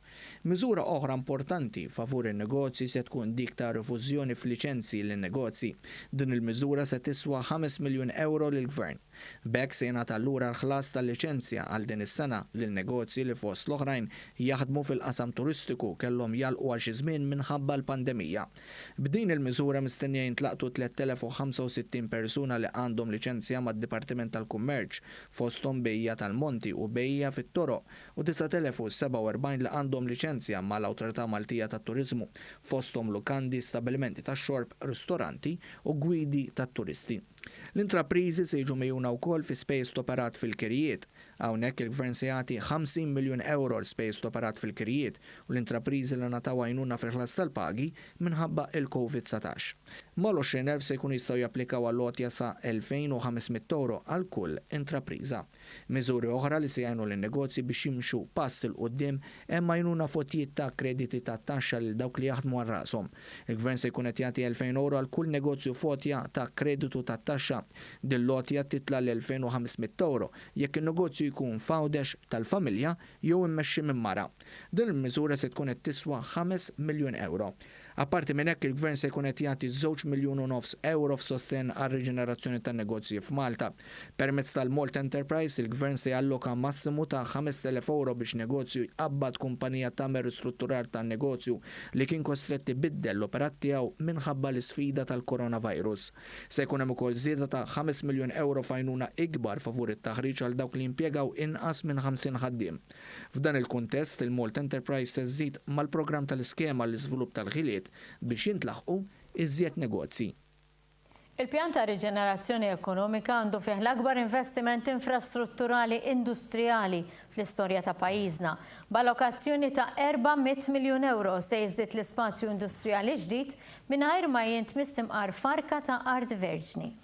Miżura oħra importanti favur in-negozji se tkun dik ta' rifużjoni f'liċenzji lin-negozji. Din il-miżura se tiswa 5 miljun euro lill-Gvern. B'hekk se jingħata lura l-ħlas tal-liċenzja għal din is-sena lil-negozji li fost l-oħrajn jaħdmu fil-qasam turistiku kellhom jalqu għal xi żmien minħabba l-pandemija. B'din il-miżura mistennija jintlaqtu 3065 persuna li għandhom liċenzja mad-Dipartiment tal-Kummerċ fosthom bejja tal-Monti u bejja fit-Toroq u 9047 li għandhom liċenzja mal-Awtorità Maltija tat-Turiżmu fosthom lukandi, stabilimenti tax-xorb, ristoranti u gwidi tat-turisti. L-intrapriżi se jiġu mejjuna wkoll fi spejjeż operat fil-kirjiet. Hawnhekk il-Gvern se jagħti 50 miljun euro l-spejjeż operat fil-kirjiet u l-intrapriżi li nataw għajnuna fil-ħlas tal-pagi minħabba il-COVID-19. Mal-20,000 se jkun jistgħu japplikaw għall-lotja sa 2500 euro għal kull intrapriża. Miżuri oħra li se jgħinu lin-negozji biex jimxu pass il qudiem hemm għajnuna fotijiet ta' krediti ta' taxxa lil dawk li jaħdmu għal rashom. Il-Gvern se jkun qed jagħti 2000 euro għal kull negozju fotja ta' kreditu ta' taxxa. Dil-lotja titla l-2500 euro jekk in-negozju jkun fawdex tal-familja jew immexxi minn mara. Din il-miżura se tkun qed tiswa 5 miljun euro. Apparti minn hekk il-Gvern se jkun qed jagħti 2,5 miljun euro f'sosten għar-riġenerazzjoni tan-negozji f'Malta. Permezz tal-Malt Enterprise il-Gvern se jalloka massimu ta' 5,000 euro biex negozju jqabbad kumpanija tagħmel ristrutturar tan-negozju li kien kostretti biddel l-operat tiegħu minħabba l-isfida tal-coronavirus. Se jkun hemm ukoll żieda ta' 5 miljun euro f'għajnuna ikbar favur it-taħriġ għal dawk li jimpjegaw inqas minn 50 ħaddiem. F'dan il-kuntest il-Malt Enterprise se żżid mal-programm tal-iskema l-iżvilupp tal-ħiliet biex jintlaħqu iżjed negozji. Il-pjan ta' riġenerazzjoni ekonomika għandu fih l-akbar investiment infrastrutturali industrijali fl-istorja ta' pajjiżna. B'allokazzjoni ta' 400 miljun euro se jiżdied l-ispazju industrijali ġdid mingħajr ma jintmiss imqar farka ta' art verġni.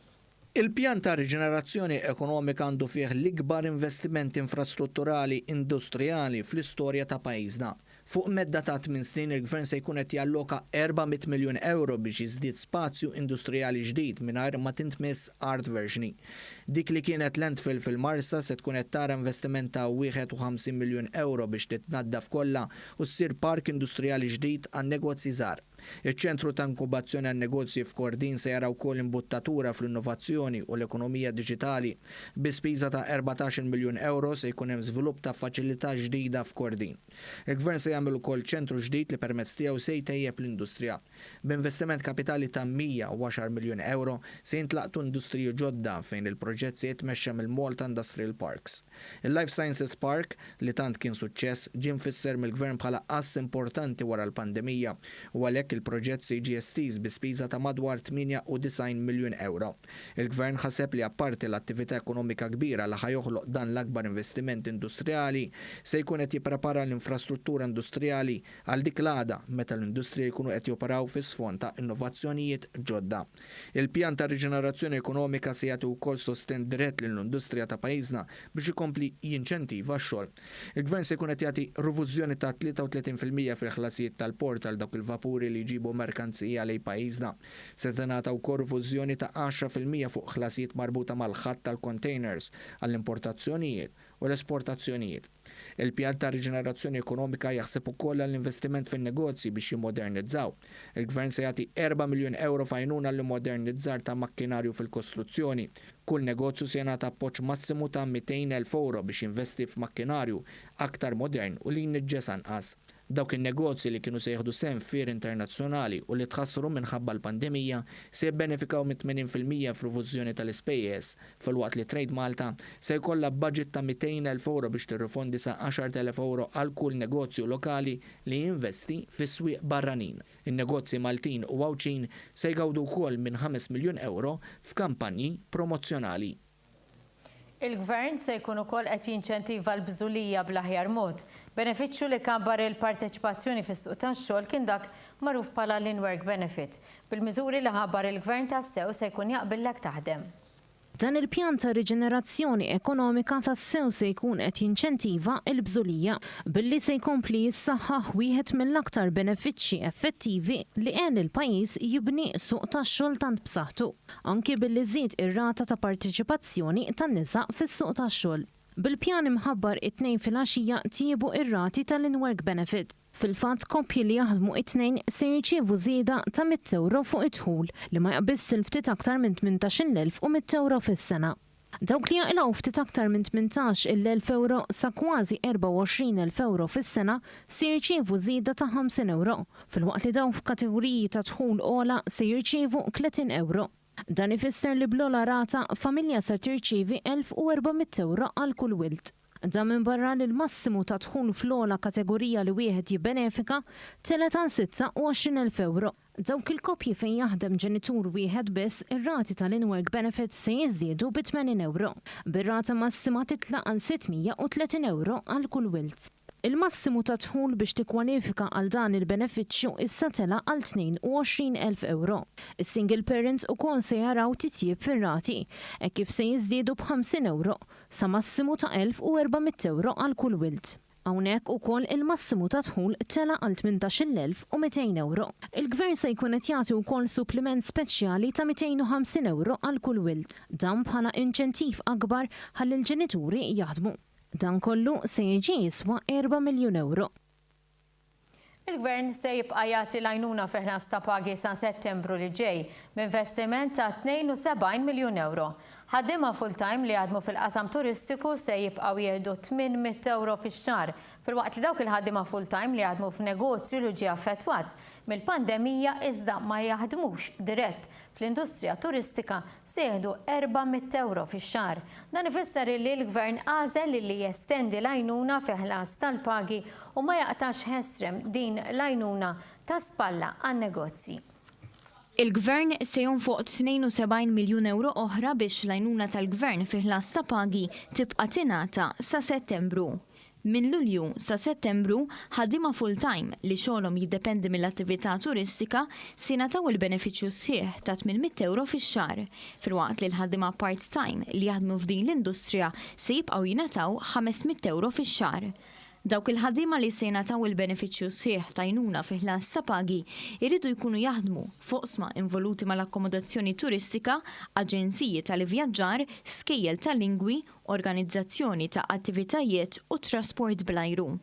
Il-pjan ta' riġenerazzjoni ekonomika għandu fih l-ikbar investiment infrastrutturali industrijali fl-istorja ta' pajjiżna. Fuq medda ta' 8 snin il-Gvern se jkun qed jalloka 400 miljun euro biex jiżdied spazju industrijali ġdid mingħajr ma tintmiss art verġni. Dik li kienet landfill fil-Marsa se tkun qed tara investiment ta' 51 miljun euro biex titnaddaf kollha u ssir park industrijali ġdid għan negozji żgħar. Iċ-ċentru ta' inkubazzjoni għan negozji f'Kordin se jara wkoll imbuttatura fl-innovazzjoni u l-ekonomija diġitali. Bi spiża ta' 14 miljun euro se jkun hemm żvilupp ta' faċilità ġdida f'Kordin. Il-Gvern se jagħmel ukoll ċentru ġdid li permezz tiegħu se jtejjeb l-industrija. B'investiment kapitali ta' 110 miljun euro se jintlaqtu industriji ġodda fejn il-proġett se jitmexxa mill-Malta Industrial Parks. Il-Life Sciences Park li tant kien suċċess ġie mfisser mill-Gvern bħala qass importanti wara l-pandemija u għalhekk il-proġett se jiġi estiż bi spiża ta' madwar 98 miljun euro. Il-Gvern ħaseb li apparti l-attività ekonomika kbira li ħajoħloq dan l-akbar investiment industrijali se jkun qed jipprepara l-infrastruttura industrijali għal dik l-għada meta l-industrija jkunu qed joperaw fi sfond ta' innovazzjonijiet ġodda. Il-pjan ta' riġenerazzjoni ekonomika se jagħti wkoll sosten dirett lill-industrija ta' pajjiżna biex ikompli jinċentiva x-xogħol. Il-Gvern se jkun qed jagħti rivużjoni ta' 33% fil-ħlasijiet tal-port għal dawk il-vapuri li jġibu merkanzija lejn pajjiżna. Se tingħata wkoll rivużjoni ta' 10% fuq ħlasijiet marbuta mal-ħadd tal-containers għall-importazzjonijiet u l-esportazzjonijiet. Il-pjan ta' riġenerazzjoni ekonomika jaħseb ukoll għall-investiment fin-negozji biex jimmodernizzaw. Il-Gvern se jagħti 4 miljun euro f'għajnuna l-modernizzar ta' makkinarju fil-kostruzzjoni. Kull negozju se jingħata appoġġ massimu ta' 200,000 euro biex jinvesti f'makkinarju aktar modern u li jinniġġes anqas. Dawk in-negozji li kienu se jieħdu sehem f'fier internazzjonali u li tħassru minħabba l-pandemija se jibbenefikaw mit 80% f'rivużjoni tal-ispejjeż filwaqt li Trade Malta se jkollha budget ta' 200,000 euro biex tirrifondi sa 10,000 euro għal kull negozju lokali li jinvesti fis-swieq barranin. In-negozji Maltin u Għawċin se jgawdu wkoll minn 5 miljun euro f'kampanji promozzjonali. Il-Gvern se jkun ukoll qed jinċentiva l-bżulija bl-aħjar mod. Benefiċċju li kabbar il-parteċipazzjoni fis-suq tax-xogħol kien dak magħruf bħala l-in-work benefit. Bil-miżuri li ħabbar il-Gvern tas-sew se jkun jaqbillek taħdem. Dan il-pjan ta' riġenerazzjoni ekonomika tas-sew se jkun qed jinċentiva l-bżulija billi se jkompli jissaħħaħ wieħed mill-aktar benefiċċji effettivi li għen il-pajjiż jibni suq tax-xogħol tant b'saħħtu, anki billi żied ir-rata ta' partiċipazzjoni tan-nisa fis-suq tax-xogħol. Bil-pjan imħabbar it-tnejn filgħaxija tjiebu ir-rati tal-in-work benefit. Fil-fatt koppji li jaħdmu it-tnejn se jirċievu żieda ta' €100 fuq id-dħul li ma jaqbiss ftit aktar minn 18,100 euro fis-sena. Dawk li jaqilgħu ftit aktar minn 18,000 euro sa kważi 24,000 euro fis-sena se jirċievu żieda ta' €50, filwaqt li dawn f'kategoriji ta' dħul ogħla se jirċievu €30 euro. Dan ifisser li bl-ogħla rata familja se tirċievi €1,400 għal kull wild. Dan minn barra li l-massimu ta' dħul fl-ogħla kategorija li wieħed jibbenefika tela ta' €26,000 euro. Dawk il-koppji fejn jaħdem ġenitur wieħed biss, ir-rati tal-in-work benefit se jiżdiedu bi €80 euro, bir-rata massima titlaq għal €630 euro għal kull wild. Il-massimu ta' dħul biex tikkwalifika għal dan il-benefiċċju issa tela għal €22,000 euro. Is-single parents ukoll se jaraw titjib fir-rati, hekk kif se jiżdiedu b'50 euro sa massimu ta' €1,400 euro għal kull wild. Hawnhekk ukoll il-massimu ta' dħul tela għal €18,200 euro. Il-Gvern se jkun qed jagħti wkoll suppliment speċjali ta' €250 euro għal kull wild, dan bħala inċentiv akbar ħalli l-ġenituri jaħdmu. Dan kollu se jiġi jiswa €4 miljun. Il-Gvern se jibqa' jagħti l-għajnuna f'ħlas ta' pagi sa' Settembru li ġej b'investiment ta' €72 miljun. Ħaddiema full-time li jaħdmu fil-qasam turistiku se jibqgħu jieħdu €800 fix-xahar, filwaqt li dawk il-ħaddiema full-time li jaħdmu f'negozju li ġie affettwat mill-pandemija iżda ma jaħdmux dirett fl-industrija turistika se jieħdu €400 fix-xahar. Dan ifisser li l-Gvern għażel li jestendi l-għajnuna fi ħlas tal-pagi u ma jaqtax ħesrem din l-għajnuna ta' spalla għan-negozji. Il-Gvern se jonfoq €72 miljun oħra biex l-għajnuna tal-Gvern fi ħlas ta' pagi tibqa' tingħata sa' Settembru. Min Lulju sa' Settembru, ħaddiema full-time li xogħolhom jiddependi mill-attività turistika se jingħataw il-benefiċċju sħiħ ta' €800 fix-xahar, filwaqt li l-ħaddiema part-time li jaħdmu f'din l-industrija se jibqgħu jingħataw €500 fix-xahar. Dawk il-ħaddiema li se jingħataw il-benefiċċju sħiħ ta' għajnuna fi ħlas ta' pagi jridu jkunu jaħdmu foqsma involuti mal-akkomodazzjoni turistika, aġenziji tal-ivvjaġġar, skejjel tal-lingwi, organizzazzjoni ta' attivitajiet u trasport bl-ajru.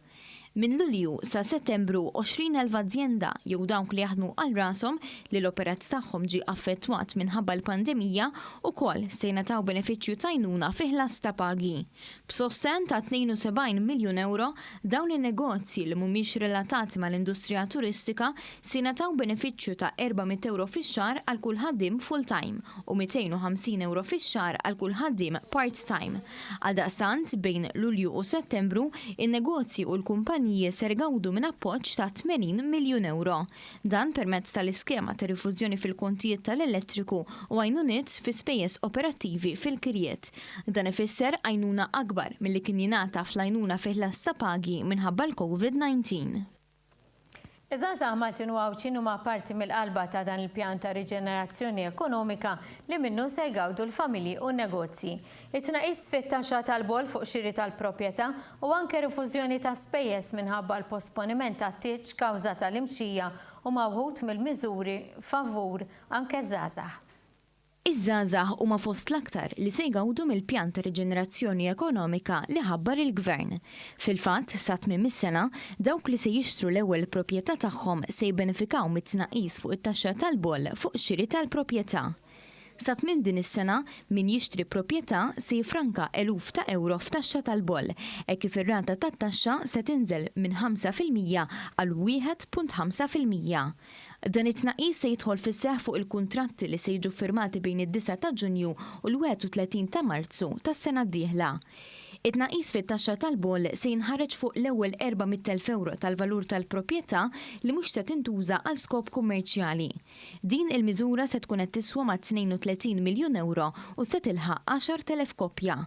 Min Lulju sa' Settembru 20,000 azienda jew dawk li jaħdmu għal rashom li l-operat tagħhom ġie affettwat minħabba l-pandemija ukoll se jingħataw benefiċċju ta' għajnuna fi ħlas ta' pagi. B'sosten ta' €72 miljun, dawn in-negozji li mhumiex relatati mal-industrija turistika se jingħataw benefiċċju ta' €400 fix-xahar għal kull ħaddiem full-time u €250 fix-xahar għal kull ħaddiem part-time. Għaldaqstant bejn Lulju u Settembru, in-negozji u l-kumpaniji ser gawdu minn appoġġ ta' €80 miljun. Dan permezz tal-iskema ta' rifużjoni fil-kontijiet tal-elettriku u għajnuniet fi spejjeż operattivi fil-kirjiet. Dan ifisser għajnuna akbar milli kien jingħata fl-għajnuna fi ħlas ta' pagi minħabba l-COVID-19. Iż-żgħażagħ Maltin u Għawċin huma parti mill-qalba ta' dan il-pjan ta' riġenerazzjoni ekonomika li minnu se jgawdu l-familji u n-negozji. It-tnaqqis fit-taxxa tal-bol fuq xiri tal-proprjetà u anke rifużjoni ta' spejjeż minħabba l-posponiment tat-tieġ kawża tal-imxija u mawħud mill-miżuri favur anke żgħażagħ. Iż-żgħażagħ huma fost l-aktar li se jgawdu mill-pjan ta' riġenerazzjoni ekonomika li ħabbar il-Gvern. Fil-fatt, sa tmiem is-sena, dawk li se jixtru l-ewwel proprjetà tagħhom se jibbenefikaw mit-tnaqqis fuq it-taxxa tal-bol fuq xiri tal-proprjetà. Sa tmiem din is-sena min jixtri proprjetà se jifranka eluf ta' euro f'taxxa tal-bol, hekk kif ir-rata tat-taxxa se tinżel minn 5% għal 1.5%. Dan it-tnaqqis se jidħol fis-seħħ fuq il-kuntratti li se jiġu firmati bejn id-9 ta' Ġunju u l-31 ta' Marzu tas-sena d-dieħla. It-tnaqqis fit-taxxa tal-bol se jinħareġ fuq l-ewwel 400,000 euro tal-valur tal-proprjetà li mhux se tintuża għal skop kummerċjali. Din il-miżura se tkun qed tiswa ma' €32 miljun u se tilħaq 10,000 koppja.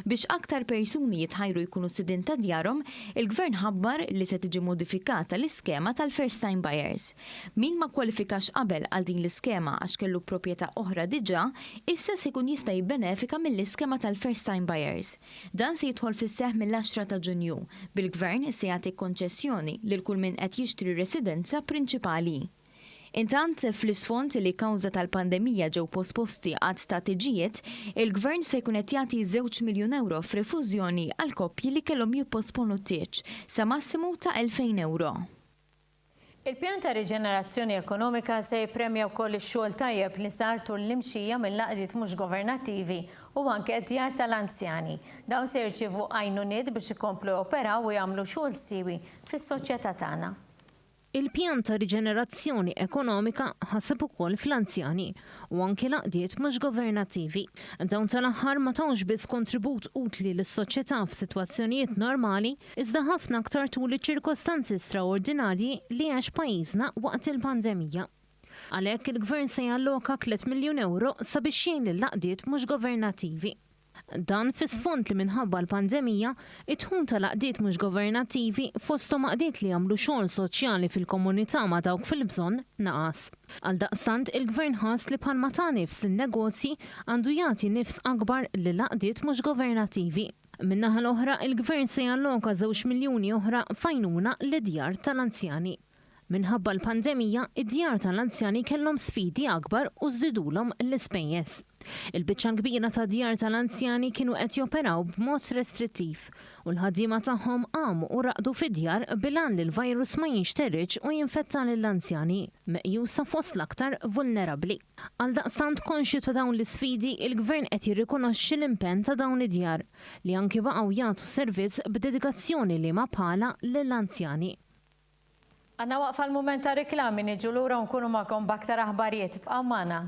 Biex aktar persuni jitħajru jkunu sidin ta' djarhom, il-Gvern ħabbar li se tiġi modifikata l-iskema tal-first time buyers. Min ma kwalifikax qabel għal din l-iskema għax kellu proprjetà oħra diġà, issa se jkun jista' jibbenefika mill-iskema tal-first time buyers. Dan se jidħol fis-seħħ mill-10 ta' Ġunju. Bil-Gvern se jagħti konċessjoni lil kull min qed jixtri residenza prinċipali. Intant, fl-isfond li kawża tal-pandemija ġew posposti għad ta' tiġijiet, il-Gvern se jkun qed jagħti 2 miljun euro f'refużjoni għal koppji li kellhom jipposponu t-tieġ sa massimu ta' 2,000 euro. Il-pjan ta' riġenerazzjoni ekonomika se jippremja wkoll ix-xogħol tajjeb li sar tul l-imxija mill-laqdiet mhux governattivi u anke djar tal-anzjani. Dawn se jirċievu għajnuniet biex ikomplu operaw u jagħmlu xogħol siewi fis-soċjetà tagħna. Il-pjan ta' riġenerazzjoni ekonomika ħaseb ukoll fl-anzjani u anke laqdiet mhux governattivi. Dawn tal-aħħar ma tawx biss kontribut utli lis-soċjetà f'sitwazzjonijiet normali, iżda ħafna aktar tul iċ-ċirkostanzi straordinarji li għax pajjiżna waqt il-pandemija. Għalhekk il-Gvern se jalloka 3 miljun euro sabiex jgħin lil-laqdiet mhux governattivi. Dan fis-sfond li minħabba l-pandemija, it-tħun tal-laqdiet mhux governattivi fosthom laqdiet li jagħmlu xogħol soċjali fil-komunità ma' dawk fil-bżonn naqas. Għaldaqstant il-Gvern ħass li bħalma ta' nifs lin-negozji għandu jagħti nifs akbar lil laqdiet mhux governattivi. Min-naħa l-oħra il-Gvern se jalloka 2 miljuni oħra fajnuna lid-djar tal-anzjani. Minħabba l-pandemija, id-djar tal-anzjani kellhom sfidi akbar u żdidulhom l-ispejjeż. Il-biċċa kbira ta' djar tal-anzjani kienu qed joperaw b'mod restrittiv u l-ħaddiema tagħhom qamu u raqdu fid-djar bilan li l-virus ma jinxterriġ u jinfetta lill-anzjani, meqjusa fost l-aktar vulnerabbli. Għaldaqstant konxju ta' dawn l-isfidi, il-Gvern qed jirrikonoxxi l-impenn ta' dawn id-djar li anke baqgħu jagħtu servizz b'dedikazzjoni li ma bħala lill-anzjani. Għanna waqfa l-moment ta' riklami niġu lura nkunu magħkom b'aktar aħbarijiet b'qgħu magħna.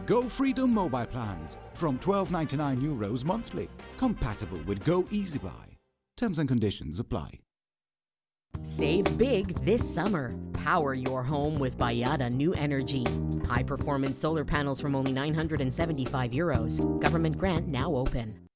Go Freedom mobile plans from €12.99 monthly. Compatible with Go Easy Buy. Terms and conditions apply. Save big this summer. Power your home with Bayada New Energy. High-performance solar panels from only €975. Government grant now open.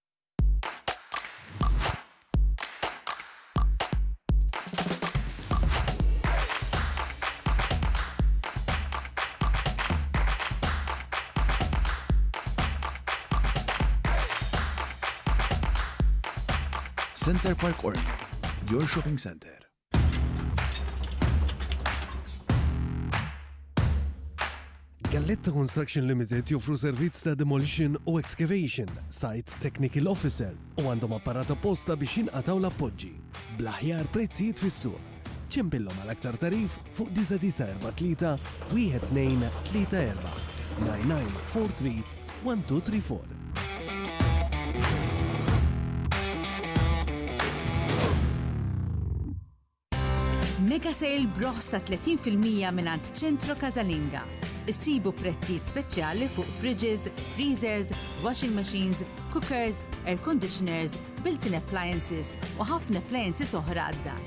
Center Park Org, your shopping center. Galletta Construction Limited joffru servizz ta' demolition u excavation, site technical officer u għandhom apparat apposta biex jinqataw l-appoġġi. Bl-aħjar prezzijiet fis-suq. ċempillhom għal aktar tarif fuq 943 1234 9943 1234. Mega sale broħs ta' 30% minant ċentro Casalinga. Issibu prezzijiet speċjali fuq fridges, freezers, washing machines, cookers, air conditioners, built-in appliances u ħafna appliances oħra għad-dar.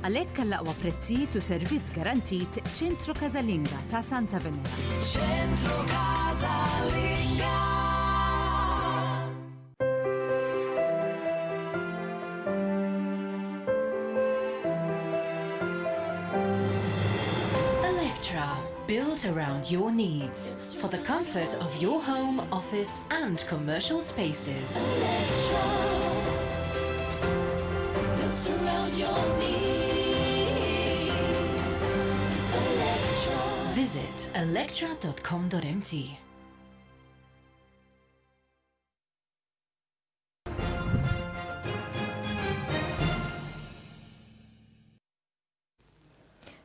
Għalhekk għall-aqwa prezzijiet u servizz garantit ċentro Casalinga ta' Santa Venera. Ċentro Casalinga. Built around your needs for the comfort of your home, office and commercial spaces. Built around your needs. Electra. Visit electra.com.mt.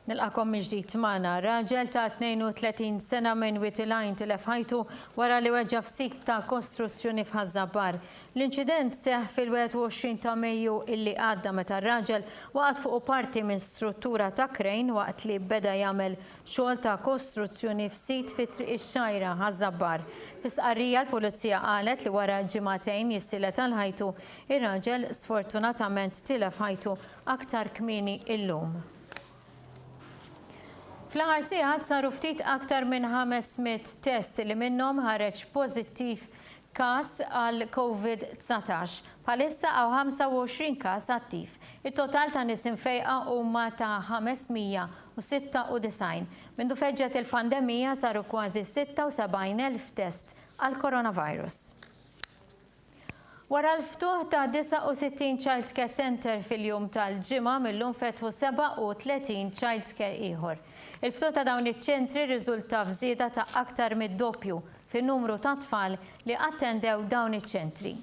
Nilqakom miġdijt magħna. Raġel ta' 32 sena minn Witilajn tilef ħajtu wara li weġġa' f'sit ta' kostruzzjoni f'Ħażabbar. L-inċident seħħ fil-21 ta' Mejju illi għadda meta r-raġel waqgħet fuq parti minn struttura ta' krejn waqt li beda jagħmel xogħol ta' kostruzzjoni f'sit fi triq ix-Xajra Ħażabbar. Fis-qarrija l-Pulizija qalet li wara ġimagħtejn jissilet għal ħajtu ir-raġel sfortunatament tilef ħajtu aktar kmieni illum. Fl-aħħar sigħat saru ftit aktar minn 500 test li minnhom ħareġ pożittiv każ għal COVID-19. Bħalissa hawn 25 każ attiv. Il-total ta' nies infejqa huma ta' 596. Mindu feġġet il-pandemija saru kważi 76,000 test għal coronavirus. Wara l-ftuħ ta' 69 Child Care Center fil-jum tal-ġimgħa millum fetħu 37 Child Care ieħor. Il-ftuħ ta' dawn iċ-ċentri riżulta f'żieda ta' aktar mid-doppju fin-numru ta' tfal li attendew dawn iċ-ċentri.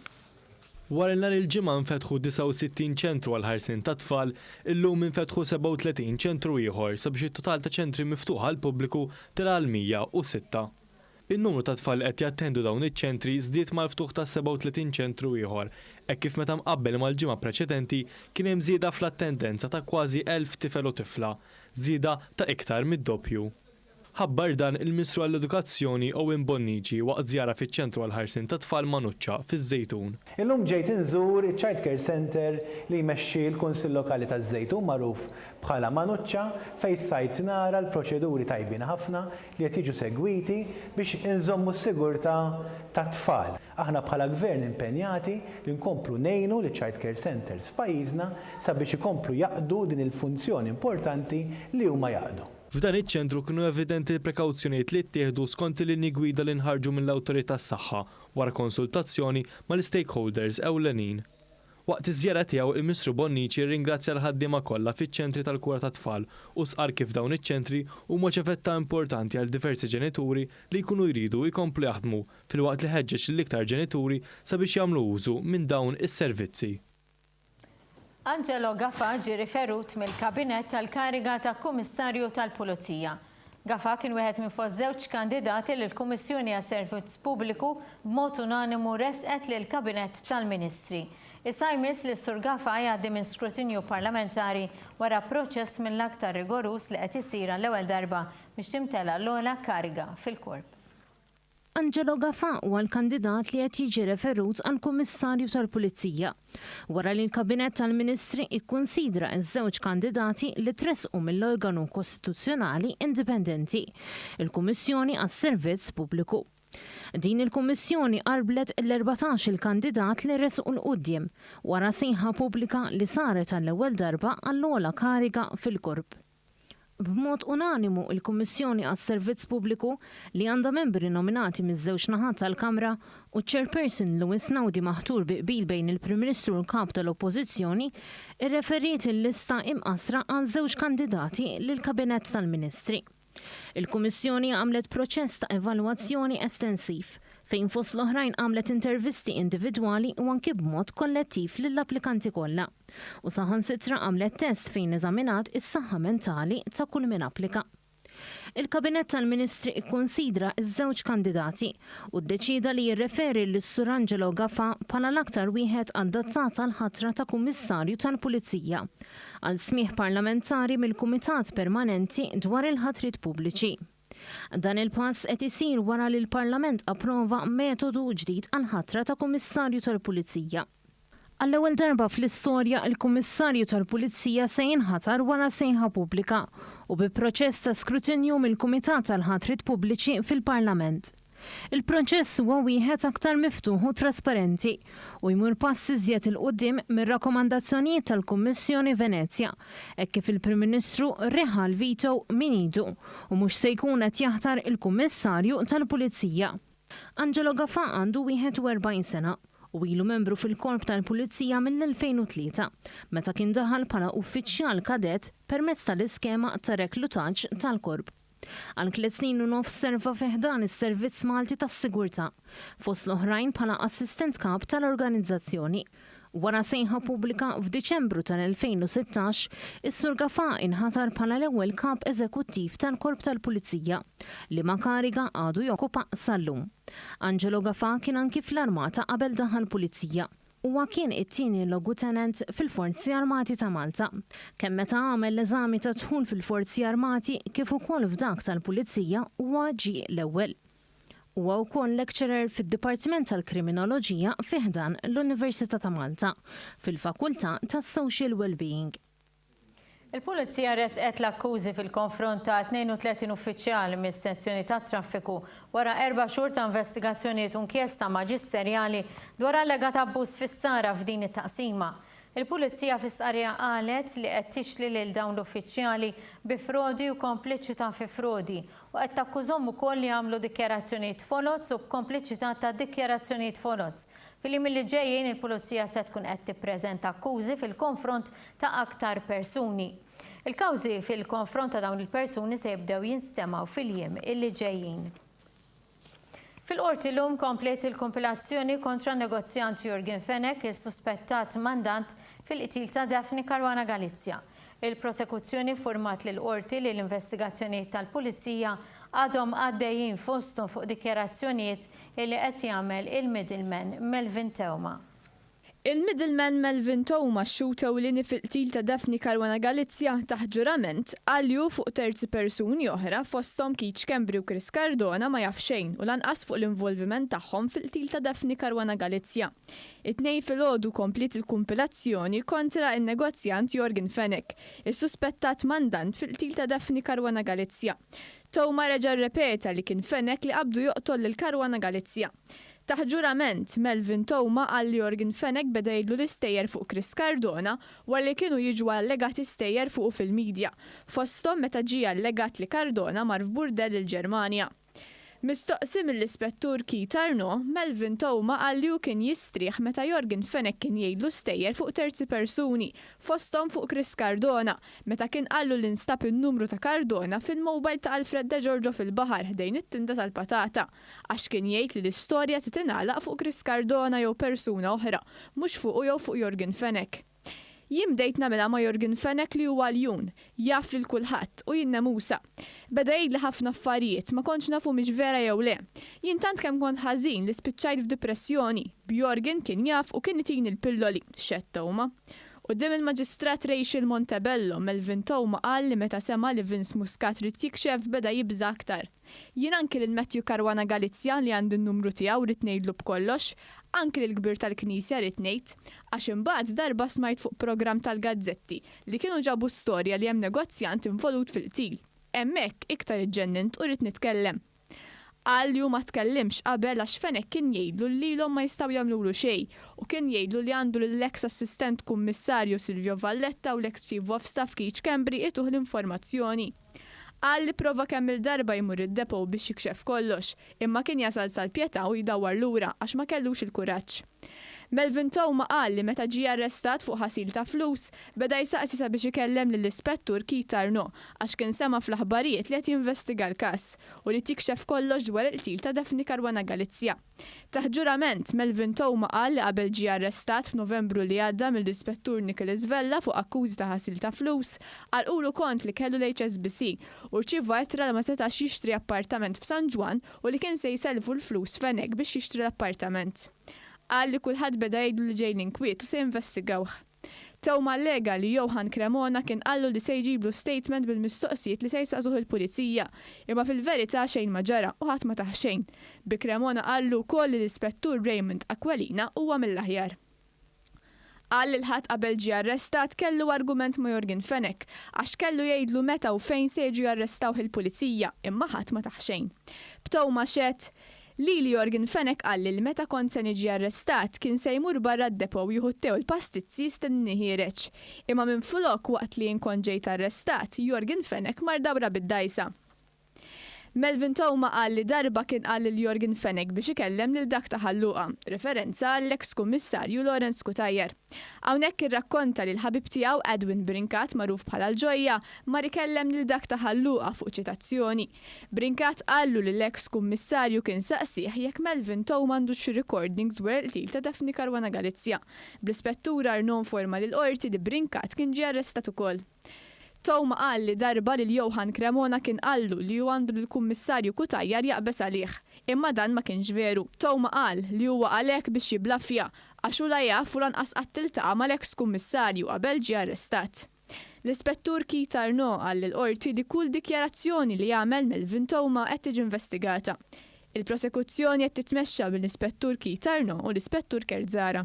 Wara nhar il-ġimgħa nfetħu 69 ċentru għal ħarsien ta' tfal, illum infetħu 37 ċentru ieħor sabiex it-total ta' ċentri miftuħa għall pubbliku tela għal 106. Il-numru ta' tfal qed jattendu dawn iċ-ċentri żdied mal-ftuħ ta' 37 ċentru ieħor, hekk kif meta mqabbel mal-ġimgħa preċedenti kien hemm żieda fl-attendenza ta' kważi 1000 tifel u tifla, żieda ta' iktar mid-doppju. Ħabbar dan il-Ministru għall-Edukazzjoni Owen Bonnici waqt żjara fiċ-ċentru għall-ħarsien ta' tfal Manuċċa fiż-Żejtun. Illum ġejt inżur iċ-Child Care Center li jmexxi l-Kunsill Lokali taż-Żejtun magħruf bħala Manuċċa fejn sajt nara l-proċeduri tajbin ħafna li qed jiġu segwiti biex inżommu s-sigurtà tat-tfal. Aħna bħala gvern impenjati li nkomplu ngħinu li Child Care Centers f'pajjiżna sabiex ikomplu jaqdu din il-funzjoni importanti li huma jaqdu. F'dan iċ-ċentru kienu evidenti l-prekawzjonijiet li ttieħdu skont il-linji gwida li nħarġu mill-Awtorità tas-Saħħa wara konsultazzjoni mal-stakeholders ewlenin. Waqt iż-żjara tiegħu il-Ministru Bonnici rringrazzja l-ħaddiema kollha fiċ-ċentri tal-kura tat-tfal u sqar kif dawn iċ-ċentri huma ċefetta importanti għal diversi ġenituri li jkunu jridu jkomplu jaħdmu filwaqt li ħeġġeġ l-iktar ġenituri sabiex jagħmlu użu minn dawn is-servizzi. Angelo Gaffa ġie riferut mill-kabinet tal-kariga ta' Kummissarju tal-Pulizija. Gaffa kien wieħed minn fost żewġ kandidati lill kummissjoni għas-Servizz Pubbliku b'mod unanimu resqet lil kabinet tal-Ministri. Issa jmiss li Sur Gaffa jgħaddi minn skrutinju parlamentari wara proċess mill-aktar rigorus li qed isir l-ewwel darba biex timtela l-ogħla kariga fil-korp. Angelo Gaffa huwa l-kandidat li qed jiġi referut għal Kummissarju tal-Pulizija wara li l-Kabinett tal-Ministri ikkunsidra ż-żewġ kandidati li tressqu mill-organu kostituzzjonali indipendenti, il-Kummissjoni għas-Servizz Pubbliku. Din il-Kummissjoni qarblet l-14 il-kandidat li resqu l-qudiem wara sejħa pubblika li saret għall-ewwel darba għall-ogħla kariga fil-korp. B'mod unanimu il-Kummissjoni għas-Servizz Pubbliku li għandha membri nominati miż-żewġ naħat tal-Kamra u chairperson Lewis Nawdi maħtur biqbil bejn il-Prim Ministru u l-Kap tal-Oppożizzjoni irreferiet il-lista imqasra għal żewġ kandidati lill-Kabinett tal-Ministri. Il-Kummissjoni għamlet proċess ta' evalwazzjoni estensiv fejn fost l-oħrajn għamlet intervisti individwali u anki b'mod kollettiv lill-applikanti kollha. U saħansitra għamlet test fejn eżaminat is-saħħa mentali ta' kull min applika. Il-Kabinett tal-Ministri ikkonsidra iż-żewġ kandidati u ddeċida li jirreferi lis-Sur Angelo Gaffa bħala l-aktar wieħed adattata l-ħatra ta' Kummissarju tal-Pulizija għal smigħ parlamentari mill-Kumitat Permanenti dwar il-ħatrit pubbliċi. Dan il-pass qed isir wara li l-Parlament approva metodu ġdid għal ħatra ta' Kummissarju tal-Pulizija. Għall-ewwel darba fl-istorja il-Kummissarju tal-Pulizija se jinħatar wara sejħa pubblika u bi proċess ta' skrutinju mill-Kumitat tal-Ħatrit Pubbliċi fil-Parlament. Il-proċess huwa wieħed aktar miftuħ u trasparenti u jmur pass iżjed il-qudiem mir-rakkomandazzjonijiet tal-Kummissjoni Venezja hekk kif il-Prim Ministru reħa l-vito min idu u mhux se jkun qed jaħtar il-Kummissarju tal-Pulizija. Angelo Gaffa għandu 41 sena u ilu membru fil-Korp tal-Pulizija mill-2003 meta kien daħal bħala uffiċjal kadet permezz tal-iskema ta' reklutaġġ tal-Korp. Għal 3 snin u nofs serva fiħdan is-Servizz Malti tas-Sigurtà, fost l-oħrajn bħala assistent kap tal-organizzazzjoni Wara sejħa pubblika f'Diċembru tal-2016, is-Sur Gafà inħatar bħala l-ewwel kap eżekuttiv tal-Korp tal-Pulizija li ma' kariga għadu jokkupa sal-lum. Angelo Gafà kien anki fl-Armata qabel daħal Pulizija. Huwa kien it-tieni logutenent fil-Forzi Armati ta' Malta. Kemm meta għamel l-eżami ta' dħul fil-Forzi Armati kif ukoll f'dak tal-Pulizija huwa ġie l-ewwel. Huwa wkoll lecturer fid-Dipartiment tal-Kriminoloġija fi ħdan l-Università ta' Malta fil-Fakultà tas-Social Wellbeing. Il-Pulizija resqet l-akkużi fil-konfront ta' 32 uffiċjali mis-sezzjoni ta' traffiku wara 4 xhur ta' investigazzjonijiet u inkjesta maġisterjali dwar allegat abbuż fis-sara f'din it-taqsima. Il-Pulizija fis-qarja qalet li qed tixli lil dawn l-uffiċjali bi frodi u kompliċità fi frodi u qed takkużhom ukoll li għamlu dikjarazzjonijiet folots u b'kompliċità ta' dikjarazzjonijiet folots. Fil-jiem li ġejjin il-Pulizija se tkun qed tippreżenta akkużi fil-konfront ta' aktar persuni. Il-kawżi fil-konfront ta' dawn il-persuni se jibdew jinstemaw fil-jiem illi ġejjin. Fil-qorti l-lum komplet il-kompilazzjoni kontra negozjant Jürgen Fenek, il-suspettat mandant fil-qtil ta' Daphne Caruana Galizia. Il-prosekuzzjoni format l-qorti li l-investigazzjoni tal-Pulizija għadhom għaddejjin fosthom fuq dikjarazzjonijiet li qed jagħmel il-middleman Melvin Teuma. Il-middleman Melvin Teuma xxutew li fil-qtil ta' Daphne Caruana Galizia taħt ġurament għalju fuq terzi persuni oħra fosthom Keith Schembri u Chris Cardona ma jaf xejn u lanqas fuq l-involviment tagħhom fil-qtil ta' Daphne Caruana Galizia. It-tnejn filgħodu komplit il-kumpilazzjoni kontra in-negozjant Jürgen Fenek, is-suspettat mandant fil-qtil ta' Daphne Caruana Galizia. Teuma reġa' rrepeta li kien Fenek li qabdu joqtol lil Caruana Galizia. Taħt ġurament, Melvin Teuma għal Jürgen Fenek beda jgħidlu l-istejjer fuq Chris Cardona wara li kienu jiġu allegati stejjer fuq fil-medja, fosthom meta ġie allegat li Cardona mar f'burdell il-Ġermanja. Mistoqsim l-ispettur Keith Arno, Melvin Teuma għalli kien jistrieħ meta Jürgen Fenek kien jgħidlu stejjer fuq terzi persuni, fosthom fuq Chris Cardona, meta kien qallu l-instab in-numru ta' Cardona fil-mobile ta' Alfred De Giorgio fil-baħar ħdejn it-tinda tal-patata, għax kien jgħid li l-istorja se tingħalaq fuq Chris Cardona jew persuna oħra, mhux fuq jew fuq Jürgen Fenek. Jien bdejt nagħmilha ma' Jürgen Fenek li huwa ljun, jaf lil kulħadd u jien nemusa. Beda jgħidli ħafna affarijiet ma kontx nafu mhix vera jew le. Jien tant kemm kont ħażin li spiċċajt f'depressjoni, b'Jürgen kien jaf u kien itini l-pilloli, xett Teuma. Quddiem il-Maġistrat Rachel Montebello, Melvin Teuma qal li meta sema li Vince Muscat rid jikxef beda jibża aktar. Jien anki lil Matthew Caruana Galizia li għandu n-numru tiegħu rid ngħidlu b'kollox, anki l-kbir tal-Knisja rid ngħid, għax imbagħad darba smajt fuq programm tal-gazzetti li kienu ġabu storja li hemm negozjant involut fil-qtil. Hemmhekk iktar iġġennint u rid nitkellem. Qal li ma tkellimx qabel għax Fenek kien jgħidlu li lhom ma jistgħu jagħmlulu xejn u kien jgħidlu li għandu l-ex assistent kummissarju Silvio Valletta u l-ex chief of staff Keith Schembri ituh l-informazzjoni. Qal li prova kemm il-darba jmur id-depo biex jikxef kollox, imma kien jasal sal-pjeta u jdawwar lura għax ma kellux il-kuraġġ. Melvin Teuma qal li meta ġie arrestat fuq ħasil ta' flus, beda jsaqsi sabiex ikellem lill-ispettur Keith Arno għax kien sema fl-aħbarijiet li qed jinvestiga l-każ u li tikxef kollox dwar il-qtil ta' Daphne Caruana Galizia. Taħt ġurament, Melvin Teuma qal li qabel ġie arrestat f'Novembru li għadda mill-ispettur Nicholas Vella fuq akkużi ta' ħasil ta' flus, qalqulu kont li kellu l-HSBC u rċieva ittra li ma setax jixtri appartament f'San Ġwan u li kien se jselfu l-flus Fenek biex jixtri l-appartament. Qal li kulħadd beda jgħidu li ġej l-inkwiet u se jinvestigawh. Teuma allega li Johan Cremona kien qallu li se jġiblu statement bil-mistoqsijiet li se jsaqsuh il-pulizija, imma fil-verità xejn ma ġara u ħadd ma taħ xejn. Bi Cremona qallu wkoll li l-ispettur Raymond Aquilina huwa mill-aħjar. Qal li l-ħadd qabel ġie arrestat kellu argument ma' Jürgen Fenek għax kellu jgħidlu meta u fejn se jiġu jarrestawh il-pulizija, imma ħadd ma taħ xejn. B'Teuma xed li Jürgen Fenek qal li meta kont se niġi arrestat kien se jmur barra d-depo u jieħu tew il-pastizzi jistenni ħireġ. Imma minn flok waqt li jien kont ġejt arrestat, Jürgen Fenek mar dawra bid-dajsa. Melvin Toma qal li darba kien qal lil Jorgen Fenech biex ikellem lil dak ta' Ħalluqa, referenza għall-eks kummissarju Lawrence Kutajjar. Hawnhekk irrakkonta li l-ħabib tiegħu Edwin Brincat magħruf bħala l-ġojja mar ikellem lil dak ta' Ħalluqa fuq ċitazzjoni. Brincat qallu li l-eks kummissarju kien saqsih jekk Melvin Toma għandu xi recordings wara l-qtil ta' Daphne Caruana Galizia. Bl-ispettura Arnon forma lil qorti li Brincat kien ġie arrestat ukoll. Toma qal li darba li Johan Cremona kien qallu li hu għandu l-kummissarju Kutajjar jaqbes għalih, imma dan ma kienx veru. Toma qal li huwa għalhekk biex jiblaffja għax hu la jaf u lanqas qatt tiltaqa' mal-eks kummissarju qabel ġie arrestat. L-ispettur Keith Arnaud qal lill-qorti li kull dikjarazzjoni li jagħmel Melvin Toma qed tiġi investigata. Il-prosekuzzjoni qed titmexxa bil-ispettur Keith Arnaud u l-ispettur Kertzara.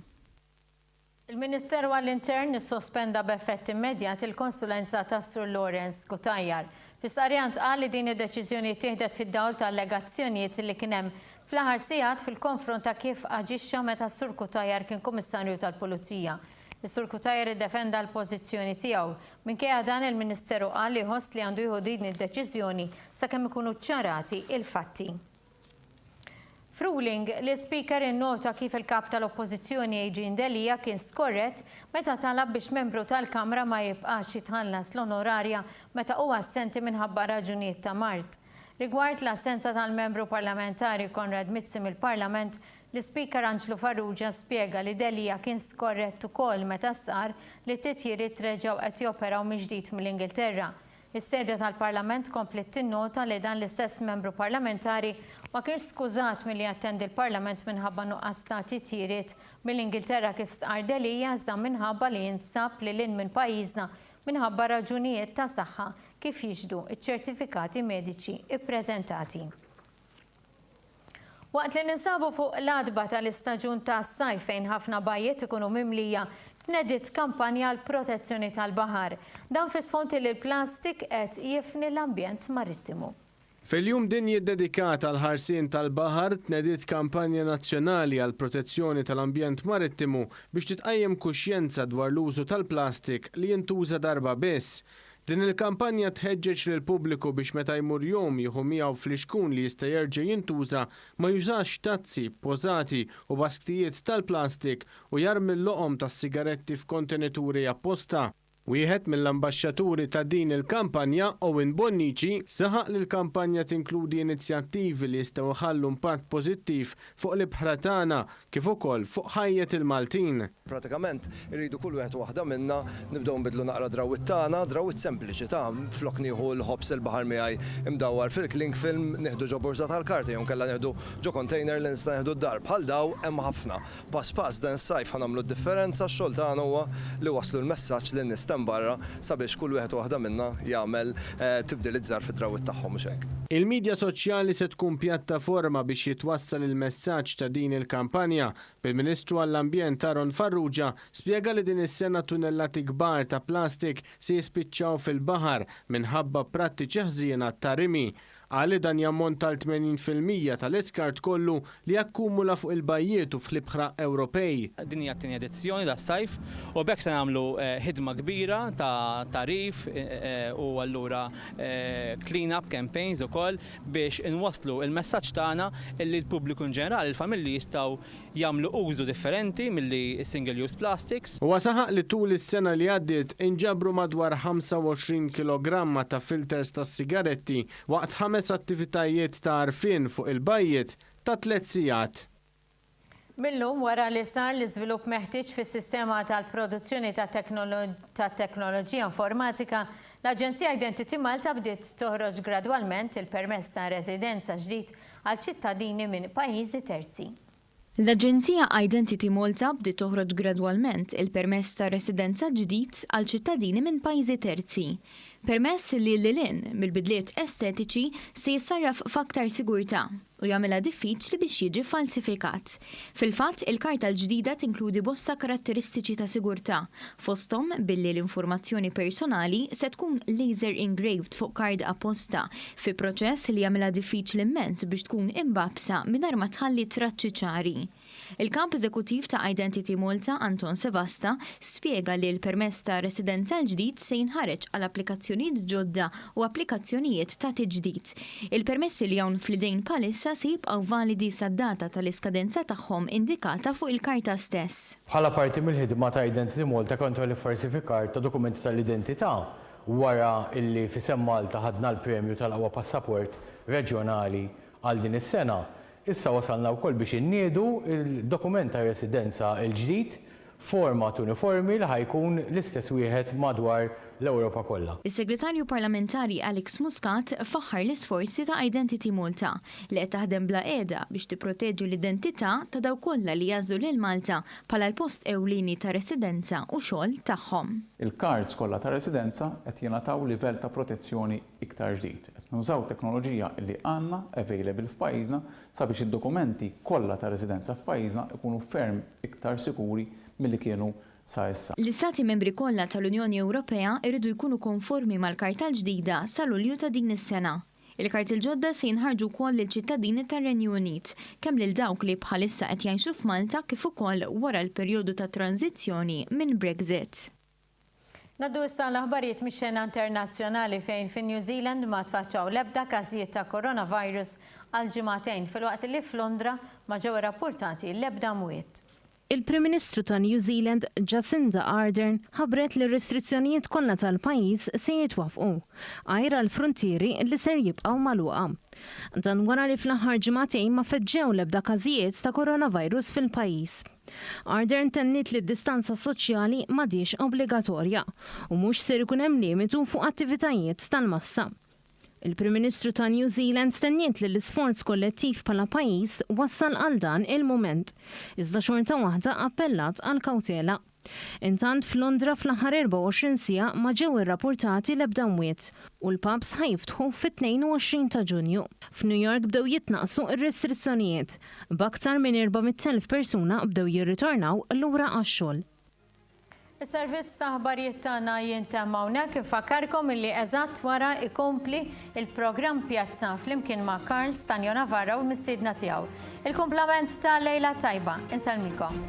Il-Ministeru għall-Intern issospenda b'effett immedjat il-konsulenza ta' Sur Lawrence Kutajjar. Fis-qarjant qal li din id-deċiżjoni tieħdet fid-dawl ta' allegazzjonijiet li kien hemm fl-aħħar sigħat fil-konfront ta' kif aġixxa meta Sur Kutajjar kien Kummissarju tal-Pulizija. Is-Sur Kutajjar iddefenda l-pożizzjoni tiegħu. Minkejja dan il-Ministeru qal li jħoss li għandu jieħu din id-deċiżjoni sakemm ikunu ċarati il-fatti. Fruling, l-Speaker innota kif il-kap tal-Oppożizzjoni Adrian Delija kien skorret meta talab biex membru tal-Kamra ma jibqax jitħallas l-onorarja meta huwa assenti minħabba raġunijiet ta' mart. Rigward l-assenza tal-membru parlamentari Konrad Mizzi mill-Parlament, l-Speaker Anġlu Farrugia spjega li Delija kien skorret ukoll meta sar li t-titjiriet reġgħu qed joperaw mill-ġdid mill-Ingilterra. Is-sede tal-Parlament komplet tinnota li dan l-istess membru parlamentari ma kienx skużat milli attendi l-Parlament minħabba nuqqas ta' titjiriet mill-Ingilterra kif stqar Delija iżda minħabba li jinsab lil hinn minn pajjiżna minħabba raġunijiet ta' saħħa kif jiġdu iċ-ċertifikati mediċi ippreżentati. Waqt li ninsabu fuq l-adba tal-istaġun tas-sajf fejn ħafna bajjiet ikunu mimlija tnedit kampanja għal protezzjoni tal-baħar. Dan fi sfonti li l-plastik qed jifni l-ambjent marittimu. Fil-jum dinji dedikat għal ħarsien tal-baħar tnedit kampanja nazzjonali għal protezzjoni tal-ambjent marittimu biex titqajjem kuxjenza dwar l-użu tal-plastik li jintuża darba biss. Din il-kampanja tħeġġeġ lil pubbliku biex meta jmur jom jieħu miegħu fl-ixkun li jista' jerġa' jintuża ma jużax tazzi, pożati u basktijiet tal-plastik u jarmi l-loqom tas-sigaretti f'kontenituri apposta. Wieħed mill-ambaxxaturi ta' din il-kampanja, Owen Bonnici, saħaq li l-kampanja tinkludi inizjattivi li jistgħu jħallu impatt pożittiv fuq l-ibħra tagħna kif ukoll fuq ħajjet il-Maltin. Pratikament irridu kull wieħed waħda minna nibdew nbidlu naqra drawwiet tagħna, drawwiet sempliċi ta' flok nieħu l-ħobs il-baħar miegħi imdawwar fil-cling film nieħdu ġo burża tal-karti jew kellha nieħdu ġo container li nista' nieħdu d-dar. Bħal daw hemm ħafna. Pass dan sajf ħanamlu d-differenza x-xogħol tagħna huwa li waslu l-messaġġ lin nies barra sabiex kull wieħed waħda minna jagħmel tibdil iż-żar fid-drawwiet tagħhom mhux hekk. Il-medja soċjali se tkun pjattaforma biex jitwassal il-messaġġ ta' din il-kampanja. Bil-Ministru għall-Ambjent Aron Farrugia spjega li din is-sena tunellati kbar ta' plastik se jispiċċaw fil-baħar minħabba prattiċi ħżiena ta' rimi. Għalli dan jammonta l-80% tal-iskart kollu li jakkumula fuq il-bajjiet u fl-ibħra Ewropej. Din hija t-tieni edizzjoni tas-sajf u bekk se nagħmlu ħidma kbira ta' tarif u allura clean up campaigns ukoll biex inwasslu il-messaġġ tagħna li l-pubbliku ġenerali il-familji jistgħu jagħmlu użu differenti milli single use plastics. Huwa saħaq li tul is-sena li għaddiet inġabru madwar 25 kilogramma ta' filters tas-sigaretti waqt 5 attivitajiet ta' għarfien fuq il-bajjiet ta' 3 sigħat. Millum wara li sar l-iżvilupp meħtieġ fis-sistema tal-produzzjoni ta' teknoloġija informatika, l-Aġenzija Identity Malta bdiet toħroġ gradwalment il-permess ta' residenza ġdid għal ċittadini minn pajjiżi terzi. L-Aġenzija Identity Malta bdiet toħroġ gradwalment il-permess ta' residenza ġdid għal ċittadini minn pajjiżi terzi. Permess li l-lin mill-bidliet estetiċi se jissarraf f'aktar sigurtà u jagħmilha diffiċli biex jiġi falsifikat. Fil-fatt, il-karta l-ġdida tinkludi bosta karatteristiċi ta' sigurtà, fosthom billi l-informazzjoni personali se tkun laser engraved fuq kard apposta fi proċess li jagħmilha diffiċli immens biex tkun imbabsa mingħajr ma tħalli traċċi ċari. Il-kap eżekuttiv ta' Identity Malta Anton Sevasta spjega li l-permess ta' residenza l-ġdid se jinħareġ għal applikazzjonijiet ġodda u applikazzjonijiet ta' tiġdid. Il-permessi li hawn fl-idejn palissa se jibqgħu validi sad-data tal-iskadenza tagħhom indikata fuq il-karta stess. Bħala parti mill-ħidma ta' Identity Malta kontra l-falsifikar ta' dokumenti tal-identità wara illi fisem Malta ħadna l-premju tal-aqwa passaport reġjonali għal din is-sena. Issa wasalna wkoll biex inniedu il-dokument ta' residenza l-ġdid format uniformi li ħajkun l-istess wieħed madwar l-Ewropa kollha. Is-Segretarju Parlamentari Alex Muscat faħħar l-isforzi ta' Identity Malta li qed taħdem bla qiegħda biex tipproteġġi l-identità ta' dawk kollha li jażlu lil Malta bħala l-post ewlieni ta' residenza u xogħol tagħhom. Il-cards kollha ta' residenza qed jingħataw livell ta' protezzjoni iktar ġdid. Qed nużaw teknoloġija li għandna available f'pajjiżna sabiex id-dokumenti kollha ta' residenza f'pajjiżna ikunu ferm iktar sikuri milli kienu sa issa. L-istati membri kollha tal-Unjoni Ewropea irridu jkunu konformi mal-karta l-ġdida sa Lulju ta' din is-sena. Il-karti l-ġodda se jinħarġu wkoll lill-ċittadini tar-Renju Unit, kemm lil dawk li bħalissa qed jgħixu f'Malta kif ukoll wara l-perjodu ta' tranzizzjoni minn Brexit. Naddu issa l-aħbarijiet mix-xena internazzjonali fejn fin New Zealand ma tfaċċaw l-ebda każijiet ta' coronavirus għal ġimagħtejn filwaqt li f'Londra ma ġew irrappurtati l-ebda mwiet. Il-Prim Ministru ta' New Zealand, Jacinda Ardern, ħabret li r-restrizzjonijiet kollha tal-pajjiż se jitwafqu għajra l-frontieri li ser jibqgħu magħluqa. Dan wara li fl-aħħar ġimagħtejn ma feġġew l-ebda każijiet ta' coronavirus fil-pajjiż. Ardern tennit li d-distanza soċjali m'għadix obbligatorja u mhux ser ikun hemm limitu fuq attivitajiet tal-massa. Il-Prim Ministru ta' New Zealand stenniet li l-isforz kollettiv bħala pajjiż wassal għal dan il-mument, iżda xorta waħda appellat għal kawtela. Intant f'Londra fl-aħħar 24 sija ma ġew irrappurtati l-ebda mwiet u l-pubs ħajftħu fit-22 ta' Ġunju. F'New York bdew jitnaqsu ir-restrizzjonijiet, b'aktar minn 400,000 persuna bdew jirritornaw lura għax-xogħol. Is-servizz ta' aħbarijiet tagħna jintemm hawnhekk infakkarkom illi eżatt wara ikompli il-programm Pjazza flimkien ma' Karl Stanjo Navarra u l-mistiedna tiegħu. Il-kumplament ta' lejla tajba. Insellmikom.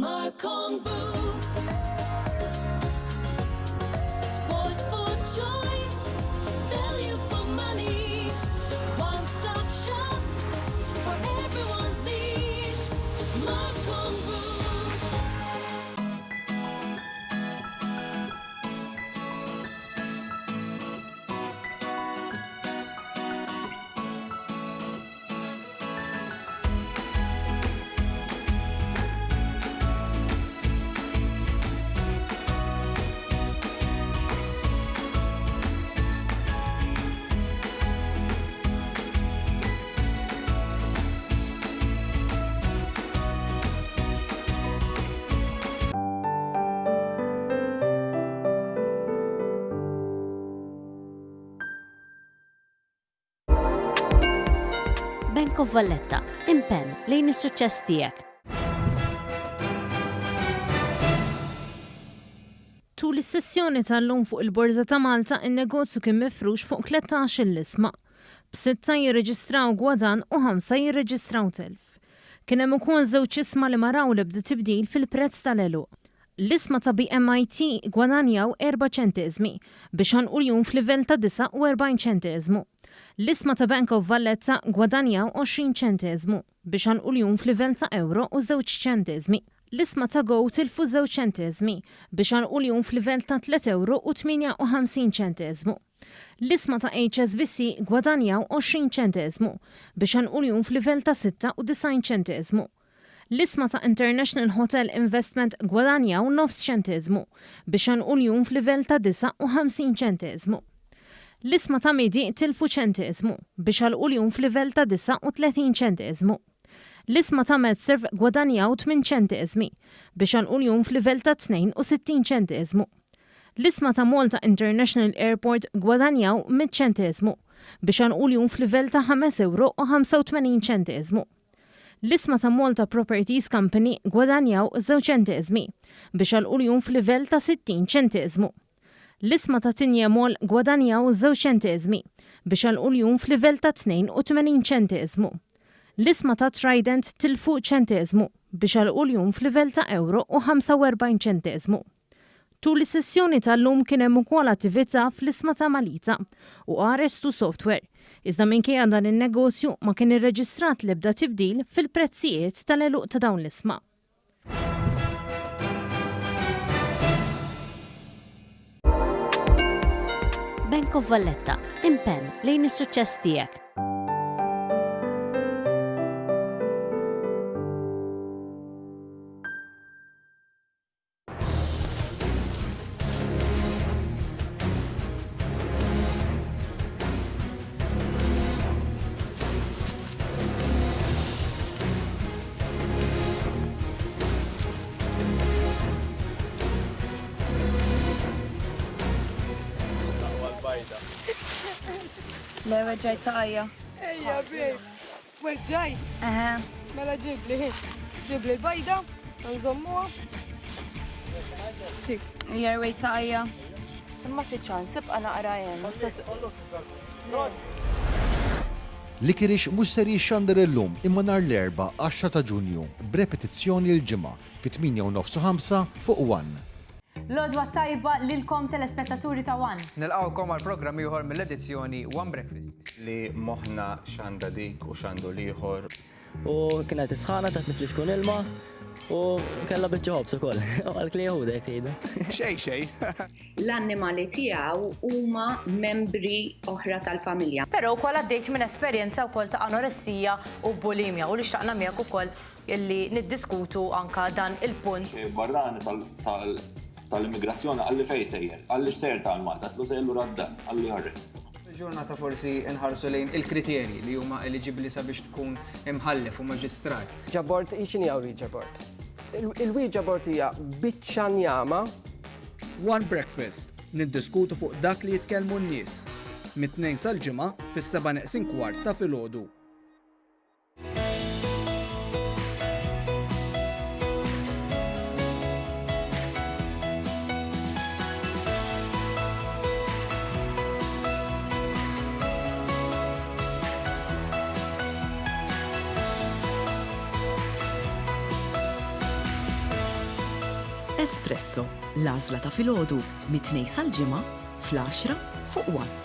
Marcon Group. Sport for choice. Value for money. One-stop shop for everyone's needs. Marcon Group. Bank of Valletta, impenn lejn is-suċċess tiegħek. Tul is-sessjoni tal-lum fuq il-Borża ta' Malta in-negozju kien mifrux fuq 13 l-isma. B'6 jirreġistraw gwadan u 5 jirreġistraw telf. Kien hemm ukoll żewġ isma li maraw l-ebda tibdil fil-prezz tal-eluq. L-isma ta' BMIT gwadanjaw 4 ċenteżmi biex ħanquljum f'livell ta' 49 ċenteżmu. L-isma ta' Bank of Valletta gwadanjaw 20 ċenteżmu biex ħanquljum f'livell ta' euro u 2 ċenteżmi. L-isma ta' Go tilfu 2 ċenteżmi biex ħanquljum f'livell ta' 3 euro u 58 ċenteżmu. L-isma ta' HSBC gwadanjaw 20 ċenteżmu biex ħanquljum f'livell ta' 96 ċenteżmu. L-isma ta' International Hotel Investment gwadanjaw 9 ċenteżmu biex ħanquljum f'livell ta' 59 ċenteżmu. L-isma ta' Midi tilfu ċenteżmu biex ħanquljum f'livell ta' 39 ċenteżmu. L-isma ta' MedServ gwadanjaw 8 ċenteżmi biex ħanquljum f'livell ta' 62 ċenteżmu. L-isma ta' Malta International Airport gwadanjaw 100 ċenteżmu biex ħanquljum f'livell ta' 5 euro u 85 ċenteżmu. L-isma ta' Malta Properties Company gwadanjaw 2 ċenteżmi biex għal kuljum f'livell ta' 60 ċenteżmu. L-isma ta' Tinja Mall gwadanjaw 2 ċenteżmi biex għal kuljum f'livell ta' 82 ċenteżmu. L-isma ta' Trident tilfu ċenteżmu biex għal kuljum f'livell ta' euro u 45 ċenteżmu. Tul is-sessjoni tal-lum kien hemm ukoll attività fl-isma ta' Malita u Arestu Software. Iżda minkejja dan in-negozju ma kien irreġistrat l-ebda tibdil fil-prezzijiet tal-eluq ta' dawn l-isma. Bank of Valletta, impenn lejn is-suċċess tiegħek. لا weġġajt saqajja. Ejja, bejs. Weġġajt? Aha. Mela ġibli l-bajda, nżommuha. Tik. Ejja, wejt saqajja. Imma fiċan, sibqa naqra jen. Likirix mhux ser jixxandar illum imma nhar l-erba' 10 ta' Ġunju b'repetizzjoni l-ġimgħa fit-8:05 fuq 1. Lodwa tajba lilkom telespettaturi ta' One. Nilqawkom għal programm ieħor mill-edizzjoni One Breakfast. Li moħħna x'għandha dik u x'għandu l-ieħor. U kienet isħana taħt niflixkun ilma u kellha biċċa ukoll. Għal kliehud hekk tgħidu. Xejn. L-annimali tiegħu huma membri oħra tal-familja. Però wkoll għaddejt minn esperjenza wkoll ta' anoressija u bulimja u li xtaqna miegħek ukoll illi niddiskutu anka dan il-punt. Barrani tal-immigrazzjoni għalli fej sejjer, għalli xsejjer tal-Malta, tlu sejjer radda, għalli ħarri. Il-ġurnata forsi nħarsu lejn il-kriterji li huma eligibbli sabiex tkun imħallef u maġistrat. Ġabort, ixini għaw ġabort. Il-ġabort hija biċċa njama. One Breakfast, niddiskutu fuq dak li jitkellmu n-nies. Mit-2 sal-ġimgħa fis-7:15 ta' filgħodu. Espresso, l-għażla ta' filgħodu mit-2 sal-ġimgħa fl-10 fuq 1.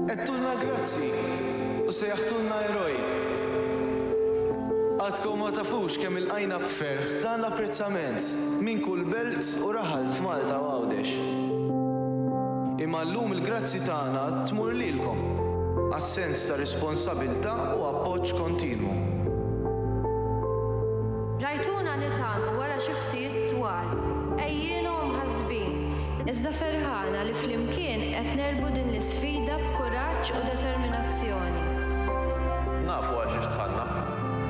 Ettulna grazzi u sejjaħtulna eroj. Għadkom ma tafux kemm il-qajna b'ferħ dan l-apprezzament minn kull belt u raħal f'Malta u Għawdex. Imma llum il-grazzi tagħna tmur lilkom għas-sens ta' responsabilità u appoġġ kontinwu. Rajtuna nitgħalmu wara xi ftit twal, ejjienu mħassbin. Iżda ferħana li flimkien qed nerbu din l-isfida b'kuraġġ u determinazzjoni. Nafu għax ixtħanna,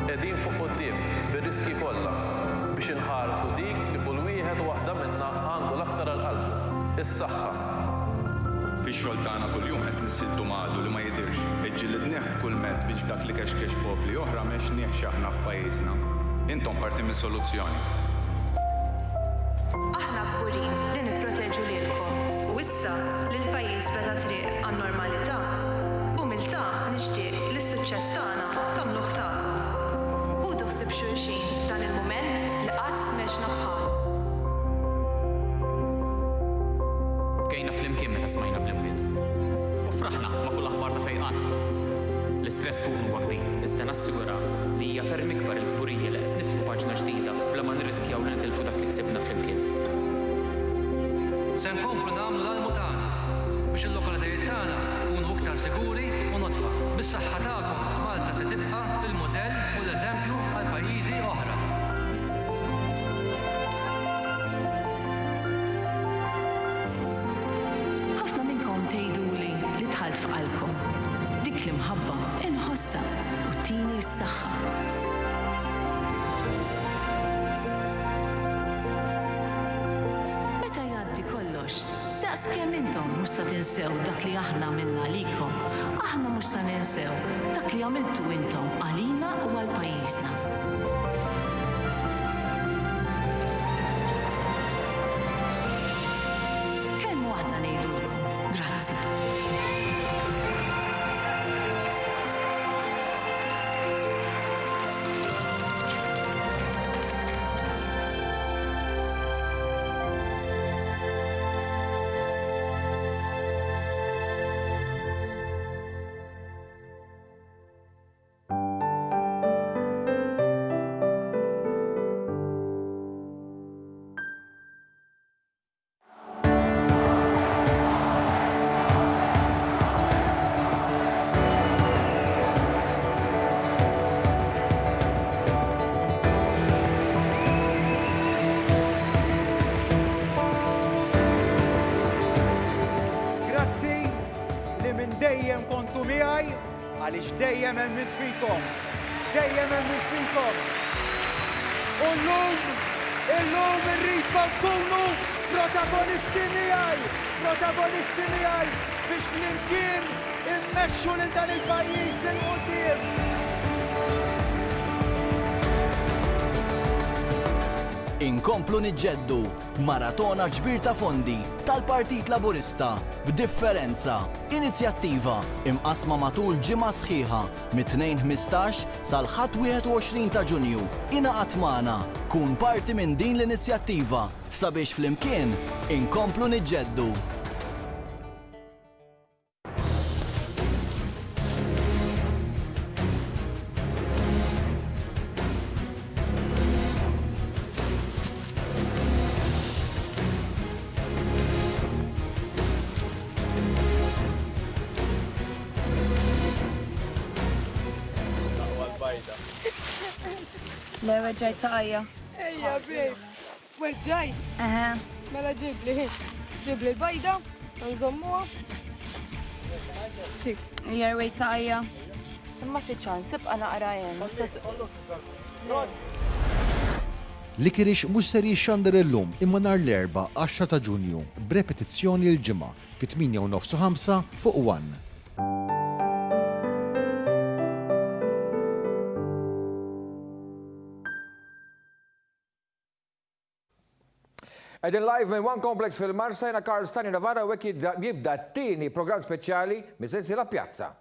qegħdin fuq quddiem bir-riski kollha biex inħarsu dik li kull wieħed waħda minnha għandu l-aktar għall-qalb, is-saħħa. Fix-xogħol tagħna kuljum qed nissiltu magħdu li ma jidirx. Iġġilidnieh b'kull mezz biex dak li kexkex popli oħra mexniex aħna f'pajjiżna. Intom parti mis-soluzzjoni. Aħna kburin li nipproteġu lilkom u issa li l-pajjiż beda triq għan-normalità u milta nixtieq li s-suċċess tagħna tagħmluh tagħkom. U toħsib xulxin f'dan il-mument li qatt mexna bħal. Bkejna flimkien meta smajna bl-imwiet. U fraħna ma' kull aħbar ta' fejqan. L-istress fuq huwa kbir, iżda nassiguraw li hija ferm ikbar il-kburija li qed niftħu paġna ġdida bla ma nirriskjaw li nitilfu dak li ksibna flimkien. Se nkomplu nagħmlu l-almu tagħna biex il-lokalitajiet tagħna jkunu iktar siguri u notfa. Bis-saħħa tagħkom Malta se tibqa' il-mudell u l-eżempju għal pajjiżi oħra. Ħafna minnkom tgħiduli li tħalt f'qalbkom. Dik l-imħabba inħossha u tini s-saħħa. Meta jgħaddi kollox, daqs kemm intom mhux se tinsew dak li aħna minna għalikom, aħna mhux se ninsew dak li għamiltu intom għalina u għal pajjiżna. Kemm waħda ngħidulkom grazzi. Dejjem kontu miegħi għaliex dejjem hemmilt fikom. Dejjem hemmilt fikom. U llum irridkom tkunu protagonisti miegħi biex flimkien immexxu lil dan il-pajjiż il qudiem. Inkomplu niġġeddu maratona ġbir ta' fondi tal-Partit Laburista b'differenza. Inizjattiva imqasma matul ġimgħa sħiħa mit-2-15 sal-ħadd 21 ta' Ġunju. Ingħaqad magħna, kun parti minn din l-inizjattiva sabiex flimkien inkomplu niġġeddu. Le weġġajt saqajja. Ejja, babe. Weġġajt? Eħe. Mela ġibli l-bajda, nżommuha. Jerwejt saqajja. Imma fi ċans, ibqa' naqra jen. L-Ikirix mhux ser jixxandar illum imma nhar l-Erba' 10 ta' Ġunju b'repetizzjoni l-ġimgħa fit-8:05 fuq 1. Edin live minn One Complex fil-Marsajna Karl Stani Navara u jibda t-tieni program speċjali mis-sensi la pjazza.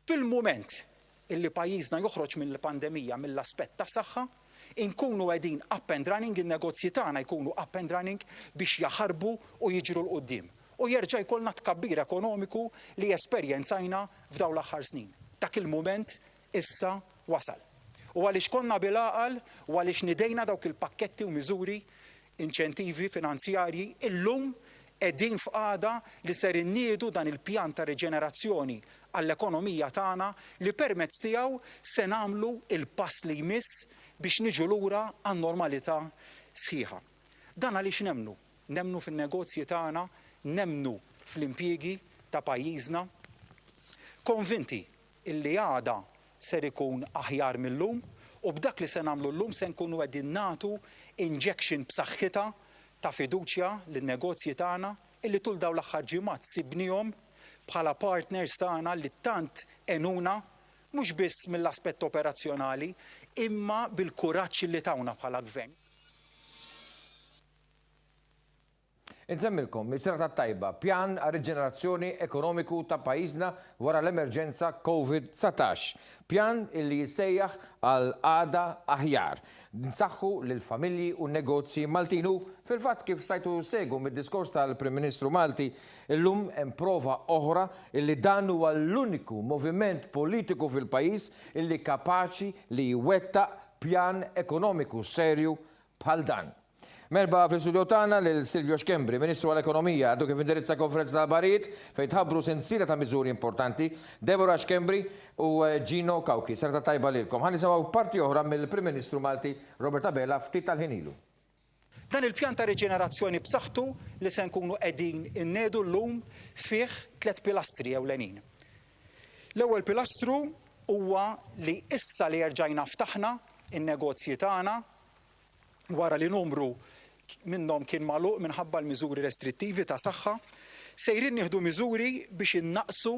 Fil-moment illi pajjiżna joħroġ mill-pandemija mill-aspett ta' saħħa, inkunu qegħdin up and running, in-negozji tagħna jkunu up and running biex jaħarbu u jiġru l qudiem. U jerġa' jkollna tkabbir ekonomiku li esperjenzajna f'dawn l-aħħar snin. Dak il-mument issa wasal. U għaliex konna bil-għaqal u għaliex nidejna dawk il-pakketti u miżuri inċentivi finanzjarji, illum qegħdin f'qagħda li ser inniedu dan il-pjan ta' riġenerazzjoni għall-ekonomija tagħna li permezz tiegħu se nagħmlu il-pass li jmiss biex niġu lura għan-normalità sħiħa. Dan għaliex nemnu fin-negozji tagħna, nemnu fl-impjiegi ta' pajjiżna, konvinti illi għada ser ikun aħjar mill-lum u b'dak li se nagħmlu llum se nkunu qegħdin nagħtu injection b'saħħitha ta' fiduċja lin-negozji tagħna illi tul dawn l-aħħar ġimgħat sibnihom bħala partners tagħna li tant enuna mhux biss mill-aspett operazzjonali imma bil-kuraġġ li tawna bħala gvern. Insemmilkom, mis-serata tajba, pjan għal riġenerazzjoni ekonomiku ta' pajjiżna wara l-emerġenza COVID-19. Pjan illi jissejjaħ għal għada aħjar. Nsaħħu lill-familji u negozji Maltinu fil-fatt kif stajtu segu mid-diskors tal-Prim Ministru Malti illum hemm prova oħra illi dan huwa l-uniku moviment politiku fil-pajjiż illi kapaċi li jwettaq pjan ekonomiku serju bħal dan. Merba fil-studio tagħna lil Silvio Xkembri, Ministru għall-Ekonomija, għadu kif indirizza konferenza ta' barijiet fejn tħabbru sensiela ta' miżuri importanti, Deborah Xkembri u Gino Kawki. Serta tajba lilkom. Ħan nisimgħu parti oħra mill-Prim Ministru Malti Robert Abela ftit tal-ħinilu. Dan il-pjan ta' riġenerazzjoni b'saħħtu li se nkunu qegħdin innedu llum fih 3 pilastri ewlenin. L-ewwel pilastru huwa li issa li jerġajna ftaħna in-negozji tagħna wara li numru minnhom kien magħluq minħabba l-miżuri restrittivi ta' saħħa, sejrin nieħdu miżuri biex innaqsu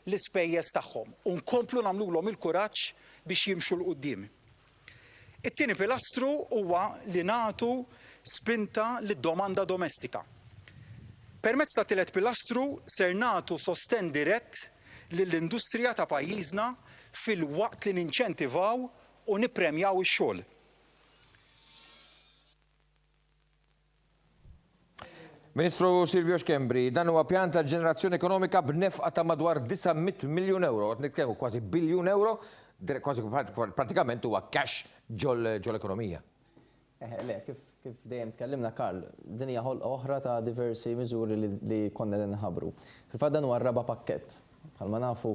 l-ispejjeż tagħhom u nkomplu nagħmluhom il-kuraġġ biex jimxu l quddiem. It-tieni pilastru huwa li nagħtu spinta lid-domanda domestika. Permezz ta' tielet pilastru ser nagħtu sosten dirett lill-industrija ta' pajjiżna fil-waqt li ninċentivaw u nippremjaw ix-xogħol. Ministru Silvio Xkembri, dan huwa pjan tal-ġenerazzjoni ekonomika b'nefqa ta' madwar 900 miljun euro, nitkellmu kważi biljun euro, kważi pratikament huwa cash ġol l-ekonomija. Le, kif dejjem tkellimna Karl, din hija ħolqa oħra ta' diversi miżuri li konna nħabbru. Fil-fatt dan huwa r-raba' pakkett. Bħalma nafu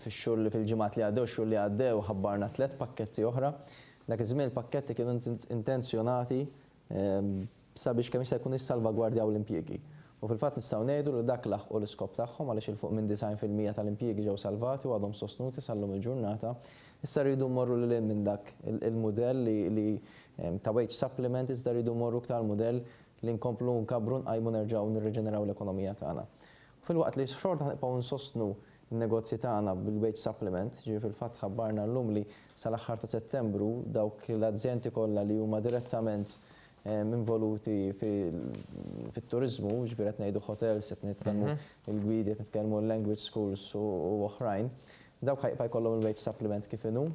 fix-xhur fil-ġimgħat li għaddew, xhur li għaddew ħabbarna 3 pakketti oħra. Dak iż-żmien il-pakketti kienu intenzjonati sabiex kemm jista' jkun issalvagwardjaw l-impjiegi. U fil-fatt nistgħu ngħidu li dak laħqu l-iskop tagħhom għaliex il fuq minn 90% tal-impjiegi ġew salvati u għadhom sostnuti sal-lum il-ġurnata. Issa rridu mmorru lil minn dak il-mudell li ta' wage supplement iżda rridu mmorru iktar mudell li nkomplu nkabru nqajmu nerġgħu nirriġeneraw l-ekonomija tagħna. Fil-waqt li xorta nibqgħu nsostnu n-negozji tagħna bil-wage supplement, ġifieri fil-fatt ħabbarna llum li sal-aħħar ta' Settembru dawk l-azzjenti kollha li huma direttament involuti fit-turizmu, ġifieri qed ngħidu hotels, qed nitkellmu il-gwidi, qed nitkellmu l-language schools u oħrajn, dawk ħajbqa' jkollhom il-wage supplement kif inhu.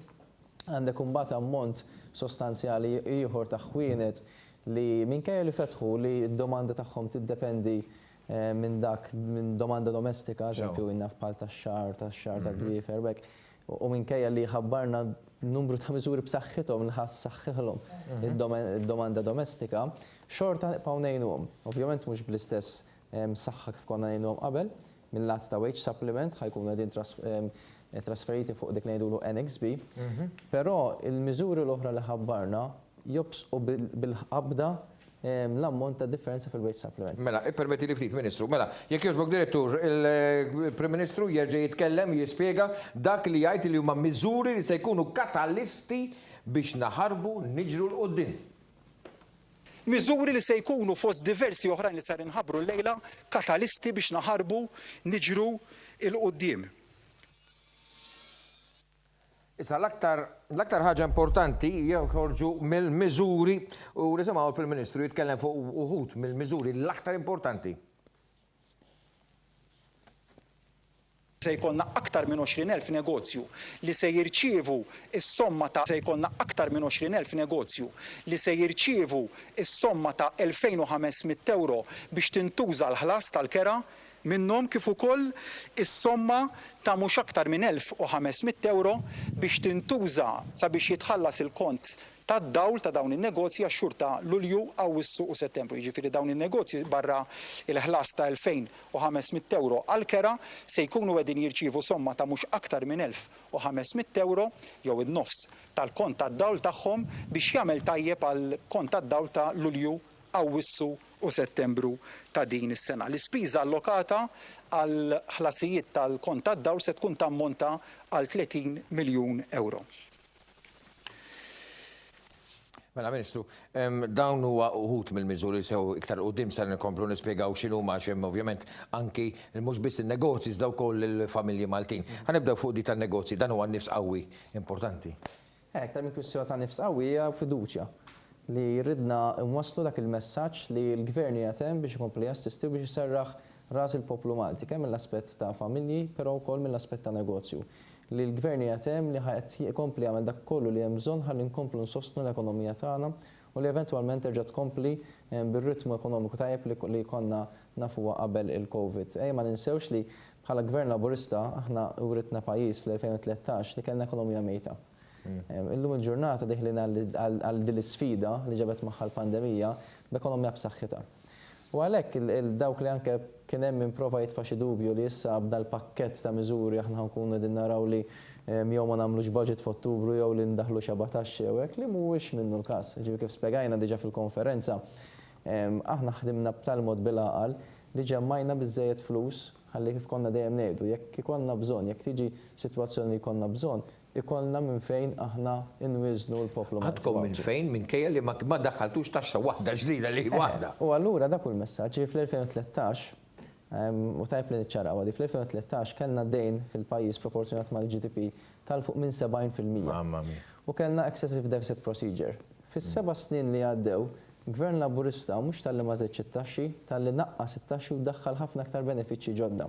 Għandek imbagħad ammont sostanzjali ieħor ta' ħwienet li minkejja li fetħu li d-domanda tagħhom tiddependi minn domanda domestika, eżempju innaf bħal tax-xahar tal-dwiefer u minkejja li ħabbarna numru ta' miżuri b'saħħithom li ħassaħħilhom id-domanda domestika, xorta nibqgħu ngħinuhom. Ovvjament mhux bl-istess saħħa kif konna ngħinuhom qabel, mill-lat ta' wage supplement ħajkunu qegħdin trasferiti fuq dik ngħidulu NXB, però il-miżuri l-oħra li ħabbarna jobsqu bil-qabda l-ammont ta' differenza fil-wage supplement. Mela, permetti li ftit, Ministru. Mela, jekk jogħġbok direttur, il-Prim Ministru jerġa' jitkellem jispjega dak li jgħid li huma miżuri li se jkunu katalisti biex naħarbu niġru l-qudiem. Miżuri li se jkunu fost diversi oħrajn li sar inħabbru llejla katalisti biex naħarbu niġru l-qudiem. Issa l-aktar ħaġa importanti joħorġu mill-miżuri u nisimgħu il-Prim Ministru jitkellem fuq uħud mill-miżuri l-aktar importanti. Se jkollna aktar minn 20,000 negozju li se jirċievu is-somma ta' se jkollna aktar minn 20,000 negozju li se jirċievu is-somma ta' 2,500 euro biex tintuża l-ħlas tal-kera minnhom kif ukoll is-somma ta' mhux aktar minn 1,500 euro biex tintuża sabiex jitħallas il-kont tad-dawl ta' dawn in-negozji għax-xhur ta' Lulju, Awwissu u Settembru. Jiġifieri dawn in-negozji barra il-ħlas ta' 2500 euro għall-kera se jkunu qegħdin jirċievu somma ta' mhux aktar minn 1500 euro jew in-nofs tal-kont tad-dawl tagħhom biex jagħmel tajjeb għal kont tad-dawl ta' Lulju, Awwissu u Settembru ta' din is-sena. L-ispiża allokata għal ħlasijiet tal-kont tad-dawl se tkun tammonta għal 30 miljun euro. Mela, Ministru, dawn huwa uħut mill-miżuri sew iktar qudiem sar nikomplu nispjegaw x'inhuma x'hemm ovvjament anki mhux biss in-negozji daw koll il-familji Maltin. Ħanibdew fuq di tan-negozji, dan huwa nifs qawwi importanti. Aktar minn kwistjoni ta' nifs qawwi hija fiduċja li ridna nwasslu dak il-messaġġ li l-gvern jatem biex ikompli jassisti biex iserraħ ras il-poplu Malti, kemm mill-aspett ta' familji, però wkoll mill-aspett ta' negozju. Li l-gvern jatem li ħajt jkompli għamel dak kollu li hemm bżonn ħalli nkomplu nsostnu l-ekonomija tagħna u li eventwalment terġa' tkompli bir-ritmu ekonomiku tajjeb li konna nafuha qabel il-COVID. Ma ninsewx li bħala gvern laburista aħna uritna pajjiż fl-2013 li kellna ekonomija mejta. Illum il-ġurnata diħlin għal din l-isfida li ġabet magħha l-pandemija b'ekonomija b'saħħitha. U għalhekk dawk li anke kien hemm improva jitfa' xi dubju li issa b'dal pakkett ta' miżuri aħna nkunu qegħdin naraw li jew ma nagħmlux budget f'Ottubru jew li ndaħlu xi bataxxi jew hekk li mhuwiex minnu l-każ. Ġifieri kif spjegajna diġà fil-konferenza, aħna ħdimna b'tal mod bil-għaqal li ġemmajna biżżejjed flus ħalli kif konna dejjem ngħidu jekk ikollna bżonn, jekk tiġi sitwazzjoni li jkollna bżonn, ikollna minn fejn aħna inwiżnu l-poplu. Għadkom minn fejn, minn kejja li ma daħħaltux taxxa waħda ġdida li waħda. U allura dak kull messaġġ fl-2013 u tajb li niċċaraw għadi fl-2013 kellna dejn fil-pajjiż proporzjonat mal-GDP tal-fuq minn 70%. Mamma mia. U kellna excessive deficit procedure. Fis-7 snin li għaddew, Gvern Laburista mhux tal-li ma żedx it-taxxi, tal-li naqqas it-taxxi u daħħal ħafna aktar benefiċċji ġodda.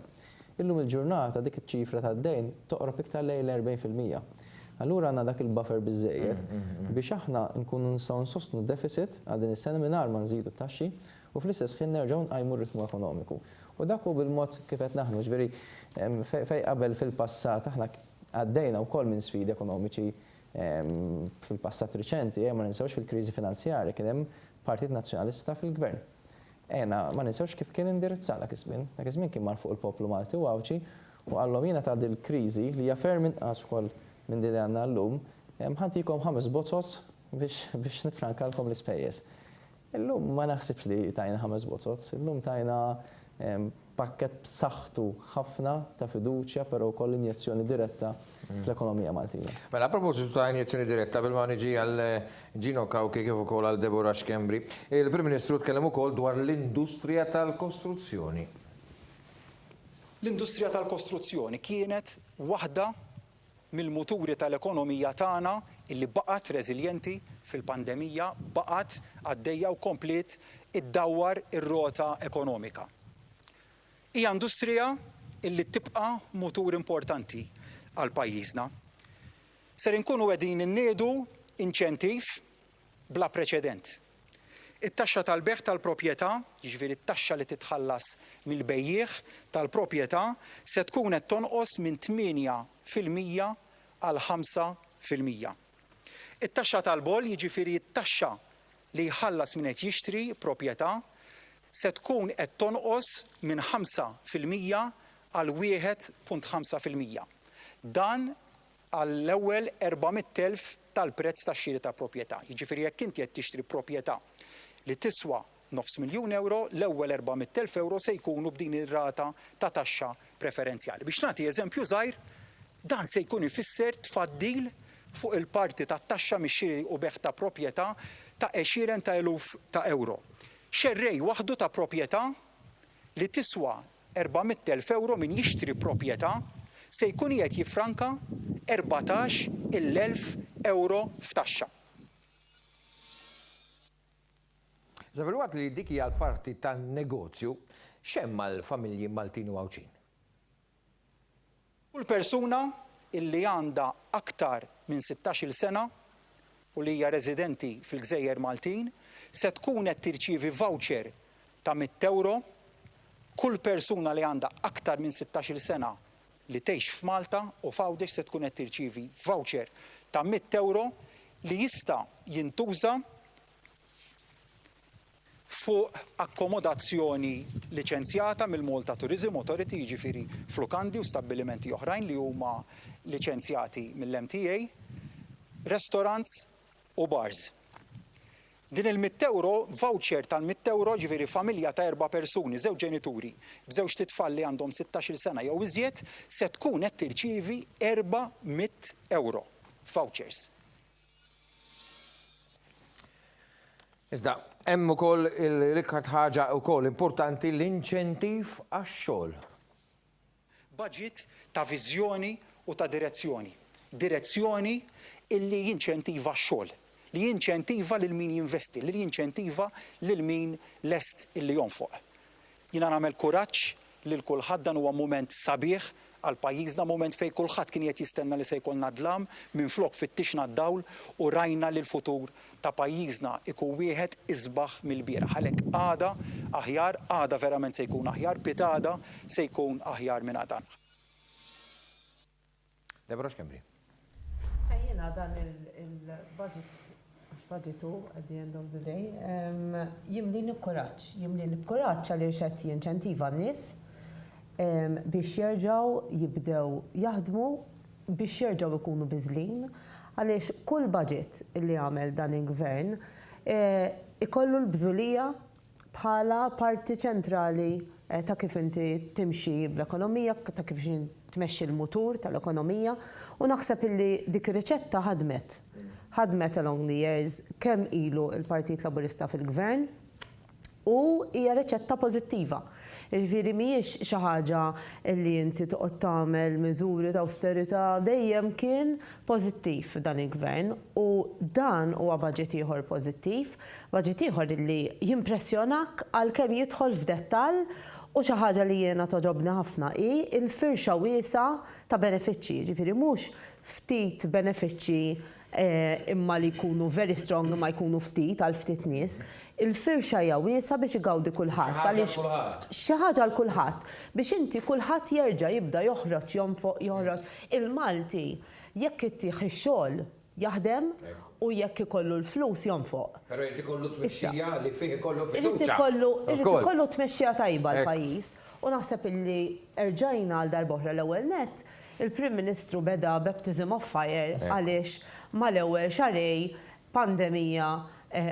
Illum il-ġurnata dik iċ-ċifra tad-dejn toqrob iktar lejn l-40%. Allura għandna dak il-buffer biżżejjed biex aħna nkunu nistgħu nsostnu d-deficit għal din is-sena mingħajr ma nżidu t-taxxi u fl-istess ħin nerġgħu nqajmu r-ritmu ekonomiku. U dak hu bil-mod kif qed naħdmu, ġifieri fejn qabel fil-passat aħna għaddejna wkoll minn sfidi ekonomiċi fil-passat riċenti, ma ninsewx fil-kriżi finanzjarja kien hemm Partit Nazzjonalista fil-Gvern. Ma ninsewx kif kien indirizzat dak iż-żmien. Dak iż-żmien kien mar fuq il-poplu Malti u għawċi u għallhom jiena ta' din il-kriżi li hija ferm inqas ukoll minn din li għandna llum, ħantikom 5 bozzos biex nifrankalkom l-ispejjeż. Illum ma naħsibx li tajna 5 bozzos, illum tajna pakket b'saħħtu ħafna ta' fiduċja, però wkoll injezzjoni diretta fl-ekonomija Maltina. Mela, a proposito ta' injezzjoni diretta, bil-ma niġi għal Gino Kawki kif ukoll għal Deborah Xkembri, il-Prim Ministru tkellem ukoll dwar l-industrija tal-kostruzzjoni. L-industrija tal-kostruzzjoni kienet waħda mill-muturi tal-ekonomija tagħna illi baqgħet reżiljenti fil-pandemija, baqgħet għaddejja u komplet iddawwar ir-rota ekonomika. Hija industrija illi tibqa' mutur importanti għal pajjiżna. Ser inkunu qegħdin inniedu inċentiv bla preċedent. It-taxxa tal-beħ tal-proprjetà, jiġifieri t-taxxa li titħallas mill-bejjieħ tal-proprjetà se tkun qed tonqos minn 8% għal 5%. It-taxxa tal-bol, jiġifieri t-taxxa li jħallas min qed jixtri proprjetà se tkun qed tonqos minn 5% għal 1.5%. Dan għall-ewwel 400,000 tal-prezz tax-xiri ta' proprjetà. Jiġifieri jekk inti qed tixtri proprjetà li tiswa €900,000, l-ewwel 400,000 euro se jkunu b'din ir-rata ta' taxxa preferenzjali. Biex nagħti eżempju żgħir, dan se jkun ifisser tfaddil fuq il-parti tat-taxxa mix-xiri u beħ ta' proprjetà ta' 20,000 ta' euro. Xerrej waħdu ta' proprjetà li tiswa 400,000 euro min jixtri proprjetà se jkun qed jiffranka 14,000 euro f'taxxa. Żavelwat li dik hija l-parti tan-negozju, x'hemm mal-familji Maltin u Għawċin? Kull persuna illi għandha aktar minn 16-il sena u li hija residenti fil-Gżejjer Maltin se tkun qed tirċievi voucher ta' 100 euro. Kull persuna li għandha aktar minn 16-il sena li tgħix f'Malta u f'Għawdex se tkun qed tirċievi voucher ta' 100 euro li jista' jintuża fuq akkomodazzjoni liċenzjata mill-Malta Tourism Authority, jiġifieri flukandi u stabbilimenti oħrajn li huma liċenzjati mill-MTA, restaurants u bars. Din il-€100 voucher tal-€100 ġifieri familja ta' 4 persuni, żewġ ġenituri, b'żewġ titfal li għandhom 16 sena jew iżjed, se tkun qed tirċievi €400 vouchers. Iżda, hemm ukoll l-iktar ħaġa wkoll importanti l-inċentiv għax-xogħol. Budget ta' viżjoni u ta' direzzjoni. Direzzjoni illi jinċentiva x-xogħol, li jinċentiva lil min jinvesti, li jinċentiva lil min lest illi jonfoq. Jiena nagħmel kuraġġ lil kulħadd dan huwa mument sabiħ għal pajjiżna, mument fejn kulħadd kien qed jistenna li se jkollna dlam, minflok fittixna d-dawl u rajna li l-futur ta' pajjiżna ikun wieħed isbaħ mill-bieraħ. Għalhekk għada aħjar, għada verament se jkun aħjar, pitada se jkun aħjar minn għadan. Debra Xkembri. Jiena dan il-budgetu at the end of the day jimlini b'kuraġġ għaliex qed jinċentiva n-nies biex jerġgħu jibdew jaħdmu, biex jerġgħu jkunu biżlin, għaliex kull budget li għamel dan il-gvern ikollu l-bżulija bħala parti ċentrali ta' kif inti timxi bl-ekonomija, ta' kif tmexxi l-mutur tal-ekonomija u naħseb illi dik ir-riċetta ħadmet along the years kemm ilu l-Partit Laburista fil-gvern u hija riċetta pożittiva. Jiġifieri mhijiex xi ħaġa li inti toqgħod tagħmel miżuri ta' awsterità, dejjem kien pożittiv dan il-gvern u dan huwa baġġett ieħor pożittiv, baġġett ieħor li jimpressjonak għalkemm jidħol f'dettall u xi ħaġa li jiena toġobni ħafna hi l-firxa wiesa ta' benefiċċji, ġifieri mhux ftit benefiċċji imma li jkunu very strong ma jkunu ftit għal ftit nies. Il-firxa hija wiesa biex igawdi kulħadd għaliex xi ħaġa l kulħadd biex inti kulħadd jerġa' jibda joħroġ jonfoq joħroġ. Il-Malti jekk ittieħ ix-xogħol jaħdem u jekk ikollu l-flus jonfoq. Però jrid ikollu tmexxija li fih ikollu fiduċja. Irid ikollu tmexxija tajba l-pajjiż u naħseb illi erġajna għal darb'oħra l-ewwel nett il-Prim Ministru beda baptism of fire għaliex mal-ewwel xarej pandemija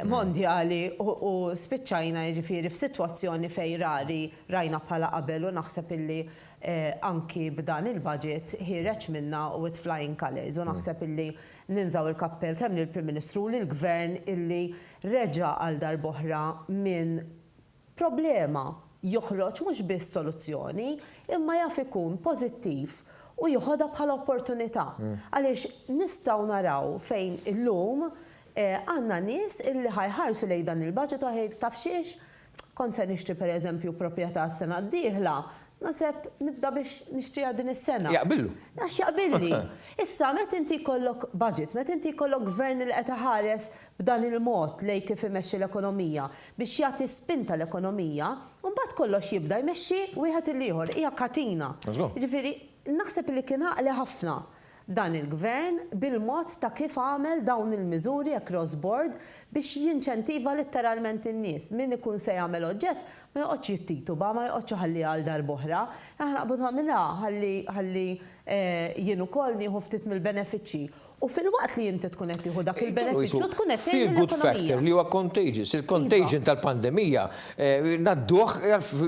mondjali u spiċċajna jiġifieri f'sitwazzjoni fejn rari rajna bħala qabel u naħseb illi anki b'dan il-budget ħireġ minna u with flying colours u naħseb illi ninżaw il-kappell kemm lill-Prim Ministru u lill-Gvern illi reġa' għal darb'oħra minn problema joħroġ mhux biss soluzzjoni imma jaf ikun pożittiv u jieħodha bħala opportunità. Għaliex nistgħu naraw fejn illum għandna nies illi ħajħarsu lejn dan il-budget u taf xiex kont se nixtri pereżempju proprjetà s-sena d-dieħla, naseb nibda biex nixtriha din is-sena. Jaqbillu. Għax jaqbilli. Issa meta inti jkollok budget, meta inti jkollok gvern li qed iħares b'dan il-mod lejn kif imexxi l-ekonomija biex jagħti spinta l-ekonomija, u mbagħad kollox jibda jmexxi wieħed il-ieħor, hija katina. Jiġifieri naħseb li kien għaqli ħafna dan il-gvern bil-mod ta' kif għamel dawn il-miżuri across board biex jinċentiva letteralment in-nies. Min ikun se jagħmel oġġett ma joqgħodx jittituba, ma joqgħodx ħalli għal darb'oħra. Aħna qbud għamilha ħalli jien ukoll nieħu ftit mill-benefiċċji. U fil-waqt li inti tkun qed tieħu dak il-benefiċċju tkun qed feel good factor li huwa contagious, il-contagion tal-pandemija nadduh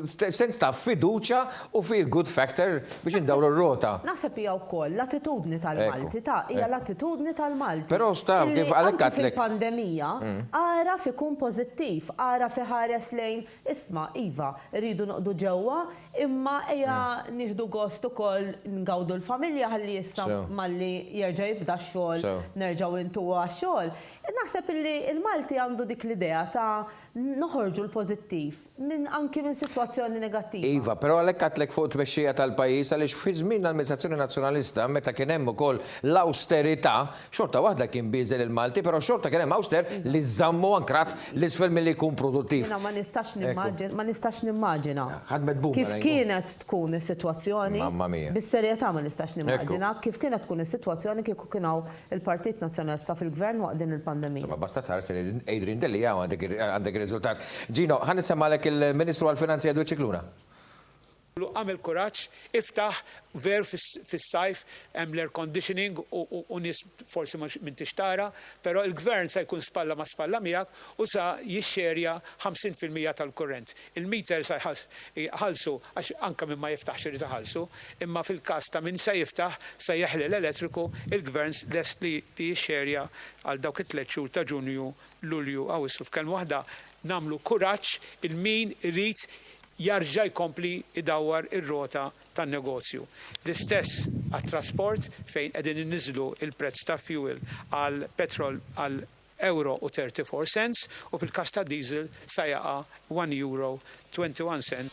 sens ta' fiduċja u feel good factor biex indawru r-rota. Naħseb hija wkoll l-attitudni tal-Malti hija l-attitudni tal-Malti. Però sta kif għalhekk għatlek fil-pandemija ara ikun pożittiv, ara fi ħares lejn isma' iva rridu noqdu ġewwa imma ejja nieħdu gost ukoll ngawdu l-familja ħalli issa malli jerġa' jibda x-xogħol nerġgħu intu għax-xogħol. Naħseb illi il-Malti għandu dik l-idea ta' noħorġu l-pożittiv anki minn sitwazzjoni negattiva. Iva, però għalhekk għatlek fuq tmexxija tal-pajjiż għaliex fi żmien l-amministrazzjoni nazzjonalista meta kien hemm ukoll l-awsterità, xorta waħda kien biżel il-Malti, però xorta kien hemm awster li żammu ankrat l-isfel milli jkun produttiv. Jiena ma nistax nimmaġina. Kif kienet tkun is-sitwazzjoni bis-serjetà ma nistax nimmaġina kif kienet tkun is-sitwazzjoni kieku kienu il-Partit Nazzjonalista fil-Gvern waqt din il-pandemija. Ma basta tħares li Adrian Delli għandek il-riżultat. Ġino, ħan nisemmalek il-Ministru għal-Finanzi Edward Cicluna. Għamil kuraġġ, iftaħ ver fis-sajf hemm l-air conditioning u nies forsi minn tixtara, però il-gvern se jkun spalla ma spalla miegħek u sa jixxerja 50% tal-kurrent. Il-meter se jħallsu għax anke minn ma jiftaħx irid iħallsu, imma fil-każ ta' min se jiftaħ se jeħli l-elettriku, il-gvern lest li jixxerja għal dawk it-tliet xhur ta' Ġunju, Lulju, Awwissu. F'kelma waħda nagħmlu kuraġġ il-min irid jarġa' jkompli idawwar ir-rota tan-negozju. L-istess għat-trasport fejn qegħdin inniżlu il-prezz ta' fuel għal petrol għal euro u 34 cents u fil-każ ta' diesel sa jaqa' €1.21.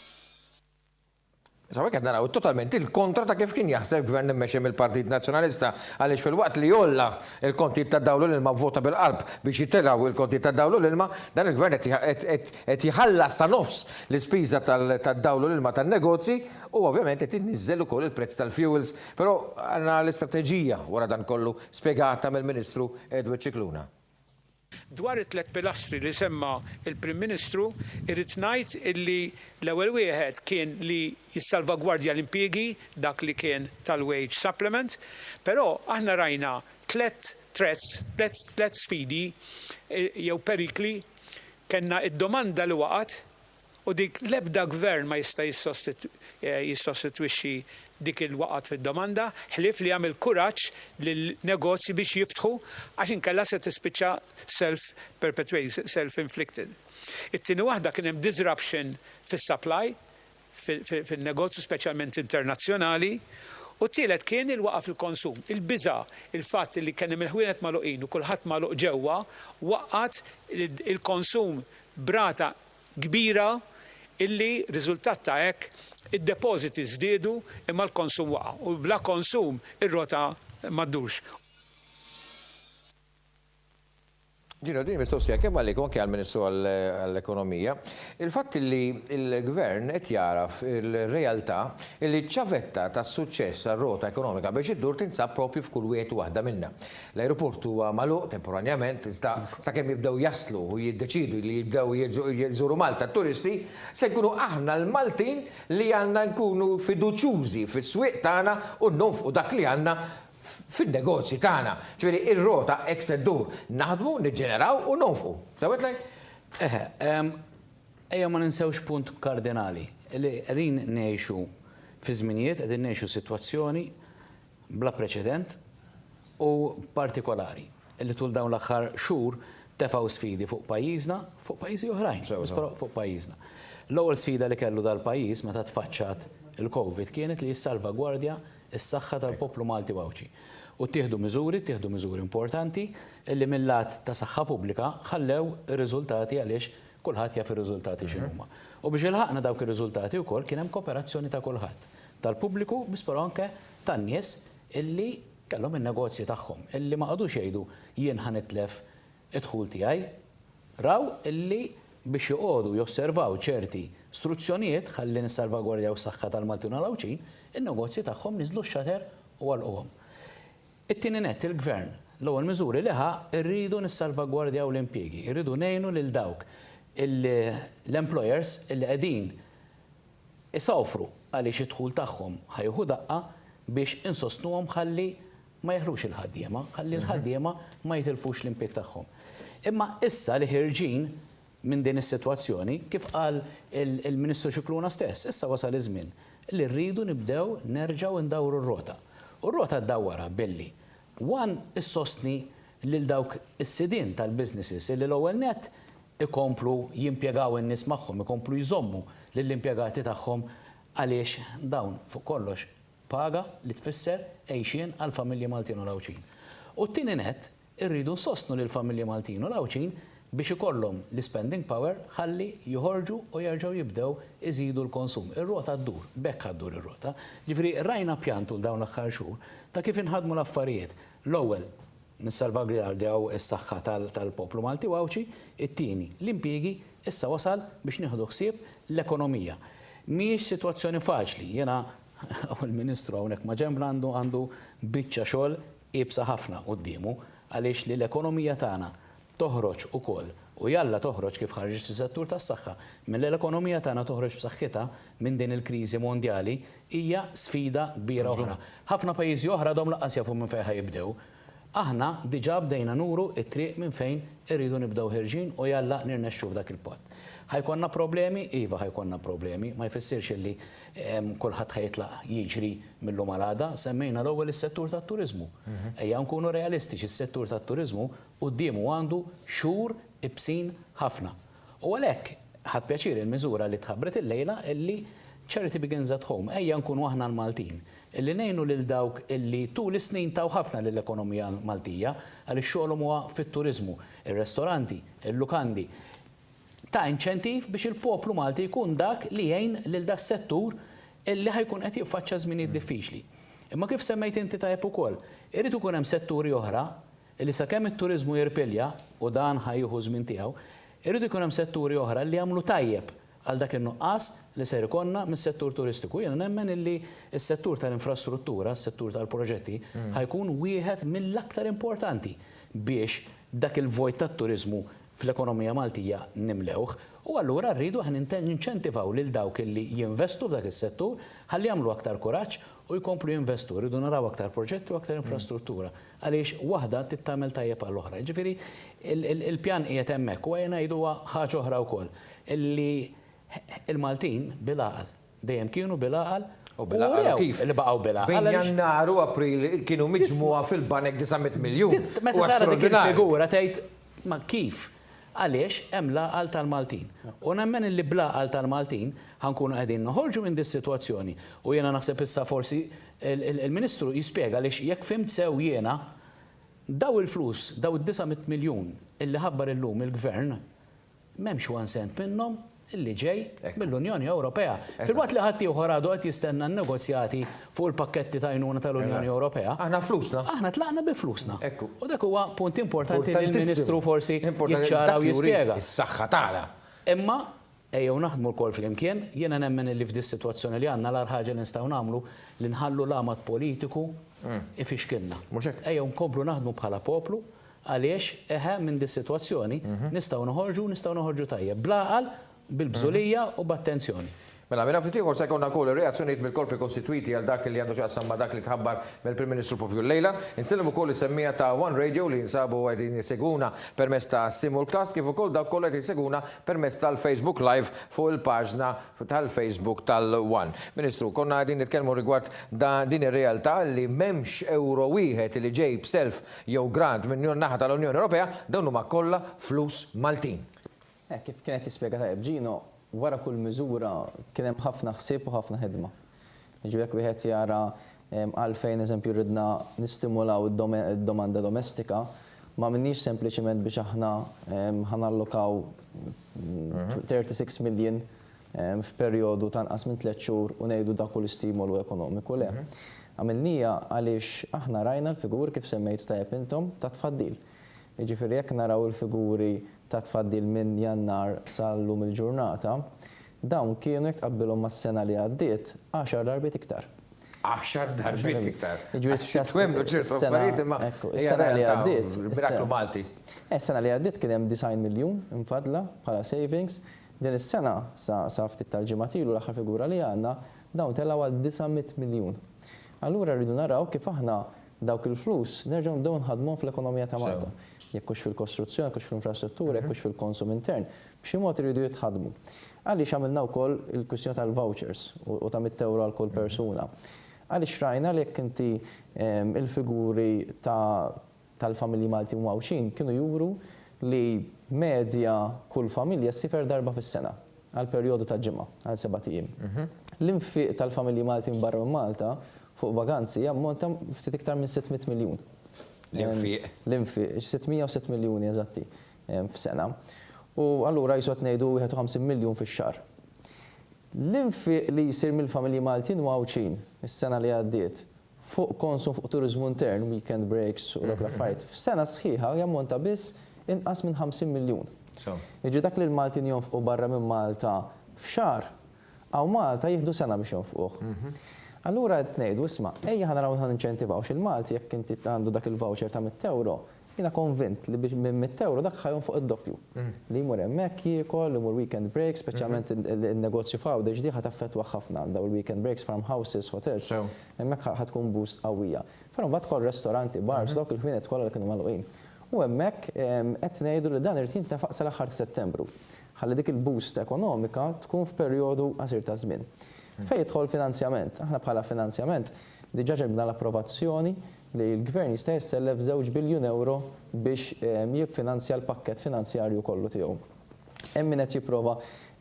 Sawek għed naraw totalment il-kontra ta' kif kien jaħseb gvern immexxi mill-Partit Nazzjonalista għaliex fil-waqt li jolla il-kontijiet ta' dawlu l-ilma vota bil-qalb biex jitelaw il-kontijiet ta' dawlu l-ilma, dan il-gvern qed jħallas ta' nofs l-ispiża tad-dawlu l-ilma tan-negozji u ovvjament qed inniżżel ukoll il-prezz tal-fuels, però għandna l-istrateġija wara dan kollu spjegata mill-Ministru Edward Cicluna. Dwar it-tlet pilastri li semma il-Prim Ministru, irrid ngħid illi l-ewwel wieħed kien li jissalvagwardja l-impjiegi dak li kien tal-wage supplement, però aħna rajna tlet sfidi jew perikli kellna id-domanda li waqgħet u dik l-ebda gvern ma jista' jissostitwixxi dik il-waqgħat fid-domanda, ħlief li jagħmel kuraġġ lil-negozji biex jiftħu għax inkella se tispiċċa self-inflicted. It-tieni waħda kien hemm disruption fis-supply fin-negozju speċjalment internazzjonali u t-tielet kien il-waqgħa fil-konsum. Il-biża' il-fatt li kien hemm il-ħwienet magħluqin u kulħadd magħluq ġewwa waqqat il-konsum brata kbira illi riżultat ta' hekk id-depositi żdiedu imma l-konsum waqa' u bla konsum ir-rota ma ddurx. Ġino, din mistoqsija kemm għalik anke għall-Ministru għall-Ekonomija, il-fatt li l-Gvern qed jaraf il-realtà li ċavetta tas-suċċess għar-rota ekonomika biex iddur tinsab propju f'kull wieħed waħda minnha. L-ajruport huwa magħluq temporanjament iżda sakemm jibdew jaslu u jiddeċidu li jibdew jżuru Malta t-turisti, se nkunu aħna l-Maltin li għandna nkunu fiduċjużi fis-swieq tagħna u nonfqu dak li għandna fin-negozji tagħna. Ġifieri ir-rota hekk se ddur naħdmu, niġġeneraw u nonfqu. Sewwetlek? Ejja ma ninsewx punt kardinali li qegħdin ngħixu fi żminijiet, qegħdin ngħixu sitwazzjoni bla preċedent u partikolari li tul dawn l-aħħar xhur tefgħu sfidi fuq pajjiżna, fuq pajjiżi oħrajn, fuq pajjiżna. L-ewwel sfida li kellu dal-pajjiż meta tfaċċat il-COVID kienet li jissalvagwardja is-saħħa tal-poplu Malti Wawċi. U tieħdu miżuri importanti illi mill-lat ta' saħħa pubblika ħallew ir-riżultati għaliex kulħadd jaf ir-riżultati x'inhuma. U biex ilħaqna dawk ir-riżultati wkoll kien hemm kooperazzjoni ta' kulħadd. Tal-pubbliku bispero anke tan-nies illi kellhom in-negozji tagħhom, illi ma qagħdux jgħidu jien ħanitlef id-dħul tiegħi, raw illi biex joqogħdu josservaw ċerti struzzjonijiet ħalli nissalvagwardjaw s-saħħa tal-Maltin u l-Awċin, in-negozji tagħhom niżlu x-xater u għalquhom. It-tieni nett il-Gvern l-ewwel miżuri li rridu nissalvagwardjaw l-impjiegi, irridu ngħinu lil dawk l-employers illi qegħdin isawfru għaliex id-dħul tagħhom ħajħu daqqa biex insostnuhom ħalli ma jeħlux il-ħaddiema, ħalli l-ħaddiema ma jitilfux l-impjeg tagħhom. Imma issa li ħirġin minn din is-sitwazzjoni kif qal il-Ministru Cicluna stess, issa wasal iż-żmien li rridu nibdew nerġgħu ndawru r-rota. U r-rota ddawwara billi issostni lil dawk is-sidien tal-businesses li l-ewwel nett ikomplu jimpjegaw in-nies magħhom, ikomplu jżommu lill-impjegati tagħhom għaliex dawn fuq kollox paga li tfisser għejxien għall-familji Maltin u Lawċin. U t-tieni nett irridu nsostnu lill-familji Maltin u Lawċin biex ikollhom l-spending power ħalli joħorġu u jerġgħu jibdew iżidu l-konsum. Ir-rota ddur, bekk ħaddur ir-rota. Ġifieri rajna pjantu dawn l-aħħar xhur ta' kif inħadmu l-affarijiet. L-ewwel nissalvagwardjaw is-saħħa tal-poplu Malti Wawċi, it-tieni l-impjiegi issa wasal biex nieħdu ħsieb l-ekonomija. Mhijiex sitwazzjoni faċli, jiena il-Ministru hawnhekk ma' ġembla għandu biċċa xogħol ibsa ħafna qudiemu għaliex li l-ekonomija tagħna toħroġ ukoll u jalla toħroġ kif ħarġet is-settur tas-saħħa mill-ekonomija tagħna toħroġ b'saħħitha minn din il-kriżi mondjali hija sfida kbira oħra. Ħafna pajjiżi oħra dom laqqas jafu minn fejn ħajibdew. Aħna diġà bdejna nuru it-triq minn fejn irridu nibdew ħirġin u jalla nirnexxu f'dak il-pott. Ħajkonna problemi, iva ħajkonna problemi, ma jfissirx li kulħadd ħajtlaq jiġri mill-lum għal-għada, semmejna l-ewwel is-settur tat-turiżmu. Ejja nkunu realistiċi, is-settur tat-turiżmu qudiemu għandu xhur ibsin ħafna. U għalhekk ħadd pjaċir il-miżura li tħabbret illejla illi charity begins at home. Ejja nkunu aħna l-Maltin illi ngħinu lil dawk illi tul is-snin taw ħafna lill-ekonomija Maltija għaliex xogħolhom huwa fit-turiżmu, ir-restoranti, il-lukandi. Ta' inċentiv biex il-poplu Malti jkun dak li jgħin lil da' settur illi ħajkun qed jiffaċċja żminijiet diffiċli. Imma kif semmejt inti tajjeb ukoll, irid ikun hemm setturi oħra illi sakemm it-turiżmu jirpilja u dan ħajjieħu żmien tiegħu, irid ikun hemm setturi oħra li jagħmlu tajjeb għal dak in-nuqqas li ser ikonna mis-settur turistiku. Jiena nemmen illi s-settur tal-infrastruttura, s-settur tal-proġetti ħajkun wieħed mill-aktar importanti biex dak il-vojt tat-turiżmu fl-ekonomija Maltija nimlewh u allura rridu ninċentivaw lil dawk li jinvestu f'dak is-settur ħalli jagħmlu aktar kuraġġ u jkomplu jinvestu, rridu naraw aktar proġetti u aktar infrastruttura għaliex waħda tittamel tajjeb għall-oħra. Ġifieri il-pjan qiegħed hemmhekk u ngħidu ħaġa oħra wkoll illi il-Maltin bil-għaqal dejjem kienu bil-għaqal u bil-għaqal kif? Li baqgħu bil-għaqal. Bejn Jannar u April kienu miġmuha fil-banek 900 miljun. Meta tara dik il-figura tgħid ma kif? Għaliex hemm l-għaqal tal-Maltin. U nemmen li bl-għaqal tal-Maltin ħankunu qegħdin noħorġu minn dis-sitwazzjoni. U jiena naħseb issa forsi il-Ministru jispjega għaliex jekk fimt sew jiena daw il-flus, daw id-900 miljun illi ħabbar illum il-Gvern m'hemmx 1 cent minnhom illi ġej mill-Unjoni Ewropea. Fil-waqt li ħadd ieħor għadu qed jistenna n-negozjati fuq il-pakketti ta' għajnuna tal-Unjoni Ewropea. Aħna flusna. Aħna tlaqna bi flusna. U dak huwa punt importanti li l-Ministru forsi jiċċara u jispjega. Is-saħħa tagħna. Imma ejjew naħdmu l-kol flimkien, jiena nemmen li f'dis sitwazzjoni li għandna l-ar ħaġa li nistgħu nagħmlu li nħallu l-amat politiku ifixkilna. Ejjew nkomplu naħdmu bħala poplu għaliex minn dis sitwazzjoni nistgħu noħorġu tajjeb blaqal bil-bżulija u b'attenzjoni. Mela, minna fitiħor se jkollna wkoll reazzjonijiet mill-korpi kostituiti għal dak li għandu x'qassam ma' dak li tħabbar mill-Prim Ministru propju l-lejla. Insellem ukoll is-semmija ta' One Radio li jinsabu qegħdin jiseguna permezz ta' simulcast kif ukoll dawk kollha qed jiseguna permezz tal-Facebook Live fuq il-paġna tal-Facebook tal-One. Ministru, konna qegħdin nitkellmu rigward din ir-realtà li m'hemmx euro wieħed li ġej b'self jew grant minn naħa tal-Unjoni Ewropea dawn huma kollha flus Maltin. Kif kienet jispjega tajjeb Ġino, wara kull miżura kien hemm ħafna ħsieb u ħafna ħidma. Ġifiek wieħed jara għalfejn eżempju ridna nistimulaw id-domanda domestika, ma minniex sempliċement biex aħna ħanallokaw 36 miljon f'perjodu tanqas minn 3 xhur u ngħidu dak kull istimolu ekonomiku le. Għamilnija għaliex aħna rajna l-figur kif semmejtu tajjeb intom ta' tfaddil. Ġifieri jekk naraw il-figuri ta' tfaddil minn Jannar sal-lum il-ġurnata, dawn kienu jekk tqabbilhom mas-sena li għaddiet 10 darbiet iktar. 10 darbiet iktar. Is-sena li għaddiet. Miraklu Malti. Is-sena li għaddiet kien hemm 9 miljun infadla bħala savings. Din is-sena sa ftit tal-ġimgħatilu l-aħħar figura li għandna dawn telgħu għal 900 miljun. Allura rridu naraw kif aħna dawk il-flus nerġgħu nbdew nħadmuhom fl-ekonomija ta' Malta. Jekkux fil-kostruzzjoni, jekkux fil-infrastruttura, jekkux fil-konsum intern, b'xi mod iridu jitħadmu. Għaliex għamilna wkoll il-kwistjoni tal-vouchers u ta' 100 euro għal kull persuna. Għaliex rajna li jekk inti il-figuri tal-familji Malti u Mawxin kienu juru li medja kull familja sifer darba fis-sena għal perjodu ta' ġimgħa għal 7 ijiem. L-infiq tal-familji Malti barra minn Malta fuq vaganzi jammonta ftit iktar minn 600 miljun. L-infiq, 606 miljoni eżatti f'sena. U allura jiswat ngħidu 51 miljun fix-xahar. L-infiq li jsir mill-familji Maltin Mawxin is-sena li għaddiet fuq konsum fuq turizmu intern, weekend breaks u dak l-affarijiet, f'sena sħiħa jammonta biss inqas minn 50 miljun. Jiġi dak li l-Maltin jonfqu barra minn Malta f'xahar, għaw Malta jieħdu sena biex jonfquh. Allura qed ngħidu isma' ejja ħanaraw ħaninċentivawx il-Malti jekk inti għandu dak il-voucher ta' 100 euro. Jiena konvint li biex minn 100 euro dak ħajjon fuq id-doppju. Li jmur hemmhekk jiekol, li jmur weekend breaks, speċjalment il-negozju f'għawdex di ħataffettwa ħafna daw il-weekend breaks, farmhouses, hotels. Hemmhekk ħatkun boost qawwija. Però mbagħad kol ristoranti, bars, dawk il-ħwienet kollha li kienu magħluqin. U hemmhekk qed ngħidu li dan irid jintefaq sal-aħħar Settembru. Ħalli dik il-boost ekonomika tkun f'perjodu qasir ta' żmien. Fejn jidħol finanzjament? Aħna bħala finanzjament diġà ġebna l-approvazzjoni li l-Gvern jista' jissellef 2 biljun euro biex jiffinanzja l-pakkett finanzjarju kollu tiegħu. Hemm min qed jipprova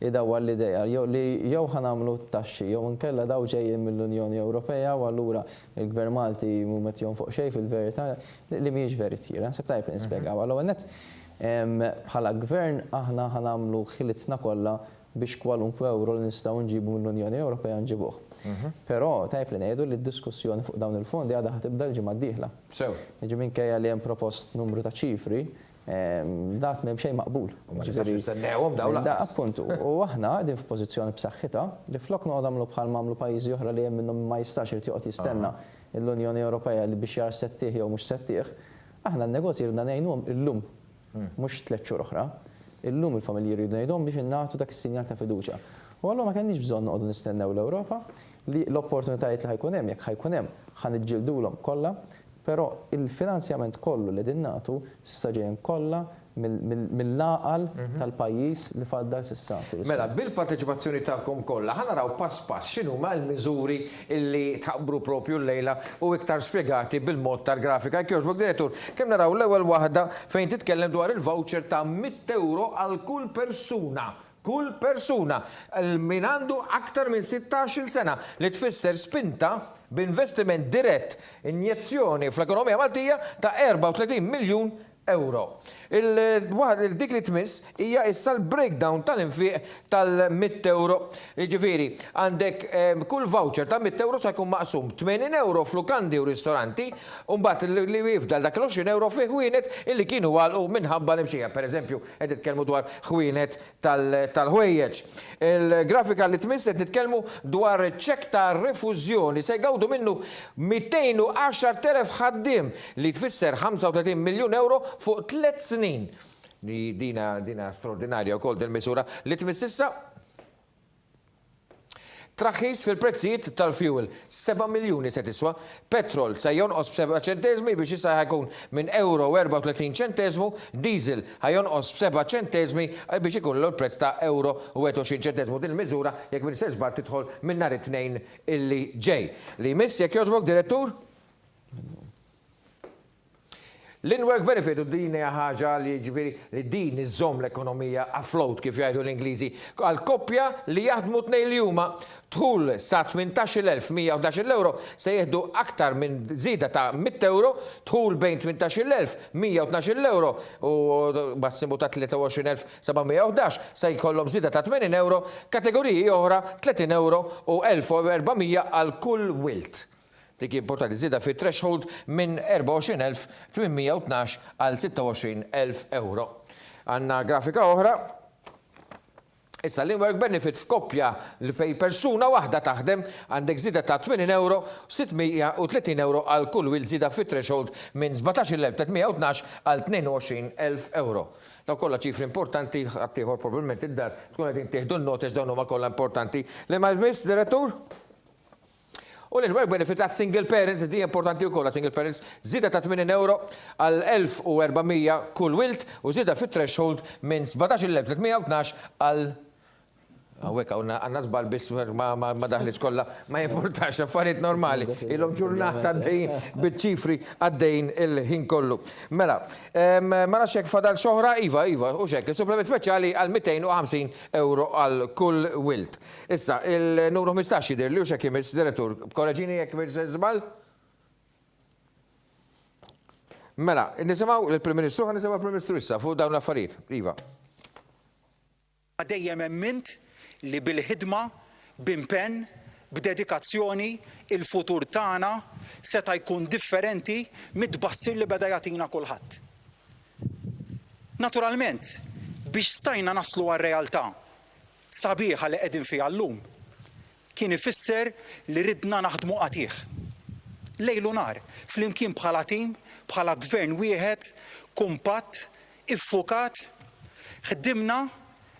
idawwar l-idea li jew ħanamlu t-taxxi jew inkella daw ġejjin mill-Unjoni Ewropea u allura il-Gvern Malti mhu metjon fuq xejn fil-verità li mhijiex veritiera. Sepp tajb nispjegaw. Allura net bħala Gvern aħna ħanamlu ħilitna kollha biex kwalunkwe euro li nistgħu nġibu mill-Unjoni Ewropea nġibuh. Però tajb li ngħidu li d-diskussjoni fuq dawn il-fondi għadha ħatibda l-ġimgħa d-dieħla. Jiġi minkejja li hemm propost numru ta' ċifri, dat m'hemm xejn maqbul. Appuntu, u aħna qegħdin f'pożizzjoni b'saħħitha li flok noqgħod nagħmlu bħal m'għamlu pajjiżi oħra li hemm minnhom ma jistax irid joqgħod jistenna l-Unjoni Ewropea li biex jar settieħ jew mhux settieħ. Aħna n-negozji ridna ngħinuhom illum, mhux 3 xhur oħra. Illum il-familji jridu ngħidhom biex innagħtu dak is-sinjal ta' fiduċja. U allura ma kenniex bżonn noqogħdu nistennew l-Ewropa li l-opportunitajiet li ħajkun hemm jekk ħajkun hemm ħaniġġildulhom kollha, però il-finanzjament kollu li din nagħtu s'issa ġejjin kollha mill-laqal tal-pajjiż li faddal s'issa. Mela, bil-parteċipazzjoni tagħkom kollha ħanaraw pass pass x'inhuma l-miżuri illi taqbru propju l-lejla u iktar spjegati bil-mod tal-grafika. Jogħġbok direttur, kemm naraw l-ewwel waħda fejn titkellem dwar il-voucher ta' 100 euro għal kull persuna. Kull persuna min għandu aktar minn 16 sena li tfisser spinta b'investiment dirett injezzjoni fl-ekonomija Maltija ta' 34 miljun euro. Dik li tmiss hija issa l-breakdown tal-infiq tal-100 euro. Ġifieri, għandek kull voucher ta' 100 euro se jkun maqsum 80 euro f'lukandi u ristoranti, u mbagħad li jifdal dak l-20 euro fi ħwienet illi kienu għalqu minħabba l-imxija. Pereżempju, qed nitkellmu dwar ħwienet tal-ħwejjeġ. Il-grafika li tmiss qed nitkellmu dwar ċek ta' refużjoni se jgawdu minnu 210,000 ħaddiem li tfisser 35 miljun euro fuq 3 snin. Dina straordinarja wkoll del-misura li tmississa traħħis fil-prezzijiet tal-fuel 7 miljuni se tiswa, petrol se jonqos b'7 ċentesmi biex issa ħajkun minn euro 34 ċentesmu, diesel ħajonqos b'7 ċentesmi biex ikun l-prezz ta' euro 21 ċentesmu. Din il-miżura jekk minn sesbar tidħol minn nhar it-tnejn illi ġej. Li jmiss jekk jogħġbok, direttur? L-in-work benefit u din hija ħaġa li ġifieri li din iżżomm l-ekonomija afloat kif jgħidu l-Ingliżi. Għal koppja li jaħdmu tnejn li huma dħul sa 18,111 euro se jieħdu aktar minn żieda ta' 100 euro, dħul bejn 18,112 euro u massimu ta' 23,711 se jkollhom żieda ta' 80 euro, kategoriji oħra 30 euro u 1,400 għal kull wilt. Dik importanti żieda fi threshold minn 24,812 għal 26,000 euro. Għandna grafika oħra. Issa l-in-work benefit f'koppja li fej persuna waħda taħdem għandek żieda ta' 80 euro, 630 euro għal kull wil żieda fi threshold minn 17,312 għal 22,000 euro. Daw kollha ċifri importanti ħaddieħor probabbilment id-dar tkun qegħdin tieħdu n-notex dawn huma kollha importanti. Li ma jmiss, direttur? U l-work benefit ta' single parents, di importanti u kolla single parents, zida ta' 80 euro għal 1,400 kull wilt u zida fit threshold minn 17,312 għal Għawek, għanna zbal bis ma daħliċ kolla, ma jimportax affarijiet normali. Il-lom ġurnata għaddejn bit-ċifri għaddejn il-ħin kollu. Mela, ma naxek fadal xoħra, Iva, u xek, supplement speċjali għal 250 euro għal kull wilt. Issa, il-numru 15 jidir li u xek jimis, direttur, korreġini jek zbal? Mela, nisimaw il-Prim Ministru, nisimaw il-Prim Ministru issa, fuq dawn l-affarijiet. Iva. Għadejjem emmint li bil-ħidma, b'impenn, b'dedikazzjoni, il-futur tagħna seta' jkun differenti mid-tbassir li beda jagħtina kulħadd. Naturalment, biex stajna naslu għar-realtà sabiħa li qegħdin fiha llum, kien ifisser li ridna naħdmu qatih. Lejl u nar, flimkien bħala tim, bħala gvern wieħed, kumpatt, iffukat, ħdimna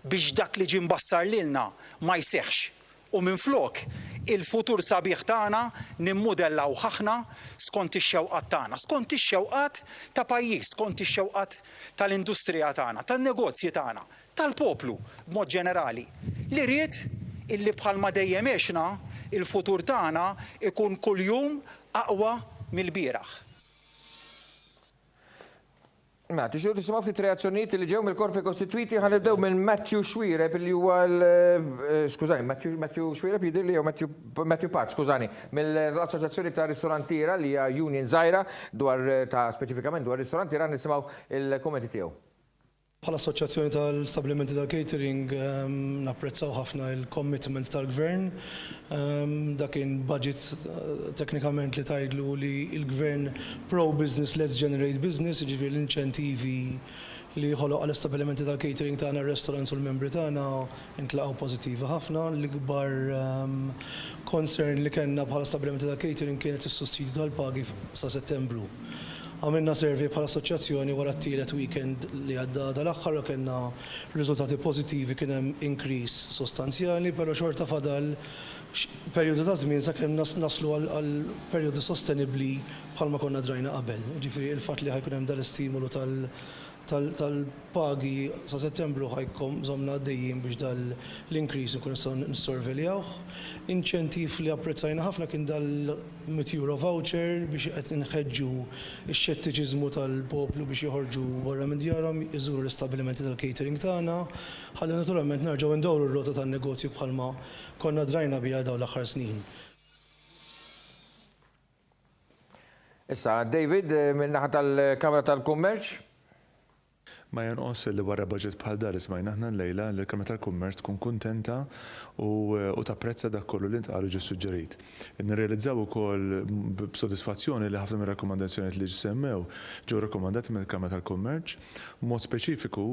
biex dak li ġie mbassar lilna ma jseħħx. U minflok il-futur sabiħ tagħna nimmodellaw ħaħna skont ix-xewqat tagħna, skont ix-xewqat ta' pajjiż, skont ix-xewqat tal-industrija tagħna, tan-negozji tagħna, tal-poplu b'mod ġenerali. Li ried illi bħalma dejjem għexna il-futur tagħna ikun kuljum aqwa mill-bieraħ. Ma tixtiequ tisimgħu ftit reazzjonijiet li ġew mill-korpi kostitwiti ħanibdew minn Matthew Xwireb li huwa skużani, Matthew Xwireb jidher li Matthew Park, skużani, mill-Assoċjazzjoni ta' Ristorantiera li hija Union żgħira dwar ta' speċifikament dwar ristorantiera nisimgħu il-kummenti tiegħu. Bħala assoċjazzjoni tal-stabilimenti tal-catering napprezzaw ħafna il-commitment tal-gvern. Dak kien budget teknikament li tgħidlu li l-gvern pro-business, let's generate business, jiġifieri l-inċentivi li ħoloq għall-istabilimenti tal-catering tagħna, restaurants u l-membri tagħna intlaqgħu pożittivi ħafna. L-ikbar concern li kellna bħala stabilimenti tal-catering kienet is-sussidju tal-pagi sa' Settembru. Għamilna servi bħala assoċjazzjoni wara t-tielet weekend li għadda dal-aħħar u kellna riżultati pożittivi, kien hemm increase sostanzjali, però xorta fadal perjodu ta' żmien sakemm naslu għal perjodu sostenibbli bħalma konna drajna qabel. Ġifieri il-fatt li ħajkun hemm dal-istimulu tal-pagi sa' Settembru ħajkom żomna għaddejjin biex dal-increase nkun nistgħu nissorveljawh. Inċentiv li apprezzajna ħafna kien dal-€100 voucher biex qed inħeġġu x-xettiċiżmu tal-poplu biex joħorġu barra minn djarhom, iżuru l-istabbilimenti tal-catering tagħna, ħalli naturalment nerġgħu ndawru r-rota tan-negozju bħalma konna drajna biha dawn l-aħħar snin. Issa, David, minn naħa tal-Kamra tal-Kummerċ. Ma jonqos li wara budget bħal dar ismajna aħna l-lejla li l-Kamra tal-Kummerċ tkun kuntenta u tapprezza dak kollu li ntqalu ġi suġġerit. Nirrealizzaw ukoll b'sodisfazzjoni li ħafna mir-rakkomandazzjonijiet li semmew ġew rakkomandati mill-Kamra tal-Kummerċ. Mod speċifiku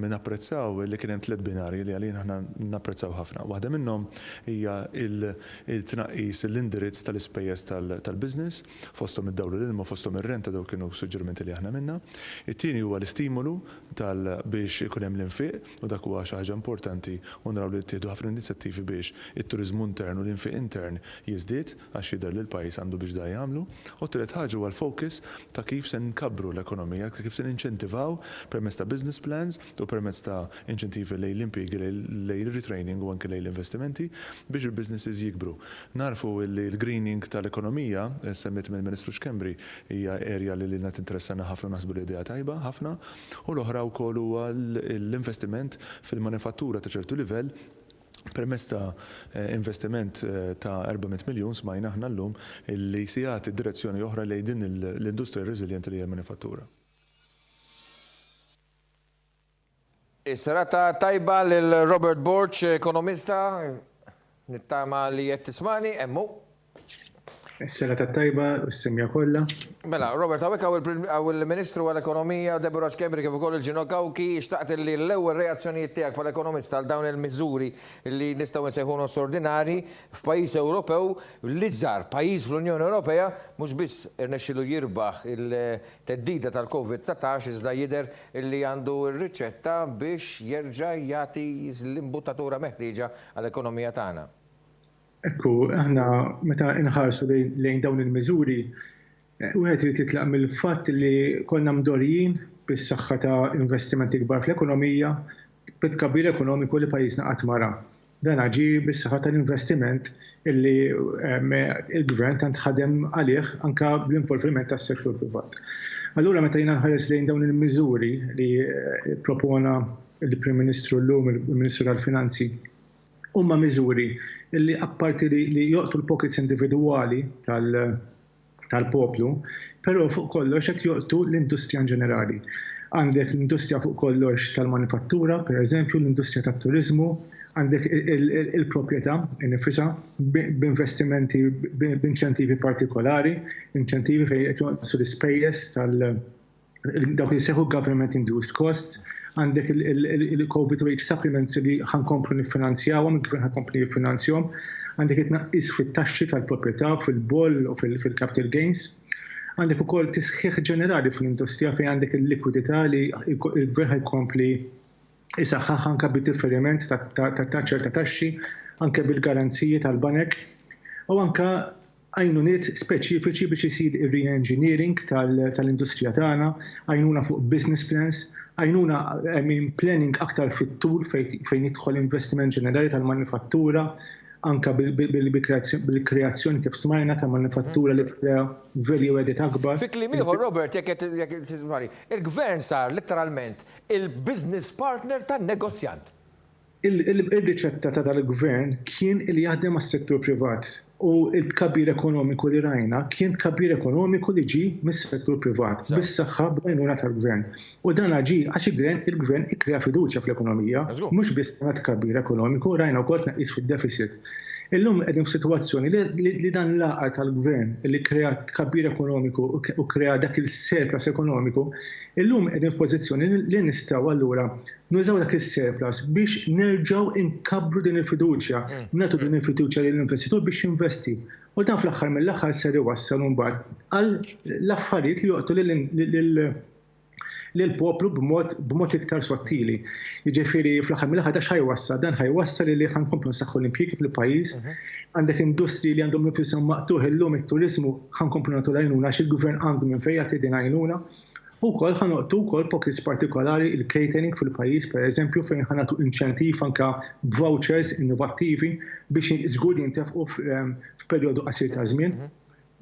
napprezzaw li kien hemm tliet binarji li għalin aħna napprezzaw ħafna. Waħda minnhom hija il-tnaqqis l-indirizz tal-ispejjeż tal-business fosthom id-dawlu l-ilma fosthom ir-renta daw kienu suġġerimenti li aħna minna. It-tieni huwa l-istimulu biex ikun hemm l-infiq u dak huwa xi ħaġa importanti u naraw li ttieħdu ħafna inizjattivi biex it-turiżmu intern u l-infiq intern jiżdied għax jidher li l-pajjiż għandu biex da jagħmlu. U t-tielet ħaġa huwa l-focus ta' kif se nkabru l-ekonomija, kif se ninċentivaw permezz ta' business plans u permezz ta' inċentivi lejn l-impjiegi, lejn retraining u anke lejn l-investimenti biex il-businesses jikbru. Narfu li l-greening tal-ekonomija semmet mill-Ministru Xkembri hija area li lilna tinteressana ħafna naħsbu l-idea tajba ħafna u l-oħra wkoll huwa l-investiment fil-manifattura ta' ċertu livell permezz ta' investiment ta' 400 miljun smajna aħna llum li se jagħti direzzjoni oħra lejn din l-industrija reżiljenti li hija manifattura. Is-serata tajba lil Robert Borch, ekonomista, nittama li qed tismani, hemmu. Is-serata tajba u s-semja kollha. Mela, Robert, għaw il-Ministru għall-Ekonomija, Deborah Xkembri, kif ukoll il-Ġinokawki, xtaqt li l-ewwel reazzjonijiet tiegħek bħala-ekonomista għal dawn il-miżuri li nistgħu nsejħu straordinari f'pajjiż Ewropew li żgħar pajjiż fl-Unjoni Ewropea mhux biss irnexxielu jirbaħ il-teddida tal-COVID-19 iżda jidher li għandu r-riċetta biex jerġa' jagħti l-imbuttatura meħtieġa għall-ekonomija tagħna. Ekku, aħna meta inħarsu lejn dawn il-miżuri, wieħed irid jitlaq mill-fatt li konna mdorrijin bis-saħħa ta' investimenti kbar fl-ekonomija bit-tkabbir ekonomiku li pajjiżna qatt mara. Dan ġie bis-saħħa tal-investiment illi il-gvern tant ħadem għalih anke bl-involviment tas-settur privat. Allura meta jiena nħares lejn dawn il-miżuri li propona il-Prim Ministru llum, il-Ministru tal-Finanzi, huma miżuri li apparti li joqtu l-pockets individwali tal-poplu, però fuq kollox qed joqtu l-industrija ġenerali. Għandek l-industrija fuq kollox tal-manifattura, pereżempju l-industrija tat-turiżmu, għandek il-proprjetà innifisha b'investimenti b'inċentivi partikolari, inċentivi fejn qed jonqsu l-ispejjeż dawk li jseħħu government induced costs, għandek il-COVID wage supplements li ħankomplu nifinanzjawhom, il-gvern ħankomplu jiffinanzjahom, għandek it-tnaqqis fit-taxxi tal-proprjetà, fil-boll u fil-capital gains. Għandek ukoll tisħiħ ġenerali fl-industrija fejn għandek il-likwidità li il-gvern ħajkompli isaħħaħ anke bid-differiment ta' ċerta taxxi, anke bil-garanziji tal-banek u anke għajnuniet speċifiċi biex isir ir-re-engineering tal-industrija tagħna, għajnuna fuq business plans, għajnuna planning aktar fit-tul fejn jidħol investiment ġenerali tal-manifattura, anka bil-kreazzjoni kif smajna ta' manifattura li tkrea value added akbar. Fi kliem ieħor, Robert, jekk tismani, il-gvern sar letteralment il-business partner tan-negozjant. Il-riċetta ta' tal-gvern kien li jaħdem għas-settur privat u il-tkabbir ekonomiku li rajna kien tkabbir ekonomiku li ġi mis-settur privat, bis-saħħa b'għajnuna tal-gvern. U dan ġi għax il-gvern ikkrea fiduċja fl-ekonomija, mhux biss tkabbir ekonomiku, rajna wkoll tnaqqis fid-deficit. Illum qegħdin f'sitwazzjoni li dan l-għaqar tal-gvern li krea tkabbir ekonomiku u krea dak il-surplus ekonomiku, illum qegħdin f'pożizzjoni li nistgħu allura nużaw dak il-surplus biex nerġgħu inkabbru din il-fiduċja, nagħtu din il-fiduċja lill-investitur biex jinvesti. U dan fl-aħħar mill-aħħar ser iwassal mbagħad għal l-affarijiet li joqtu lill-poplu b'mod iktar sottili. Jiġifieri fl-aħħar mill-aħħar ħajwassal, dan ħajwassal li ħankomplu nsaħħu l-impjiegi fil-pajjiż. Għandek industri li għandhom nifisom maqtuħ illum it-turizmu ħankomplu nagħtu għajnuna għax il-gvern għandu minn fejn jagħti din għajnuna. U wkoll ħanoqtu wkoll pockets partikolari il-catering fil-pajjiż pereżempju fejn ħanatu inċentiv anke vouchers innovattivi biex żgur jintefqu f'perjodu qasir ta' żmien.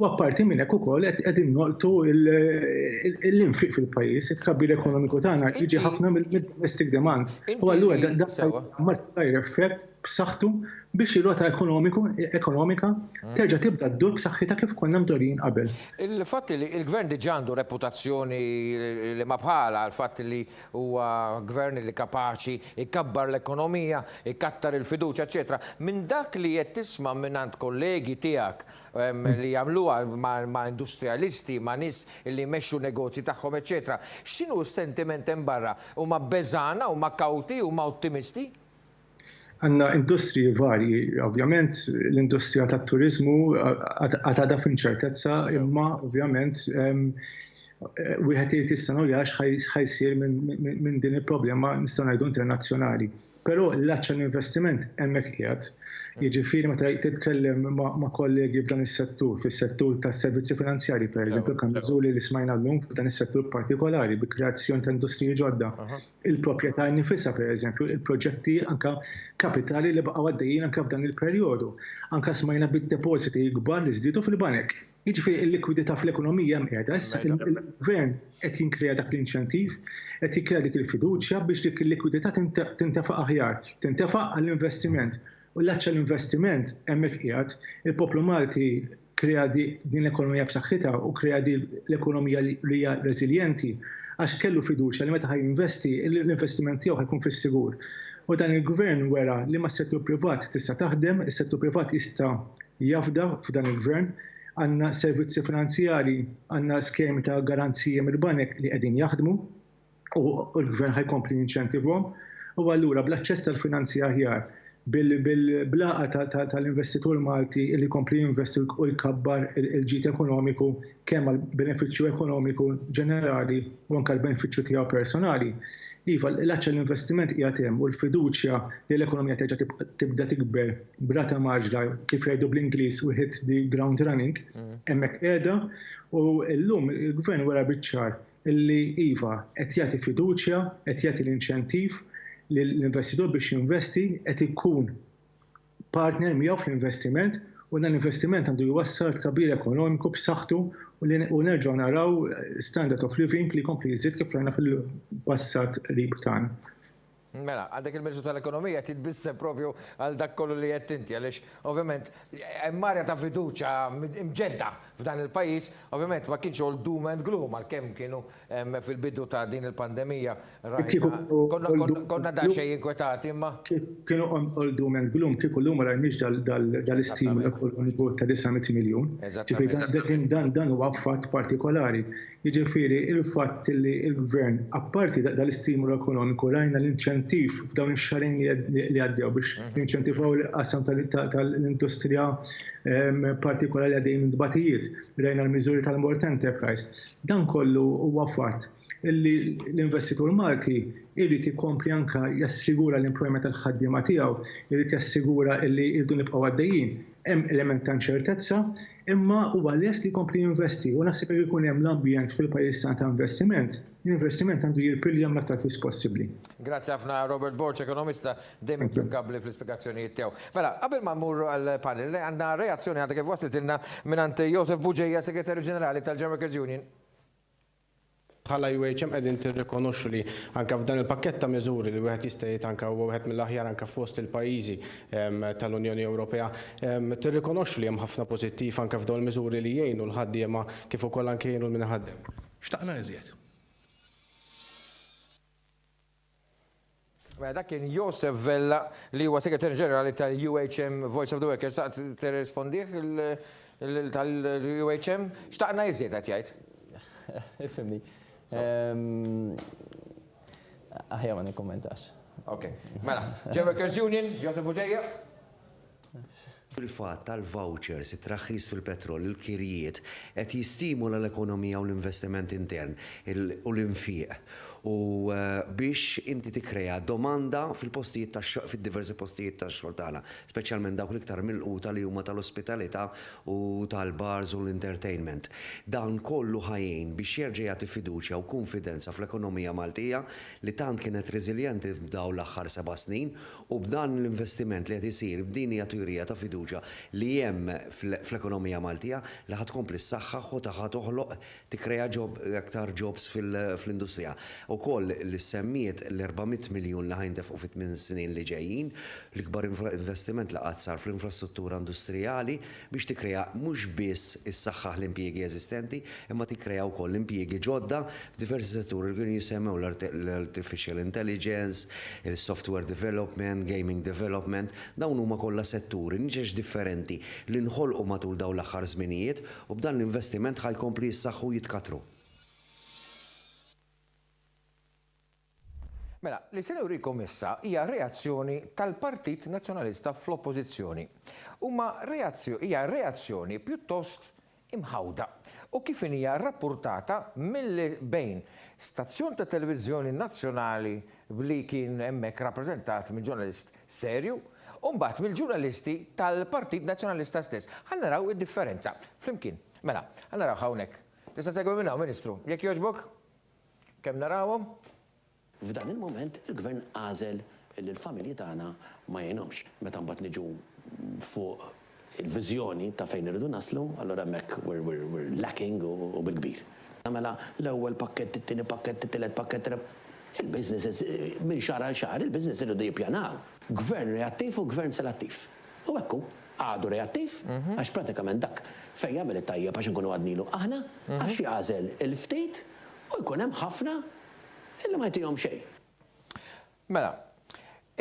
U apparti minn hekk ukoll qegħdin noqtu l-infiq fil-pajjiż, it-tkabbir ekonomiku tagħna jiġi ħafna mill-domestic demand. U allura dan multiplier effect b'saħħtu biex ir-rota ekonomika terġa' tibda ddur b'saħħitha kif konna mdorrin qabel. Il-fatt li l-gvern diġà għandu reputazzjoni li ma bħala, l-fatt li huwa gvern li kapaċi ikkabbar l-ekonomija, ikkattar il-fiduċja, eċetera. Minn dak li qed tisma' mingħand kollegi tiegħek li jagħmluha ma' industrialisti, ma' nies li jmexxu negozji tagħhom, eċetera. X'inhu s-sentiment hemm barra? Huma beżana, huma kawti, huma ottimisti? Għandna industriji varji, ovvjament l-industrija tat-turizmu għadha f'inċertezza, imma ovvjament wieħed irid jistennew li għax ħajsir minn din il-problema nistgħu ngħidu internazzjonali. Però l-aċċa l-investiment hemmhekk qiegħed. Jiġifieri meta titkellem ma' kollegi f'dan is-settur, fis-settur tas-servizzi finanzjarji pereżempju kemm miżuri li smajna llum f'dan is-settur partikolari bi kreazzjoni ta' industriji ġodda. Il-proprjetà nifisha pereżempju, il-proġetti anke kapitali li baqgħu għaddejjin anke f'dan il-perjodu. Anke smajna bid-depożiti kbar li żdiedu fil-banek. Jiġifieri l-likwidità fl-ekonomija hemm qiegħda. Issa il-gvern qed jinkrea dak l-inċentiv, qed jikkrea dik il-fiduċja biex dik il-likwidità tintefaq aħjar, tintefaq għall-investiment. U l-aċċa l-investiment hemmhekk qiegħed, il-poplu Malti krea din l-ekonomija b'saħħitha u krea din l-ekonomija li hija reżiljenti għax kellu fiduċja li meta ħajinvesti l-investiment tiegħu ħajkun fis-sigur. U dan il-gvern wera li mas-settur privat tista' taħdem, is-settur privat jista' jafda f'dan il-gvern. Għandna servizzi finanzjari, għandna skemi ta' garanzija mill-banek li qegħdin jaħdmu u l-gvern ħajkompli jinċentivhom. U allura bl-aċċess tal-finanzi aħjar bil-blaqa tal-investitur Malti li kompli jinvesti u jkabbar il-ġid ekonomiku kemm għall-benefiċċju ekonomiku ġenerali u anke l-benefiċċju tiegħu personali. Iva, l-aċċa l-investiment qiegħed hemm u l-fiduċja li l-ekonomija terġa' tibda tikber b'rata maġla kif jgħidu bl-Ingliż we hit the ground running, hemmhekk qiegħda u llum il-gvern wara biċ-ċar illi iva qed jagħti fiduċja, qed jagħti l-inċentiv l-investitur biex jinvesti qed ikun partner miegħu fl-investiment u dan l-investiment għandu jwassal tkabbir ekonomiku b'saħħtu u nerġgħu naraw standard of living li jkompli jżid kif rajna fil-passat qrib tagħna. Mela, għandek il-Ministru tal-Ekonomija titbissem propju għal dak kollu li qed inti għaliex ovvjament hemm marja ta' fiduċja imġedda f'dan il-pajjiż, ovvjament ma kienx all doom and gloom għalkemm kienu fil-bidu ta' din il-pandemija konna daqsxejn inkwetati imma. Kienu all doom and gloom kieku llum ma rajniex dal-istim ekonomiku ta' 900 miljun. Dan huwa fatt partikolari. Jiġifieri il-fatt li l-gvern apparti dal-istimulu ekonomiku rajna l-inċentiv f'dawn ix-xahrin li għaddew biex jinċentivaw il-qasam tal-industrija partikolari għaddejjin minn tbatijiet, rajna l-miżuri tal-Mort Enterprise. Dan kollu huwa fatt illi l-investitur Malti irid ikompli anke jassigura l-employment tal-ħaddiema tiegħu, irid jassigura illi jridu nibqgħu għaddejjin. Hemm element ta' inċertezza, imma huwa lest li jkompli jinvesti u naħseb li jkun hemm l-ambjent fil-pajjiż ta' investiment. L-investiment għandu jirpilja l-aktar fis possibbli. Grazzi ħafna Robert Borch, ekonomista, dejjem impeccabli fl-ispjegazzjonijiet tiegħu. Mela, qabel ma mmurru għall-panel, għandna reazzjoni għandha kif waslitilna mingħand Joseph Buġejja, Segretarju Ġenerali tal-German Workers Union. Bħala UHM qegħdin tirrikonoxxu li anke f'dan il-pakkett ta' miżuri li wieħed jista' jgħid anke huwa wieħed mill-aħjar anke fost il-pajjiżi tal-Unjoni Ewropea, tirrikonoxxu li hemm ħafna pożittiv anke f'dawn il-miżuri li jgħinu l-ħaddiema kif ukoll anke jgħinu l-minħaddem. Xtaqna iżjed. Dak kien Joseph Vella li huwa Segretarju Ġenerali tal-UHM Voice of the Workers. Taqt tirrispondih tal-UHM? Xtaqna iżjed qed jgħid? Ifhimni. Aħjar ma nikkommentax. Ok. Mela, German Workers Union, Joseph Buġejja. Fil-fatt tal-vouchers, it-traħħis fil-petrol, il-kirjiet, qed jistimula l-ekonomija u l-investiment intern u l-infieq. U biex inti tikkrea domanda fil-postijiet fid-diversi postijiet tax-xogħol tagħna, speċjalment dawk l-iktar milquta li huma tal-ospitalità u tal-bars u l-entertainment. Dan kollu ħajjin biex jerġa' jagħti fiduċja u konfidenza fl-ekonomija Maltija li tant kienet reżiljenti f'dawn l-aħħar 7 snin u b'dan l-investiment li qed isir b'din hija teorija ta' fiduċja li hemm fl-ekonomija Maltija li ħad tkompli s-saħħaħ u taħħa toħloq tikkrea aktar jobs fl-industrija. Ukoll li semmiet l-400 miljun li ħajntefqu fit-8 snin li ġejjin, l-ikbar investiment li qatt sar fl-infrastruttura industrijali biex tikkrea mhux biss issaħħaħ l-impjiegi eżistenti, imma tikkrea wkoll impjiegi ġodda f'diversi setturi li kienu jisemmew l-artificial intelligence, il-software development, gaming development, dawn huma kollha setturi niġex differenti li nħolqu matul dawn l-aħħar żminijiet u b'dan l-investiment ħajkompli jissaħħu jitkatru. Mela, li se nurikom issa hija reazzjoni tal-Partit Nazzjonalista fl-Oppożizzjoni. Hija reazzjoni pjuttost imħawda u kif hija rrappurtata bejn stazzjon ta' televiżjoni nazzjonali li kien hemmhekk rappreżentat minn ġurnalist serju u mbagħad mill-ġurnalisti tal-Partit Nazzjonalista stess. Ħannaraw id-differenza flimkien. Mela, ħannaraw hawnhekk. Tista' segwi minn hawn, Ministru. Jekk jogħġbok? Kemm narawhom? F'dan il-moment il-gvern għażel li l-familji tagħna ma jgħinhomx. Meta mbagħad niġu fuq il-viżjoni ta' fejn irridu naslu, allura hemmhekk we're lacking u bil-kbir. Mela l-ewwel pakkett, it-tieni pakkett, it-tielet pakkett, il-business minn xahar għal xahar, il-business irridu jippjanaw. Gvern reattiv u gvern selattiv. U hekk għadu reattiv, għax pratikament dak fejn jagħmel it-tajjeb għax inkunu għadnilu aħna, għax jagħżel il-ftit u jkun hemm ħafna illi ma jtihom xejn. Mela,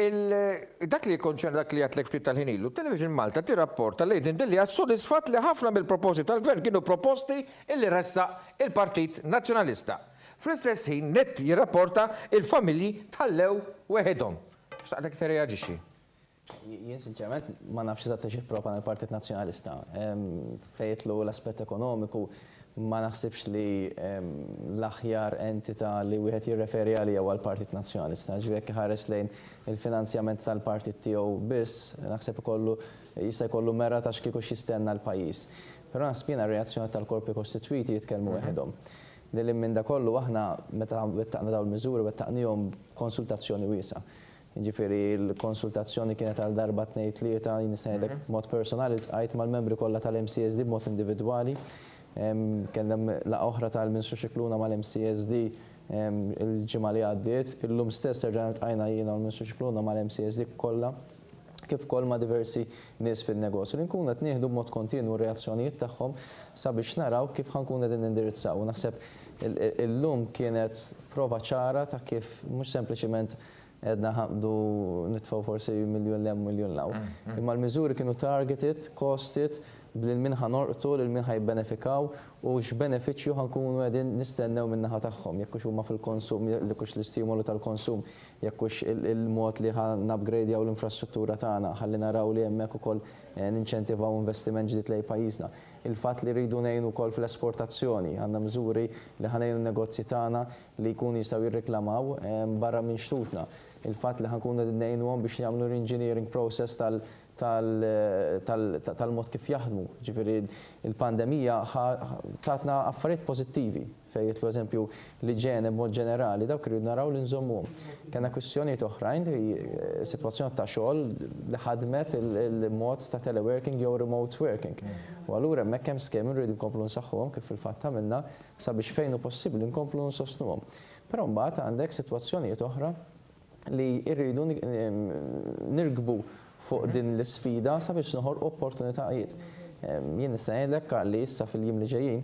dak li konċern dak li għatlek ftit tal-ħinilu, Television Malta tirrapporta lejn li għas-sodisfat li ħafna mill-proposti tal-gvern kienu proposti illi ressa il-Partit Nazzjonalista. Fl-istess ħin net jirrapporta il-familji tal-lew weħedhom. X'taqdek tirreaġixxi? Jien sinċerament ma nafx eżatt xi propan il-Partit Nazzjonalista. Fejtlu l-aspett ekonomiku ma naħsibx li l-aħjar entità li wieħed jirreferi għalija huwa l-Partit Nazzjonalista. Ġifieri ħares lejn il-finanzjament tal-partit tiegħu biss, naħseb ikollu jista' jkollu mera ta' x'kieku xistenna l-pajjiż. Però naħsbina r-reazzjoni tal-korpi kostitwiti jitkellmu weħedhom. Lil minn da kollu aħna meta wettaqna dawn il-miżuri wettaqnihom konsultazzjoni wiesa'. Ġifieri l-konsultazzjoni kienet għal darba 2-3 nista' ngħidlek mod personali tqajt mal-membri kollha tal-MCSD b'mod individwali. Kellem la oħra tal-Ministru Xikluna mal-MCSD il-ġimgħa li għaddiet, illum stess serġa' tqajna jiena l-Ministru Xikluna mal-MCSD kollha kif koll ma' diversi nies fin-negozju. Li nkun qed nieħdu b'mod kontinwu r-reazzjonijiet tagħhom sabiex naraw kif ħankun qegħdin indirizzaw. U naħseb illum kienet prova ċara ta' kif mhux sempliċiment edna ħabdu nitfaw forsi miljon lem, miljon law. Imma l-miżuri kienu targeted, costed, bil-min ħanorqtu lil-min ħajbenefikaw u x'benefiċċju ħankunu qegħdin nistennew min-naħa tagħhom, jekk hux huma fil-konsum, jekk hux l-istimolu tal-konsum, jekk hux il-mod li ħanupgradejaw l-infrastruttura tagħna, ħalli naraw li hemmhekk ukoll ninċentivaw investiment ġdid lejn pajjiżna. Il-fatt li rridu ngħinu wkoll fl-esportazzjoni, għandna miżuri li ħanejnu n-negozji tagħna li jkunu jistgħu jirriklamaw barra minn xtutna. Il-fatt li ħankunu ngħinuhom biex jagħmlu re-engineering process tal-mod kif jaħdmu. Ġifieri il-pandemija tatna affarijiet pożittivi fejn jitlu eżempju l-iġene b'mod ġenerali dawk irridu naraw li nżommuhom. Kellna kwistjonijiet oħrajn, sitwazzjoni ta' xogħol li ħadmet il-mod ta' teleworking jew remote working. U allura hemmhekk hemm skemi rridu nkomplu nsaħħuhom kif fil-fatt għamilna sabiex fejn hu possibbli nkomplu nsostnuhom. Però mbagħad għandek sitwazzjonijiet oħra li rridu nirkbu fuq din l-isfida sabiex noħolqu opportunitajiet. Jien nista' ngħidlek Karli issa fil-jiem li ġejjin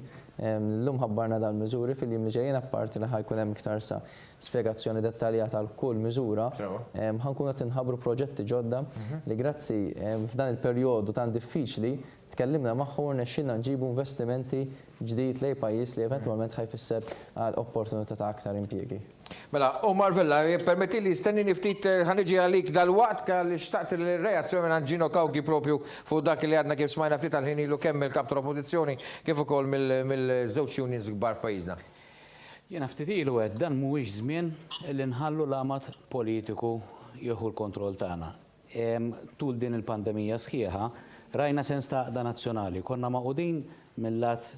llum ħabbarna dal-miżuri fil-jiem li ġejjin apparti li ħajkun hemm iktar sa spjegazzjoni dettaljata għal kull miżura, ħankunu qed inħabbru proġetti ġodda li grazzi f'dan il-perjodu tant diffiċli tkellimna magħhom u nexxinna nġibu investimenti ġdid lejn pajjiż li eventwalment ħajfisser għal opportunità ta' aktar impjiegi. Mela, Omar Vella, permetti li stennini ftit ħaniġi għalik dal-waqt li xtaqt il-reazzjoni minn Gino Kawki propju fuq dak li għadna kif smajna ftit għal-ħin ilu kemm il-kap tal-oppożizzjoni kif ukoll mill-żewġ unions kbar pajjiżna. Jiena ftit ilu għed dan mhuwiex żmien li nħallu l-amat politiku jieħu l-kontroll tagħna. Tul din il-pandemija sħiħa rajna sens ta' għaqda nazzjonali, konna maqudin mill-lat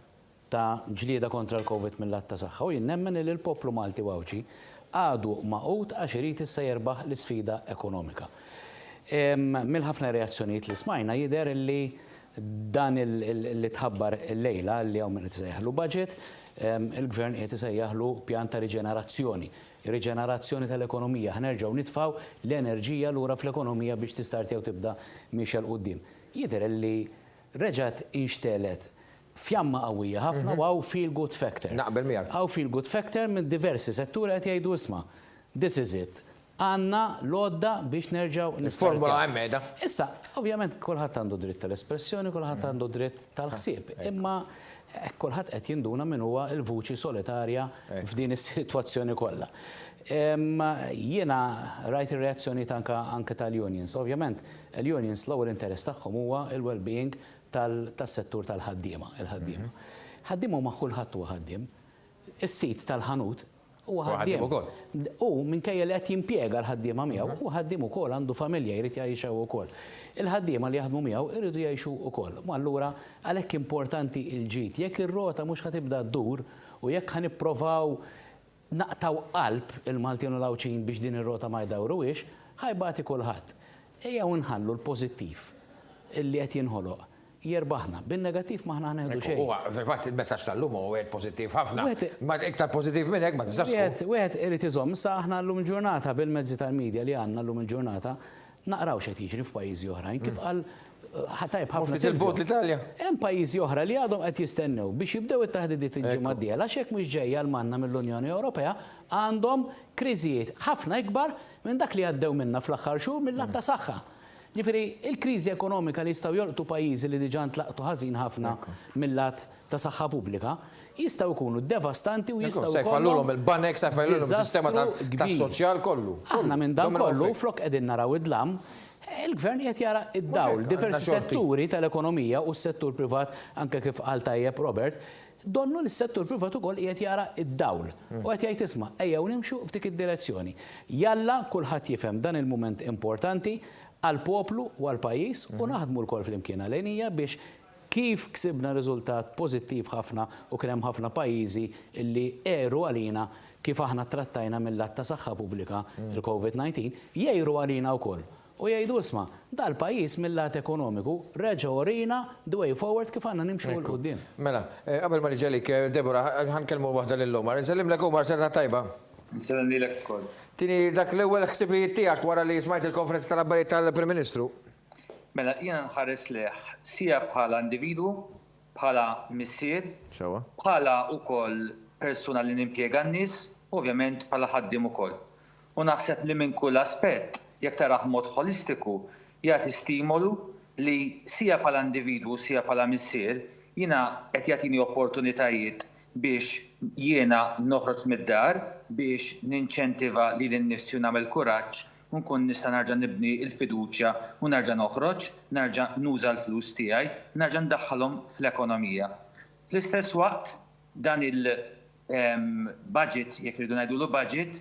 ta' ġlieda kontra l-Covid mill-lat ta' saħħa u jien nemmen li l-poplu Malti wawċi għadu maqut għax irid issa jerbaħ l-isfida ekonomika. Mill-ħafna reazzjonijiet li smajna jidher li dan li tħabbar il-lejla li hawn min qed isejjaħlu budget, il-gvern qed isejjaħlu pjan ta' riġenerazzjoni. Riġenerazzjoni tal-ekonomija, ħnerġgħu nitfgħu l-enerġija lura fl-ekonomija biex tistartjaw tibda mixel quddiem. Jidher li reġgħet inxtelet fjamma qawwija ħafna u għaw feel good factor. Naqbel miegħek. Għaw feel good factor minn diversi setturi qed jgħidu isma' this is it. Għandna lodda biex nerġgħu nistartjaw. Formula għemmeda. Issa, ovvjament kulħadd għandu dritt tal-espressjoni, kulħadd għandu dritt tal-ħsieb. Imma kulħadd qed jinduna min huwa l-vuċi solitarja f'din is-sitwazzjoni kollha. Jiena rajt ir-reazzjonijiet anke tal-unions. Ovvjament, il-unions l-ewwel interess tagħhom huwa il-well-being tas-settur tal-ħaddiema, il-ħaddiema. Ħaddiema huma kulħadd huwa ħaddiem. Is-sit tal-ħanut huwa ħaddiem. U minkejja li qed jimpjega l-ħaddiema miegħu, huwa ħaddiem ukoll għandu familja jrid jgħixew ukoll. Il-ħaddiema li jaħdmu miegħu jridu jgħixu ukoll. Ma allura għalhekk importanti l-ġid. Jekk ir-rota mhux ħatibda ddur u jekk ħanippruvaw naqtaw qalb il-Maltin u l-Awċin biex din ir-rota ma jdawruhiex, ħajbati kulħadd. Ejjew nħallu l-pożittiv illi qed jinħoloq. Jerbaħna, bin-negattiv maħna ħneħdu xejn. Huwa fil-fatt il-messaġġ tal-lum huwa pożittiv ħafna. Ma iktar pożittiv minn hekk ma tiżax. Wieħed irid iżomm sa aħna llum il-ġurnata bil-mezzi tal-medja li għandna llum il-ġurnata naqraw x'qed jiġri f'pajjiżi oħrajn kif qal ħatajb ħafna il-vot l-Italja. Hemm pajjiżi oħra li għadhom qed jistennew biex jibdew it-taħdidiet il-ġimgħa d-dieħla għax hekk mhux ġejja l-manna mill-Unjoni Ewropea għandhom kriżijiet ħafna ikbar minn dak li għaddew minnha fl-aħħar xhur mill-lat ta' saħħa. Ġifieri il-kriżi ekonomika li jistgħu jolqtu pajjiżi li diġà ntlaqtu ħażin ħafna mill-lat ta' saħħa pubblika jistgħu jkunu devastanti u jistgħu se jfallulhom il-banek, se jfallulhom is-sistema tas-soċjal kollu. Aħna minn dan kollu flok qegħdin naraw id-dlam il-gvern qed jara id-dawl diversi setturi tal-ekonomija u s-settur privat anke kif qal tajjeb Robert donnu l-settur privat ukoll qiegħed jara id-dawl u qed jgħid isma' ejjew nimxu f'dik id-direzzjoni. Jalla kulħadd jifhem dan il-mument importanti għal-poplu u għal-pajjiż u naħdmu l-kol fl-imkien għal-għenija biex kif ksibna riżultat pożittiv ħafna u kien hemm ħafna pajjiżi illi eru għalina kif aħna trattajna mill-lat ta' saħħa pubblika il-COVID-19 jgħiru għalina wkoll. U jgħidu isma' dal-pajjiż mill-lat ekonomiku reġgħu orina the way forward kif għandna nimxu l quddiem. Mela, qabel ma niġelik, Debora, ħankellmu waħda lil Omar. Insellimlek Omar serta tajba. Nsellim lilek ukoll. Tini dak l-ewwel ħsibijiet tiegħek wara li smajt il-konferenza tal-abbarijiet tal-Prim Ministru. Mela jiena nħares leh sija bħala individwu, bħala missier, bħala ukoll persuna li nimpjega n-nies, ovvjament bħala ħaddiem ukoll. U naħseb li minn kull aspett, jekk tarah mod holistiku, jagħti stimolu li sija bħala individwu, sija bħala missier, jiena qed jagħtini opportunitajiet biex jiena noħroġ mid-dar, biex ninċentiva li l-nifsi u nagħmel kuraġġ u nkun nista' narġa' nibni l-fiduċja u narġa' noħroġ, narġa' nuża l-flus tiegħi, narġa' ndaħħalhom fl-ekonomija. Fl-istess waqt dan il-budget, jekk irridu ngħidulu budget,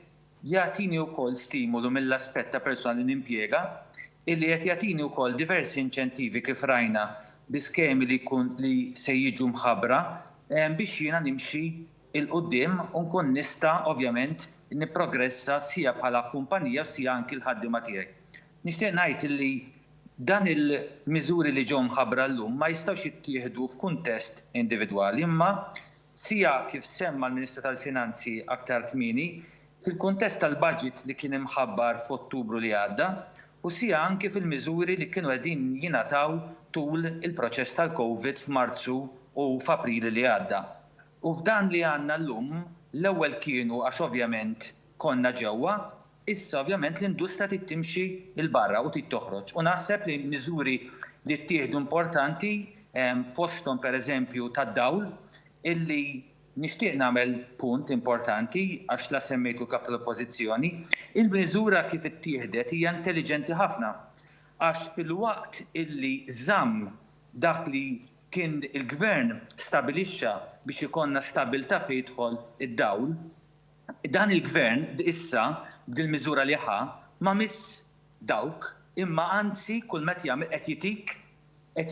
jagħtini wkoll stimulu mill-aspett ta' persuna li nimpjega, illi qed jagħtini wkoll diversi inċentivi kif rajna bi skemi li se jiġu mħabbra biex jiena nimxi il-qudiem u nkun nista' ovvjament nipprogressa sija bħala kumpanija sija anki l-ħaddiema tiegħi. Nixtieq ngħid li dan il-miżuri li ġew mħabbra llum ma jistgħux jittieħdu f'kuntest individwali, imma sija kif semma l-Ministru tal-Finanzi aktar kmieni fil-kuntest tal-budget li kien imħabbar f'Ottubru li għadda u sija anki fil-miżuri li kienu qegħdin jingħataw tul il-proċess tal-COVID f'Marzu u f'April li għadda. U f'dan li għandna llum l-ewwel kienu għax ovvjament konna ġewwa, issa ovvjament l-industrija trid timxi l barra u trid toħroġ. U naħseb li miżuri li ttieħdu importanti fosthom pereżempju tad-dawl illi nixtieq nagħmel punt importanti għax la semmejtu kap tal-Oppożizzjoni, il-miżura kif ittieħdet hija intelligenti ħafna għax fil-waqt illi żamm dak li kien il-gvern stabilixxa biex ikonna stabilta fejn jidħol id-dawl, dan il-gvern issa b'dil-miżura li ħa ma miss dawk imma anzi kull meta jagħmel qed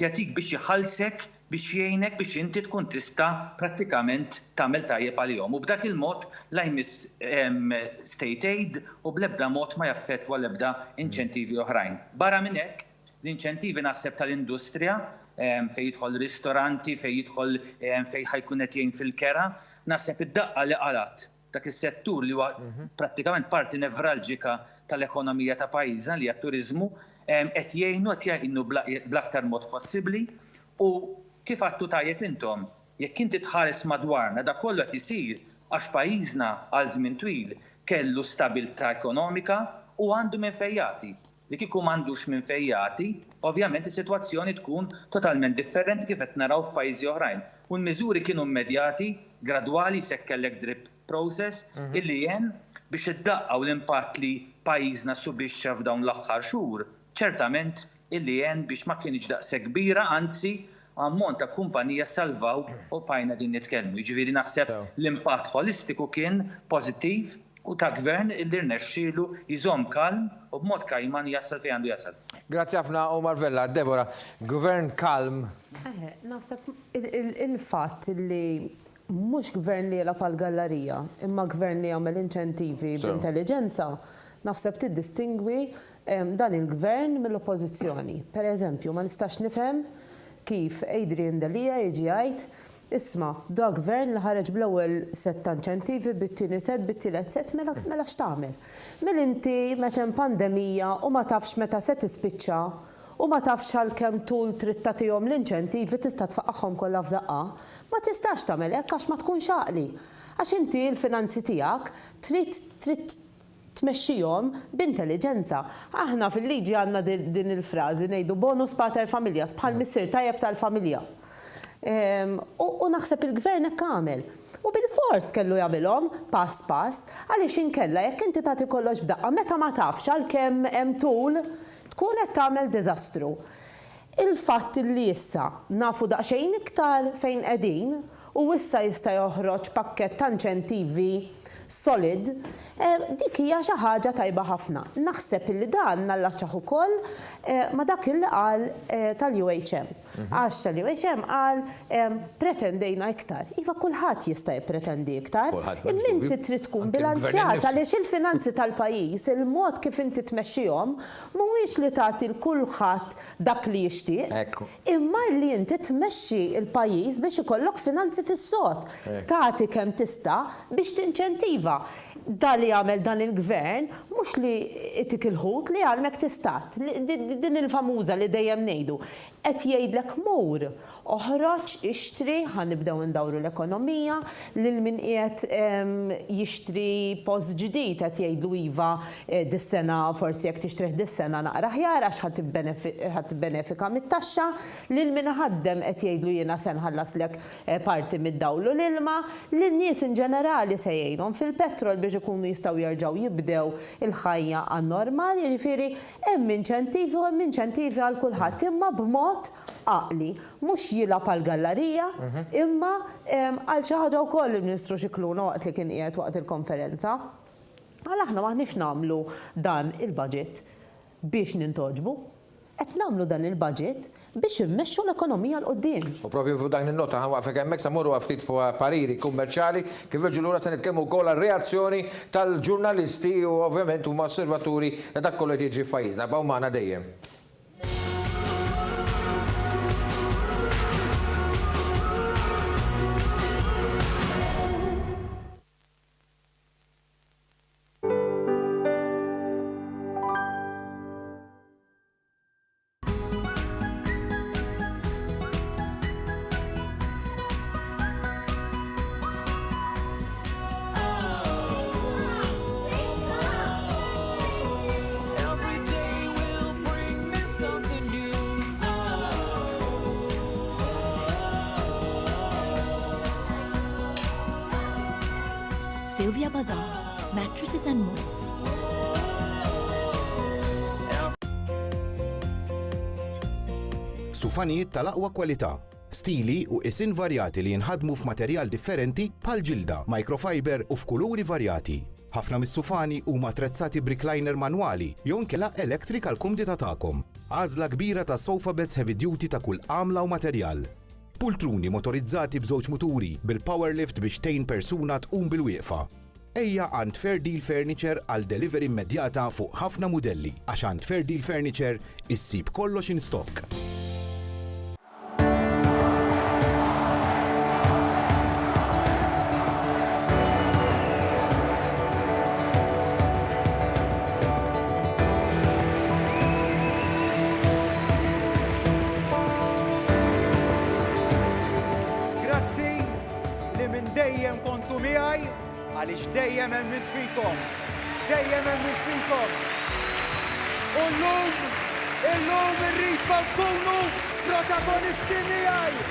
jagħtik biex jħallsek biex jgħinek biex inti tkun tista' prattikament tagħmel tajjeb għalihom. U b'dak il-mod la jmiss state aid u bl-ebda mod ma jaffettwa l-ebda inċentivi oħrajn. Barra minn hekk, l-inċentivi naħseb tal-industrija fejn jidħol ristoranti, fejn jidħol fejn ħajkun qed jgħin fil-kera, naħseb id-daqqa li qalat dak is-settur li huwa prattikament parti nevralġika tal-ekonomija ta' pajjiżna li għat-turiżmu qed jgħinu bl-aktar mod possibbli u kif għattu tajjeb intom, jekk inti tħares madwarna dak kollu qed isir għax pajjiżna għal żmien twil kellu stabilità ekonomika u għandu minn fejjati. Li kieku m'għandux minn fejjati, ovvjament is-sitwazzjoni tkun totalment differenti kif qed naraw f'pajjiżi oħrajn. U l-miżuri kienu immedjati, gradwali se kellek drip process illi jen biex iddaqqaw l-impatt li pajjiżna subixxa f'dawn l-aħħar xhur, ċertament illi jen biex ma kienx daqshekk kbira, anzi ammont ta' kumpanija salvaw u bajna din nitkellmu. Jiġifieri naħseb l-impatt holistiku kien pożittiv u ta' gvern illi rnexxielu jżomm kalm u b'mod kajman jasal fejn għandu jasal. Grazzi ħafna Omar Vella. Debora, gvern kalm. Naħseb il-fatt li mhux gvern li jela pal-gallerija, imma gvern li jagħmel inċentivi b'intelligenza, naħseb tiddistingwi dan il-gvern mill-oppożizzjoni. Pereżempju, ma nistax nifhem kif Adrian Dalija jiġi jgħid isma' da gvern li ħareġ bl-ewwel set ta' inċentivi bit-tieni set, bit-tielet set, mela x'tagħmel. Mill-inti meta hemm pandemija u ma tafx meta se tispiċċa u ma tafx għalkemm tul trid tagħtihom l-inċentivi tista' tfaqqahom kollha f'daqqa, ma tistax tagħmel hekk għax ma tkunx għaqli. Għax inti l-finanzi tiegħek trid tmexxihom b'intelligenza. Aħna fil-liġi għandna din il-frażi ngħidu bonus pater familjas bħal missier tajjeb tal-familja. U naħseb il-gvern hekk għamel. U bil-fors kellu jagħmilhom pass pass għaliex inkella jekk inti tagħti kollox f'daqqa meta ma tafx għalkemm hemm tul tkun qed tagħmel diżastru. Il-fatt li issa nafu daqsxejn iktar fejn qegħdin u issa jista' joħroġ pakkett ta' inċentivi solid, dik hija xi ħaġa tajba ħafna. Naħseb li dan nallaċċaħ ukoll ma dak il qal tal-UHM. Għax tal-UHM qal pretendejna iktar. Iva kulħadd jista' jippretendi iktar. Imma inti trid tkun bilanċjat għaliex il-finanzi tal-pajjiż, il-mod kif inti tmexxihom mhuwiex li tagħti l kulħadd dak li jixtieq, imma li inti tmexxi l-pajjiż biex ikollok finanzi fis-sod. Tagħti kemm tista' biex tinċentiva Iva, da li għamel dan il-gvern, mux li itik il-ħut li għalmek tistat. Din il-famuża li dejjem nejdu. Et jgħidlek mur, oħroġ, ixtri, ħanibdew ndawru l-ekonomija, lil min qiegħed jixtri post ġdid qed jgħidlu iva dis-sena forsi jekk tixtrih dis-sena naqra ħjar għax ħatibbenefika mit-taxxa, lil min ħaddem qed jgħidlu jiena se nħallaslek parti mid-dawlu l-ilma, lin-nies in ġenerali se jgħidhom fil-petrol biex ikunu jistgħu jerġgħu jibdew il-ħajja għan-normali, jiġifieri hemm inċentivi għal kulħadd imma b'mod għaqli, mux jilab għal-gallerija, imma għal xaħġa u koll il-Ministru Xikluna waqt li kien qiegħed waqt il-konferenza. Għal aħna maħnix namlu dan il-budget biex nintoġbu, qed namlu dan il-budget biex immexxu l-ekonomija l-qoddim. U propju fuq dan il-nota ħanwaqfek hemmhekk sa morru ftit pariri kummerċjali kif veġu lura se nitkellmu wkoll għar-reazzjoni tal-ġurnalisti u ovvjament huma osservaturi ta' dak kollu qed jiġi f'pajjiżna. B'hawn magħna dejjem. Sylvia Bazaar, mattresses and more. Sufanijiet tal-aqwa kwalità, stili u isin varjati li jinħadmu f'materjal differenti bħal ġilda, microfiber u f'kuluri varjati. Ħafna mis-sufani huma attrezzati b'recliner manwali jew inkella electric għal kumdità tagħkom. Għażla kbira ta' sofa beds heavy duty ta' kull għamla u materjal. Pultruni motorizzati b'żewġ muturi bil-powerlift biex tgħin persuna tqum bil-wieqfa. Ejja għand Fair Deal Furniture għal delivery immedjata fuq ħafna mudelli għax għand Fair Deal Furniture issib kollox in stock. Grazzi li minn dejjem kontu miegħi għaliex dejjem hemmit fikom. Dejjem hemmit fikom. U llum irridkom tkunu protagonisti miegħi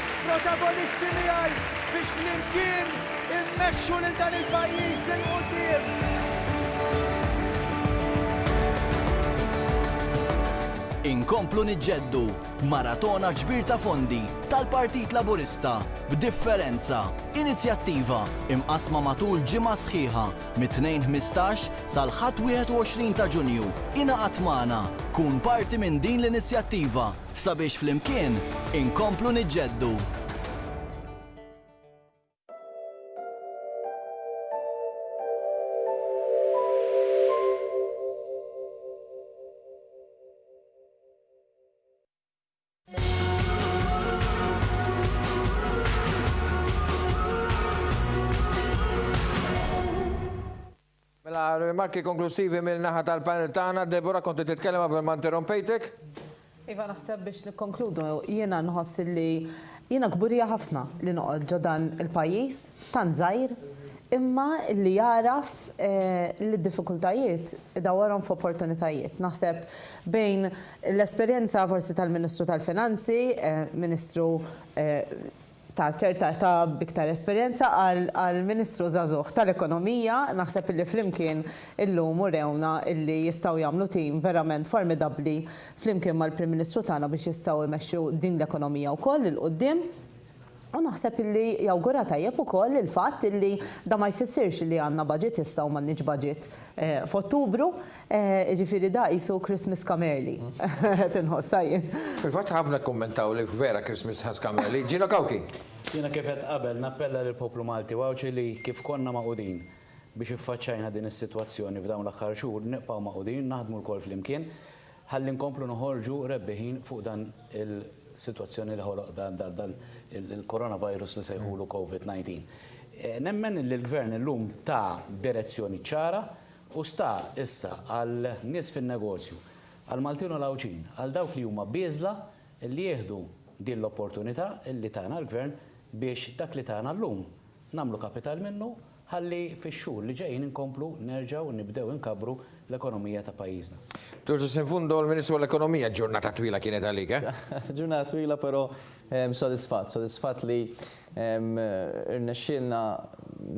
biex flimkien immexxu lil dan il-pajjiż il qudiem. Inkomplu niġġeddu maratona ġbir ta' fondi tal-Partit Laburista b'Differenza, inizjattiva imqasma matul ġimgħa sħiħa mit-2-15 sal-ħadd 21 ta' Ġunju. Ingħaqad magħna, kun parti minn din l-inizjattiva sabiex flimkien inkomplu niġġeddu. Mela rimarki konklusivi mill-naħa tal-panel tagħna, Deborah konti titkellem qabel ma interrompejtek? Iva naħseb biex nikkonkludu, jiena nħoss li jiena kburija ħafna li noqgħod ġo dan il-pajjiż tant żgħir, imma li jaraf li d-diffikultajiet idawarhom f'opportunitajiet. Naħseb bejn l-esperjenza forsi tal-Ministru tal-Finanzi, Ministru ta' ċerta ta' biktar esperjenza għal-Ministru Żagħżugħ tal-Ekonomija, naħseb illi flimkien illum urewna illi jistgħu jagħmlu tim verament formidabbli flimkien mal-Prim Ministru tagħna biex jistgħu jmexxu din l-ekonomija wkoll il qudiem. U naħseb illi jawgura tajjeb ukoll il-fatt illi da ma jfissirx li għandna budget issa u m'għandniex budget f'Ottubru, ġifieri da qisu Christmas come early. Tinħoss sajjin. Fil-fatt ħafna kommentaw li vera Christmas has come early. Ġino Kawki. Jiena kif qed qabel nappella lill-poplu Malti wawċi li kif konna maqudin biex iffaċċajna din is-sitwazzjoni f'dawn l-aħħar xhur nibqgħu maqudin naħdmu l-kol flimkien ħalli nkomplu noħorġu rebbeħin fuq dan il-sitwazzjoni li ħoloq dan il-coronavirus li sejħulu COVID-19. Nemmen li l-gvern illum ta' direzzjoni ċara u sta issa għal nies fin-negozju, għal Maltin u Lawċin, għal dawk li huma biżla li jieħdu din l-opportunità li tagħna l-gvern biex dak li tagħna llum nagħmlu kapital minnu ħalli fix-xhur li ġejjin inkomplu nerġgħu nibdew inkabru l-ekonomija ta' pajjiżna. Turġu Sinfundo l-Ministru l-Ekonomija, ġurnata twila kienet għalik, Ġurnata twila, però sodisfatt li irnexxielna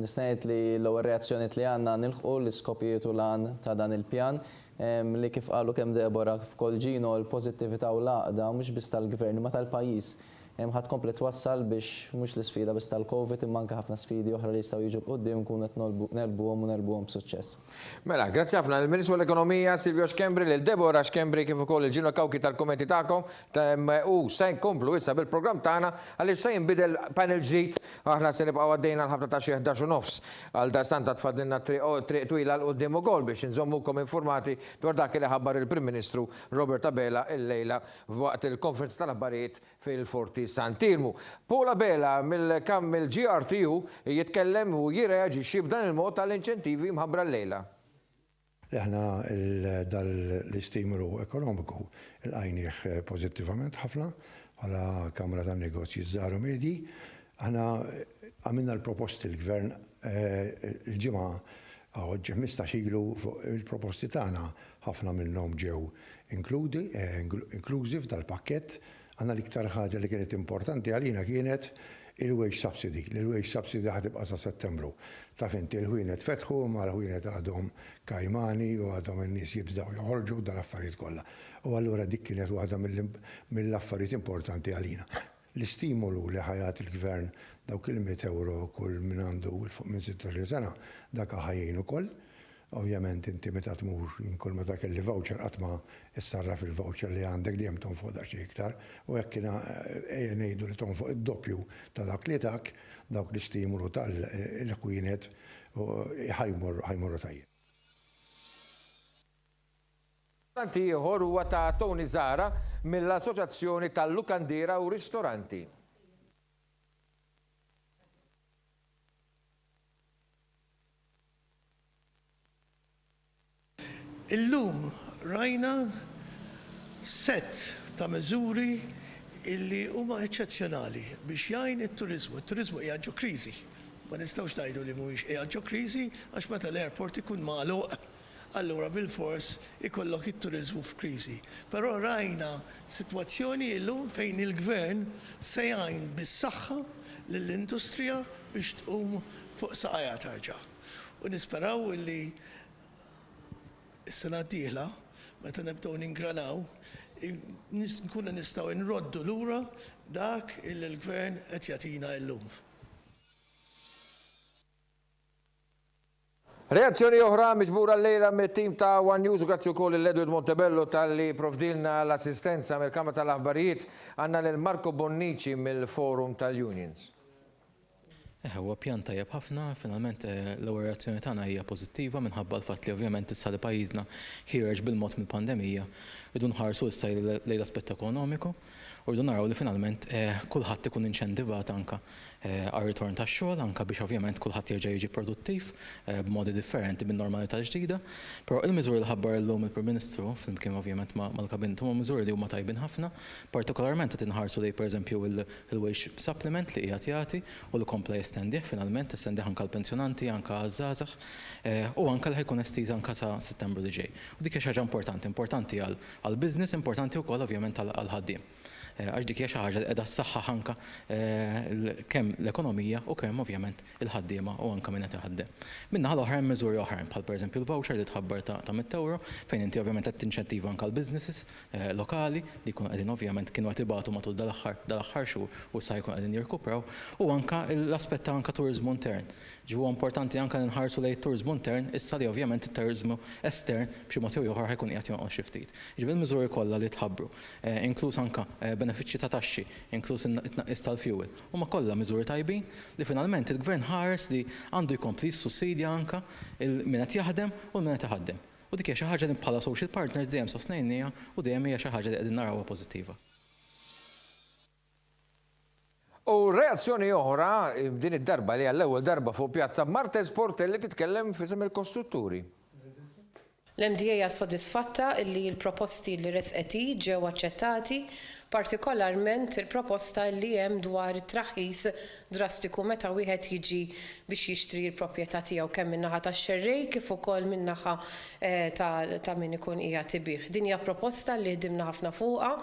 nisnejt li l-ewwel reazzjoni li għandna nilħqu l-iskopijiet u l-għan ta' dan il-pjan li kif qalu kemm Debora f'Kolġino l-pożittività u l-għaqda mhux biss tal-gvern ma tal-pajjiż. Ħadd kompli twassal biex mhux l-isfida biss tal-Covid imma anke ħafna sfidi oħra li jistgħu jiġu quddiem nkunu qed nelbuhom b'suċċess. Mela, grazzi ħafna lill-Ministru l-Ekonomija Silvio Xkembri, lil Debora Xkembri kif ukoll il-Ġino Kawki tal-kummenti tagħkom u se nkomplu issa bil-programm tagħna għaliex se jinbidel panel ġdid aħna se nibqgħu għaddejna l-ħabta ta' xi 11:nofs għal dastant tfadlilna triq twila l qudiem ukoll biex inżommukom informati dwar dak li ħabbar il-Prim Ministru Robert Abela illejla waqt il-konferenz tal-aħbarijiet fil-Forti Santirmu. Paula Bela mill-GRTU jitkellem u jireaġixxi b'dan il-mod tal-inċentivi mħabbra l-lejla. Aħna dal-istimulu ekonomiku l-għajnieh pozittivament ħafna bħala Kamra tan-Negozji żgħar u medji. Aħna għamilna l-proposti l-Gvern il-ġimgħa għaw 15 ilu fuq il-proposti tagħna ħafna minnhom ġew inclusive tal-pakkett. Għanna l-iktar ħaġa li kienet importanti għalina kienet il-wage subsidy. Il-wage subsidy ħatibqa sa' Settembru. Taf inti l-ħwienet fetħu ma l-ħwienet għadhom kajmani u għadhom n-nies jibżaw joħorġu dal-affarijiet kollha. U allura dik kienet waħda mill-affarijiet importanti għalina. L-istimolu li ħajat il-gvern dawk il-100 euro kull min għandu fuq minn 16 sena dak ħajjin ukoll. Ovvjament inti meta tmur inkol meta kelli voucher qatt ma issarraf il-voucher li għandek dejjem tonfoq daqsxejn iktar u hekk kiena ejja ngħidu li tonfoq id-doppju ta' dak li tak dawk l-istimulu tal-ħwienet ħajmorru tajjeb. Tanti ieħor huwa ta' Tony Zara mill-Assoċjazzjoni tal-Lukandira u Ristoranti. Illum rajna set ta' miżuri illi huma eċċezzjonali biex jgħin it-turizmu. It-turizmu hija ġo kriżi. Ma nistgħux ngħidu li mhuwiex hija ġo kriżi għax meta l-airport ikun magħluq, allura bil-fors ikollok it-turizmu f'kriżi. Però rajna sitwazzjoni illum fejn il-gvern se jgħin bis-saħħa lill-industrija biex tqum fuq saqajja tarġa'. U nisperaw illi is-sena d-dieħla, meta nibdew ningranaw, nkunu nistgħu nroddu lura dak il-gvern qed jagħtina llum. Reazzjoni oħra miġbura l-lejla mit-tim ta' One News u grazzi wkoll l-Edward Montebello tal-li provdilna l-assistenza mill-Kamra tal-Aħbarijiet għandna lil Marco Bonnici mill-Forum tal-Unions. Huwa pjan tajjeb ħafna, finalment l-ewwel reazzjoni tagħna hija pożittiva minħabba l-fatt li ovvjament issa li pajjiżna ħireġ bil-mod mill-pandemija. Rridu nħarsu issa lejn l-aspett ekonomiku u rridu naraw li finalment kulħadd ikun inċentivat anke għar-ritorn tax-xogħol anke biex ovvjament kulħadd jerġa' jiġi produttiv b'modi differenti bin-normalità ġdida. Però il-miżuri li ħabbar llum il-Prim Ministru flimkien ovvjament mal-Kabinet huma miżuri li huma tajbin ħafna, partikolarment qed inħarsu lejn pereżempju il-wage supplement li qiegħed jagħti u li kompla jestendih finalment estendih anke għall-pensjonanti, anke għaż-żgħażagħ u anke li ħajkun estiż anke sa Settembru li ġej. U dik hija xi ħaġa importanti għall-business, importanti wkoll ovvjament għall-ħaddiem. Għax dik hija xi ħaġa li qiegħda ssaħħaħ anke kemm l-ekonomija u kemm ovvjament il-ħaddiema u anke min qed iħaddem. Minnaħa l-oħra hemm miżuri oħrajn bħal pereżempju l-voucher li tħabbar ta' 100 euro fejn inti ovvjament qed tinċentiva anke l-businesses lokali li jkunu qegħdin ovvjament kienu qed ibatu matul dal-aħħar xhur u sa jkunu qegħdin jirkupraw u anke l-aspett ta' anke turiżmu intern. Ġiwu importanti anke nħarsu lejn turiżmu intern issa li ovvjament it-turiżmu estern b'xi mod jew ieħor ħajkun qiegħed jonqos xi ftit. Ġifieri l-miżuri kollha li tħabbru, inkluż anke benefiċċji ta' taxxi, inkluż it-tnaqqis tal-fuel. Huma kollha miżuri tajbin li finalment il-gvern ħares li għandu jkompli sussidja anke min qed jaħdem u min qed iħaddem. U dik hija xi ħaġa li bħala social partners dejjem sostnejnija u dejjem hija xi ħaġa li qegħdin narawha pożittiva. U reazzjoni oħra din id-darba li għall-ewwel darba fuq pjazza Marta Sportelli titkellem fisem il-kostrutturi. L-MDA hija sodisfatta li l-proposti li resqeti ġew aċċettati, partikolarment il-proposta li hemm dwar it-traħħis drastiku meta wieħed jiġi biex jixtri l-proprjetà tiegħu kemm min-naħa tax-xerrej kif ukoll min-naħa ta' min ikun qiegħed ibih. Din hija proposta li ħdimna ħafna fuqha,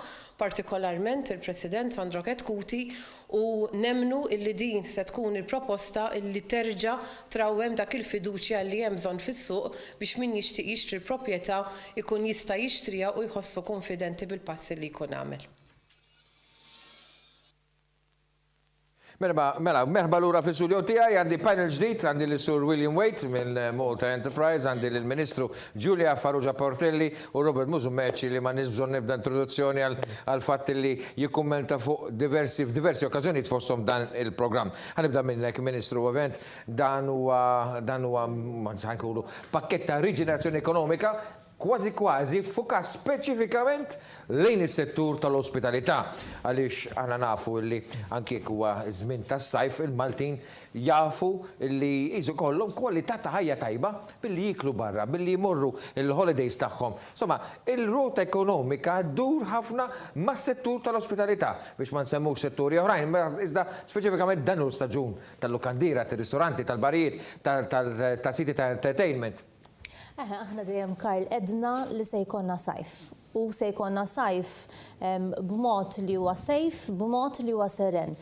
partikolarment il-President Sandro Ketkuti, u nemnu illi din se tkun il-proposta illi terġa' trawwem dak il-fiduċja li hemm bżonn fis-suq biex min jixtieq jixtri l-proprjetà ikun jista' jixtriha u jħossu konfidenti bil-passi li jkun għamel. Merħba lura fil-studio tiegħi għandi panel ġdid, għandi l-Sur William Waite minn Malta Enterprise, għandi l-Ministru Giulia Farrugia Portelli u Robert Musumeci li ma nisbżon nibda introduzzjoni għal fatt li jikkummenta fuq diversi okkażjonijiet fosthom dan il-programm. Ħanibda minnek, Ministru, ovvjament dan huwa pakket ta' riġenerazzjoni ekonomika kważi fuka speċifikament lejn is-settur tal-ospitalità għaliex aħna nafu li anke huwa żmien tas-sajf il-Maltin jafu li jiżu kollhom kwalità ta' ħajja tajba billi jiklu barra, billi jmorru il-holidays tagħhom. Insomma, il-rota ekonomika dur ħafna mas-settur tal-ospitalità biex ma nsemmux setturi oħrajn, iżda speċifikament dan hu staġun tal-lukandira, tar-ristoranti, tal-barijiet, tal-siti ta' entertainment. Aħna dejjem Karl edna li se jkollna sajf. U se jkollna sajf b'mod li huwa sejf, b'mod li huwa seren.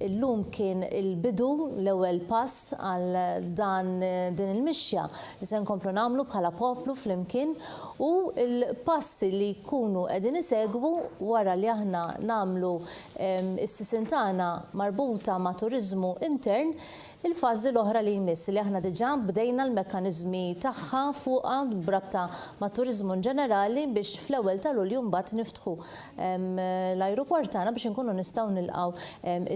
Illum kien il-bidu l-ewwel pass għal din il-mixja li se nkomplu nagħmlu bħala poplu flimkien u l-passi li jkunu qegħdin isegwu wara li aħna nagħmlu is-sisin tagħna marbuta ma' turiżmu intern. Il-fażi l-oħra li jmiss li aħna diġà bdejna l-mekkaniżmi tagħha fuqha brabta ma' turiżmu ġenerali biex fl-ewwel ta' Lulju mbagħad niftħu l-ajruport tagħna biex inkunu nistgħu nilqgħu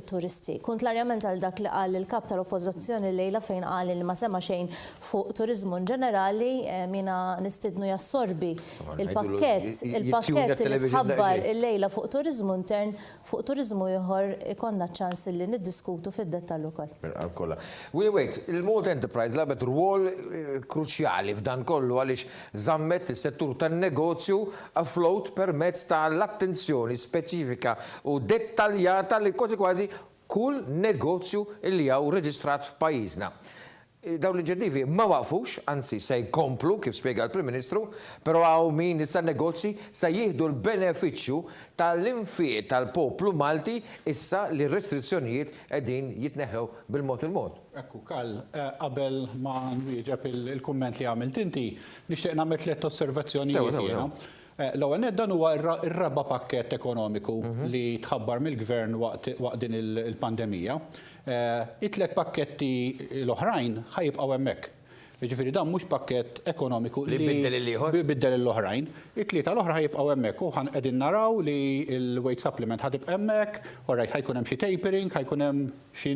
it-turisti. Kontlarjament għal dak li qal il-kap tal-Oppożizzjoni lejla fejn qal li ma sema xejn fuq turiżmu ġenerali jiena nistidnu jassorbi il-pakkett li tħabbar il-lejla fuq turiżmu intern, fuq turiżmu ieħor ikonna ċans li niddiskutu fid-dettall ukoll. William Waite, il-Malta Enterprise labet rwol kruċjali f'dan kollu għaliex żammet is-settur tan-negozju afloat permezz tal-attenzjoni speċifika u dettaljata li kważi kull negozju li hawn reġistrat f'pajjiżna. Dawn l-inċentivi ma waqfux, anzi se jkomplu kif spjega l-Prim Ministru, però hawn min issa negozji se jieħdu l-benefiċċju tal-infiq tal-poplu Malti issa li r-restrizzjonijiet qegħdin jitneħħew bil-mod il-mod. Ekku, Karl, qabel ma nwieġeb il-kumment li għamilt inti, nixtieq nagħmel tliet osservazzjonijiet jiena. L-ewwel dan huwa r-raba pakkett ekonomiku li tħabbar mill-Gvern waqt din il-pandemija. It-tliet pakketti l-oħrajn ħajibqgħu hemmhekk. Jiġifieri dan mhux pakkett ekonomiku li biddel l-oħrajn. It-tlieta l-oħra ħajibqgħu hemmhekk u qegħdin naraw li l-weight supplement ħadibqa' hemmhekk, orajt ħajkun hemm xi tapering, ħajkun hemm xi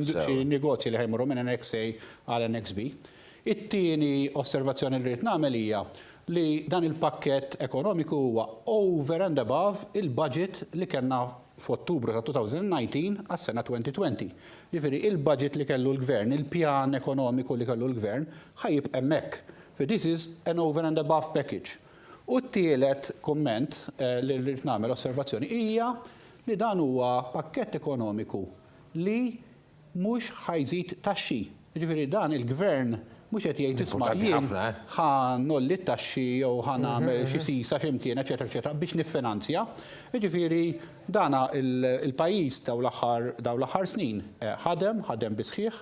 negozji li ħajmorru minn NXA għal NXB. It-tieni osservazzjoni li rrid nagħmel hija li dan il-pakkett ekonomiku huwa over and above il-budget li kellna f'Ottubru ta' 2019 għas-sena 2020. Jiġifieri il-budget li kellu l-Gvern, il-pjan ekonomiku li kellu l-Gvern ħajibqa' hemmhekk. This is an over and above package. U t-tielet kumment li rrid nagħmel osservazzjoni hija li dan huwa pakkett ekonomiku li mhux ħajżid taxxi. Jiġifieri dan il-Gvern mhux qed jgħid isma' jien ħanolli t-taxxi jew ħanagħmel xi sisa x'imkien, eċetera, biex niffinanzja. Jiġifieri dana il-pajjiż dawn l-aħħar snin ħadem bi sħiħ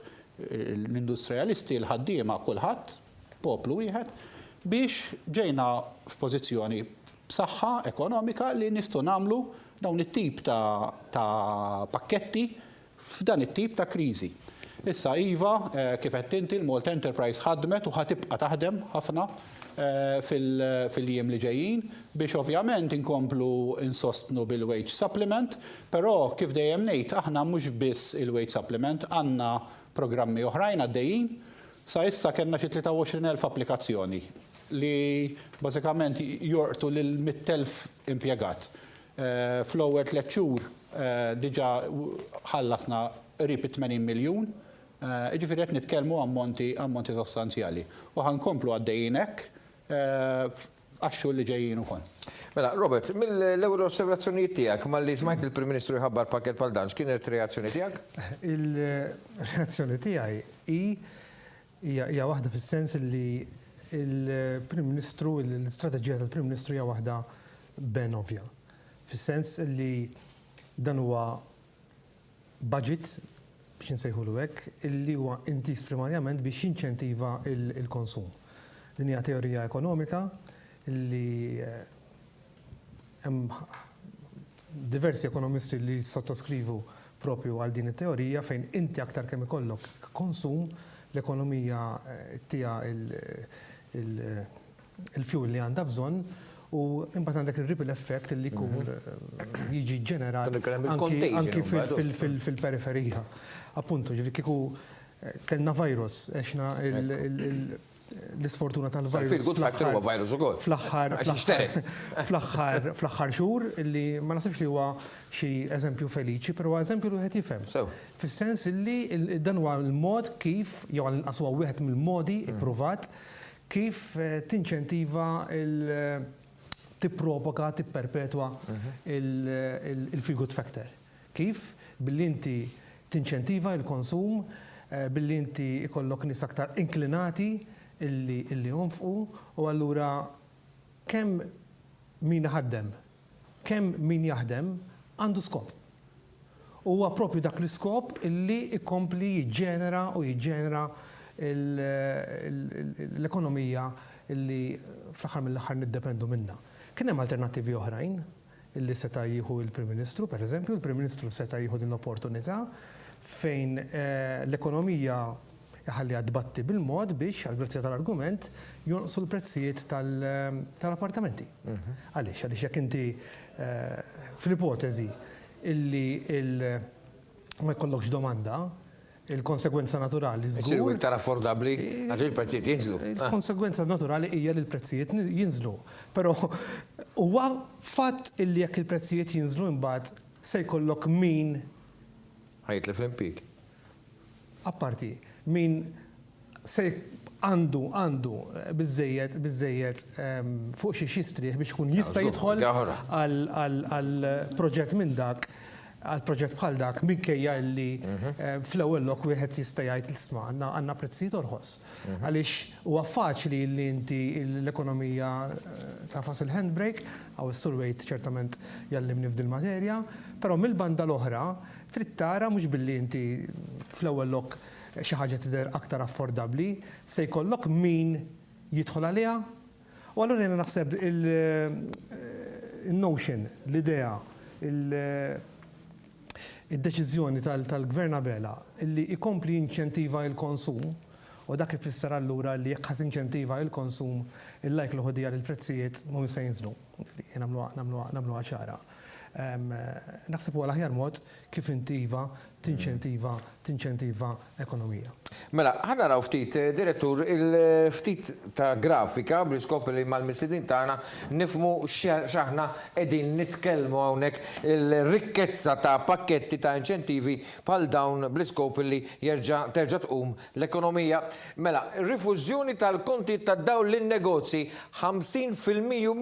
l-industrialisti, l-ħaddiema kulħadd, poplu wieħed, biex ġejna f'pożizzjoni b'saħħa ekonomika li nistgħu nagħmlu dawn it-tip ta' pakketti f'dan it-tip ta' kriżi. Issa Iva, kif qed inti l-Malta Enterprise ħadmet u ħatibqa' taħdem ħafna fil-jiem li ġejjin biex ovvjament inkomplu insostnu bil-wage supplement, però kif dejjem ngħid aħna mhux biss il-wage supplement, għandna programmi oħrajn għaddejjin. Sa issa kellna xi 23,000 applikazzjoni li bażikament jorqtu lil 100,000 impjegat. Fl-ewwel 3 xhur diġà ħallasna qrib 80 miljun, ġifieri qed nitkellmu ammonti sostanzjali. U ħankomplu għaddejjin hekk għax-xhur li ġejjin ukoll. Mela, Robert, mill-ewwel osservazzjonijiet tiegħek malli smajt il-Prim Ministru jħabbar pakket bħal dan, x'kienet reazzjoni tiegħek? Il-reazzjoni tiegħi hija waħda fis-sens li il-Prim Ministru, l-istrateġija tal-Prim Ministru hija waħda ben ovvja. Fis-sens li dan huwa budget biex insejħulu hekk illi huwa intis primarjament biex jinċentiva il-konsum. Din hija teorija ekonomika illi hemm diversi ekonomisti li sottoskrivu propju għal din it-teorija fejn inti aktar kemm ikollok konsum l-ekonomija tija il-fuel li għandha bżonn u imbagħad għandek il-ripple effect li jkun jiġi ġenerat anki fil-periferija. Appuntu, ġifi kieku kellna virus, għexna l-isfortuna tal-virus. Fl-aħħar xhur illi ma nasibx li huwa xi eżempju feliċi, però eżempju li wieħed jifhem. Fis-sens illi dan huwa l-mod kif jew għal-inqas huwa wieħed mill-modi ippruvat kif tinċentiva tipprovoka, tipperpetwa il-feel good factor. Kif billi inti tinċentiva il-konsum, billi inti ikollok nies aktar inklinati illi jonfqu u allura kemm min ħaddem, kemm min jaħdem għandu skop. Huwa proprju dak l-iskop illi ikompli jiġġenera u jiġġenera l-ekonomija illi fl-aħħar mill-aħħar niddependu minnha. Kien hemm alternattivi oħrajn illi seta' jieħu il-Prim Ministru, pereżempju, il-Prim Ministru seta' jieħu din l-opportunità fejn l-ekonomija ħalli għadbatti bil-mod biex, għal-grazzja tal-argument, jonqsu l-prezzijiet tal-appartamenti. Għaliex jekk inti fl-ipotezi illi ma jkollokx domanda, il-konsegwenza naturali żgur. Isiru iktar affordabbli għax il-prezzijiet jinżlu. Il-konsegwenza naturali hija li l-prezzijiet jinżlu. Però huwa fatt illi jekk il-prezzijiet jinżlu imbagħad se jkollok min ħajtlef l-impik. Apparti, min se għandu biżejjed fuq xi xistrih biex kun jista' jidħol għal proġett minn dak, għal proġett bħal dak minkejja li fl-ewwel lok wieħed jista' jgħid l-isma' għandna prezzijiet orħos. Għaliex huwa faċli li inti l-ekonomija tafas il-handbrake għaw is-surveyt ċertament jallimni f'dil materja, però mill-banda l-oħra trid tara mhux billi inti fl-ewwel lok xi ħaġa tidher aktar affordabbli, se jkollok min jidħol għaliha. U allura jiena naħseb il-notion, l-idea, il-deċiżjoni tal-Gvern Abela illi ikompli jinċentiva il-konsum u dak ifisser allura li jekk ħadd inċentiva il-konsum il-likelihood hija li l-prezzijiet mhumiex se jinżlu. Nagħmluha ċara. Naħseb huwa l-aħjar mod kif intiva tinċentiva ekonomija. Mela, ħana raw ftit, direttur, il-ftit ta' grafika bl-iskop li mal-mistidin tagħna nifmu x'aħna qegħdin nitkellmu hawnhekk il-rikkezza ta' pakketti ta' inċentivi bħal dawn bl-iskop li terġa' tqum l-ekonomija. Mela, rifużjoni tal-konti ta' dawn lin-negozji 50%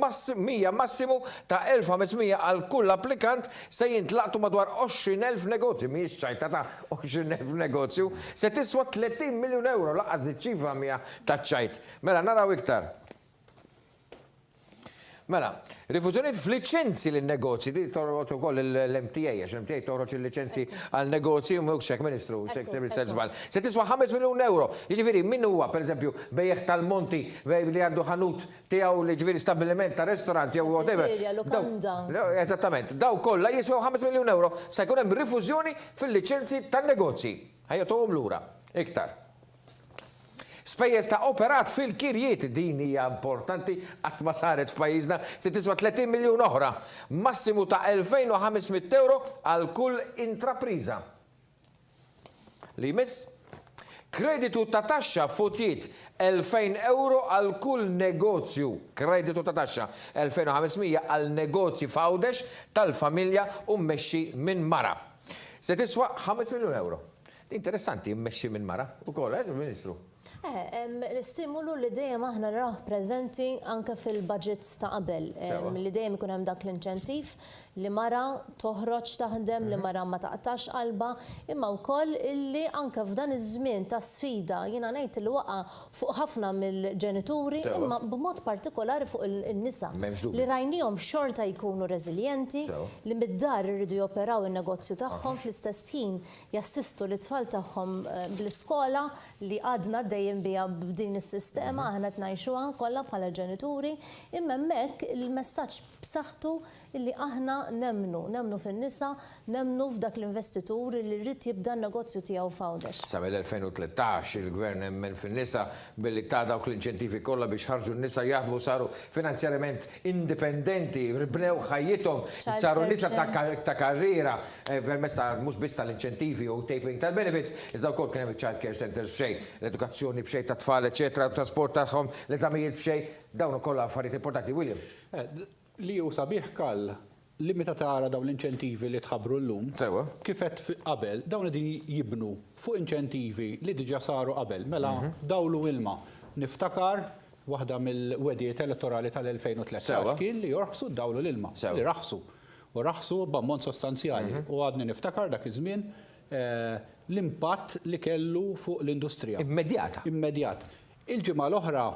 massimu ta' 1,500 għal kull applikant se jintlaqtu madwar 20,000 negozji, mhijiex ċajta ta' 20,000 negozju, se tiswa 30 miljun euro laqas ċifra mija ta' ċajt. Mela, naraw iktar. Mela, rifużjoniet f'liċenzji l-negozji, di torrot ukoll l-MTA, għax l-MTA torrot il-licenzi għal-negozji u mhux hekk Ministru, se tiswa 5 miljun euro. Jiġifieri min huwa, pereżempju, bejjeħ tal-Monti li għandu ħanut tiegħu li ġifieri stabbiliment ta' ristorant jew whatever. Eżattament, daw kollha jiswew 5 miljun euro se jkun hemm rifużjoni fil-liċenzji tan-negozji. Ħajjotuhom lura. Iktar. Spejjeż ta' operat fil-kirjiet din hija importanti qatt ma saret f'pajjiżna se tiswa 30 miljun oħra, massimu ta' 2,500 euro għal kull intrapriża. Li jmiss? Kreditu ta' taxxa futjiet 2,000 euro għal kull negozju. Kreditu ta' taxxa 2,500 għal negozji fawdex tal-familja u mmexxi minn mara. Se tiswa 5 miljun euro. Interessanti, immexxi minn mara ukoll, il-Ministru. L-istimulu li dejjem aħna naraw preżenti anke fil-budgets ta' qabel. Li dejjem ikun hemm dak l-inċentiv li mara toħroġ taħdem, li mara ma taqtax qalba, imma wkoll illi anke f'dan iż-żmien ta' sfida jiena ngħid li waqa' fuq ħafna mill-ġenituri, imma b'mod partikolari fuq in-nisa li rajnihom xorta jkunu reżiljenti, li mid-dar irridu joperaw in-negozju tagħhom fl-istess ħin jassistu l-tfal tagħhom bl-iskola li għadna dejjem biha b'din is-sistema aħna tnajxuha kollha bħala ġenituri, imma hemmhekk il-messaġġ b'saħħtu illi aħna nemnu fin-nisa, nemnu f'dak l-investitur li rrid jibda n-negozju tiegħu f'għawdex. Sa mill-2013 il-Gvern nemmen fin-nisa billi ta' dawk l-inċentivi kollha biex ħarġu n-nisa jaħdmu saru finanzjarament indipendenti, bnew ħajjithom, saru nisa ta' karriera permezz ta' mhux biss tal-inċentivi u tapering tal-benefits, iżda wkoll kien hemm child care centers b'xejn, l-edukazzjoni b'xejn ta' tfal, eċetera, trasport tagħhom, l-eżamijiet b'xejn, dawn ukoll affarijiet importanti. William. Li ju sabiħ kall li meta tara dawn l-inċentivi li tħabbru llum, kifet qabel, dawn din jibnu fuq inċentivi li diġà saru qabel, mela dawlu ilma. Niftakar waħda mill-wedijiet elettorali tal-2013 kien li jorħsu dawlu l-ilma, li raħsu. U raħsu b'ammont sostanzjali. U għadni niftakar dak iż-żmien l-impatt li kellu fuq l-industrija. Immedjat. Il-ġimgħa l-oħra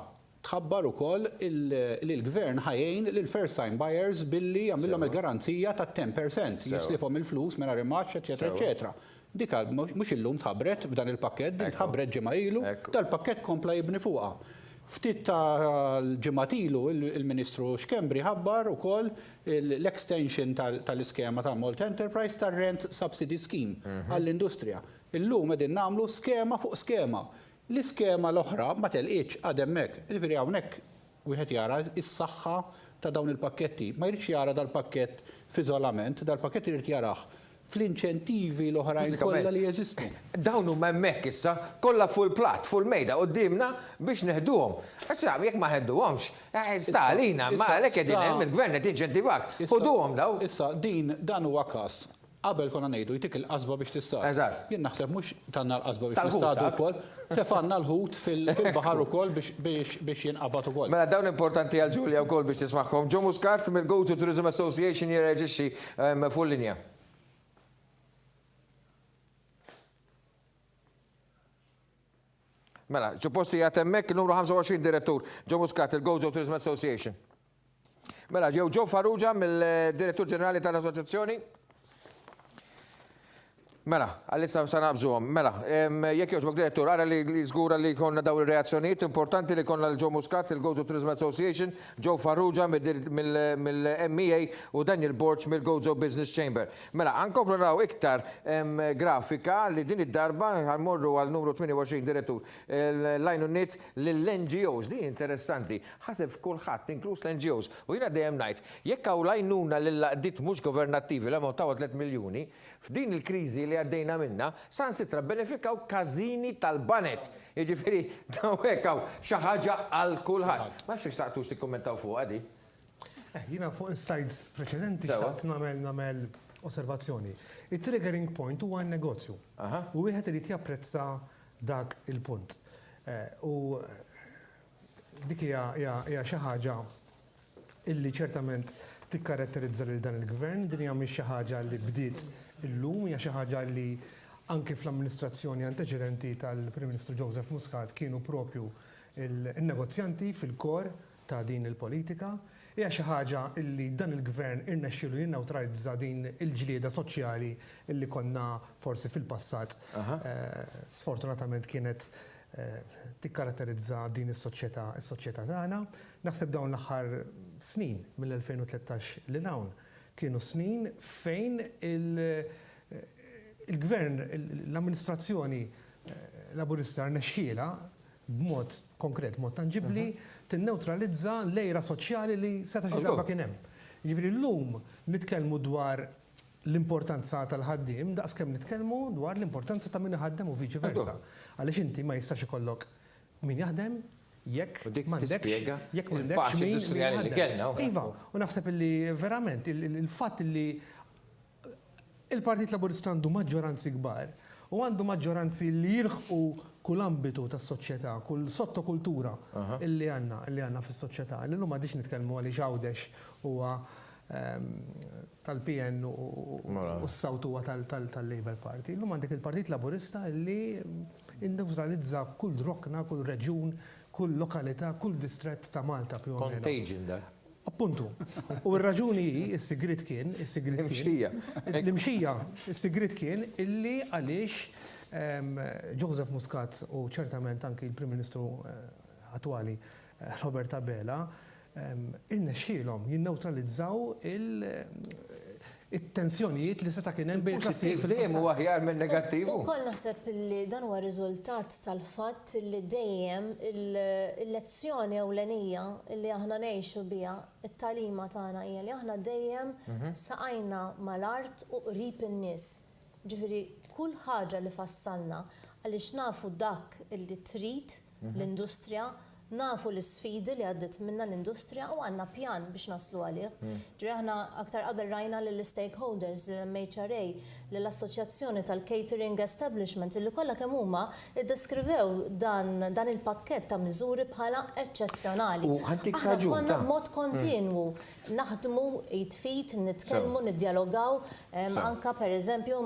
tħabbar ukoll il-Gvern ħajjejn lil-first time buyers billi jagħmilhom il-garanzija ta' 10%, jislifhom il-flus mingħajr imaġġ, eċetera, eċetera. Dik mhux illum tħabbret f'dan il-pakkett, din tħabbret ġimgħa ilu, dal-pakkett kompla jibni fuqha. Ftit tal-ġimgħat ilu il-Ministru Xkembri ħabbar ukoll l-extension tal-iskema ta' Malt Enterprise tar-Rent Subsidy Scheme għall-industrija. Illum qegħdin nagħmlu skema fuq skema. L-iskema l-oħra ma telqitx għad hemmhekk. Jiġifieri hawnhekk wieħed jara s-saħħa ta' dawn il-pakketti. Ma jridx jara dal-pakkett f'iżolament, dal-pakkett irid jarah fl-inċentivi l-oħrajn kollha li jeżistu. Dawn huma hemmhekk issa kollha full plat, full mejda qudiemna biex neħduhom. Issa jekk ma ħedduhomx, sta għalina, ma għalhekk qegħdin hemm il-Gvern qed jinċentivak. Ħuduhom daw. Issa dan huwa każ. Qabel konna ngħidu jtik il-qasba biex tista'. Jien naħseb mhux tanna l-qasba biex nistadu wkoll, tefanna l-ħut fil-baħar ukoll biex jinqabad ukoll. Mela dawn importanti għal Ġulja wkoll biex tismagħhom. Joe Muscat mill-Go to Tourism Association jirreġixxi full linja. Mela, supposti jgħat hemmhekk il-numru 25 direttur, Joe Muscat, il-Go to Tourism Association. Mela, Joe Farrugia mill-Direttur Ġenerali tal-Assoċjazzjoni. Mela, għallissa sanabżuhom. Mela, jekk jogħġbok direttur, ara li żgura li konna daw ir-reazzjonijiet, importanti li konna l-Joe Muscat, il-Go to Tourism Association, Joe Farrugia mill-MEA u Daniel Borch mill-Go to Business Chamber. Mela, għankomplu naraw iktar grafika li din id-darba għalmorru għal numru 28 direttur. Lajnu nit l-NGOs, di interessanti, ħaseb kulħadd, inkluż l-NGOs. U jiena dejjem ngħid, jekk hawn lajnuna l-laqdiet mhux governattivi l-ammont ta' 3 miljuni, f'din il-kriżi li għaddejna minna, sansitra benefikaw kazini tal-banet. Jiġifieri daw hekk hawn xi ħaġa għal kulħadd. Ma nafx taqtux tikkummentaw fuq għadi. Jiena fuq slides preċedenti xtaqt nagħmel osservazzjoni. Il-triggering point huwa n-negozju. U wieħed irid japprezza dak il-punt. U dik hija xi ħaġa illi ċertament tikkaratterizza lil dan il-gvern, din hija mhix xi ħaġa li bdiet illum, hija xi ħaġa li anke fl-amministrazzjoni anteċedenti tal-Prim Ministru Joseph Muscat kienu propju il-negozjanti fil-kor ta' din il-politika. Hija xi ħaġa li dan il-gvern irnexxielu jinnewtralizza din il-ġlieda soċjali illi konna forsi fil-passat sfortunatament kienet tikkaratterizza din is-soċjetà tagħna. Naħseb dawn l-aħħar snin mill-2013 li hawn kienu snin fejn il-gvern, l-amministrazzjoni laburista rnexxiela b'mod konkret, b'mod tangibbli, tinnewtralizza l-lejra soċjali li seta' xi darba kien hemm. Jiġifieri llum nitkellmu dwar l-importanza tal-ħaddiem, daqskemm nitkellmu dwar l-importanza ta' min iħaddem u viċi versa. Għaliex inti ma jistax ikollok min jaħdem jekk m'għandekx min jaħdem. Iva, u naħseb li verament il-fatt li il-Partit Laburista għandu maġġoranzi kbar u għandu maġġoranzi li jirħu kull ambitu tas-soċjetà, kull sottokultura illi għandna fis-soċjetà. Illum m'għadix nitkellmu għaliex Għawdex huwa tal-PN u s-sawt huwa tal-Labour Party. Illum għandek il-Partit Laburista illi indeutralizza kull drokna, kull reġjun, kull lokalità, kull distrett ta' Malta più o meno. Contagion dak. Appuntu. U r-raġuni is-sigrit kien, l-imxija, is-sigrit kien illi għaliex Joseph Muscat u ċertament anki il-Prim Ministru attwali Robert Abela irnexxielhom jinneutralizzaw it-tensjonijiet li seta' kien hemm bejn dejjem huwa aħjar minn negattiv. Ukoll naħseb li dan huwa riżultat tal-fatt li dejjem il-lezzjoni ewlenija li aħna ngħixu biha it-tagħlima tagħna hija li aħna dejjem saqajna mal-art u qrib in-nies. Ġifieri kull ħaġa li fassalna għaliex nafu dak li trid l-industrija, nafu l-sfidi li għaddit minna l-industrija u għanna pjan biex naslu għalih. Ġiri aħna aktar qabel rajna l-stakeholders, l-MHRA, l-Assoċjazzjoni tal-Catering Establishment, li kollha kemm huma iddeskrivew dan il-pakkett ta' miżuri bħala eċċezzjonali. Aħna konna mod kontinwu naħdmu jitfit, nitkellmu, niddialogaw, anka pereżempju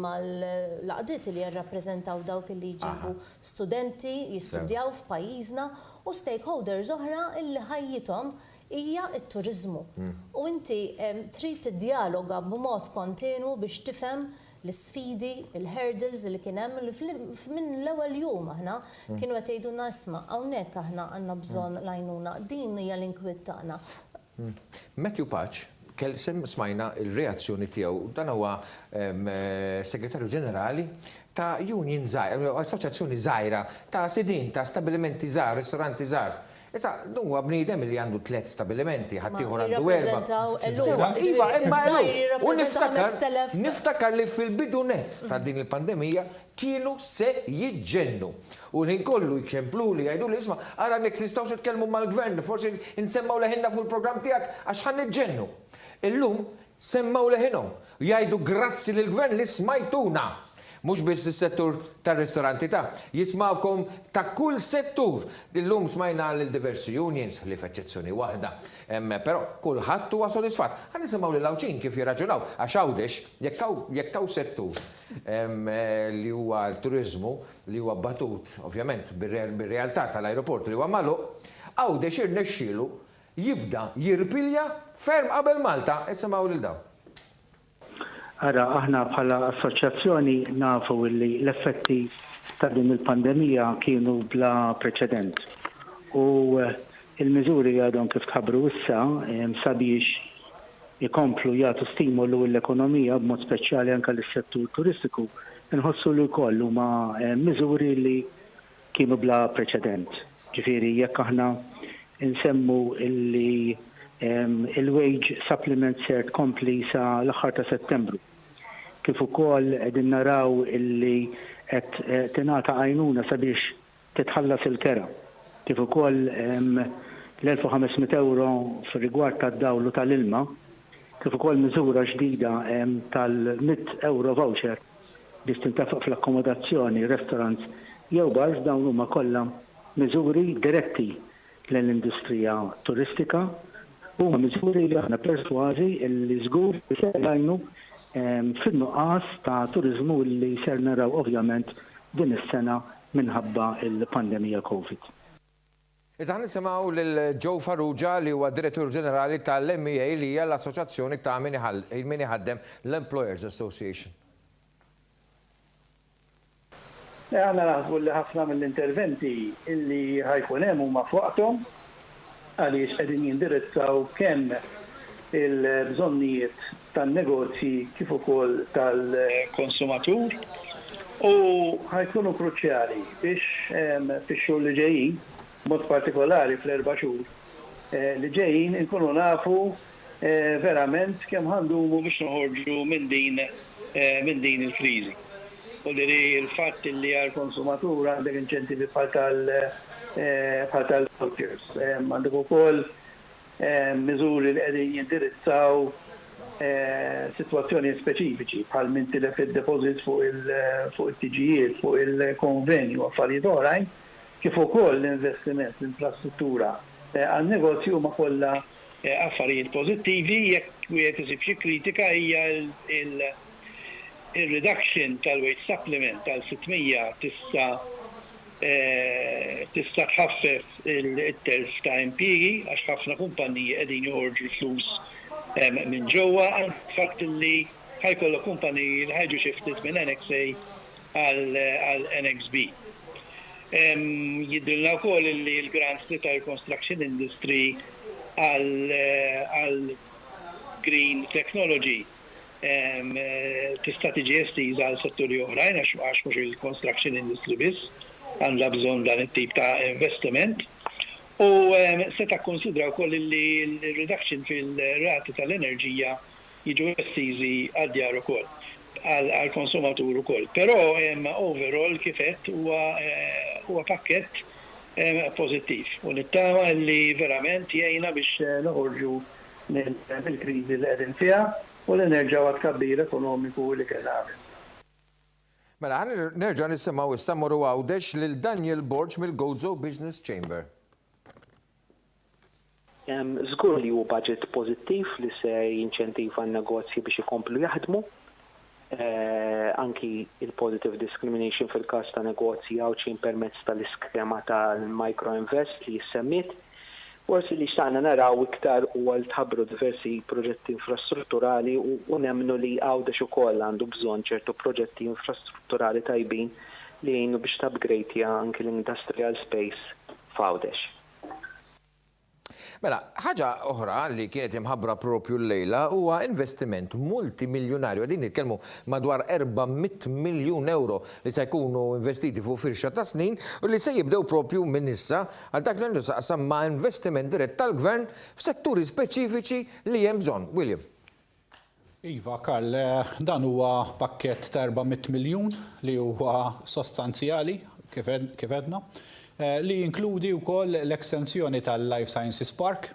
mal-laqdiet li jirrappreżentaw dawk li jġibu studenti jistudjaw f'pajjiżna u stakeholders oħra illi ħajjithom hija t-turiżmu. U inti trid tiddialoga b'mod kontinwu biex tifhem l-sfidi, il-hurdles li kien hemm minn l-ewwel jum aħna kienu qed jgħidulna isma' hawnhekk aħna għandna bżonn l-għajnuna, din hija l-inkwiet tagħna. Matthew Patch, smajna il-reazzjoni tiegħu, dan huwa segretarju ġenerali ta' union żgħira, assoċjazzjoni żgħira ta' sidin ta' stabilimenti żgħar, ristoranti żgħar. Issa, huwa bniedem li għandu 3 stabilimenti, ħaddieħor għandu 4. U niftakar li fil-bidunet ta' din il-pandemija kienu se jiġġennu. U l-ħin kollu jċemplu li jgħidu li isma' ara nek nistgħux nitkellmu mal-gvern, forsi nsemmaw leħinna fuq il-programm tiegħek għax ħan niġġennu. Illum semmaw leħinhom jgħidu grazzi lill-gvern li smajtuna. Mhux biss is-settur tar-ristoranti jismawkom ta' kull settur. Illum smajna lil diversi unions li f'eċċezzjoni waħda. Però kulħadd huwa sodisfatt. Ħa nisimgħu lil Lawċin kif jirraġunaw għax Għawdex jekk hawn settur li huwa l-turiżmu li huwa batut ovvjament bir-realtà tal-ajruport li huwa magħluq, Għawdex irnexxielu jibda jirpilja ferm qabel Malta, isimgħu lil dawn. Ara, aħna bħala assoċjazzjoni nafu li l-effetti ta' din il-pandemija kienu bla preċedent. U il-miżuri għadhom kif tħabbru issa sabiex ikomplu jagħtu stimolu l-ekonomija b'mod speċjali anke lis-settur turistiku, inħossu li wkoll huma miżuri li kienu bla preċedent. Ġifieri jekk aħna insemmu illi il-wage supplement ser tkompli sa l-aħħar ta' Settembru. Kif ukoll qegħdin naraw illi qed tingħata għajnuna sabiex titħallas il-kera. Kif ukoll l-1500 euro fir-rigward tad-dawl u tal-ilma, kif ukoll miżura ġdida tal-100 euro voucher biex tintefaq fl-akkomodazzjoni, restaurants jew bars, dawn huma kollha miżuri diretti l-industrija turistika. Huma miżuri li aħna persważi li żgur se jgħinu fin-nuqqas ta' turiżmu li ser naraw ovvjament din is-sena minħabba il-pandemija Covid. Iżda nisimgħu lil Joe Farrugia li huwa direttur ġenerali tal-MEA li hija l-assoċjazzjoni ta' min iħaddem l-Employers Association. Aħna naħsbu li ħafna mill-interventi illi ħajkun hemm huma fuqhom għaliex qegħdin jindirizzaw kemm il-bżonnijiet tan-negozji kif ukoll tal-konsumatur u ħajkunu kruċjali biex fix-xhur li ġejjin, mod partikolari fl-4 xhur li ġejjin inkunu nafu verament kemm ħandumu biex noħorġu minn din il-kriżi. U li l-fatt li għall-konsumatur għandek inċentivi bħal tal-vouchers. Għandek ukoll miżuri li qegħdin jindirizzaw situazzjoni speċifiċi bħal minn tilef id-deposit fuq il-tiġijiet, fuq il-konvenju, affarijiet oħrajn, kif ukoll l-investiment l-infrastruttura għal-negozju ma kollha affarijiet pożittivi. Jekk wieħed isib xi kritika hija il-reduction tal-wage supplement tal-600 tista' tħaffef il-telf ta' impjiegi għax ħafna kumpaniji qegħdin joħorġu flus minn ġewwa, fatt li ħajkollok kumpaniji li ħajġu shifted minn NXA għal NXB. Jidrilna wkoll li l-grants tal-construction industry għal green technology tista' tiġi estiża għal setturi oħrajn għax mhux il-construction industry biss għandha bżonn dan it-tip ta' investiment. U se takkonsidra wkoll li l-reduction fil-rati tal-enerġija jiġu estiżi għad-djar ukoll għall-konsumatur ukoll. Però overall kif qed huwa pakkett pożittiv u nittama li verament jgħinna biex noħorġu mill-kriżi li qegħdin fiha u li nerġgħu għat-tkabbir ekonomiku li kellna qabel. Mela nerġa' nisimgħu issa mmorru għawdex lil Daniel Borg mill-Gozo Business Chamber. Żgur li hu budget pożittiv li se jinċentiva n-negozji biex ikomplu jaħdmu. Anki il-positive discrimination fil-każ ta' negozji għawċin permezz tal-iskema tal-microinvest li jissemmit. Forsi li xtaqna naraw iktar u għal tħabbru diversi proġetti infrastrutturali u nemmnu li Għawdex ukoll għandu bżonn ċertu proġetti infrastrutturali tajbin li jgħinu biex tabgrejdja anki l-industrial space f'Għawdex. Mela, ħaġa oħra li kienet imħabbra propju l-lejla huwa investiment multimiljonarju. Għadin nitkellmu madwar 400 miljun euro li se jkunu investiti fuq firxa ta' snin u li se jibdew propju minn issa għal dak li nistaqsam ma' investiment dirett tal-gvern f'setturi speċifiċi li hemm bżonn. William. Iva, Karl, dan huwa pakkett ta' 400 miljun li huwa sostanzjali kif edna. Li jinkludi wkoll l-ekstensjoni tal-Life Sciences Park.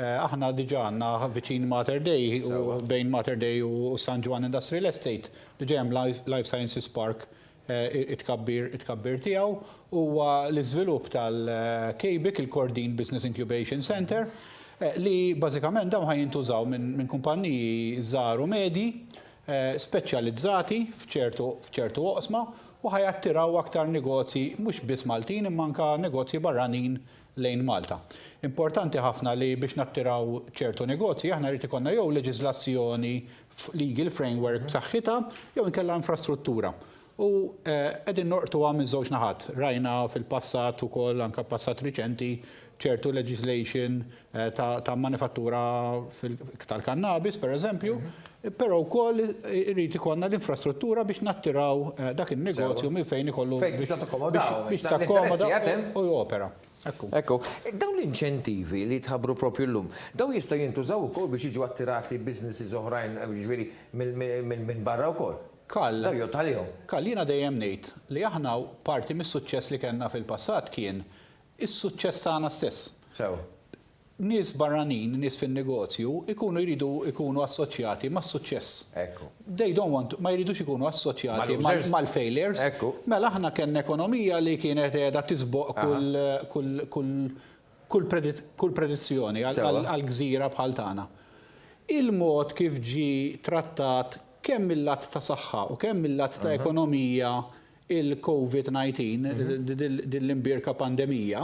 Aħna diġà għandna viċin Mater Dei u bejn Mater Dei u San Juan Industrial Estate diġà hemm Life Sciences Park it-kabbir tiegħu huwa l-iżvilupp tal-KBIC, il-Cordin Business Incubation Center, li bażikament dawn ħajintużaw minn kumpanniji żgħar u medji speċjalizzati f'ċertu oqsma u ħajattiraw aktar negozji mhux biss Maltin imma anke negozji barranin lejn Malta. Importanti ħafna li biex nattiraw ċertu negozji aħna rrid ikollna jew leġiżlazzjoni legal framework b'saħħitha jew inkella infrastruttura. U qegħdin norqtuha minn żewġ naħat. Rajna fil-passat ukoll anke passat riċenti ċertu legislation ta' manifattura tal-kannabis, per eżempju, però wkoll irid ikollna l-infrastruttura biex nattiraw dak in-negozju minn fejn ikollu biex takkomoda u jopera. Ekku, dawn l-inċentivi li tħabbru propju llum, daw jistgħu jintużaw ukoll biex jiġu attirati businesses oħrajn ġifieri minn barra wkoll. Kall, jiena dejjem ngħid li aħna parti mis-suċċess li kellna fil-passat kien is-suċċess tagħna stess. Nies barranin, nies fin-negozju, jridu ikunu assoċjati mas-suċċess. They don't want, ma jridux ikunu assoċjati mal-failures. Mela aħna kellna ekonomija li kienet qiegħda tisboq kull predizzjoni għall-gżira bħal tagħna. Il-mod kif ġi trattat kemm mill-lat ta' saħħa u kemm mill-lat ta' ekonomija il-COVID-19, din-l-imbirka pandemija,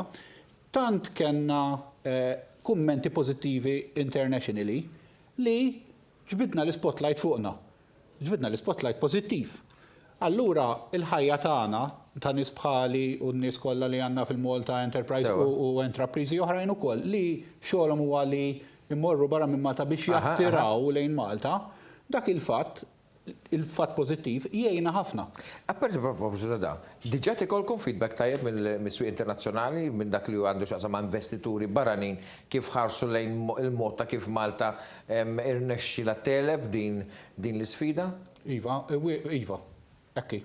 tant kellna kummenti pożittivi internationally li ġbidna l-spotlight fuqna. Ġbidna l-spotlight pożittiv. Allura il-ħajja tagħna ta' nies bħali u n-nies kollha li għandna fil-Malta Enterprise u entrapriżi oħrajn ukoll li xogħolhom huwa li immorru barra minn Malta biex jattiraw lejn Malta, dak il-fatt pożittiv jgħinna ħafna. Apparti da, diġà tikolkom feedback tajjeb mill-swieq internazzjonali minn dak li għandu x'aqsam investituri barranin kif ħarsu lejn il-mod ta' kif Malta irnexxila teleb din l-isfida? Iva, ekki,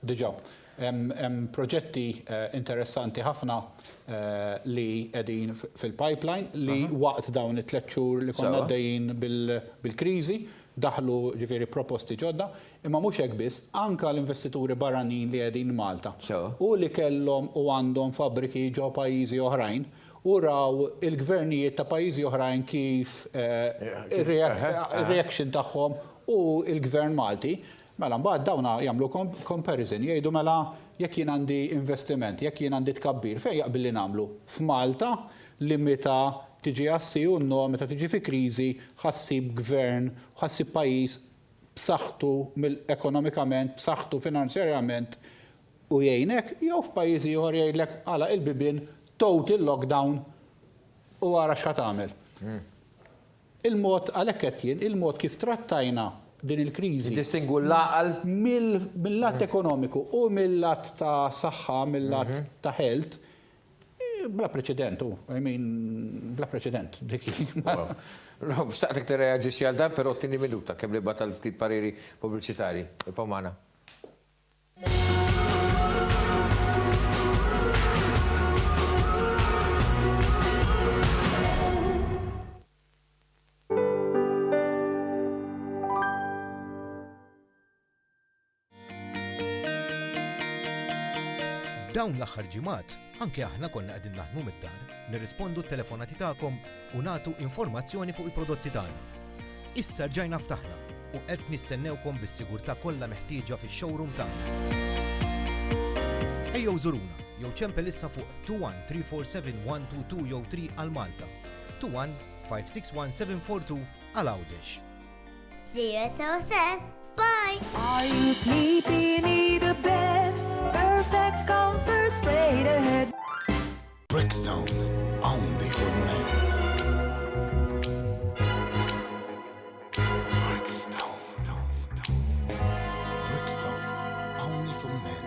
diġà. Hemm proġetti interessanti ħafna li qegħdin fil-pipeline li waqt dawn it-3 xhur li konna għaddejjin bil-kriżi daħlu ġifieri proposti ġodda, imma mhux hekk biss, anke l-investituri barranin li qegħdin Malta u li kellhom u għandhom fabbriki ġo pajjiżi oħrajn u raw il-gvernijiet ta' pajjiżi oħrajn kif ir-reaction tagħhom u il-gvern Malti. Mela mbagħad dawna jagħmlu comparison, jgħidu mela jekk jien għandi investiment, jekk jien għandi tkabbir, fejn jaqbel li nagħmlu? F'Malta li meta tiġi assiju meta tiġi fi kriżi ħassib gvern, ħassib pajjiż b'saħħtu ekonomikament, b'saħħtu finanzjarjament u jgħinek, jew f'pajjiżi ieħor jgħidlek għala il-bibien total lockdown u wara x'ħad tagħmel. Il-mod għalhekk qed jien, il-mod kif trattajna din il-kriżi. Distingu l-aqal mill-lat ekonomiku u mill-lat ta' saħħa, mill-lat ta' health, bla preċedent, bla preċedent. Rob, staqtek t-reagġi għal dan, pero t-tini minuta, kemm li batal ftit pariri pubbliċitari. Ipomana. F'dawn l-aħħar ġimgħat, anke aħna konna qegħdin naħdmu mid-dar, nirrispondu t-telefonati tagħkom u nagħtu informazzjoni fuq il-prodotti tagħna. Issa rġajna ftaħna u qed nistennewkom bis-sigurtà kollha meħtieġa fix-showroom tagħna. Ejjew żuruna jew ċempel issa fuq 21-347-122 jew 3 għal Malta, 21-561-742 għal Għawdex. Bye! Are you sleepy, need a bed? Perfect comfort straight ahead. Brickstone, only for men. Brickstone. Brickstone, only for men.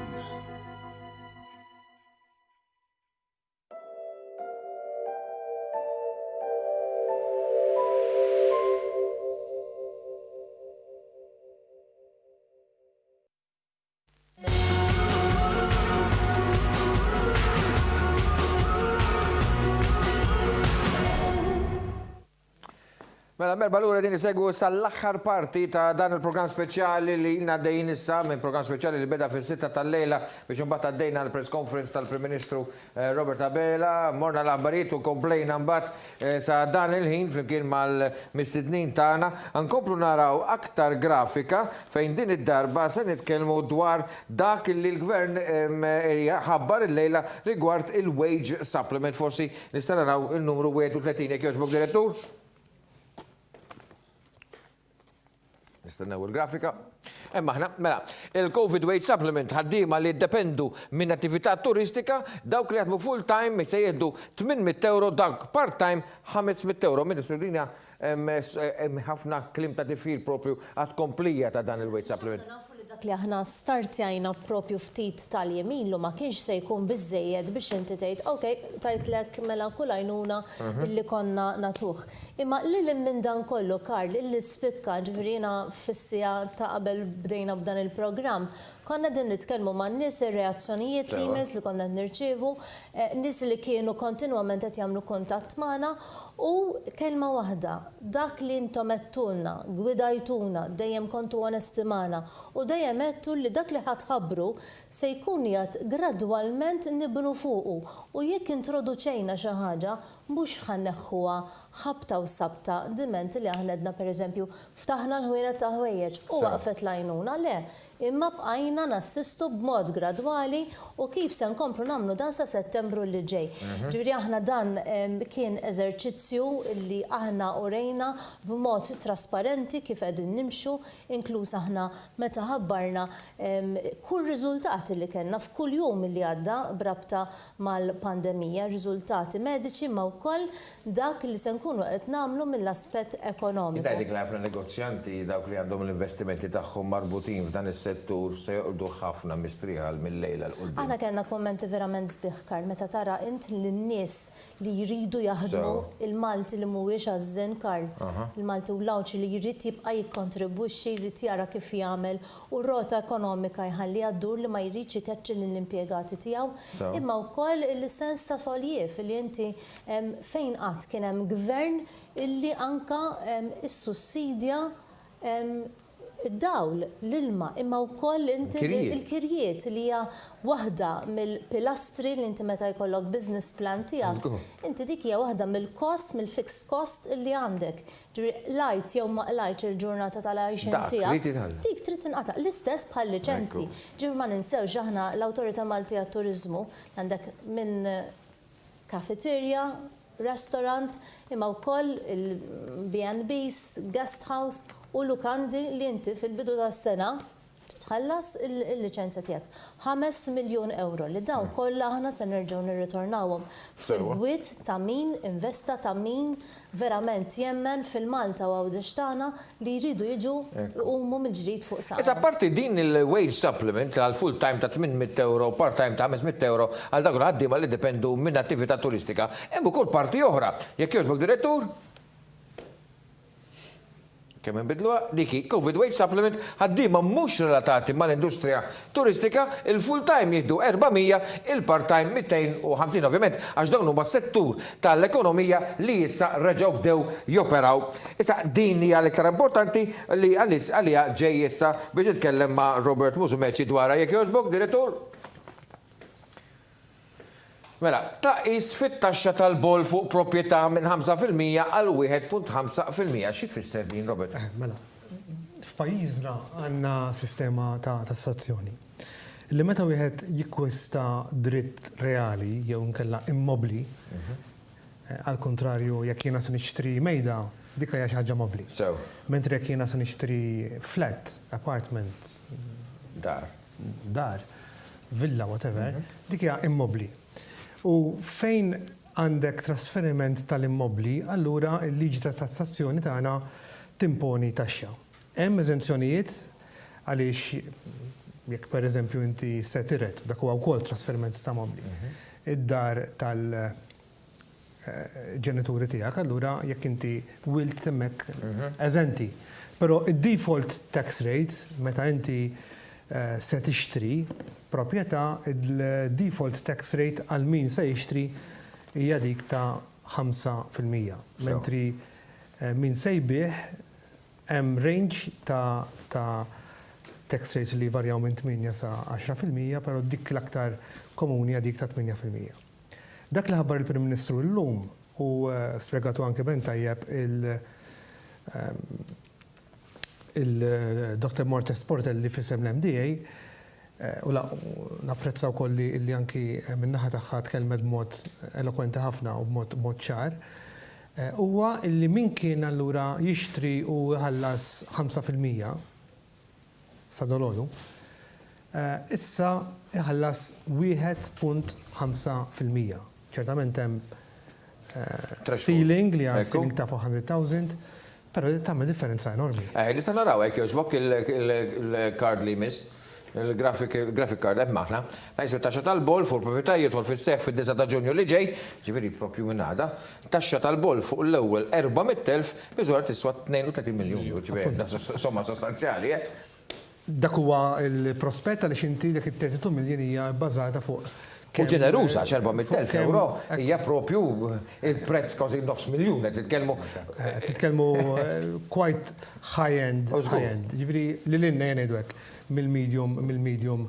Mela, merba l-ura din isegwu sal-axħar parti ta' dan il-program speċjali li naddejn issa minn program speċjali li beda fil-6 tal-lejla biex mbagħad għaddejna l-press conference tal-Prim Ministru Robert Abela, morna l-aħbarijiet u komplejna mbagħad sa dan il-ħin flimkien mal-mistednin tagħna nkomplu naraw aktar grafika fejn din id-darba se nitkellmu dwar dak li l-gvern ħabbar il-lejla rigward il-wage supplement. Forsi nista' naraw il-numru 31 jekk jogħġbok, Direttur? Nistennew il-grafika. Maħna, mela, il-Covid Wage Supplement ħaddiema li jiddependu minn attività turistika, dawk li jaħdmu full-time se jgħiddu 800 euro, dawk part-time 500 euro. Ministru Rina, ħafna klim ta' tifir propju għat komplija ta' dan il-Wage Supplement. Dak li aħna startjajna propju ftit tal-jemin lu ma kienx se jkun biżejjed biex inti tgħid, okej, tajtlek mela kull għajnuna illi konna natuh. Imma li minn dan kollu, Karl, illi spikka ġifirina fissija ta' qabel bdejna b'dan il-programm, konna din nitkellmu ma' nies ir-reazzjonijiet li jmiss li konna nirċievu, nies li kienu kontinwament qed jagħmlu kuntatt magħna u kelma waħda, dak li intom għettulna, gwidajtuna, dejjem kontu onesti magħna u dejjem għettu li dak li ħatħabbru se jkun jgħat gradwalment nibnu fuqu u jekk introduċejna xi ħaġa mhux ħanneħħuha ħabta u sabta diment li aħna għedna pereżempju ftaħna l-ħwienet ta' ħwejjeġ u waqfet l-għajnuna le. Imma bqajna nassistu b'mod gradwali u kif se nkomplu nagħmlu dan sa Settembru li ġej. Ġifieri aħna dan kien eżerċizzju li aħna urejna b'mod trasparenti kif qegħdin nimxu, inkluż aħna meta ħabbarna kull riżultati li kellna f'kull jum li għadda brabta mal-pandemija, riżultati mediċi ma wkoll dak li se nkunu qed nagħmlu mill-aspett ekonomiku. Dik ħafna negozjanti dawk li għandhom l-investimenti tagħhom marbutin f'dan is-settur se joqgħdu ħafna mistrieħal mill-lejla l-qudiem. Aħna kellna kommenti verament sbieħ Karl, meta tara int lin-nies li jridu jaħdmu il-Malti li mhuwiex għażin Karl, il-Malti u l-Lawċi li jrid jibqa' jikkontribwixxi, jrid jara kif jagħmel u r-rota ekonomika jħalli għaddur li ma jridx ikeċċi lill-impjegati tiegħu, imma wkoll il-sens ta' soljef li inti fejn qatt kien hemm gvern illi anka is-sussidja id-dawl, l-ilma, imma wkoll inti il-kirjiet li hija waħda mill-pilastri li inti meta jkollok business plan tiegħek. Inti dik hija waħda mill-cost, mill-fixed cost illi għandek. Lajt jew ma lajt il-ġurnata tal-għajxin tiegħek. Dik trid tinqata' l-istess bħal liċenzji. Ġifier ma ninsewx aħna l-Awtorità Malti għat-Turiżmu għandek minn cafeteria, restaurant, imma wkoll il-B&Bs, guest house u lukandi li inti fil-bidu tas-sena titħallas il-liċenzja tiegħek. 5 miljun euro li dawn kollha aħna se nerġgħu nirritornawhom fil-bwiet ta' min investa, ta' min verament jemmen fil-Malta u għawdex tagħna li jridu jiġu umu mill-ġdid fuq saqqa. Issa parti din il-wage supplement għal full time ta' 800 euro, part time ta' 500 euro għal dak ħaddiema li dependu minn attività turistika, hemm ukoll parti oħra. Jekk jogħġbok direttur? Kemm inbidluha diki COVID wage supplement ħaddiema mhux relatati mal-industrija turistika, il-full time jieħdu 400, il-part time 250 ovvjament għax dawn huma settur tal-ekonomija li issa reġgħu bdew joperaw. Issa din hija l-iktar importanti li għalija ġej issa biex jitkellem ma' Robert Musumeci dwarha jekk jogħġbok, direttur. Mela, taqis fit-taxxa tal-bol fuq proprjetà minn 5% għal 1.5%. Xi tfisser din, Robert? Mela, f'pajjiżna għandna sistema ta' tassazzjoni. Li meta wieħed jikkwista dritt reali jew nkella immobli, għal kontrarju jekk jiena se nixtri mejda, dik hija xi ħaġa mobbli. Mentri jekk jiena se nixtri flat, apartment, dar, villa, whatever, dik hija immobli. U fejn għandek trasferiment tal-immobli, allura il-liġi ta' tassazzjoni tagħna timponi taxxa. Hemm eżenzjonijiet għaliex jekk pereżempju inti se tiret, dak huwa wkoll trasferiment ta' immobli. Id-dar tal-ġenituri tiegħek, allura jekk inti wilt hemmhekk eżenti. Però id-default tax rate meta inti se tixtri proprjetà, il-default tax rate għal min se jixtri hija dik ta' 5%. Mentri min se jbieħ hemm range ta' tax rates li varjaw minn 8 sa 10%, però dik l-aktar komuni hija dik ta' 8%. Dak li ħabbar il-Prim Ministru llum u spjegatu anke ben tajjeb il-Dr. Mortes Portel li fisem l-MDA u napprezzaw kolli li anki minnaħa tagħha tkellmet b'mod elokwenti ħafna u b'mod ċar, huwa illi min kien allura jixtri u jħallas 5% sa dolodu, issa jħallas 1.5%. ċertament hemm ceiling li għal ceiling ta' 400,000, però tagħmel differenza enormi. Nista' naraw hekk jogħġbok il-card li miss. Il-graphic card hemm aħna, tajs taxxa tal-bol fuq proprjetà jidħol fis-seħħ fid-9 ta' Ġunju li ġej, ġifieri proprju minn għada, taxxa tal-bol fuq l-ewwel 400,000 miżura tiswa 32 miljun, ġifieri somma sostanzjali. Dak huwa l-prospett għaliex inti dik it-32 miljun hija bbażata fuq. U ġeneruża 400,000 euro hija propju il-prezz kważi 9 miljun qed titkellmu quite high-end. Ġifieri lil inna ngħidu hekk mill-medium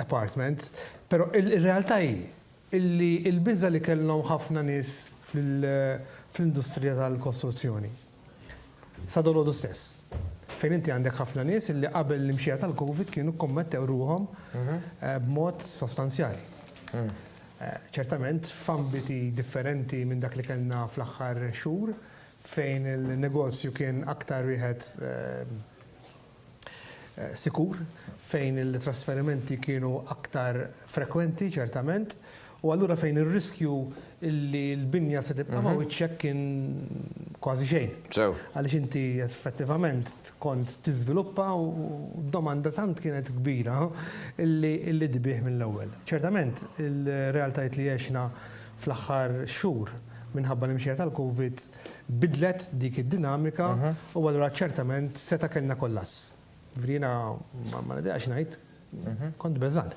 apartment, però il-realtà hi illi il-biża li kellhom ħafna nies fl-industrija tal-kostruzzjoni. Sadolodu stess. Fejn inti għandek ħafna nies illi qabel l-imxija tal-Covid kienu kommettew ruhom b'mod sostanzjali. Ċertament f'ambiti differenti minn dak li kellna fl-aħħar xhur fejn il-negozju kien aktar wieħed sikur, fejn il-trasferimenti kienu aktar frekwenti ċertament, U allura fejn ir-riskju li l-binja se tibqa' ma wiċċek kien kważi xejn. Għaliex inti effettivament kont tiżviluppa u d-domanda tant kienet kbira illi dibih mill-ewwel. Ċertament il-realtajt li għexna fl-aħħar xhur minħabba l-imxija tal-Covid bidlet dik id-dinamika u allura ċertament seta' kellna kollass. Vrina ma nideqax ngħid kont beżan.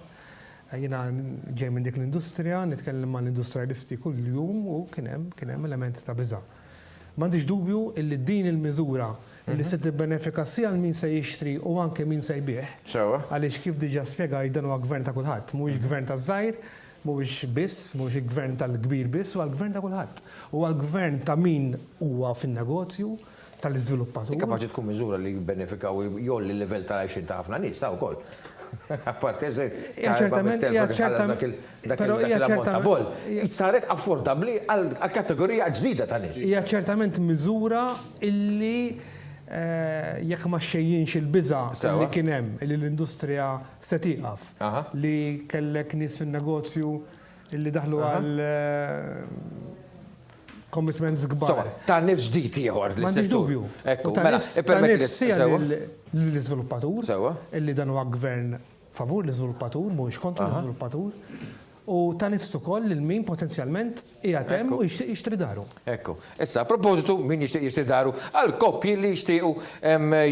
Jiena ġej minn dik l-industrija, nitkellem ma' l-industrialisti kull jum u kien hemm elementi ta' biża'. M'għandix dubju illi din il-miżura li se tibbenefika sia min se jixtri u anke min se jbieħ. Għaliex kif diġà spjegaj dan huwa gvern ta' kulħadd, mhuwiex gvern ta' żgħir, mhuwiex biss, mhuwiex gvern tal-kbir biss, huwa l-gvern ta' kulħadd. Huwa l-gvern ta' min huwa fin-negozju, tal-iżviluppatur. Kapaċi tkun miżura li jibbenefikaw jolli l-livell tal-għajxin ta' ħafna nies ta' wkoll. Saret affordabli għal kategorija ġdida ta' nies. Hija ċertament miżura illi jekk ma xejjinx il-biża li kien hemm li l-industrija se tieqaf li kellek nies fin-negozju illi daħlu għal commitments kbar. Ta' nifs ġdid ieħor. M'għandix dubju. Ta' nifs sija l-iżviluppatur, illi dan huwa gvern favur l-iżviluppatur, mhuwiex kontra l-iżviluppatur, u ta' nifs ukoll lil min potenzjalment qiegħed hemm u jixtri daru. Ekku. Issa, propositu min jixtieq jixtri daru għal koppji li jixtiequ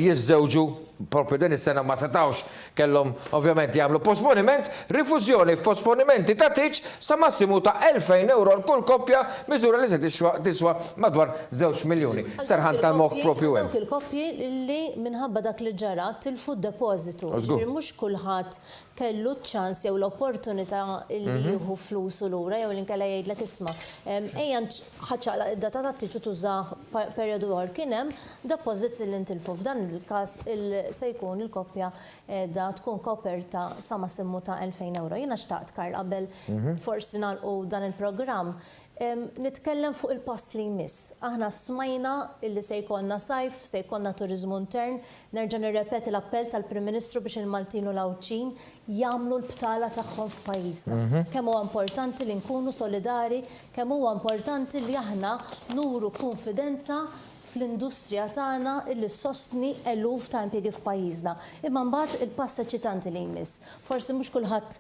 jiżżewġu proprio din is-sena ma setawx kellhom ovvjament jagħmlu posponiment, rifużjoni f'posponimenti ta' tiġ sa massimu ta' 2,000 euro l kull koppja, miżura li se tiswa madwar 2 miljuni. Serħan tal-moħħ propju hemm. Dawk il-koppji li minħabba dak li ġara tilfu d-depożitu. Mhux kulħadd kellu ċans jew l-opportunità li jieħu flusu lura jew li nkella jgħidlek isma'. Ejja ħaċċaqla id-data ta' tiġu tużah perjodu ieħor kien hemm deposits li ntilfu f'dan il-każ se jkun il-koppja da tkun koperta sa massimu ta' 2,000 euro. Jiena xtaqt Karl qabel forsi nagħlqu dan il-programm nitkellem fuq il-pass li jmiss. Aħna smajna illi se jkollna sajf, se jkollna turizmu intern, nerġa' nirrepeti l-appell tal-Prim Ministru biex il-Maltin u l-Awċin jagħmlu l-btala tagħhom f'pajjiżna. Kemm huwa importanti li nkunu solidari, kemm huwa importanti li aħna nuru konfidenza fl-industrija tagħna illi sostni eluf ta' impjiegi f'pajjiżna. Imma mbagħad il-pass eċitanti li jmiss. Forsi mhux kulħadd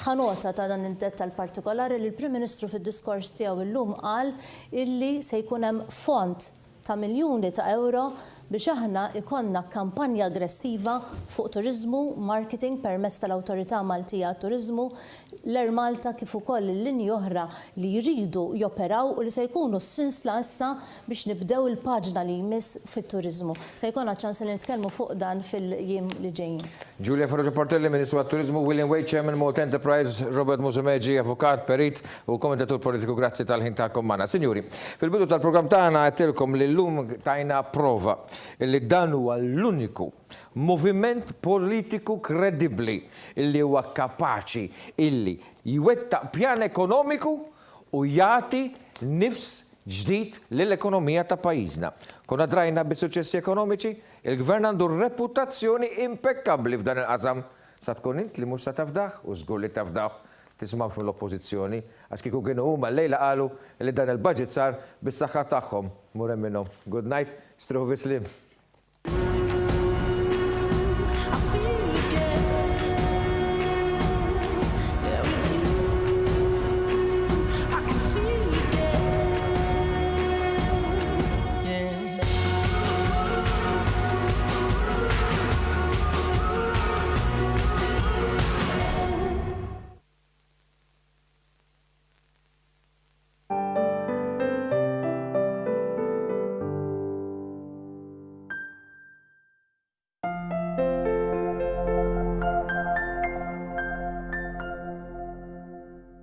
ħanota ta' dan id-dettal partikolari li l-Prim Ministru fid-diskors tiegħu llum qal illi se jkun hemm fond ta' miljuni ta' euro biex aħna ikonna kampanja aggressiva fuq turizmu, marketing permezz tal-Awtorità Maltija Turizmu, l-Air Malta kif ukoll il-linji oħra li jridu joperaw u li se jkunu s-sinsla issa biex nibdew il-paġna li jmiss fit-turizmu. Se jkollna ċans li nitkellmu fuq dan fil-jiem li ġejjin. Giulia Farrugia Portelli, Ministru għat-Turizmu, William Wade, Chairman Malt Enterprise, Robert Musumeġi, avukat, perit u kommentatur politiku, grazzi tal-ħin tagħkom magħna. Sinjuri, fil-bidu tal-programm tagħna għedtilkom li llum tajna prova illi dan huwa l-uniku moviment politiku kredibbli illi huwa kapaċi illi jwettaq pjan ekonomiku u jagħti nifs ġdid lill-ekonomija ta' pajjiżna. Konna drajna bis-suċċessi ekonomiċi, il-gvern għandu reputazzjoni impeccabbli f'dan il-qasam. Sa tkun int li mhux sa tafdaħ u żgur li tafdaħ tismawx mill-oppożizzjoni għax kieku kienu huma llejla qalu li dan il-budget sar bis-saħħa tagħhom mur hemm minnhom. Good night, struħu bislim.